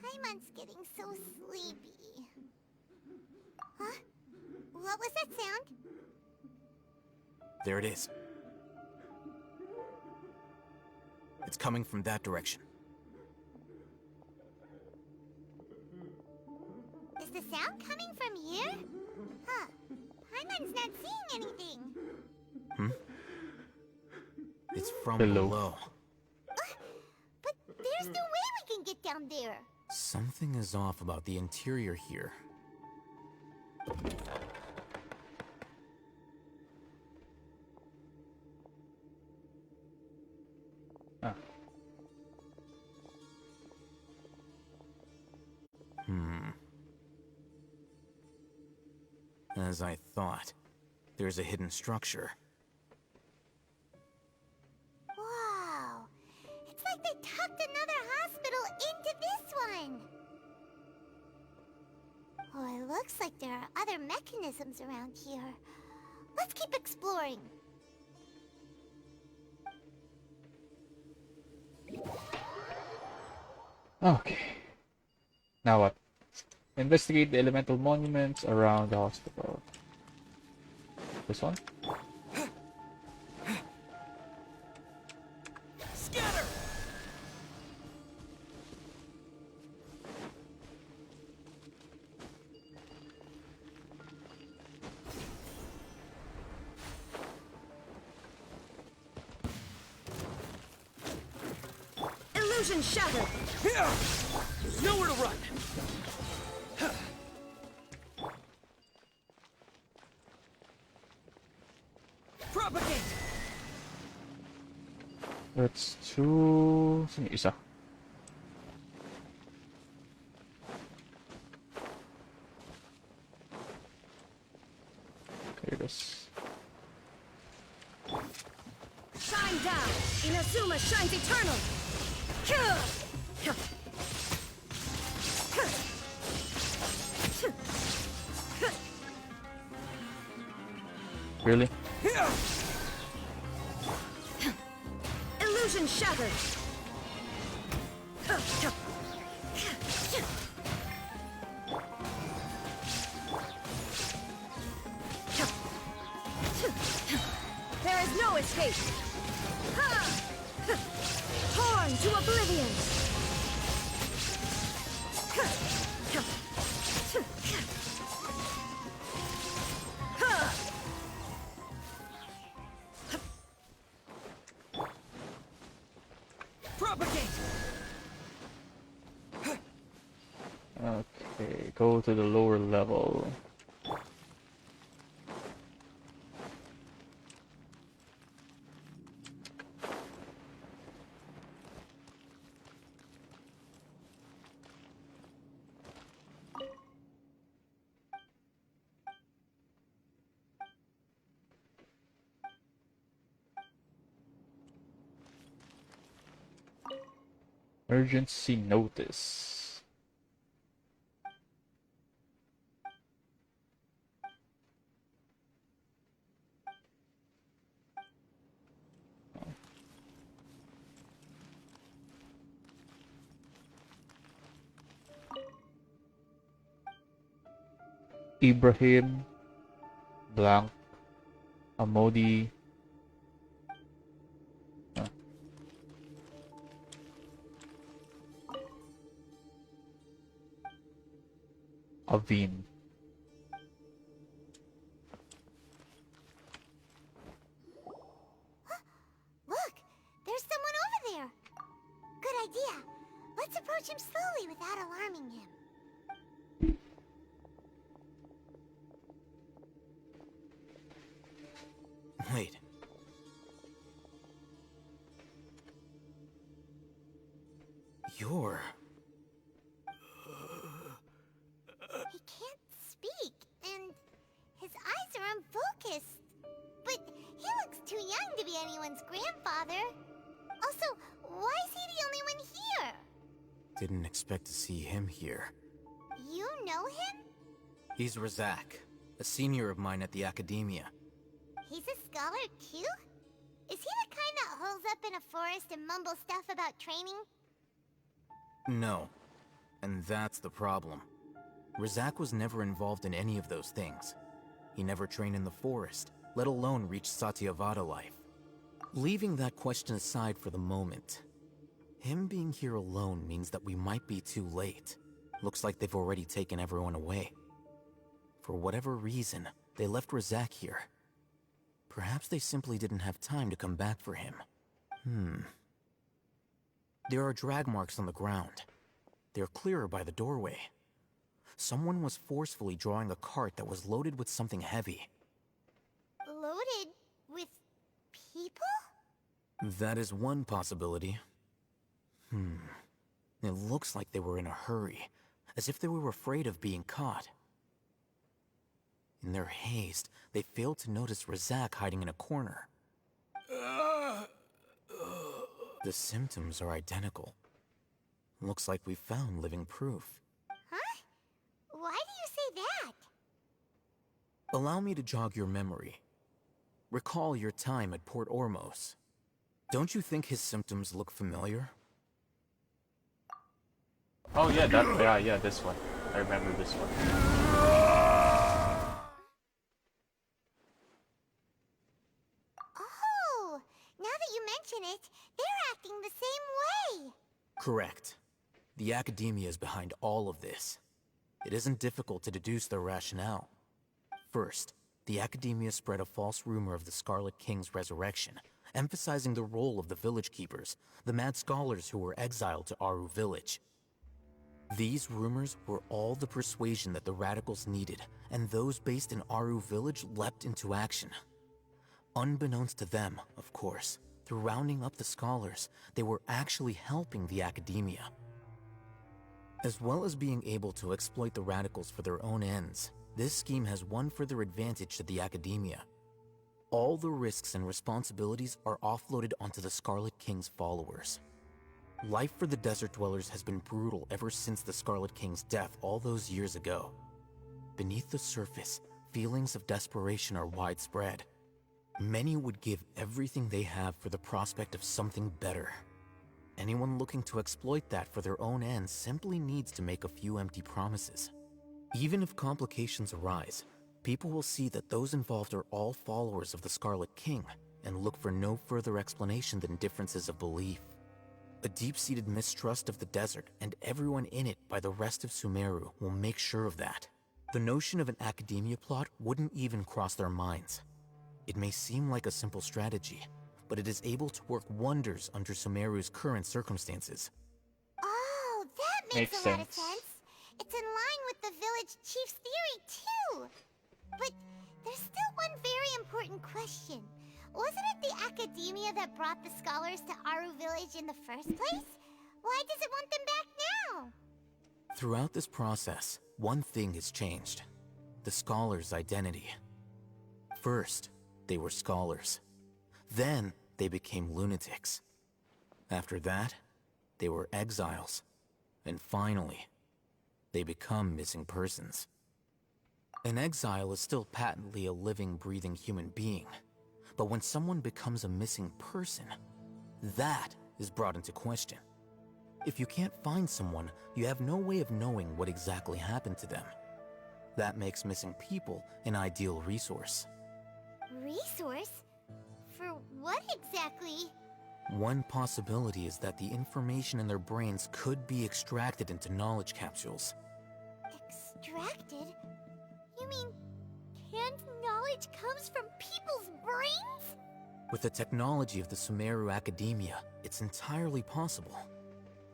Paimon's getting so sleepy. Huh? What was that sound? There it is. It's coming from that direction. Is the sound coming from here? Huh. Paimon's not seeing anything. It's from Below. below. But there's no way we can get down there. Something is off about the interior here. Ah. As I thought, there's a hidden structure. Wow. It's like they tucked another hospital into this one. Oh, it looks like there are other mechanisms around here. Let's keep exploring. Okay. Now what? Investigate the elemental monuments around the hospital. This one? Scatter! Illusion shattered! There's nowhere to run! Propagate! That's two... Saan yung isa? Okay, this... Shine down! Inazuma shines eternal! Really? Illusion shattered! There is no escape! Torn to oblivion! Propagate! Okay, go to the lower level. Emergency notice. Ibrahim, Blanc, Amodi. Avin. Look, there's someone over there. Good idea. Let's approach him slowly without alarming him. Wait. You're... He can't speak, and his eyes are unfocused. But he looks too young to be anyone's grandfather. Also, why is he the only one here? Didn't expect to see him here. You know him? He's Razak, a senior of mine at the Academia. He's a scholar too? Is he the kind that holes up in a forest and mumbles stuff about training? No. And that's the problem. Razak was never involved in any of those things. He never trained in the forest, let alone reach Satyavada life. Leaving that question aside for the moment, him being here alone means that we might be too late. Looks like they've already taken everyone away. For whatever reason, they left Razak here. Perhaps they simply didn't have time to come back for him. There are drag marks on the ground. They're clearer by the doorway. Someone was forcefully drawing a cart that was loaded with something heavy. Loaded with people? That is one possibility. It looks like they were in a hurry, as if they were afraid of being caught. In their haste, they failed to notice Razak hiding in a corner. The symptoms are identical. Looks like we found living proof. Huh? Why do you say that? Allow me to jog your memory. Recall your time at Port Ormos. Don't you think his symptoms look familiar? Oh yeah, this one. I remember this one. Oh, now that you mention it, they're acting the same way. Correct. The Academia is behind all of this. It isn't difficult to deduce their rationale. First, the Academia spread a false rumor of the Scarlet King's resurrection, emphasizing the role of the village keepers, the mad scholars who were exiled to Aru village. These rumors were all the persuasion that the radicals needed, and those based in Aru village leapt into action. Unbeknownst to them, of course, through rounding up the scholars, they were actually helping the Academia. As well as being able to exploit the radicals for their own ends, this scheme has one further advantage to the Academia. All the risks and responsibilities are offloaded onto the Scarlet King's followers. Life for the desert dwellers has been brutal ever since the Scarlet King's death all those years ago. Beneath the surface, feelings of desperation are widespread. Many would give everything they have for the prospect of something better. Anyone looking to exploit that for their own ends simply needs to make a few empty promises. Even if complications arise, people will see that those involved are all followers of the Scarlet King and look for no further explanation than differences of belief. A deep-seated mistrust of the desert and everyone in it by the rest of Sumeru will make sure of that. The notion of an Academia plot wouldn't even cross their minds. It may seem like a simple strategy, but it is able to work wonders under Sumeru's current circumstances. Oh, that makes a lot of sense. It's in line with the village chief's theory, too. But there's still one very important question. Wasn't it the Academia that brought the scholars to Aru village in the first place? Why does it want them back now? Throughout this process, one thing has changed. The scholars' identity. First, they were scholars. Then, they became lunatics. After that, they were exiles. And finally, they become missing persons. An exile is still patently a living, breathing human being. But when someone becomes a missing person, that is brought into question. If you can't find someone, you have no way of knowing what exactly happened to them. That makes missing people an ideal resource. Resource? For what exactly? One possibility is that the information in their brains could be extracted into knowledge capsules. Extracted? You mean canned knowledge comes from people's brains? With the technology of the Sumeru Academia, it's entirely possible.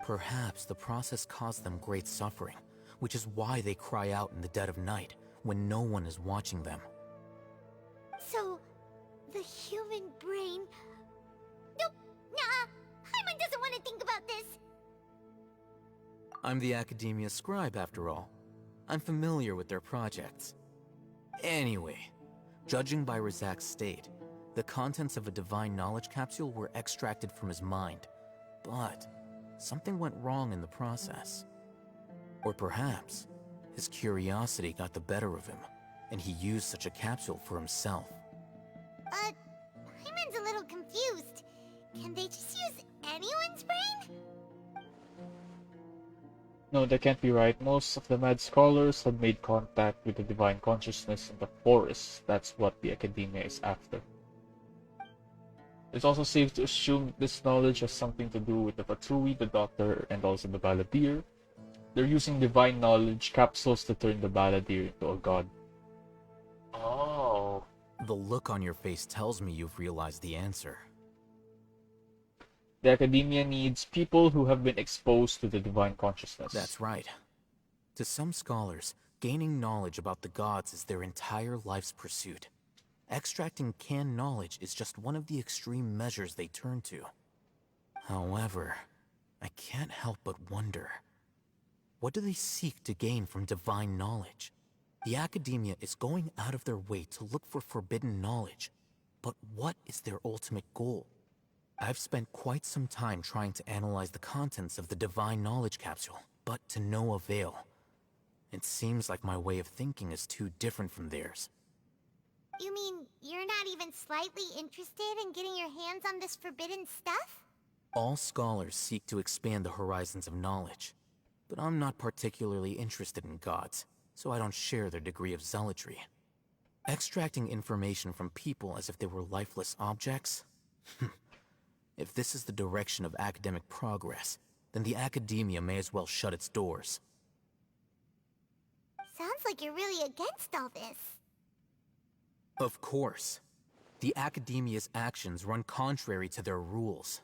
Perhaps the process caused them great suffering, which is why they cry out in the dead of night when no one is watching them. So, the human brain... Nope, nah, Hyman doesn't want to think about this. I'm the Academia scribe, after all. I'm familiar with their projects. Anyway, judging by Razak's state, the contents of a divine knowledge capsule were extracted from his mind. But something went wrong in the process. Or perhaps his curiosity got the better of him, and he used such a capsule for himself. Hyman's a little confused. Can they just use anyone's brain? No, that can't be right. Most of the mad scholars have made contact with the divine consciousness in the forest. That's what the academia is after. It's also safe to assume this knowledge has something to do with the Fatui, the Doctor, and also the Balladeer. They're using divine knowledge capsules to turn the Balladeer into a god. Oh. The look on your face tells me you've realized the answer. The academia needs people who have been exposed to the divine consciousness. That's right. To some scholars, gaining knowledge about the gods is their entire life's pursuit. Extracting canned knowledge is just one of the extreme measures they turn to. However, I can't help but wonder, what do they seek to gain from divine knowledge? The academia is going out of their way to look for forbidden knowledge, but what is their ultimate goal? I've spent quite some time trying to analyze the contents of the divine knowledge capsule, but to no avail. It seems like my way of thinking is too different from theirs. You mean you're not even slightly interested in getting your hands on this forbidden stuff? All scholars seek to expand the horizons of knowledge, but I'm not particularly interested in gods, so I don't share their degree of zealotry. Extracting information from people as if they were lifeless objects? If this is the direction of academic progress, then the academia may as well shut its doors. Sounds like you're really against all this. Of course. The academia's actions run contrary to their rules.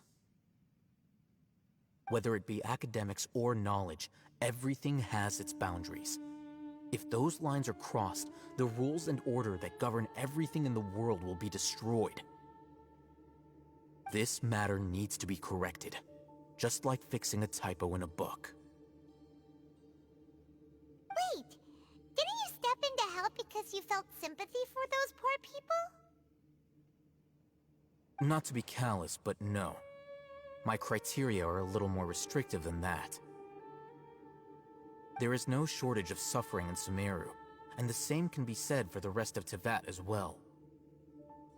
Whether it be academics or knowledge, everything has its boundaries. If those lines are crossed, the rules and order that govern everything in the world will be destroyed. This matter needs to be corrected, just like fixing a typo in a book. Wait, didn't you step in to help because you felt sympathy for those poor people? Not to be callous, but no. My criteria are a little more restrictive than that. There is no shortage of suffering in Sumeru, and the same can be said for the rest of Teyvat as well.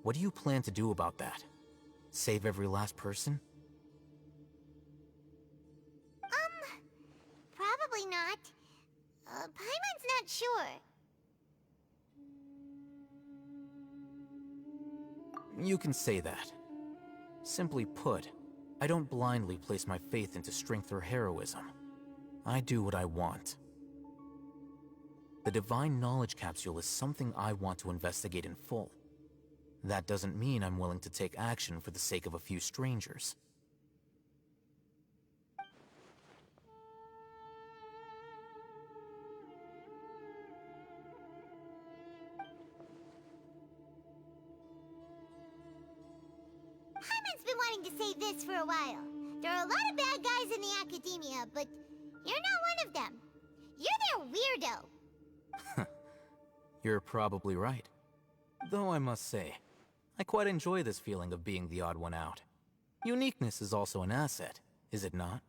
What do you plan to do about that? Save every last person? Probably not. Paimon's not sure. You can say that. Simply put, I don't blindly place my faith into strength or heroism. I do what I want. The divine knowledge capsule is something I want to investigate in full. That doesn't mean I'm willing to take action for the sake of a few strangers. Paimon's been wanting to say this for a while. There are a lot of bad guys in the academia, but you're not one of them. You're their weirdo. You're probably right. Though I must say, I quite enjoy this feeling of being the odd one out. Uniqueness is also an asset, is it not?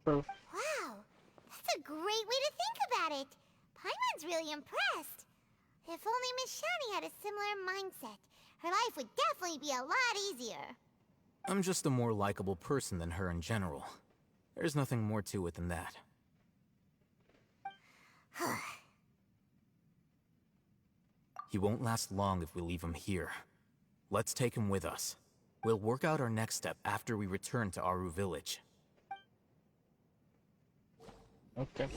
Wow, that's a great way to think about it. Paimon's really impressed. If only Miss Shani had a similar mindset, her life would definitely be a lot easier. I'm just a more likable person than her in general. There's nothing more to it than that. He won't last long if we leave him here. Let's take him with us. We'll work out our next step after we return to Aru Village. Okay.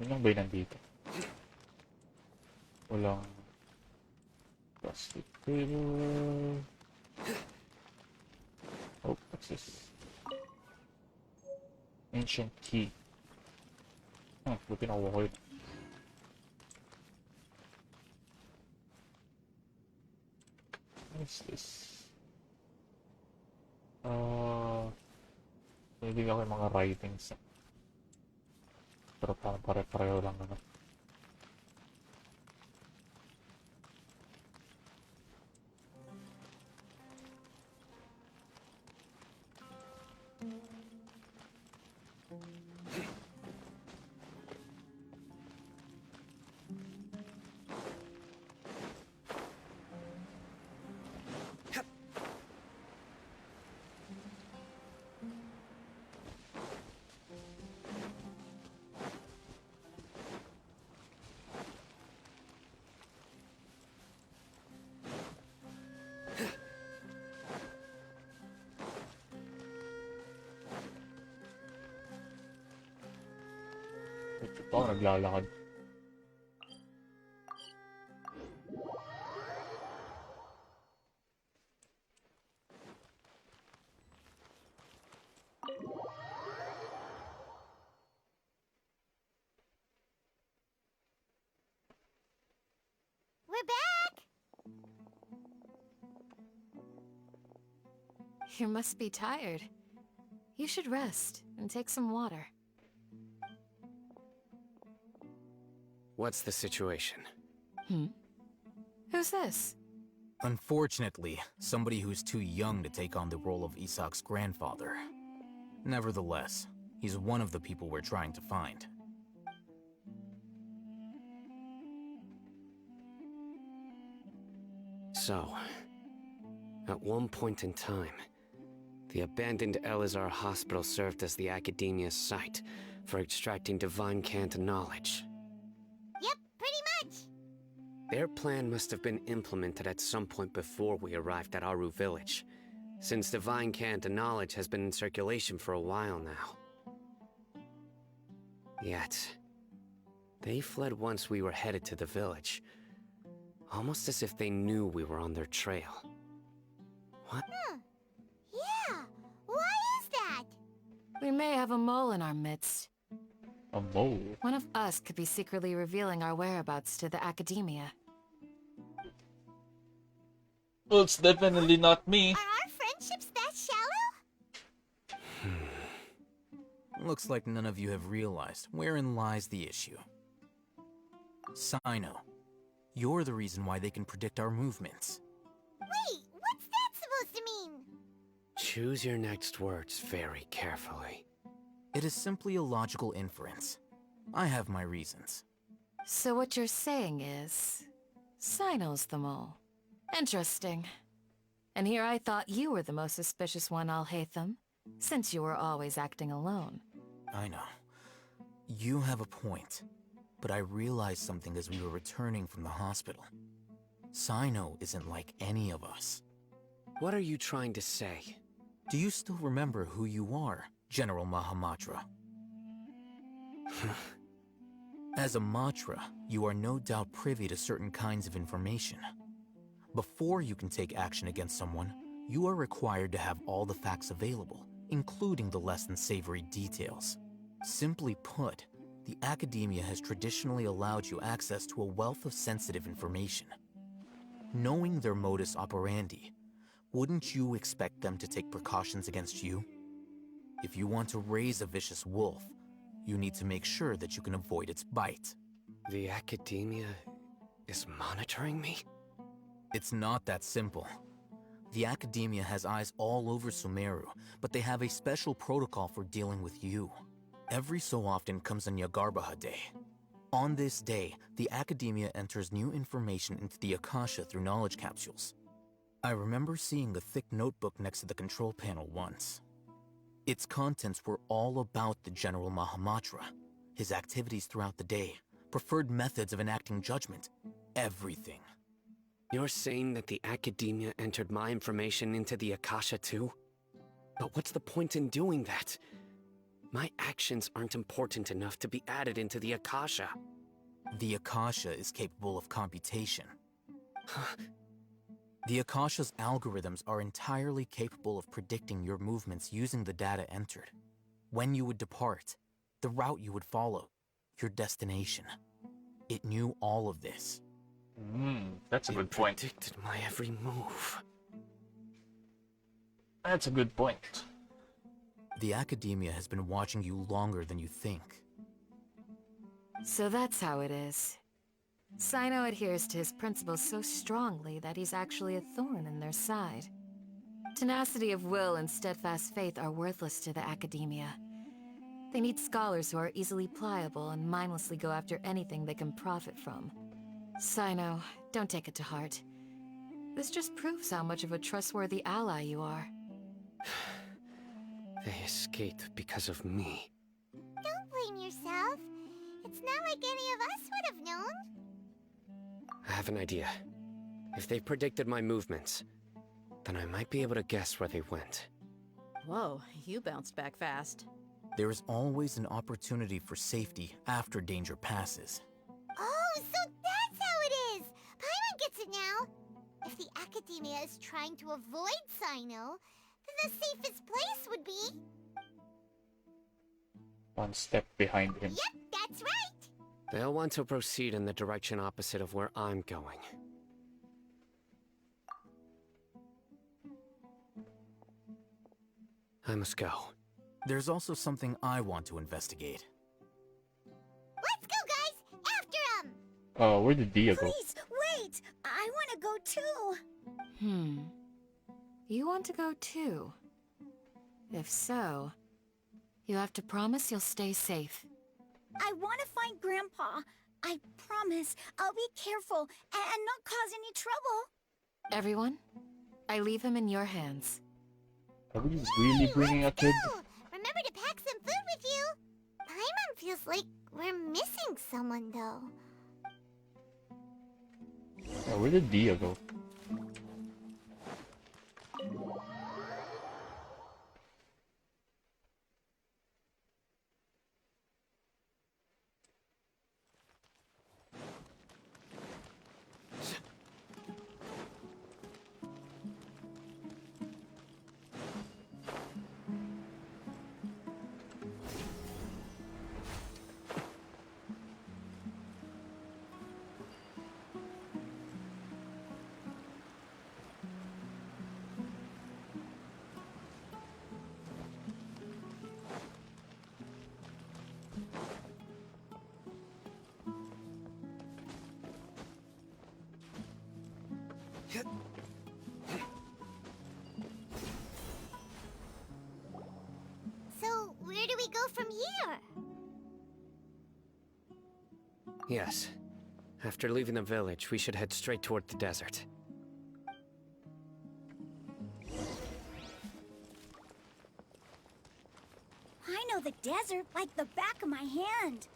Yun lang ba yung nandito? Walang plastic table. Oh, what's this? Ancient key. Buti nakuha ko yun. What is this? Hindi ako yung mga writings. Pero parang pare-pareho lang naman. Ito pa, naglalakad. We're back! You must be tired. You should rest and take some water. What's the situation? Who's this? Unfortunately, somebody who's too young to take on the role of Isak's grandfather. Nevertheless, he's one of the people we're trying to find. So, at one point in time, the abandoned Elazar Hospital served as the Academia's site for extracting divine cant knowledge. Yep, pretty much. Their plan must have been implemented at some point before we arrived at Aru Village, since divine cant knowledge has been in circulation for a while now. Yet, they fled once we were headed to the village, almost as if they knew we were on their trail. What? Yeah, why is that? We may have a mole in our midst. A mole? One of us could be secretly revealing our whereabouts to the Academia. Well, it's definitely not me. Are our friendships that shallow? Looks like none of you have realized wherein lies the issue. Sino, you're the reason why they can predict our movements. Wait, what's that supposed to mean? Choose your next words very carefully. It is simply a logical inference. I have my reasons. So what you're saying is... Sino's the mole. Interesting. And here I thought you were the most suspicious one, Alhaitham, since you were always acting alone. I know. You have a point. But I realized something as we were returning from the hospital. Sino isn't like any of us. What are you trying to say? Do you still remember who you are, General Mahamatra? As a Matra, you are no doubt privy to certain kinds of information. Before you can take action against someone, you are required to have all the facts available, including the less than savory details. Simply put, the Academia has traditionally allowed you access to a wealth of sensitive information. Knowing their modus operandi, wouldn't you expect them to take precautions against you? If you want to raise a vicious wolf, you need to make sure that you can avoid its bite. The Academia is monitoring me? It's not that simple. The Academia has eyes all over Sumeru, but they have a special protocol for dealing with you. Every so often comes a Nyagarbaha Day. On this day, the Academia enters new information into the Akasha through knowledge capsules. I remember seeing a thick notebook next to the control panel once. Its contents were all about the General Mahamatra, his activities throughout the day, preferred methods of enacting judgment, everything. You're saying that the Academia entered my information into the Akasha too? But what's the point in doing that? My actions aren't important enough to be added into the Akasha. The Akasha is capable of computation. The Akasha's algorithms are entirely capable of predicting your movements using the data entered. When you would depart, the route you would follow, your destination. It knew all of this. That's a good point. It predicted my every move. That's a good point. The Academia has been watching you longer than you think. So that's how it is. Sino adheres to his principles so strongly that he's actually a thorn in their side. Tenacity of will and steadfast faith are worthless to the Academia. They need scholars who are easily pliable and mindlessly go after anything they can profit from. Sino, don't take it to heart. This just proves how much of a trustworthy ally you are. They escaped because of me. Don't blame yourself. It's not like any of us would have known. I have an idea. If they predicted my movements, then I might be able to guess where they went. Whoa, you bounced back fast. There is always an opportunity for safety after danger passes. Oh, so that's how it is! Paimon gets it now! If the Academia is trying to avoid Sino, then the safest place would be... One step behind him. Yep, that's right! They'll want to proceed in the direction opposite of where I'm going. I must go. There's also something I want to investigate. Let's go, guys! After him! Oh, where did Dia go? Please, wait! I want to go too! You want to go too? If so, you have to promise you'll stay safe. I want to find Grandpa. I promise I'll be careful and not cause any trouble. Everyone, I leave him in your hands. Are we really bringing a kid? Remember to pack some food with you! Paimon feels like we're missing someone, though. Oh, where did Dia go? So, where do we go from here? Yes. After leaving the village, we should head straight toward the desert. I know the desert like the back of my hand.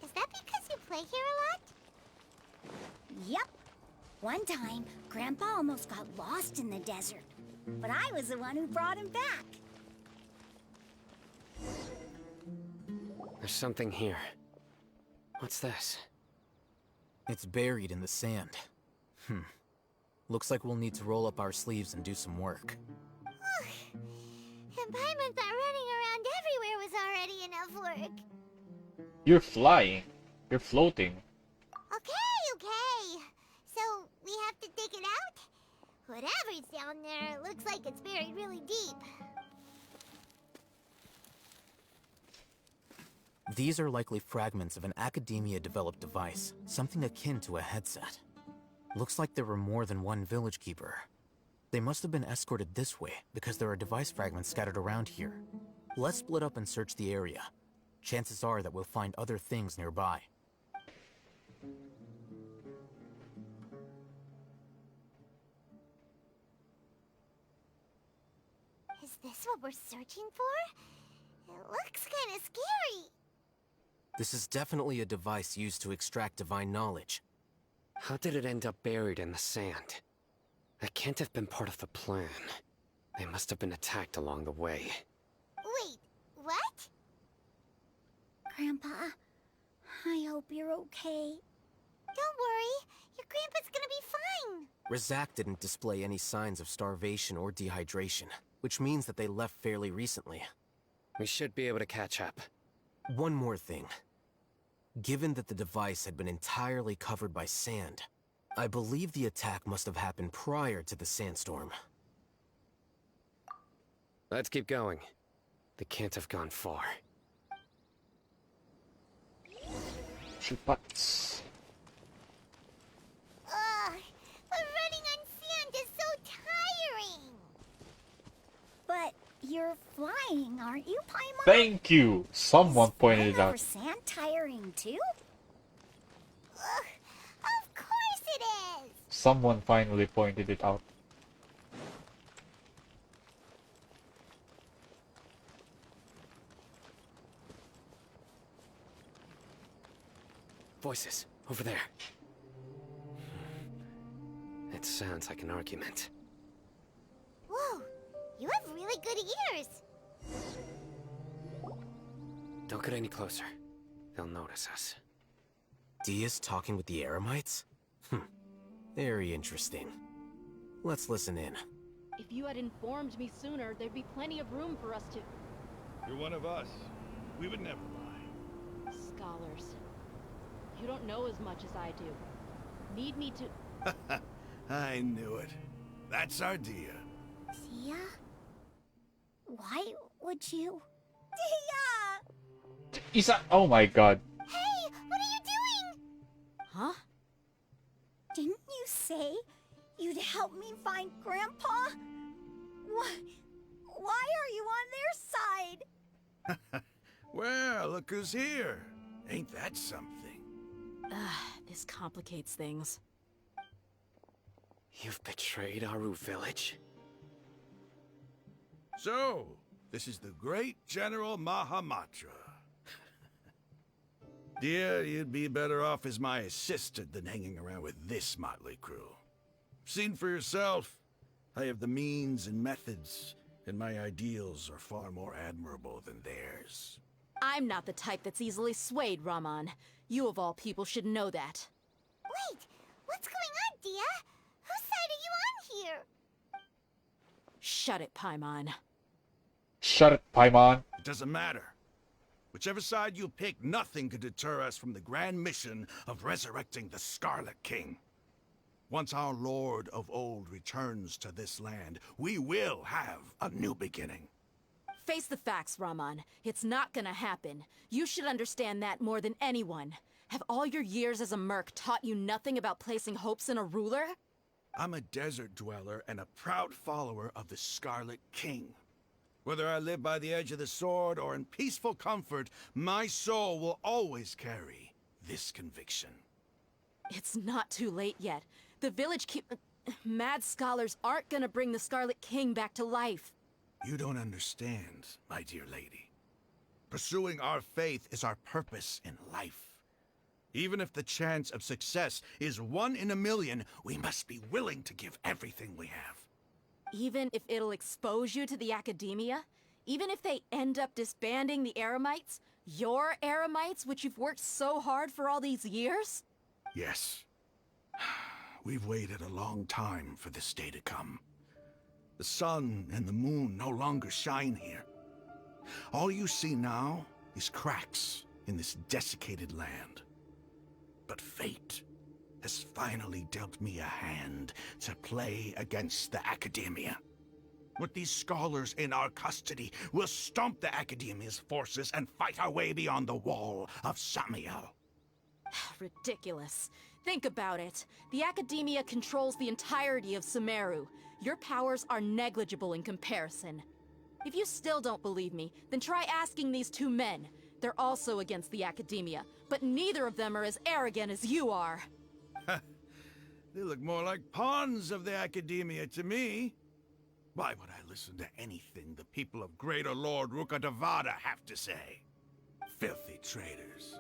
Is that because you play here a lot? Yep. One time, Grandpa almost got lost in the desert, but I was the one who brought him back. There's something here. What's this? It's buried in the sand. Looks like we'll need to roll up our sleeves and do some work. And Paimon thought running around everywhere was already enough work. You're flying. You're floating. Okay. So, we have to dig it out? Whatever's down there, it looks like it's buried really deep. These are likely fragments of an Academia-developed device, something akin to a headset. Looks like there were more than one village keeper. They must have been escorted this way, because there are device fragments scattered around here. Let's split up and search the area. Chances are that we'll find other things nearby. Is this what we're searching for? It looks kind of scary. This is definitely a device used to extract divine knowledge. How did it end up buried in the sand? That can't have been part of the plan. They must have been attacked along the way. Wait, what? Grandpa, I hope you're okay. Don't worry, your grandpa's gonna be fine. Razak didn't display any signs of starvation or dehydration, which means that they left fairly recently. We should be able to catch up. One more thing. Given that the device had been entirely covered by sand, I believe the attack must have happened prior to the sandstorm. Let's keep going. They can't have gone far. Chupats. Ugh, but running on sand is so tiring. But you're flying, aren't you, Paimon? Thank you! Someone pointed it Flying out. over sand tiring too? Ugh, of course it is. Someone finally pointed it out. Voices, over there. It sounds like an argument. Whoa, you have really good ears. Don't get any closer. They'll notice us. Dia's talking with the Eremites? Very interesting. Let's listen in. If you had informed me sooner, there'd be plenty of room for us to... You're one of us. We would never lie. Scholars. You don't know as much as I do. Need me to... I knew it. That's our Dia. Dia? Why would you... Dia! Isa, oh my god. Hey, what are you doing? Huh? Didn't you say you'd help me find Grandpa? Why are you on their side? Well, look who's here. Ain't that something? This complicates things. You've betrayed Aru village? So, this is the great General Mahamatra. Dear, you'd be better off as my assistant than hanging around with this motley crew. Seen for yourself. I have the means and methods, and my ideals are far more admirable than theirs. I'm not the type that's easily swayed, Raman. You of all people should know that. Wait, what's going on, Dia? Whose side are you on here? Shut it, Paimon. Shut it, Paimon. It doesn't matter. Whichever side you pick, nothing could deter us from the grand mission of resurrecting the Scarlet King. Once our Lord of Old returns to this land, we will have a new beginning. Face the facts, Raman. It's not gonna happen. You should understand that more than anyone. Have all your years as a merc taught you nothing about placing hopes in a ruler? I'm a desert dweller and a proud follower of the Scarlet King. Whether I live by the edge of the sword or in peaceful comfort, my soul will always carry this conviction. It's not too late yet. The village mad scholars aren't gonna bring the Scarlet King back to life. You don't understand, my dear lady. Pursuing our faith is our purpose in life. Even if the chance of success is 1 in a million, we must be willing to give everything we have. Even if it'll expose you to the academia? Even if they end up disbanding the Eremites? Your Eremites, which you've worked so hard for all these years? Yes. We've waited a long time for this day to come. The sun and the moon no longer shine here. All you see now is cracks in this desiccated land. But fate has finally dealt me a hand to play against the Academia. With these scholars in our custody, we'll stomp the Academia's forces and fight our way beyond the wall of Samiel. Ridiculous. Think about it. The Academia controls the entirety of Sumeru. Your powers are negligible in comparison. If you still don't believe me, then try asking these 2 men. They're also against the Academia, but neither of them are as arrogant as you are. They look more like pawns of the Academia to me. Why would I listen to anything the people of Greater Lord Rukkhadevada have to say? Filthy traitors.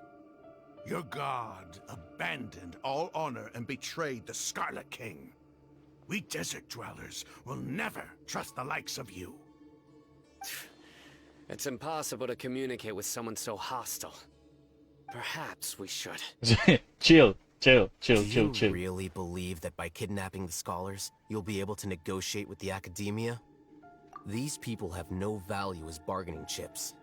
Your god abandoned all honor and betrayed the Scarlet King. We desert dwellers will never trust the likes of you. It's impossible to communicate with someone so hostile. Perhaps we should. Chill. Do you really believe that by kidnapping the scholars, you'll be able to negotiate with the Academia? These people have no value as bargaining chips,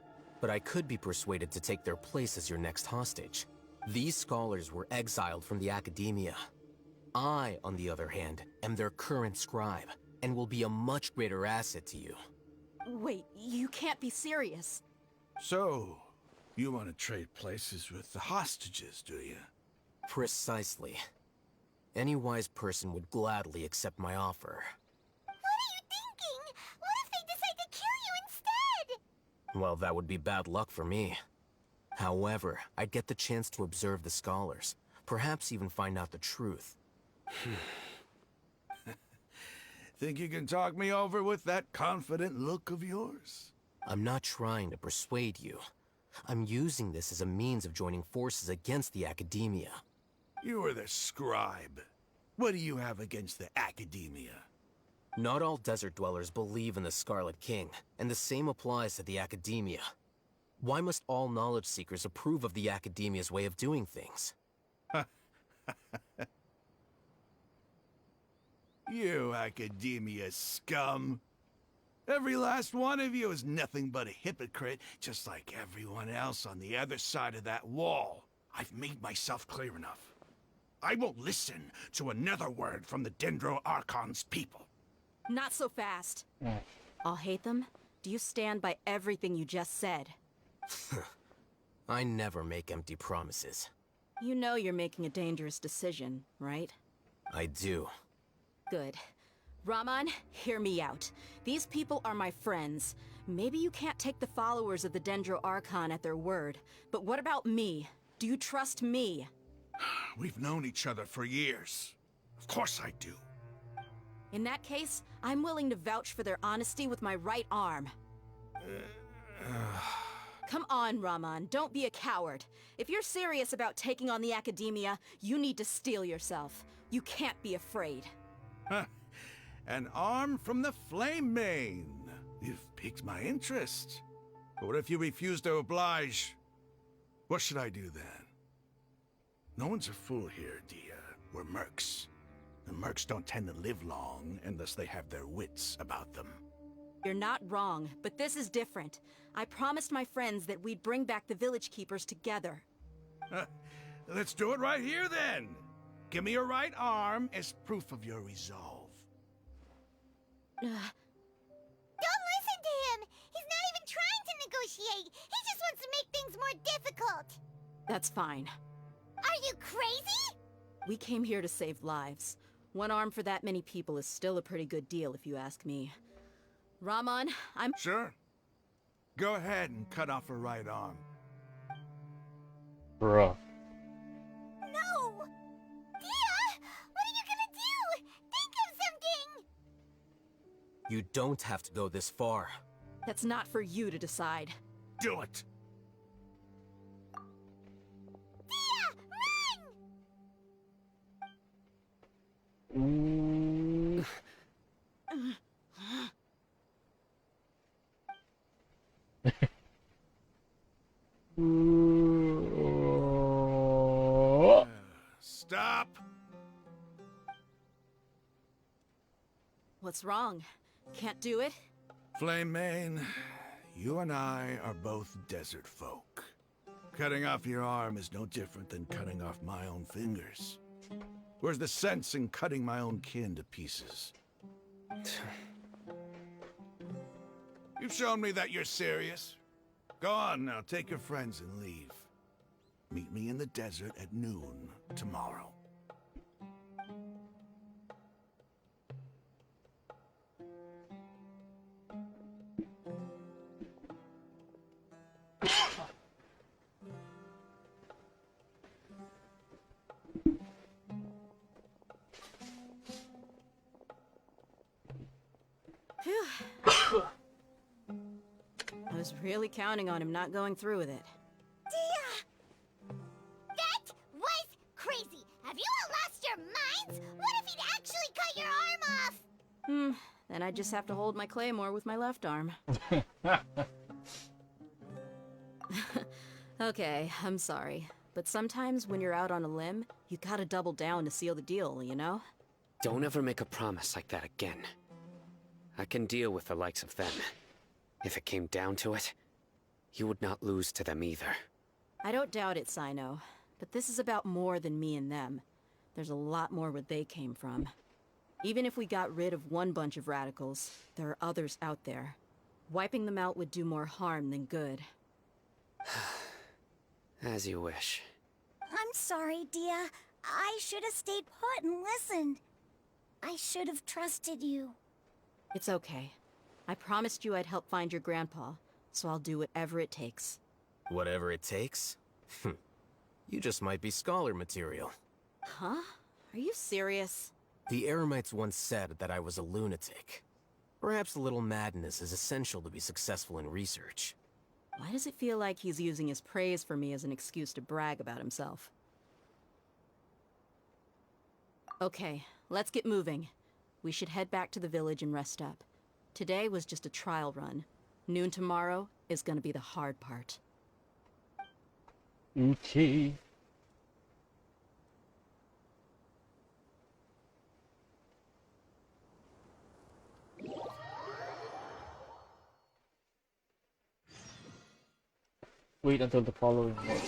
but I could be persuaded to take their place as your next hostage. These scholars were exiled from the Academia. I, on the other hand, am their current scribe, and will be a much greater asset to you. Wait, you can't be serious. So, you want to trade places with the hostages, do you? Precisely. Any wise person would gladly accept my offer. What are you thinking? What if they decide to kill you instead? Well, that would be bad luck for me. However, I'd get the chance to observe the scholars, perhaps even find out the truth. Think you can talk me over with that confident look of yours? I'm not trying to persuade you. I'm using this as a means of joining forces against the Academia. You are the scribe. What do you have against the Academia? Not all desert dwellers believe in the Scarlet King, and the same applies to the Academia. Why must all knowledge seekers approve of the Academia's way of doing things? You Academia scum. Every last one of you is nothing but a hypocrite, just like everyone else on the other side of that wall. I've made myself clear enough. I won't listen to another word from the Dendro Archon's people. Not so fast. I'll hate them. Do you stand by everything you just said? I never make empty promises. You know you're making a dangerous decision, right? I do. Good. Raman, hear me out. These people are my friends. Maybe you can't take the followers of the Dendro Archon at their word, but what about me? Do you trust me? We've known each other for years. Of course I do. In that case, I'm willing to vouch for their honesty with my right arm. Come on, Raman, don't be a coward. If you're serious about taking on the Academia, you need to steel yourself. You can't be afraid. An arm from the Flame Mane. You've piqued my interest. But what if you refuse to oblige? What should I do then? No one's a fool here, Dia. We're mercs. And mercs don't tend to live long unless they have their wits about them. You're not wrong, but this is different. I promised my friends that we'd bring back the village keepers together. Let's do it right here then. Give me your right arm as proof of your resolve. Don't listen to him! He's not even trying to negotiate! He just wants to make things more difficult! That's fine. Are you crazy? We came here to save lives. One arm for that many people is still a pretty good deal, if you ask me. Raman, I'm... Sure. Go ahead and cut off her right arm. Bruh. No! Dia! What are you gonna do? Think of something! You don't have to go this far. That's not for you to decide. Do it! Dia! Run! Ooh. Stop! What's wrong? Can't do it? Flame Mane, you and I are both desert folk. Cutting off your arm is no different than cutting off my own fingers. Where's the sense in cutting my own kin to pieces? You've shown me that you're serious. Go on now, take your friends and leave. Meet me in the desert at noon tomorrow. I was really counting on him not going through with it. Dia! That was crazy! Have you all lost your minds? What if he'd actually cut your arm off? Then I just have to hold my claymore with my left arm. Okay, I'm sorry. But sometimes when you're out on a limb, you gotta double down to seal the deal, you know? Don't ever make a promise like that again. I can deal with the likes of them. If it came down to it, you would not lose to them either. I don't doubt it, Sino. But this is about more than me and them. There's a lot more where they came from. Even if we got rid of one bunch of radicals, there are others out there. Wiping them out would do more harm than good. As you wish. I'm sorry, Dia. I should have stayed put and listened. I should have trusted you. It's okay. I promised you I'd help find your grandpa, so I'll do whatever it takes. Whatever it takes? You just might be scholar material. Huh? Are you serious? The Eremites once said that I was a lunatic. Perhaps a little madness is essential to be successful in research. Why does it feel like he's using his praise for me as an excuse to brag about himself? Okay, let's get moving. We should head back to the village and rest up. Today was just a trial run. Noon tomorrow is gonna be the hard part. Okay. Wait until the following morning.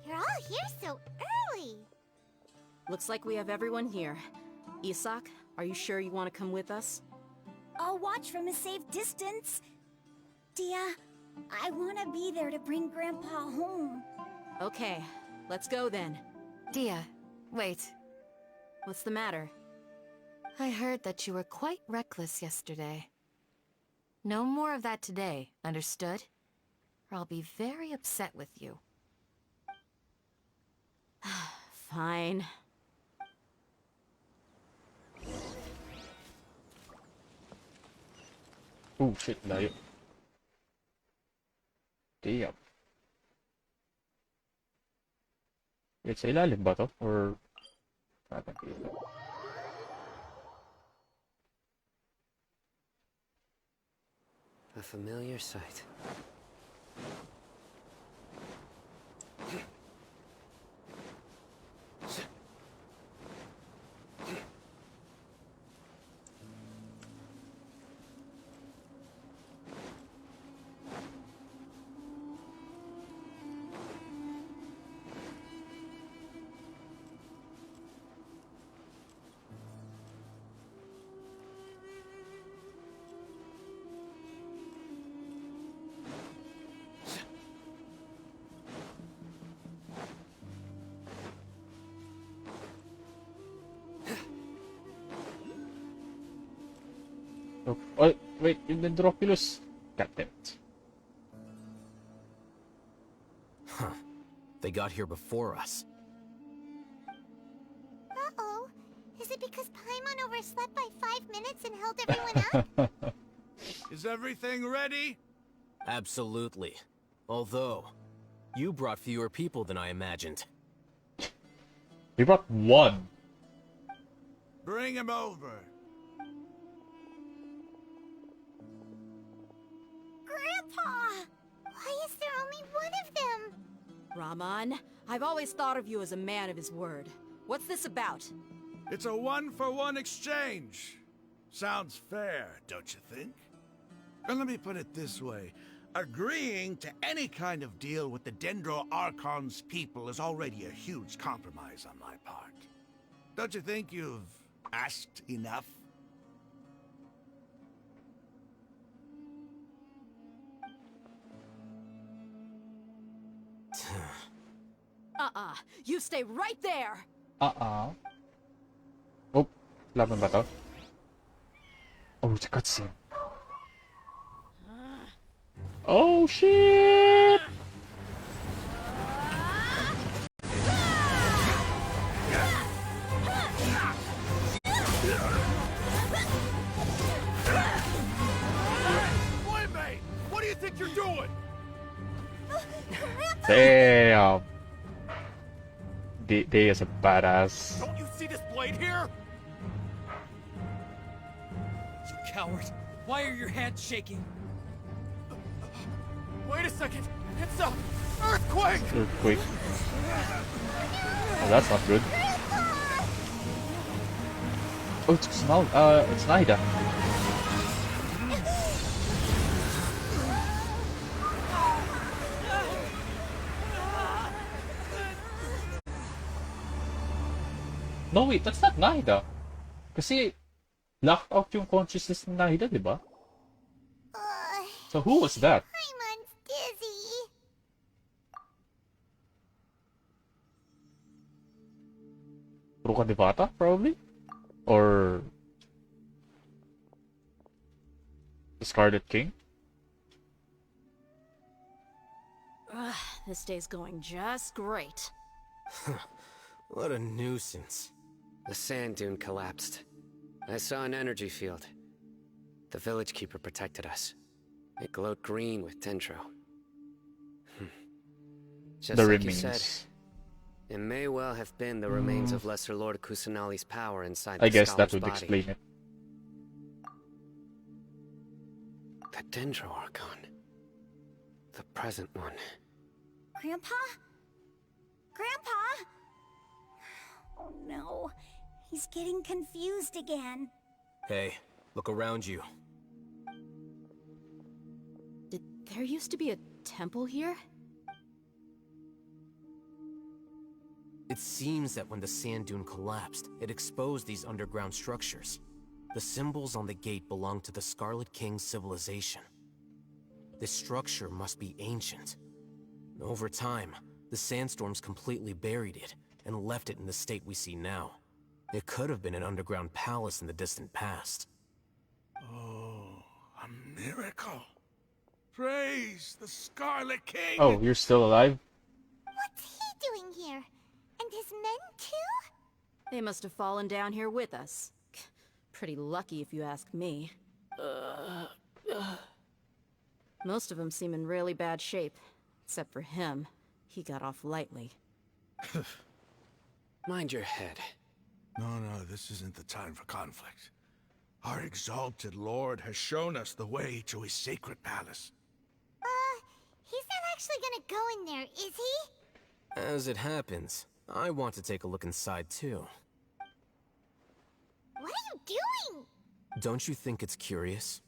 You're all here so early. Looks like we have everyone here. Isak, are you sure you want to come with us? I'll watch from a safe distance. Dia, I want to be there to bring Grandpa home. Okay, let's go then. Dia, wait. What's the matter? I heard that you were quite reckless yesterday. No more of that today, understood? Or I'll be very upset with you. Fine. Oh shit, layo. Damn. Wait, sa ilalim ba to? Or... A familiar sight. Oh, wait, yung Dendroculus. God damn it. Huh. They got here before us. Uh-oh. Is it because Paimon overslept by 5 minutes and held everyone up? Is everything ready? Absolutely. Although, you brought fewer people than I imagined. We brought one. Bring him over. Grandpa! Why is there only one of them? Rahman, I've always thought of you as a man of his word. What's this about? It's a one-for-one exchange. Sounds fair, don't you think? And let me put it this way. Agreeing to any kind of deal with the Dendro Archon's people is already a huge compromise on my part. Don't you think you've asked enough? You stay right there! Oh, laban ba to? Oh, it's a cutscene. Oh shit! Boy-mate! What do you think you're doing? Damn! Day is a badass. Don't you see this blade here? You coward! Why are your hands shaking? Wait a second! It's a earthquake! Earthquake. Oh, that's not good. Oh, it's Naida. No, wait, that's not Nahida. Kasi locked out yung consciousness ng Nahida, di ba? So who was that? Paimon's dizzy. Ruka Devata, probably? Or the Scarlet King? Ugh, this day's going just great. What a nuisance. The sand dune collapsed. I saw an energy field. The village keeper protected us. It glowed green with dendro. Just The like remains. you said, it may well have been the remains of Lesser Lord Kusanali's power inside the I guess that scholar's would body. explain it. The dendro archon. The present one. Grandpa? Grandpa? Oh no. He's getting confused again. Hey, look around you. Did there used to be a temple here? It seems that when the sand dune collapsed, it exposed these underground structures. The symbols on the gate belong to the Scarlet King's civilization. This structure must be ancient. Over time, the sandstorms completely buried it and left it in the state we see now. It could have been an underground palace in the distant past. Oh, a miracle. Praise the Scarlet King! Oh, you're still alive? What's he doing here? And his men too? They must have fallen down here with us. Pretty lucky if you ask me. Most of them seem in really bad shape. Except for him. He got off lightly. Mind your head. No, this isn't the time for conflict. Our exalted lord has shown us the way to his sacred palace. He's not actually gonna go in there, is he? As it happens, I want to take a look inside too. What are you doing? Don't you think it's curious?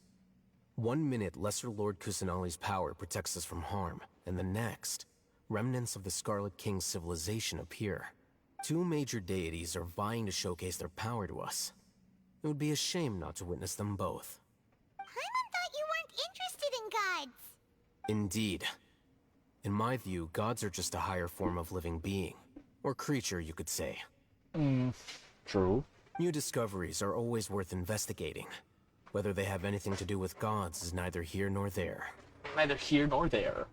1 minute, Lesser Lord Kusanali's power protects us from harm, and the next, remnants of the Scarlet King's civilization appear. 2 major deities are vying to showcase their power to us. It would be a shame not to witness them both. Paimon thought you weren't interested in gods. Indeed. In my view, gods are just a higher form of living being. Or creature, you could say. True. New discoveries are always worth investigating. Whether they have anything to do with gods is neither here nor there. Neither here nor there.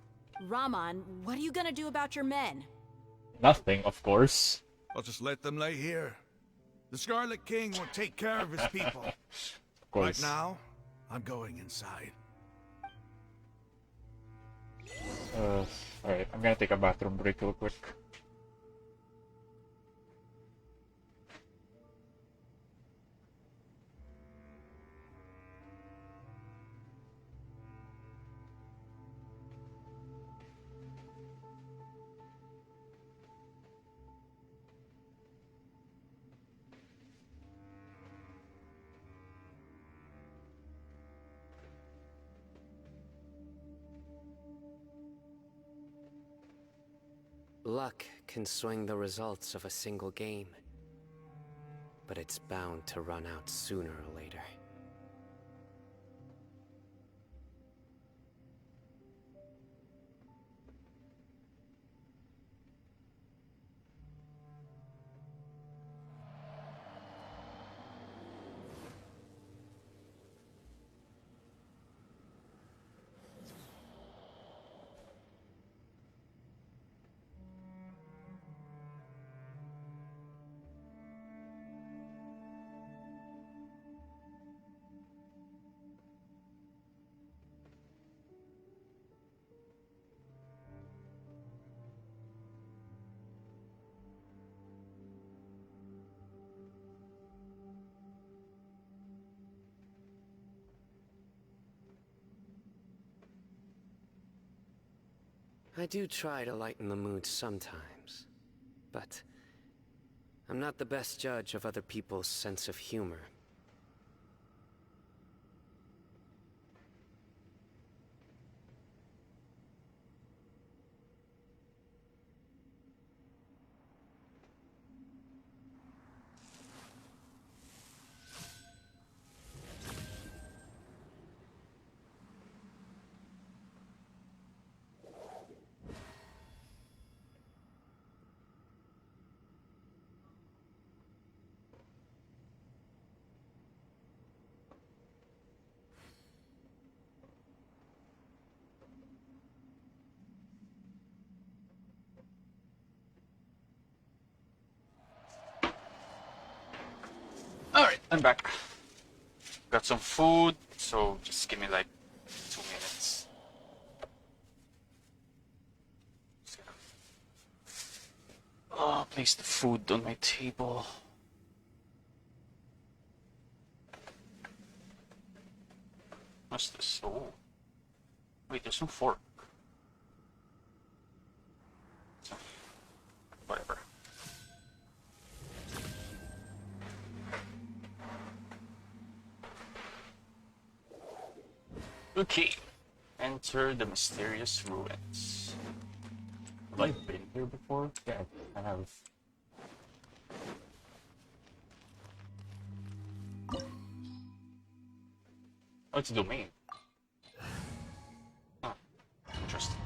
Raman, what are you gonna do about your men? Nothing, of course. I'll just let them lay here. The Scarlet King will take care of his people. Of course. Right now, I'm going inside. Alright, I'm gonna take a bathroom break real quick. Luck can swing the results of a single game, but it's bound to run out sooner or later. I do try to lighten the mood sometimes, but I'm not the best judge of other people's sense of humor. I'm back. Got some food, so just give me like 2 minutes. Oh, place the food on my table. What's this? Oh. Wait, there's no fork. Whatever. Okay. Enter the mysterious ruins. Have I been here before? Yeah, I have. Oh, it's a domain. Huh. Interesting.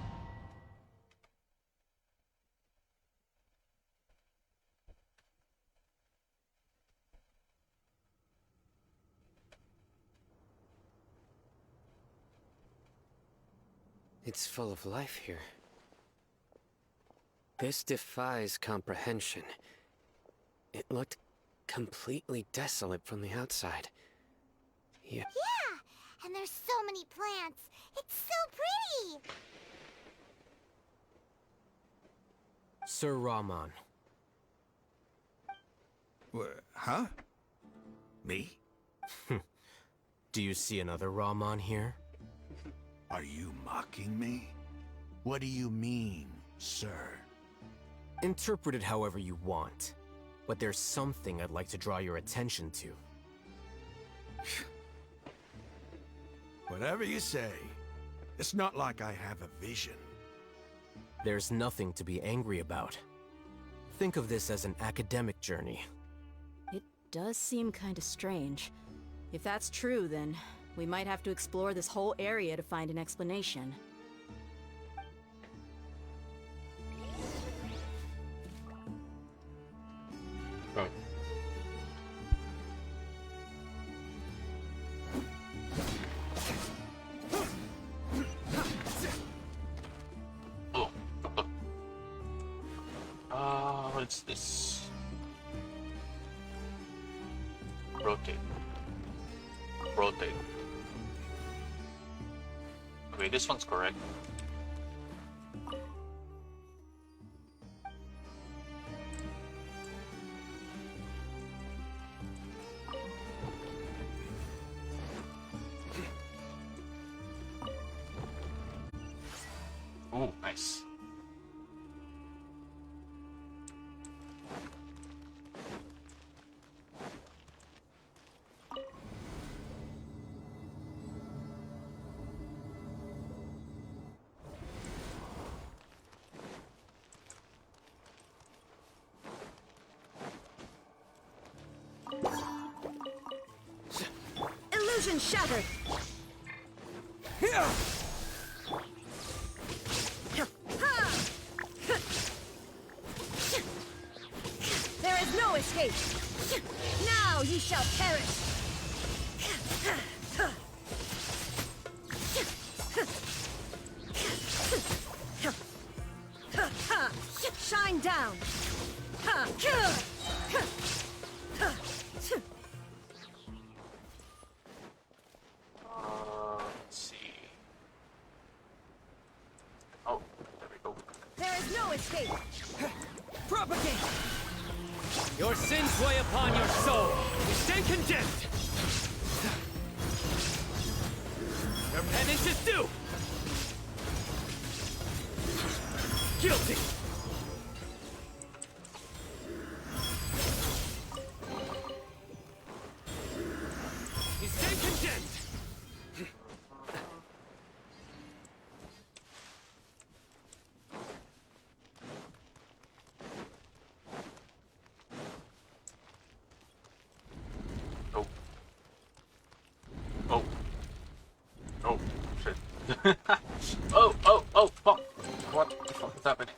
It's full of life here. This defies comprehension. It looked completely desolate from the outside. Yeah. Yeah, and there's so many plants. It's so pretty. Sir Rahman. Huh? Me? Do you see another Rahman here? Are you mocking me? What do you mean, sir? Interpret it however you want, but there's something I'd like to draw your attention to. Whatever you say. It's not like I have a vision. There's nothing to be angry about. Think of this as an academic journey. It does seem kinda strange. If that's true, then we might have to explore this whole area to find an explanation. Right. Oh. What's this? Rotate. Rotate. Okay, this one's correct. Oh, nice. Illusion shattered. There is no escape. Now ye shall perish. Shine down. Let's see. Oh, there we go. There is no escape. Propagate! Your sins weigh upon your soul. You stand condemned. Your penance is due. Guilty. You stand condemned. Oh, shit. oh, fuck. What the fuck is happening?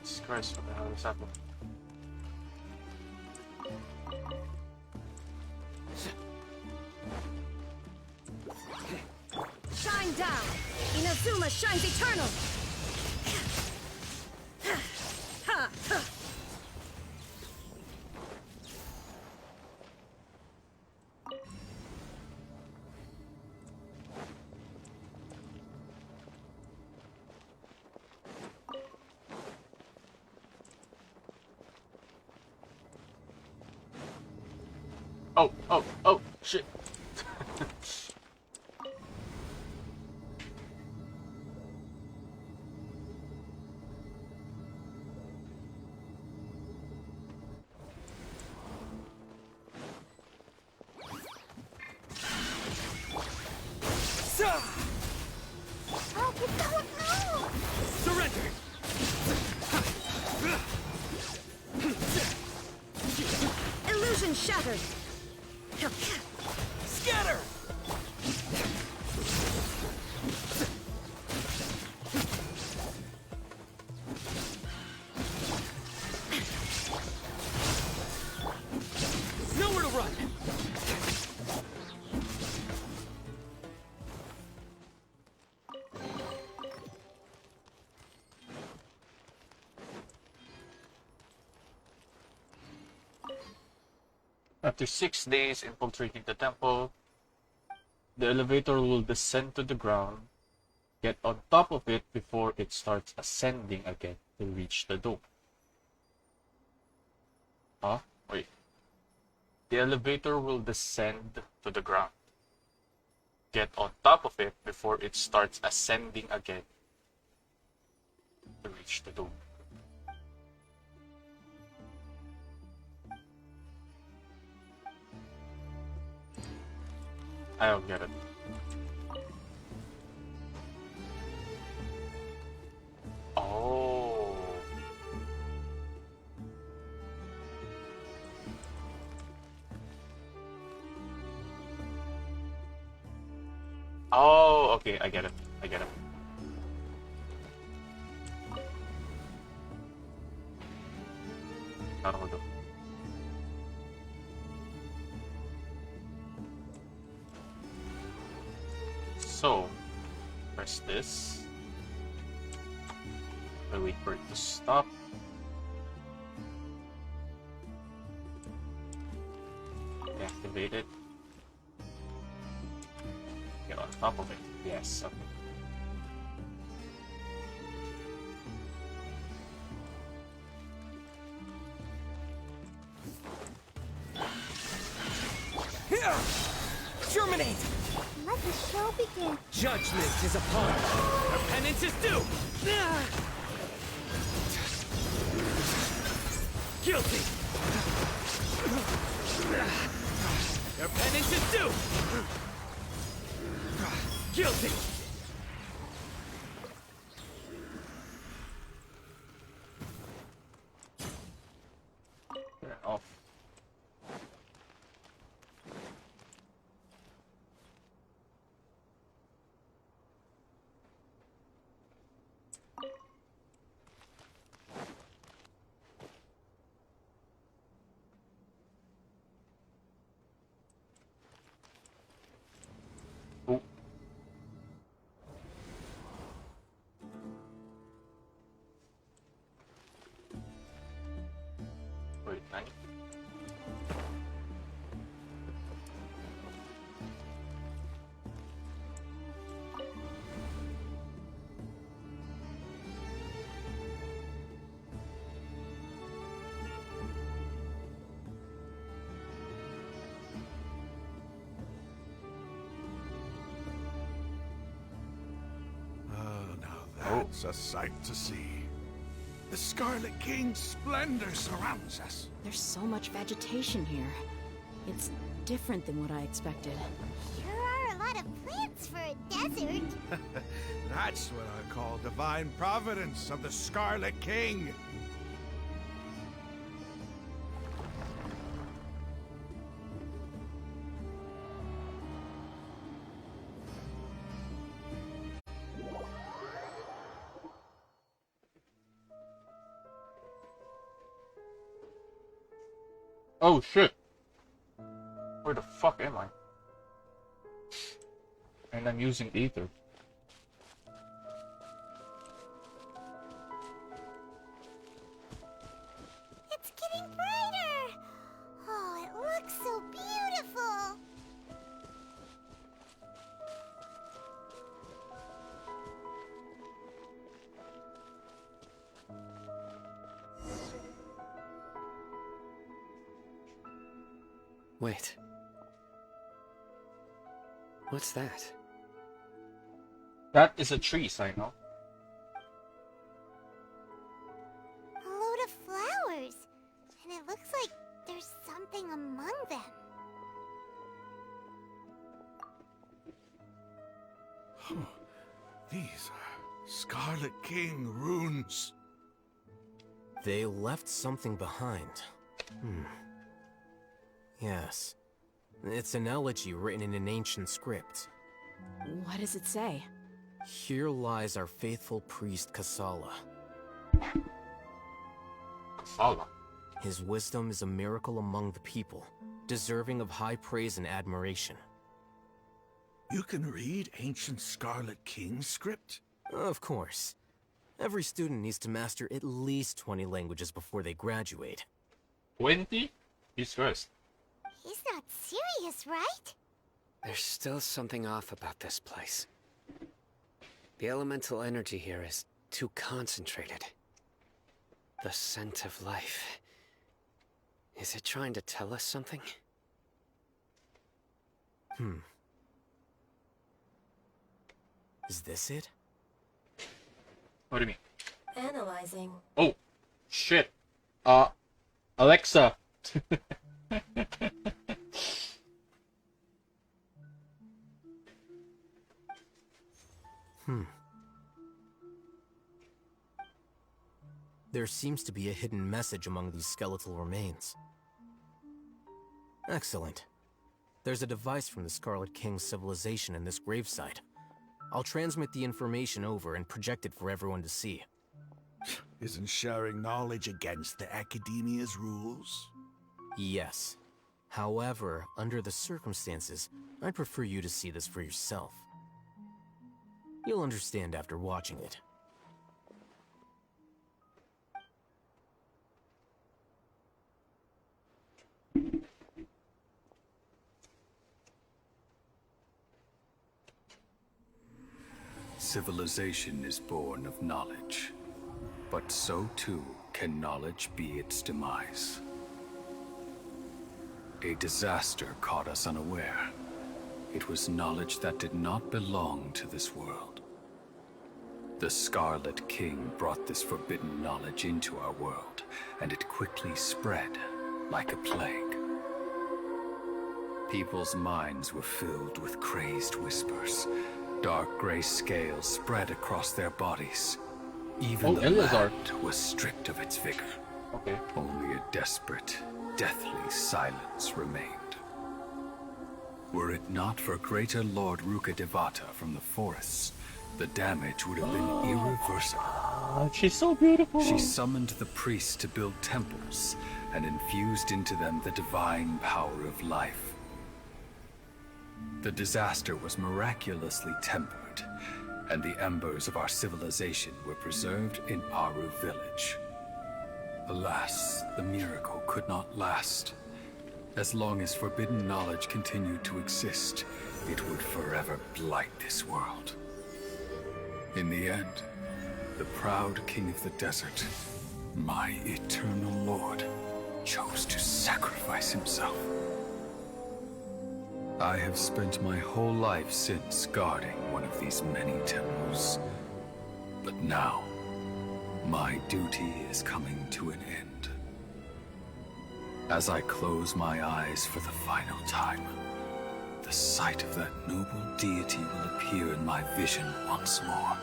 Jesus Christ, what the hell is happening? Shine down. Inazuma shines eternal. Oh, shit. Oh, no! Surrender! Illusion shattered. Scatter! Nowhere to run! After 6 days infiltrating the temple, the elevator will descend to the ground, get on top of it before it starts ascending again to reach the dome. Huh? Wait. The elevator will descend to the ground, get on top of it before it starts ascending again to reach the dome. I don't get it. Oh. Oh, okay, I get it. I get it. Naruhodo. So, press this. I wait for it to stop. Deactivate it. Get on top of it. Yes, okay. Here! Terminate! Let the show begin. Judgment is upon us. Our penance is due! Guilty! Your penance is due! Guilty! Turn off. Oh. Wait, nani? Oh, now that's a sight to see. The Scarlet King's splendor surrounds us. There's so much vegetation here. It's different than what I expected. Sure are a lot of plants for a desert. That's what I call divine providence of the Scarlet King. Oh shit! Where the fuck am I? And I'm using Aether. Wait. What's that? That is a tree sign, no? A load of flowers. And it looks like there's something among them. These are Scarlet King runes. They left something behind. Yes. It's an elegy written in an ancient script. What does it say? Here lies our faithful priest Kasala. Kasala? His wisdom is a miracle among the people, deserving of high praise and admiration. You can read ancient Scarlet King script? Of course. Every student needs to master at least 20 languages before they graduate. 20? He's first. He's not serious, right? There's still something off about this place. The elemental energy here is too concentrated. The scent of life. Is it trying to tell us something? Is this it? What do you mean? Analyzing. Oh, shit. Alexa. There seems to be a hidden message among these skeletal remains. Excellent. There's a device from the Scarlet King's civilization in this gravesite. I'll transmit the information over and project it for everyone to see. Isn't sharing knowledge against the Academia's rules? Yes. However, under the circumstances, I'd prefer you to see this for yourself. You'll understand after watching it. Civilization is born of knowledge, but so too can knowledge be its demise. A disaster caught us unaware. It was knowledge that did not belong to this world. The Scarlet King brought this forbidden knowledge into our world, and it quickly spread like a plague. People's minds were filled with crazed whispers. Dark gray scales spread across their bodies. Even the land was stripped of its vigor. Only a desperate, deathly silence remained. Were it not for greater Lord Ruka Devata from the forests, the damage would have been irreversible. She's so beautiful. She summoned the priests to build temples and infused into them the divine power of life. The disaster was miraculously tempered, and the embers of our civilization were preserved in Aru village. Alas, the miracle could not last. As long as forbidden knowledge continued to exist, it would forever blight this world. In the end, the proud king of the desert, my eternal lord, chose to sacrifice himself. I have spent my whole life since guarding one of these many temples. But now, my duty is coming to an end. As I close my eyes for the final time, the sight of that noble deity will appear in my vision once more.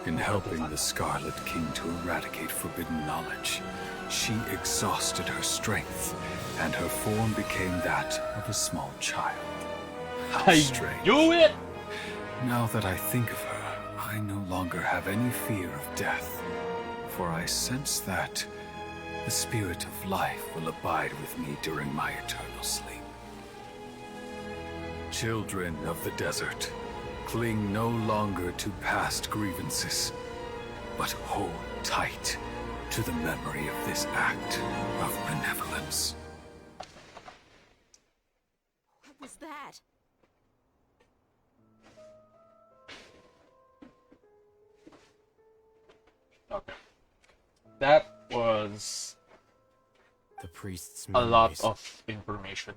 In helping the Scarlet King to eradicate forbidden knowledge, she exhausted her strength, and her form became that of a small child. How strange. Do it! Now that I think of her, I no longer have any fear of death, for I sense that the spirit of life will abide with me during my eternal sleep. Children of the desert, cling no longer to past grievances, but hold tight to the memory of this act of benevolence. What was that? Okay. That was The priest's a lot memories. of information.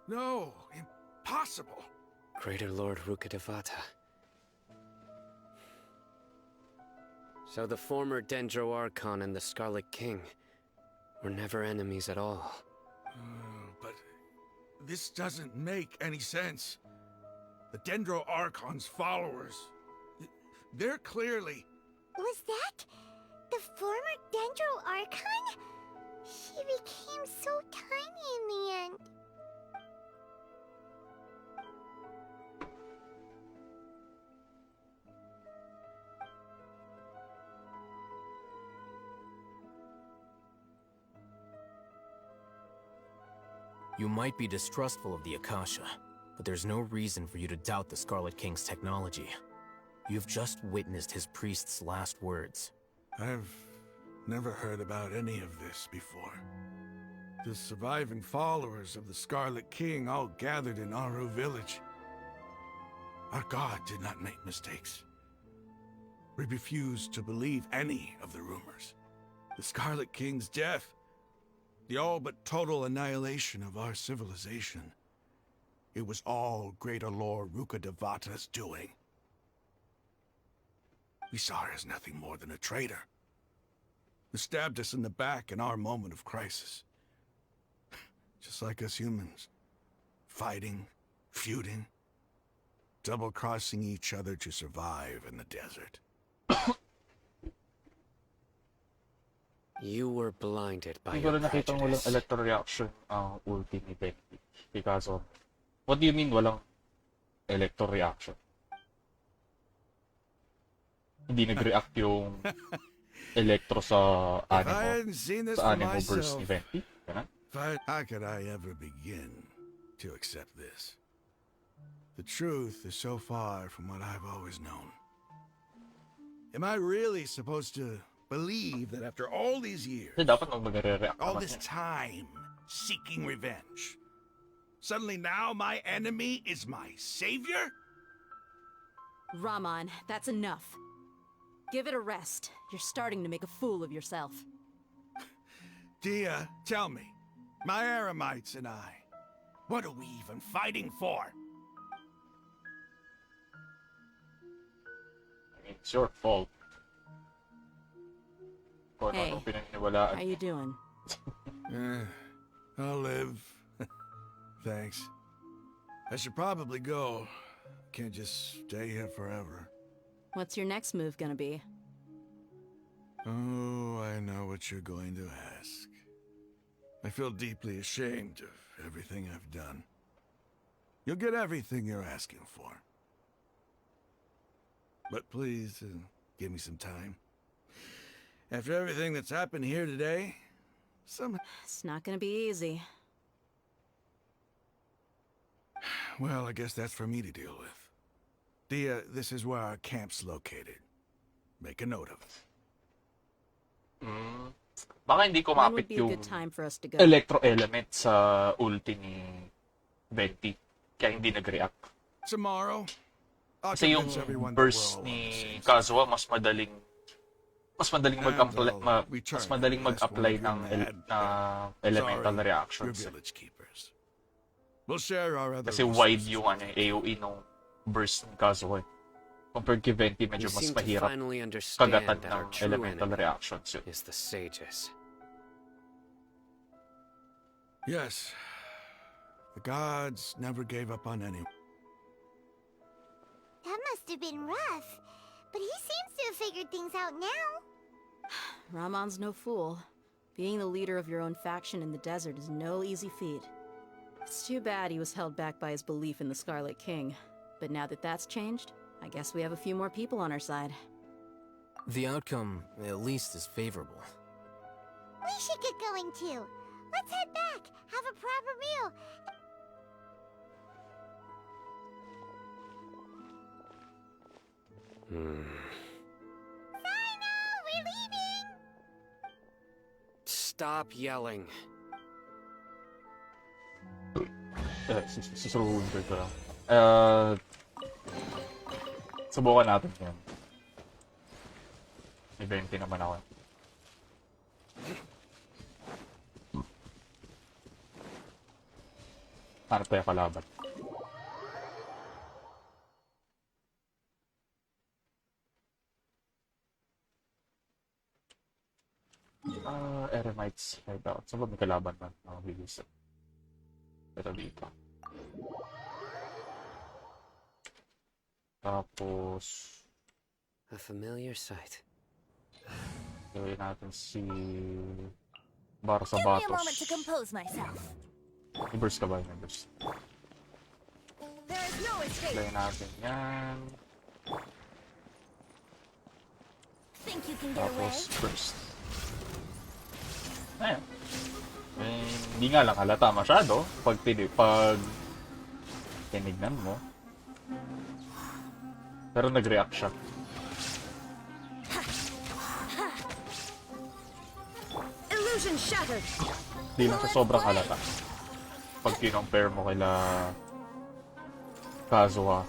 No, impossible. Greater Lord Rukkhadevata. So the former Dendro Archon and the Scarlet King were never enemies at all. But this doesn't make any sense. The Dendro Archon's followers, they're clearly... Was that the former Dendro Archon? She became so tiny in the end. You might be distrustful of the Akasha, but there's no reason for you to doubt the Scarlet King's technology. You've just witnessed his priest's last words. I've never heard about any of this before. The surviving followers of the Scarlet King all gathered in Aru village. Our god did not make mistakes. We refused to believe any of the rumors. The Scarlet King's death, the all but total annihilation of our civilization, it was all Greater Lord Rukkhadevata's doing. We saw her as nothing more than a traitor, who stabbed us in the back in our moment of crisis. Just like us humans. Fighting, feuding, double-crossing each other to survive in the desert. You were blinded by Hindi ko your rin nakita walang prejudice. electro reaction ang ulti ni Becky. Because of... What do you mean walang electro reaction? Hindi nag-react yung electro sa I animo. hadn't seen this Sa for animo burst myself. ni Becky. Ganun? How could I ever begin to accept this? The truth is so far from what I've always known. Am I really supposed to believe that after all these years, Hindi, dapat mag-react all naman this yan. time seeking revenge, suddenly now my enemy is my savior? Raman, that's enough. Give it a rest. You're starting to make a fool of yourself. Dia, tell me, my Aramites and I, what are we even fighting for? I mean, it's your fault. Kung Hey, ano pinaniniwalaan. how you doing? I'll live. Thanks. I should probably go. Can't just stay here forever. What's your next move gonna be? Oh, I know what you're going to ask. I feel deeply ashamed of everything I've done. You'll get everything you're asking for. But please, give me some time. After everything that's happened here today, It's not gonna be easy. Well, I guess that's for me to deal with. Dia, this is where our camp's located. Make a note of it. Baka hindi ko When would mapit be a yung good time for us to go? electro element sa ulti ni Venti. Kaya hindi nag-react. Tomorrow, I'll Kasi yung convince everyone that burst we're all ni Kazuha mas madaling mag-apply ng elemental Sorry, reactions. your village keepers. We'll share our other Kasi wide yung AoE nung burst ni Kazuha. Compared kay Venti, medyo You mas seem to mahirap finally understand kagatan that our ng true elemental enemy reactions yun. is the sages. Yes. The gods never gave up on anyone. That must have been rough. But he seems to have figured things out now. Ramon's no fool. Being the leader of your own faction in the desert is no easy feat. It's too bad he was held back by his belief in the Scarlet King. But now that that's changed, I guess we have a few more people on our side. The outcome, at least, is favorable. We should get going too. Let's head back, have a proper meal. Final, we're leaving! Stop yelling. Susuruhin ko ito lang. Subukan natin yan. May 20 naman ako. Hanap tayo kalaban. Eremites hideout. Saan ba may kalaban man? Mabilis. Ito dito. Tapos... A familiar sight. gawin natin si... Bar sa Give me a moment Batos. to compose myself. Members ka ba? Members. There is no escape. Gawin natin yan. Think you can get away? Tapos first. Ayan. Hindi nga lang halata masyado pag tinignan mo. Pero nag-react siya. Illusion shattered. Hindi lang siya sobrang halata. Pag kinompare mo kila Kazuha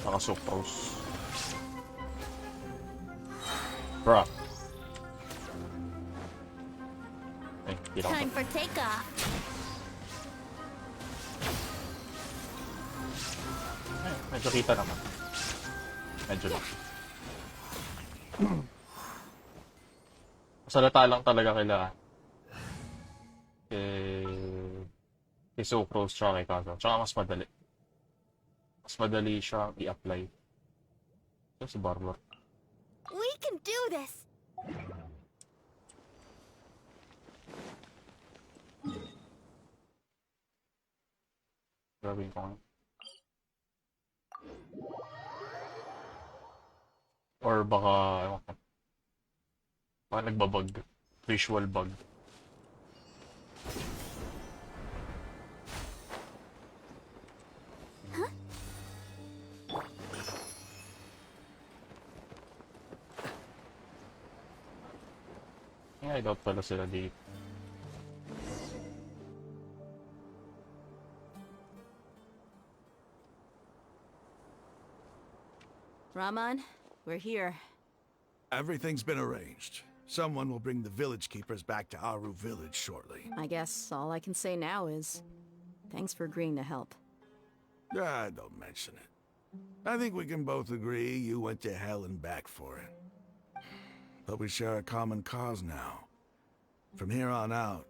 saka Sucrose. Bruh. Ay, hindi lang. Time for takeoff. Ay, medyo kita naman. Medyo lang. Masalata lang talaga kay Sucrose tsaka kay Kazuha. Tsaka mas madali. Mas madali siyang i-apply. So, si Barbar. We can do this. Gagawin ko nga. Or baka, ewan ko. Baka nagbabug. Visual bug. I doubt pala sila dito. Raman, we're here. Everything's been arranged. Someone will bring the village keepers back to Aru village shortly. I guess all I can say now is thanks for agreeing to help. Don't mention it. I think we can both agree you went to hell and back for it. But we share a common cause now. From here on out,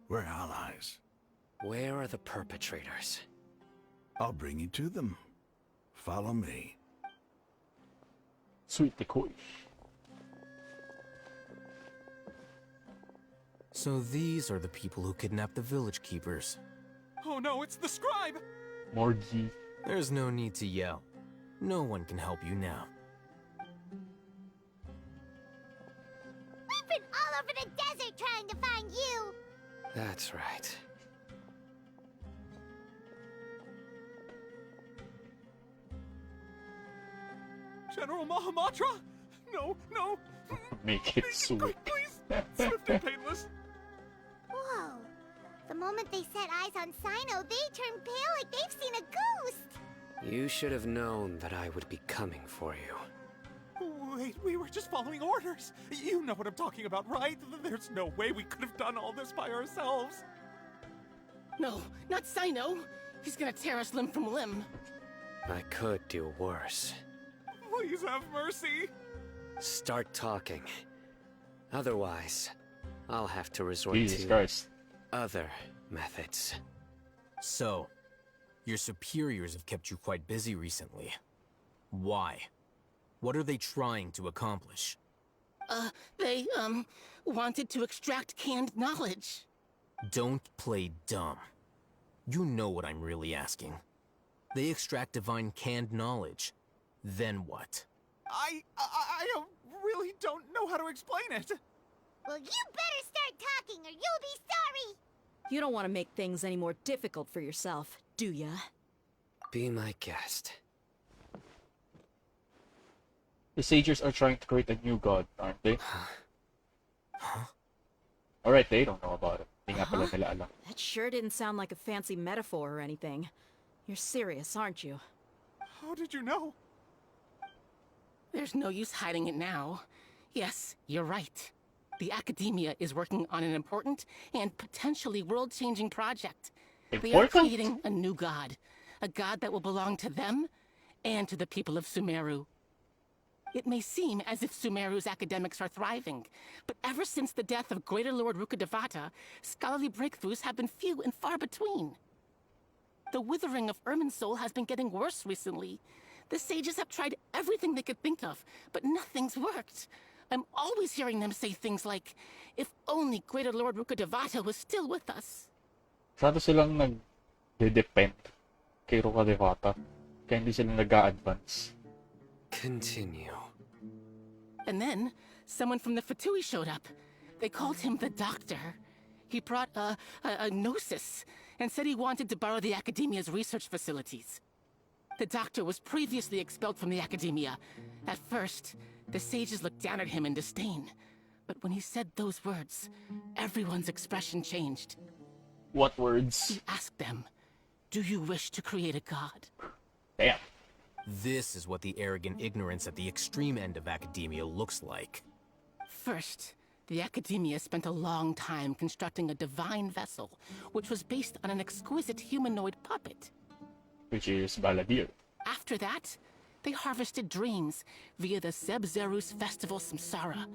we're allies. Where are the perpetrators? I'll bring you to them. Follow me. Sweet decoy. So these are the people who kidnapped the village keepers. Oh no, it's the scribe! Morgy. There's no need to yell. No one can help you now. We've been all over the desert trying to find you! That's right. General Mahamatra? No, no! Make it sweet. Please! Swift and painless! Whoa. The moment they set eyes on Sino, they turn pale like they've seen a ghost! You should have known that I would be coming for you. Wait, we were just following orders. You know what I'm talking about, right? There's no way we could have done all this by ourselves. No, not Sino. He's gonna tear us limb from limb. I could do worse. Please have mercy. Start talking. Otherwise, I'll have to resort Jesus to Christ. other methods. So, your superiors have kept you quite busy recently. Why? What are they trying to accomplish? They, wanted to extract canned knowledge. Don't play dumb. You know what I'm really asking. They extract divine canned knowledge. Then what? I really don't know how to explain it. Well, you better start talking or you'll be sorry! You don't want to make things any more difficult for yourself, do ya? Be my guest. The Sagers are trying to create a new god, aren't they? Alright, they don't know about it. Hindi nga pala nila alam. That sure didn't sound like a fancy metaphor or anything. You're serious, aren't you? How did you know? There's no use hiding it now. Yes, you're right. The Academia is working on an important and potentially world-changing project. They are Important? creating a new god. A god that will belong to them and to the people of Sumeru. It may seem as if Sumeru's academics are thriving, but ever since the death of Greater Lord Rukkhadevata, scholarly breakthroughs have been few and far between. The withering of Irminsul has been getting worse recently. The sages have tried everything they could think of, but nothing's worked. I'm always hearing them say things like, if only Greater Lord Rukkhadevata was still with us. Masyado silang nag-depend kay Rukkhadevata. Kaya hindi sila nag-a-advance. Continue. And then, someone from the Fatui showed up. They called him the Doctor. He brought a gnosis and said he wanted to borrow the Academia's research facilities. The Doctor was previously expelled from the Academia. At first, the sages looked down at him in disdain. But when he said those words, everyone's expression changed. What words? He asked them, do you wish to create a god? Damn. This is what the arrogant ignorance at the extreme end of academia looks like. First, the Academia spent a long time constructing a divine vessel, which was based on an exquisite humanoid puppet. Which is Baladir. After that, they harvested dreams via the Zeb-Zerus Festival Samsara,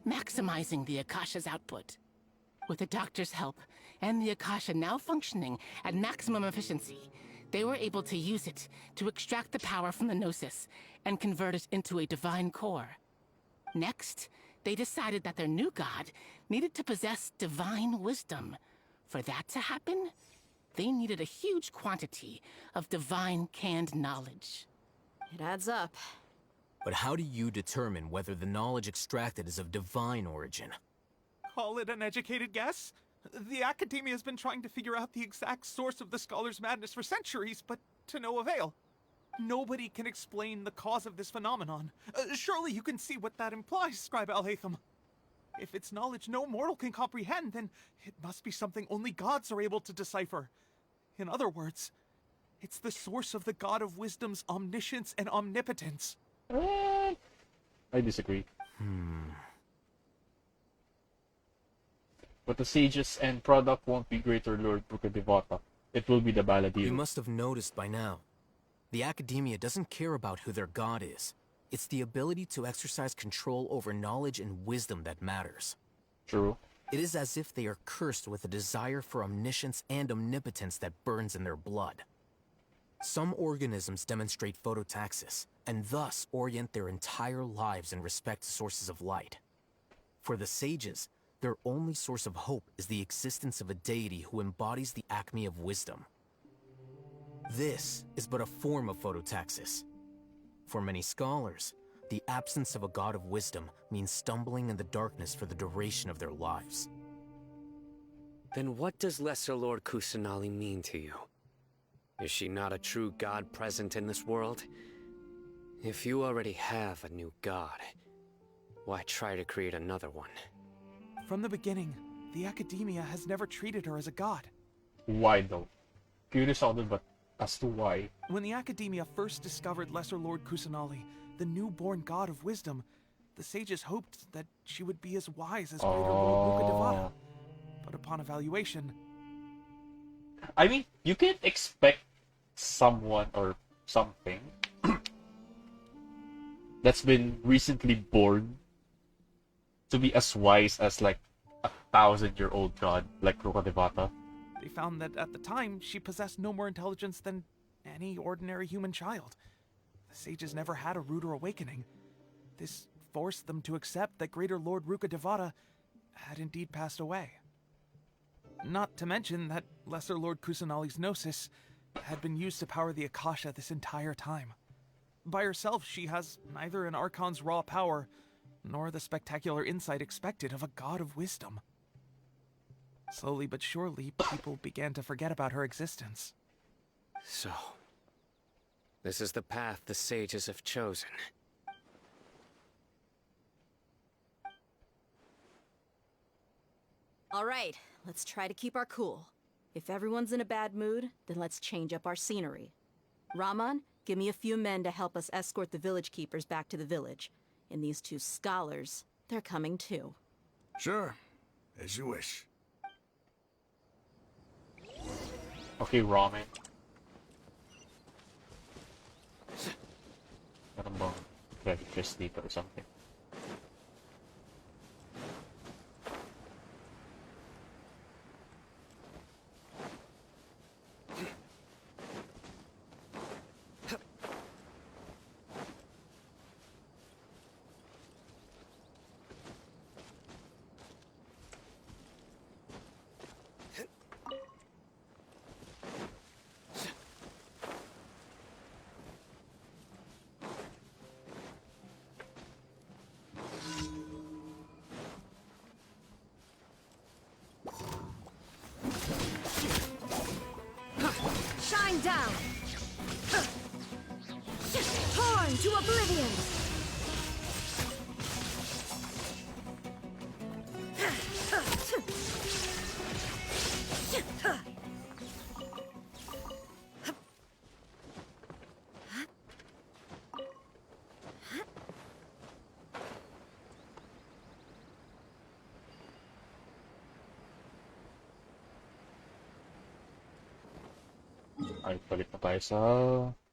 maximizing the Akasha's output. With the Doctor's help, and the Akasha now functioning at maximum efficiency, they were able to use it to extract the power from the Gnosis and convert it into a divine core. Next, they decided that their new god needed to possess divine wisdom. For that to happen, they needed a huge quantity of divine canned knowledge. It adds up. But how do you determine whether the knowledge extracted is of divine origin? Call it an educated guess? The Academia has been trying to figure out the exact source of the Scholar's madness for centuries, but to no avail. Nobody can explain the cause of this phenomenon. Surely you can see what that implies, Scribe Al-Haytham. If it's knowledge no mortal can comprehend, then it must be something only gods are able to decipher. In other words, it's the source of the God of Wisdom's omniscience and omnipotence. I disagree. But the sage's end product won't be Greater Lord Rukkhadevata. It will be the Baladir. You must have noticed by now. The Academia doesn't care about who their god is. It's the ability to exercise control over knowledge and wisdom that matters. True. It is as if they are cursed with a desire for omniscience and omnipotence that burns in their blood. Some organisms demonstrate phototaxis, and thus orient their entire lives in respect to sources of light. For the sages, their only source of hope is the existence of a deity who embodies the acme of wisdom. This is but a form of phototaxis. For many scholars, the absence of a god of wisdom means stumbling in the darkness for the duration of their lives. Then what does Lesser Lord Kusanali mean to you? Is she not a true god present in this world? If you already have a new god, why try to create another one? From the beginning, the Academia has never treated her as a god. Why though? Curious out but as to why. When the Academia first discovered Lesser Lord Kusanali, the newborn god of wisdom, the sages hoped that she would be as wise as Greater Lord Rukkhadevata. But upon evaluation... I mean, you can't expect someone or something that's been recently born to be as wise as like 1,000-year-old god like Rukkhadevata. They found that at the time, she possessed no more intelligence than any ordinary human child. The sages never had a ruder awakening. This forced them to accept that Greater Lord Rukkhadevata had indeed passed away. Not to mention that Lesser Lord Kusanali's Gnosis had been used to power the Akasha this entire time. By herself, she has neither an Archon's raw power, nor the spectacular insight expected of a god of wisdom. Slowly but surely, people began to forget about her existence. So, this is the path the sages have chosen. All right, let's try to keep our cool. If everyone's in a bad mood, then let's change up our scenery. Rahman, give me a few men to help us escort the village keepers back to the village. And these two scholars, they're coming too. Sure, as you wish. Okay, ramen. Meron bang breakfast dito or something? Shine down! Torn to oblivion! Ay, balik na tayo sa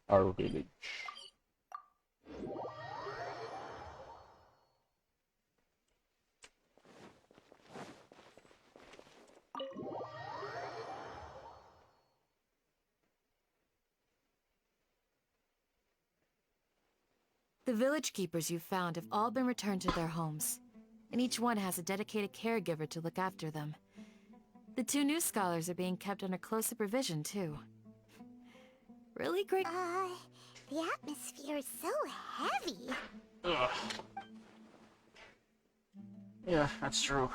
our village. The village keepers you've found have all been returned to their homes, and each one has a dedicated caregiver to look after them. The 2 new scholars are being kept under close supervision, too. Really great. The atmosphere is so heavy. Ugh. Yeah, that's true.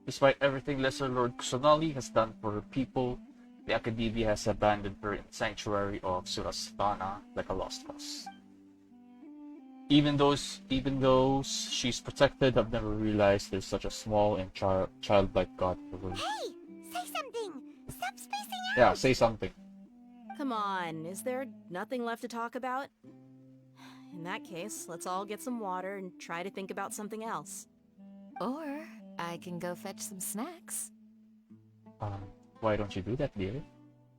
Despite everything Lesser Lord Kusanali has done for her people, the Academia has abandoned her in the sanctuary of Surastana like a lost cause. Even those she's protected have never realized there's such a small and childlike god for her. Hey! Say something! Stop spacing out! Yeah, say something. Come on, is there nothing left to talk about? In that case, let's all get some water and try to think about something else. Or I can go fetch some snacks. Why don't you do that, dear?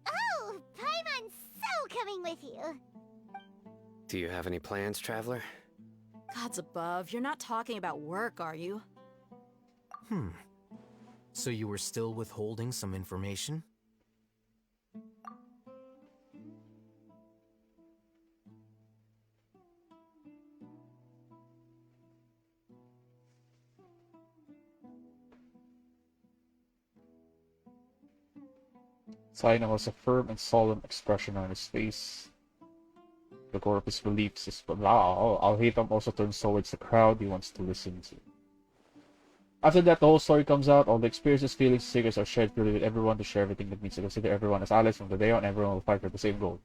Oh! Paimon's so coming with you! Do you have any plans, traveler? Gods above, you're not talking about work, are you? So you were still withholding some information? Saina has a firm and solemn expression on his face. The core of his beliefs is Al-Haytham also turns towards the crowd he wants to listen to. After that, the whole story comes out. All the experiences, feelings, secrets are shared freely with everyone to share everything that means to consider everyone as allies from the day on. Everyone will fight for the same goal.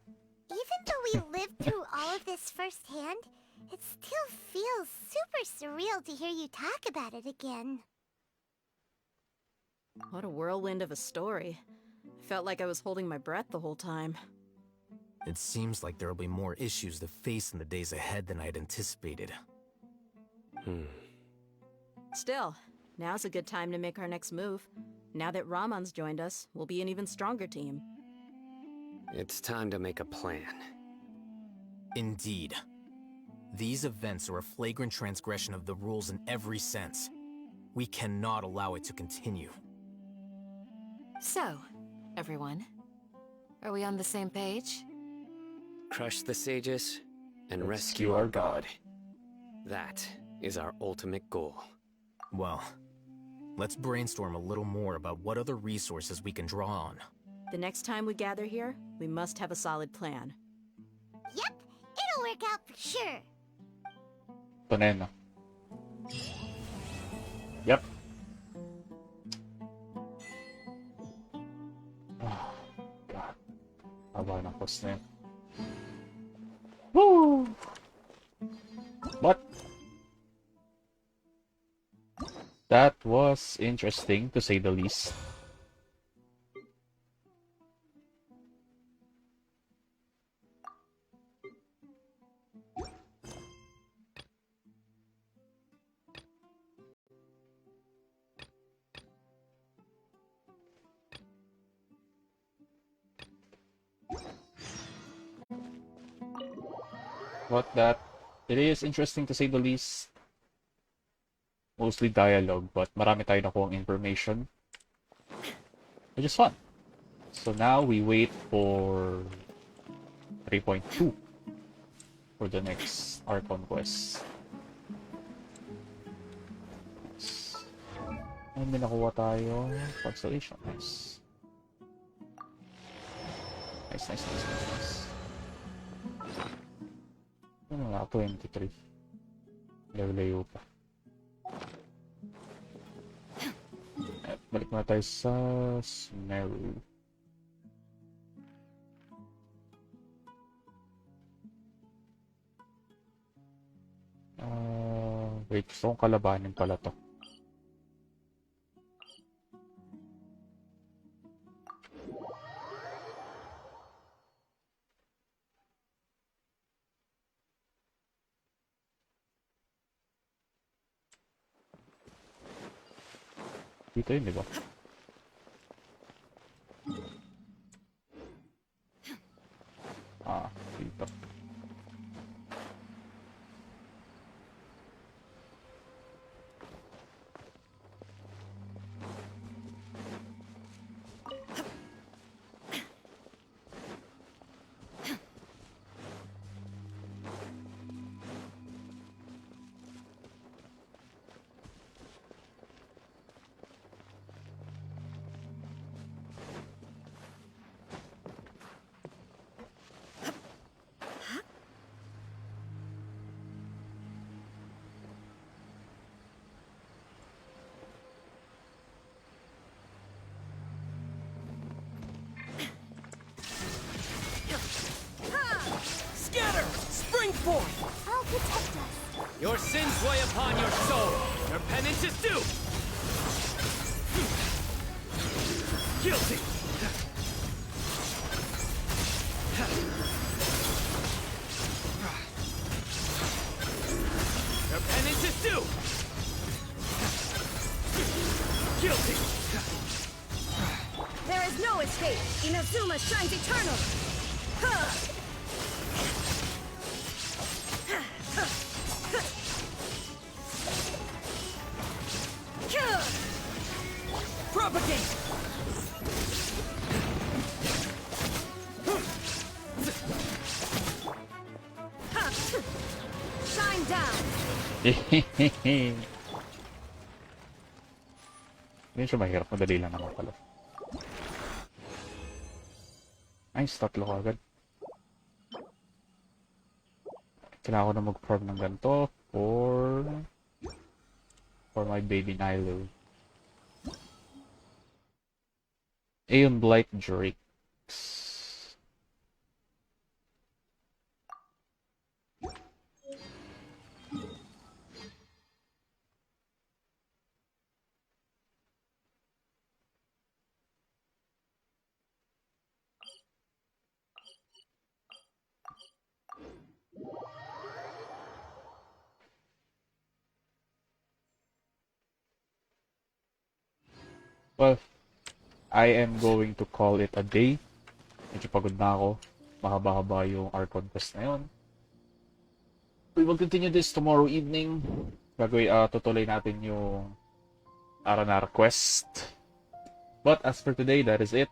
Even though we lived through all of this firsthand, it still feels super surreal to hear you talk about it again. What a whirlwind of a story. I felt like I was holding my breath the whole time. It seems like there will be more issues to face in the days ahead than I had anticipated. Still, now's a good time to make our next move. Now that Ramon's joined us, we'll be an even stronger team. It's time to make a plan. Indeed. These events are a flagrant transgression of the rules in every sense. We cannot allow it to continue. So, everyone, are we on the same page? Crush the sages and rescue our god. That is our ultimate goal. Well, let's brainstorm a little more about what other resources we can draw on. The next time we gather here, we must have a solid plan. Yep, it'll work out for sure. Banana. Yep. Oh, God. Haba ng post na yun. Woo! What? That was interesting, to say the least. But it is interesting to say the least. Mostly dialogue, but marami tayo nakuhang information. Which is fun. So now we wait for 3.2 for the next Archon quest. And may nakuha tayo. Constellation. Nice. Nice. Ano nga, 23. Layo pa. At balik na tayo sa Smeru. Wait, gusto kong kalabanin pala to. Dito yun, di ba? Dito. Scatter! Spring forth! I'll protect us. Your sins weigh upon your soul. Your penance is due. Guilty. Your penance is due. Guilty. There is no escape. Inazuma shines eternal. Propagate! Shine down. Medyo mahirap. Madali lang naman pala. Nice, tatlo ko agad. Kailangan ko na mag-farm ng ganito for my baby Nilo. Aeon Blight Drakes. Well, I am going to call it a day. Medyo pagod na ako. Mahaba-haba yung Archon quest na yun. We will continue this tomorrow evening. Tutuloy natin yung Aranara quest. But as for today, that is it.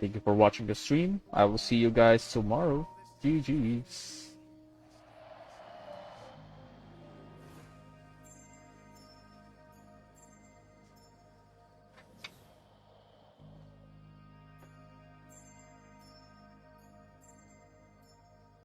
Thank you for watching the stream. I will see you guys tomorrow. GG's.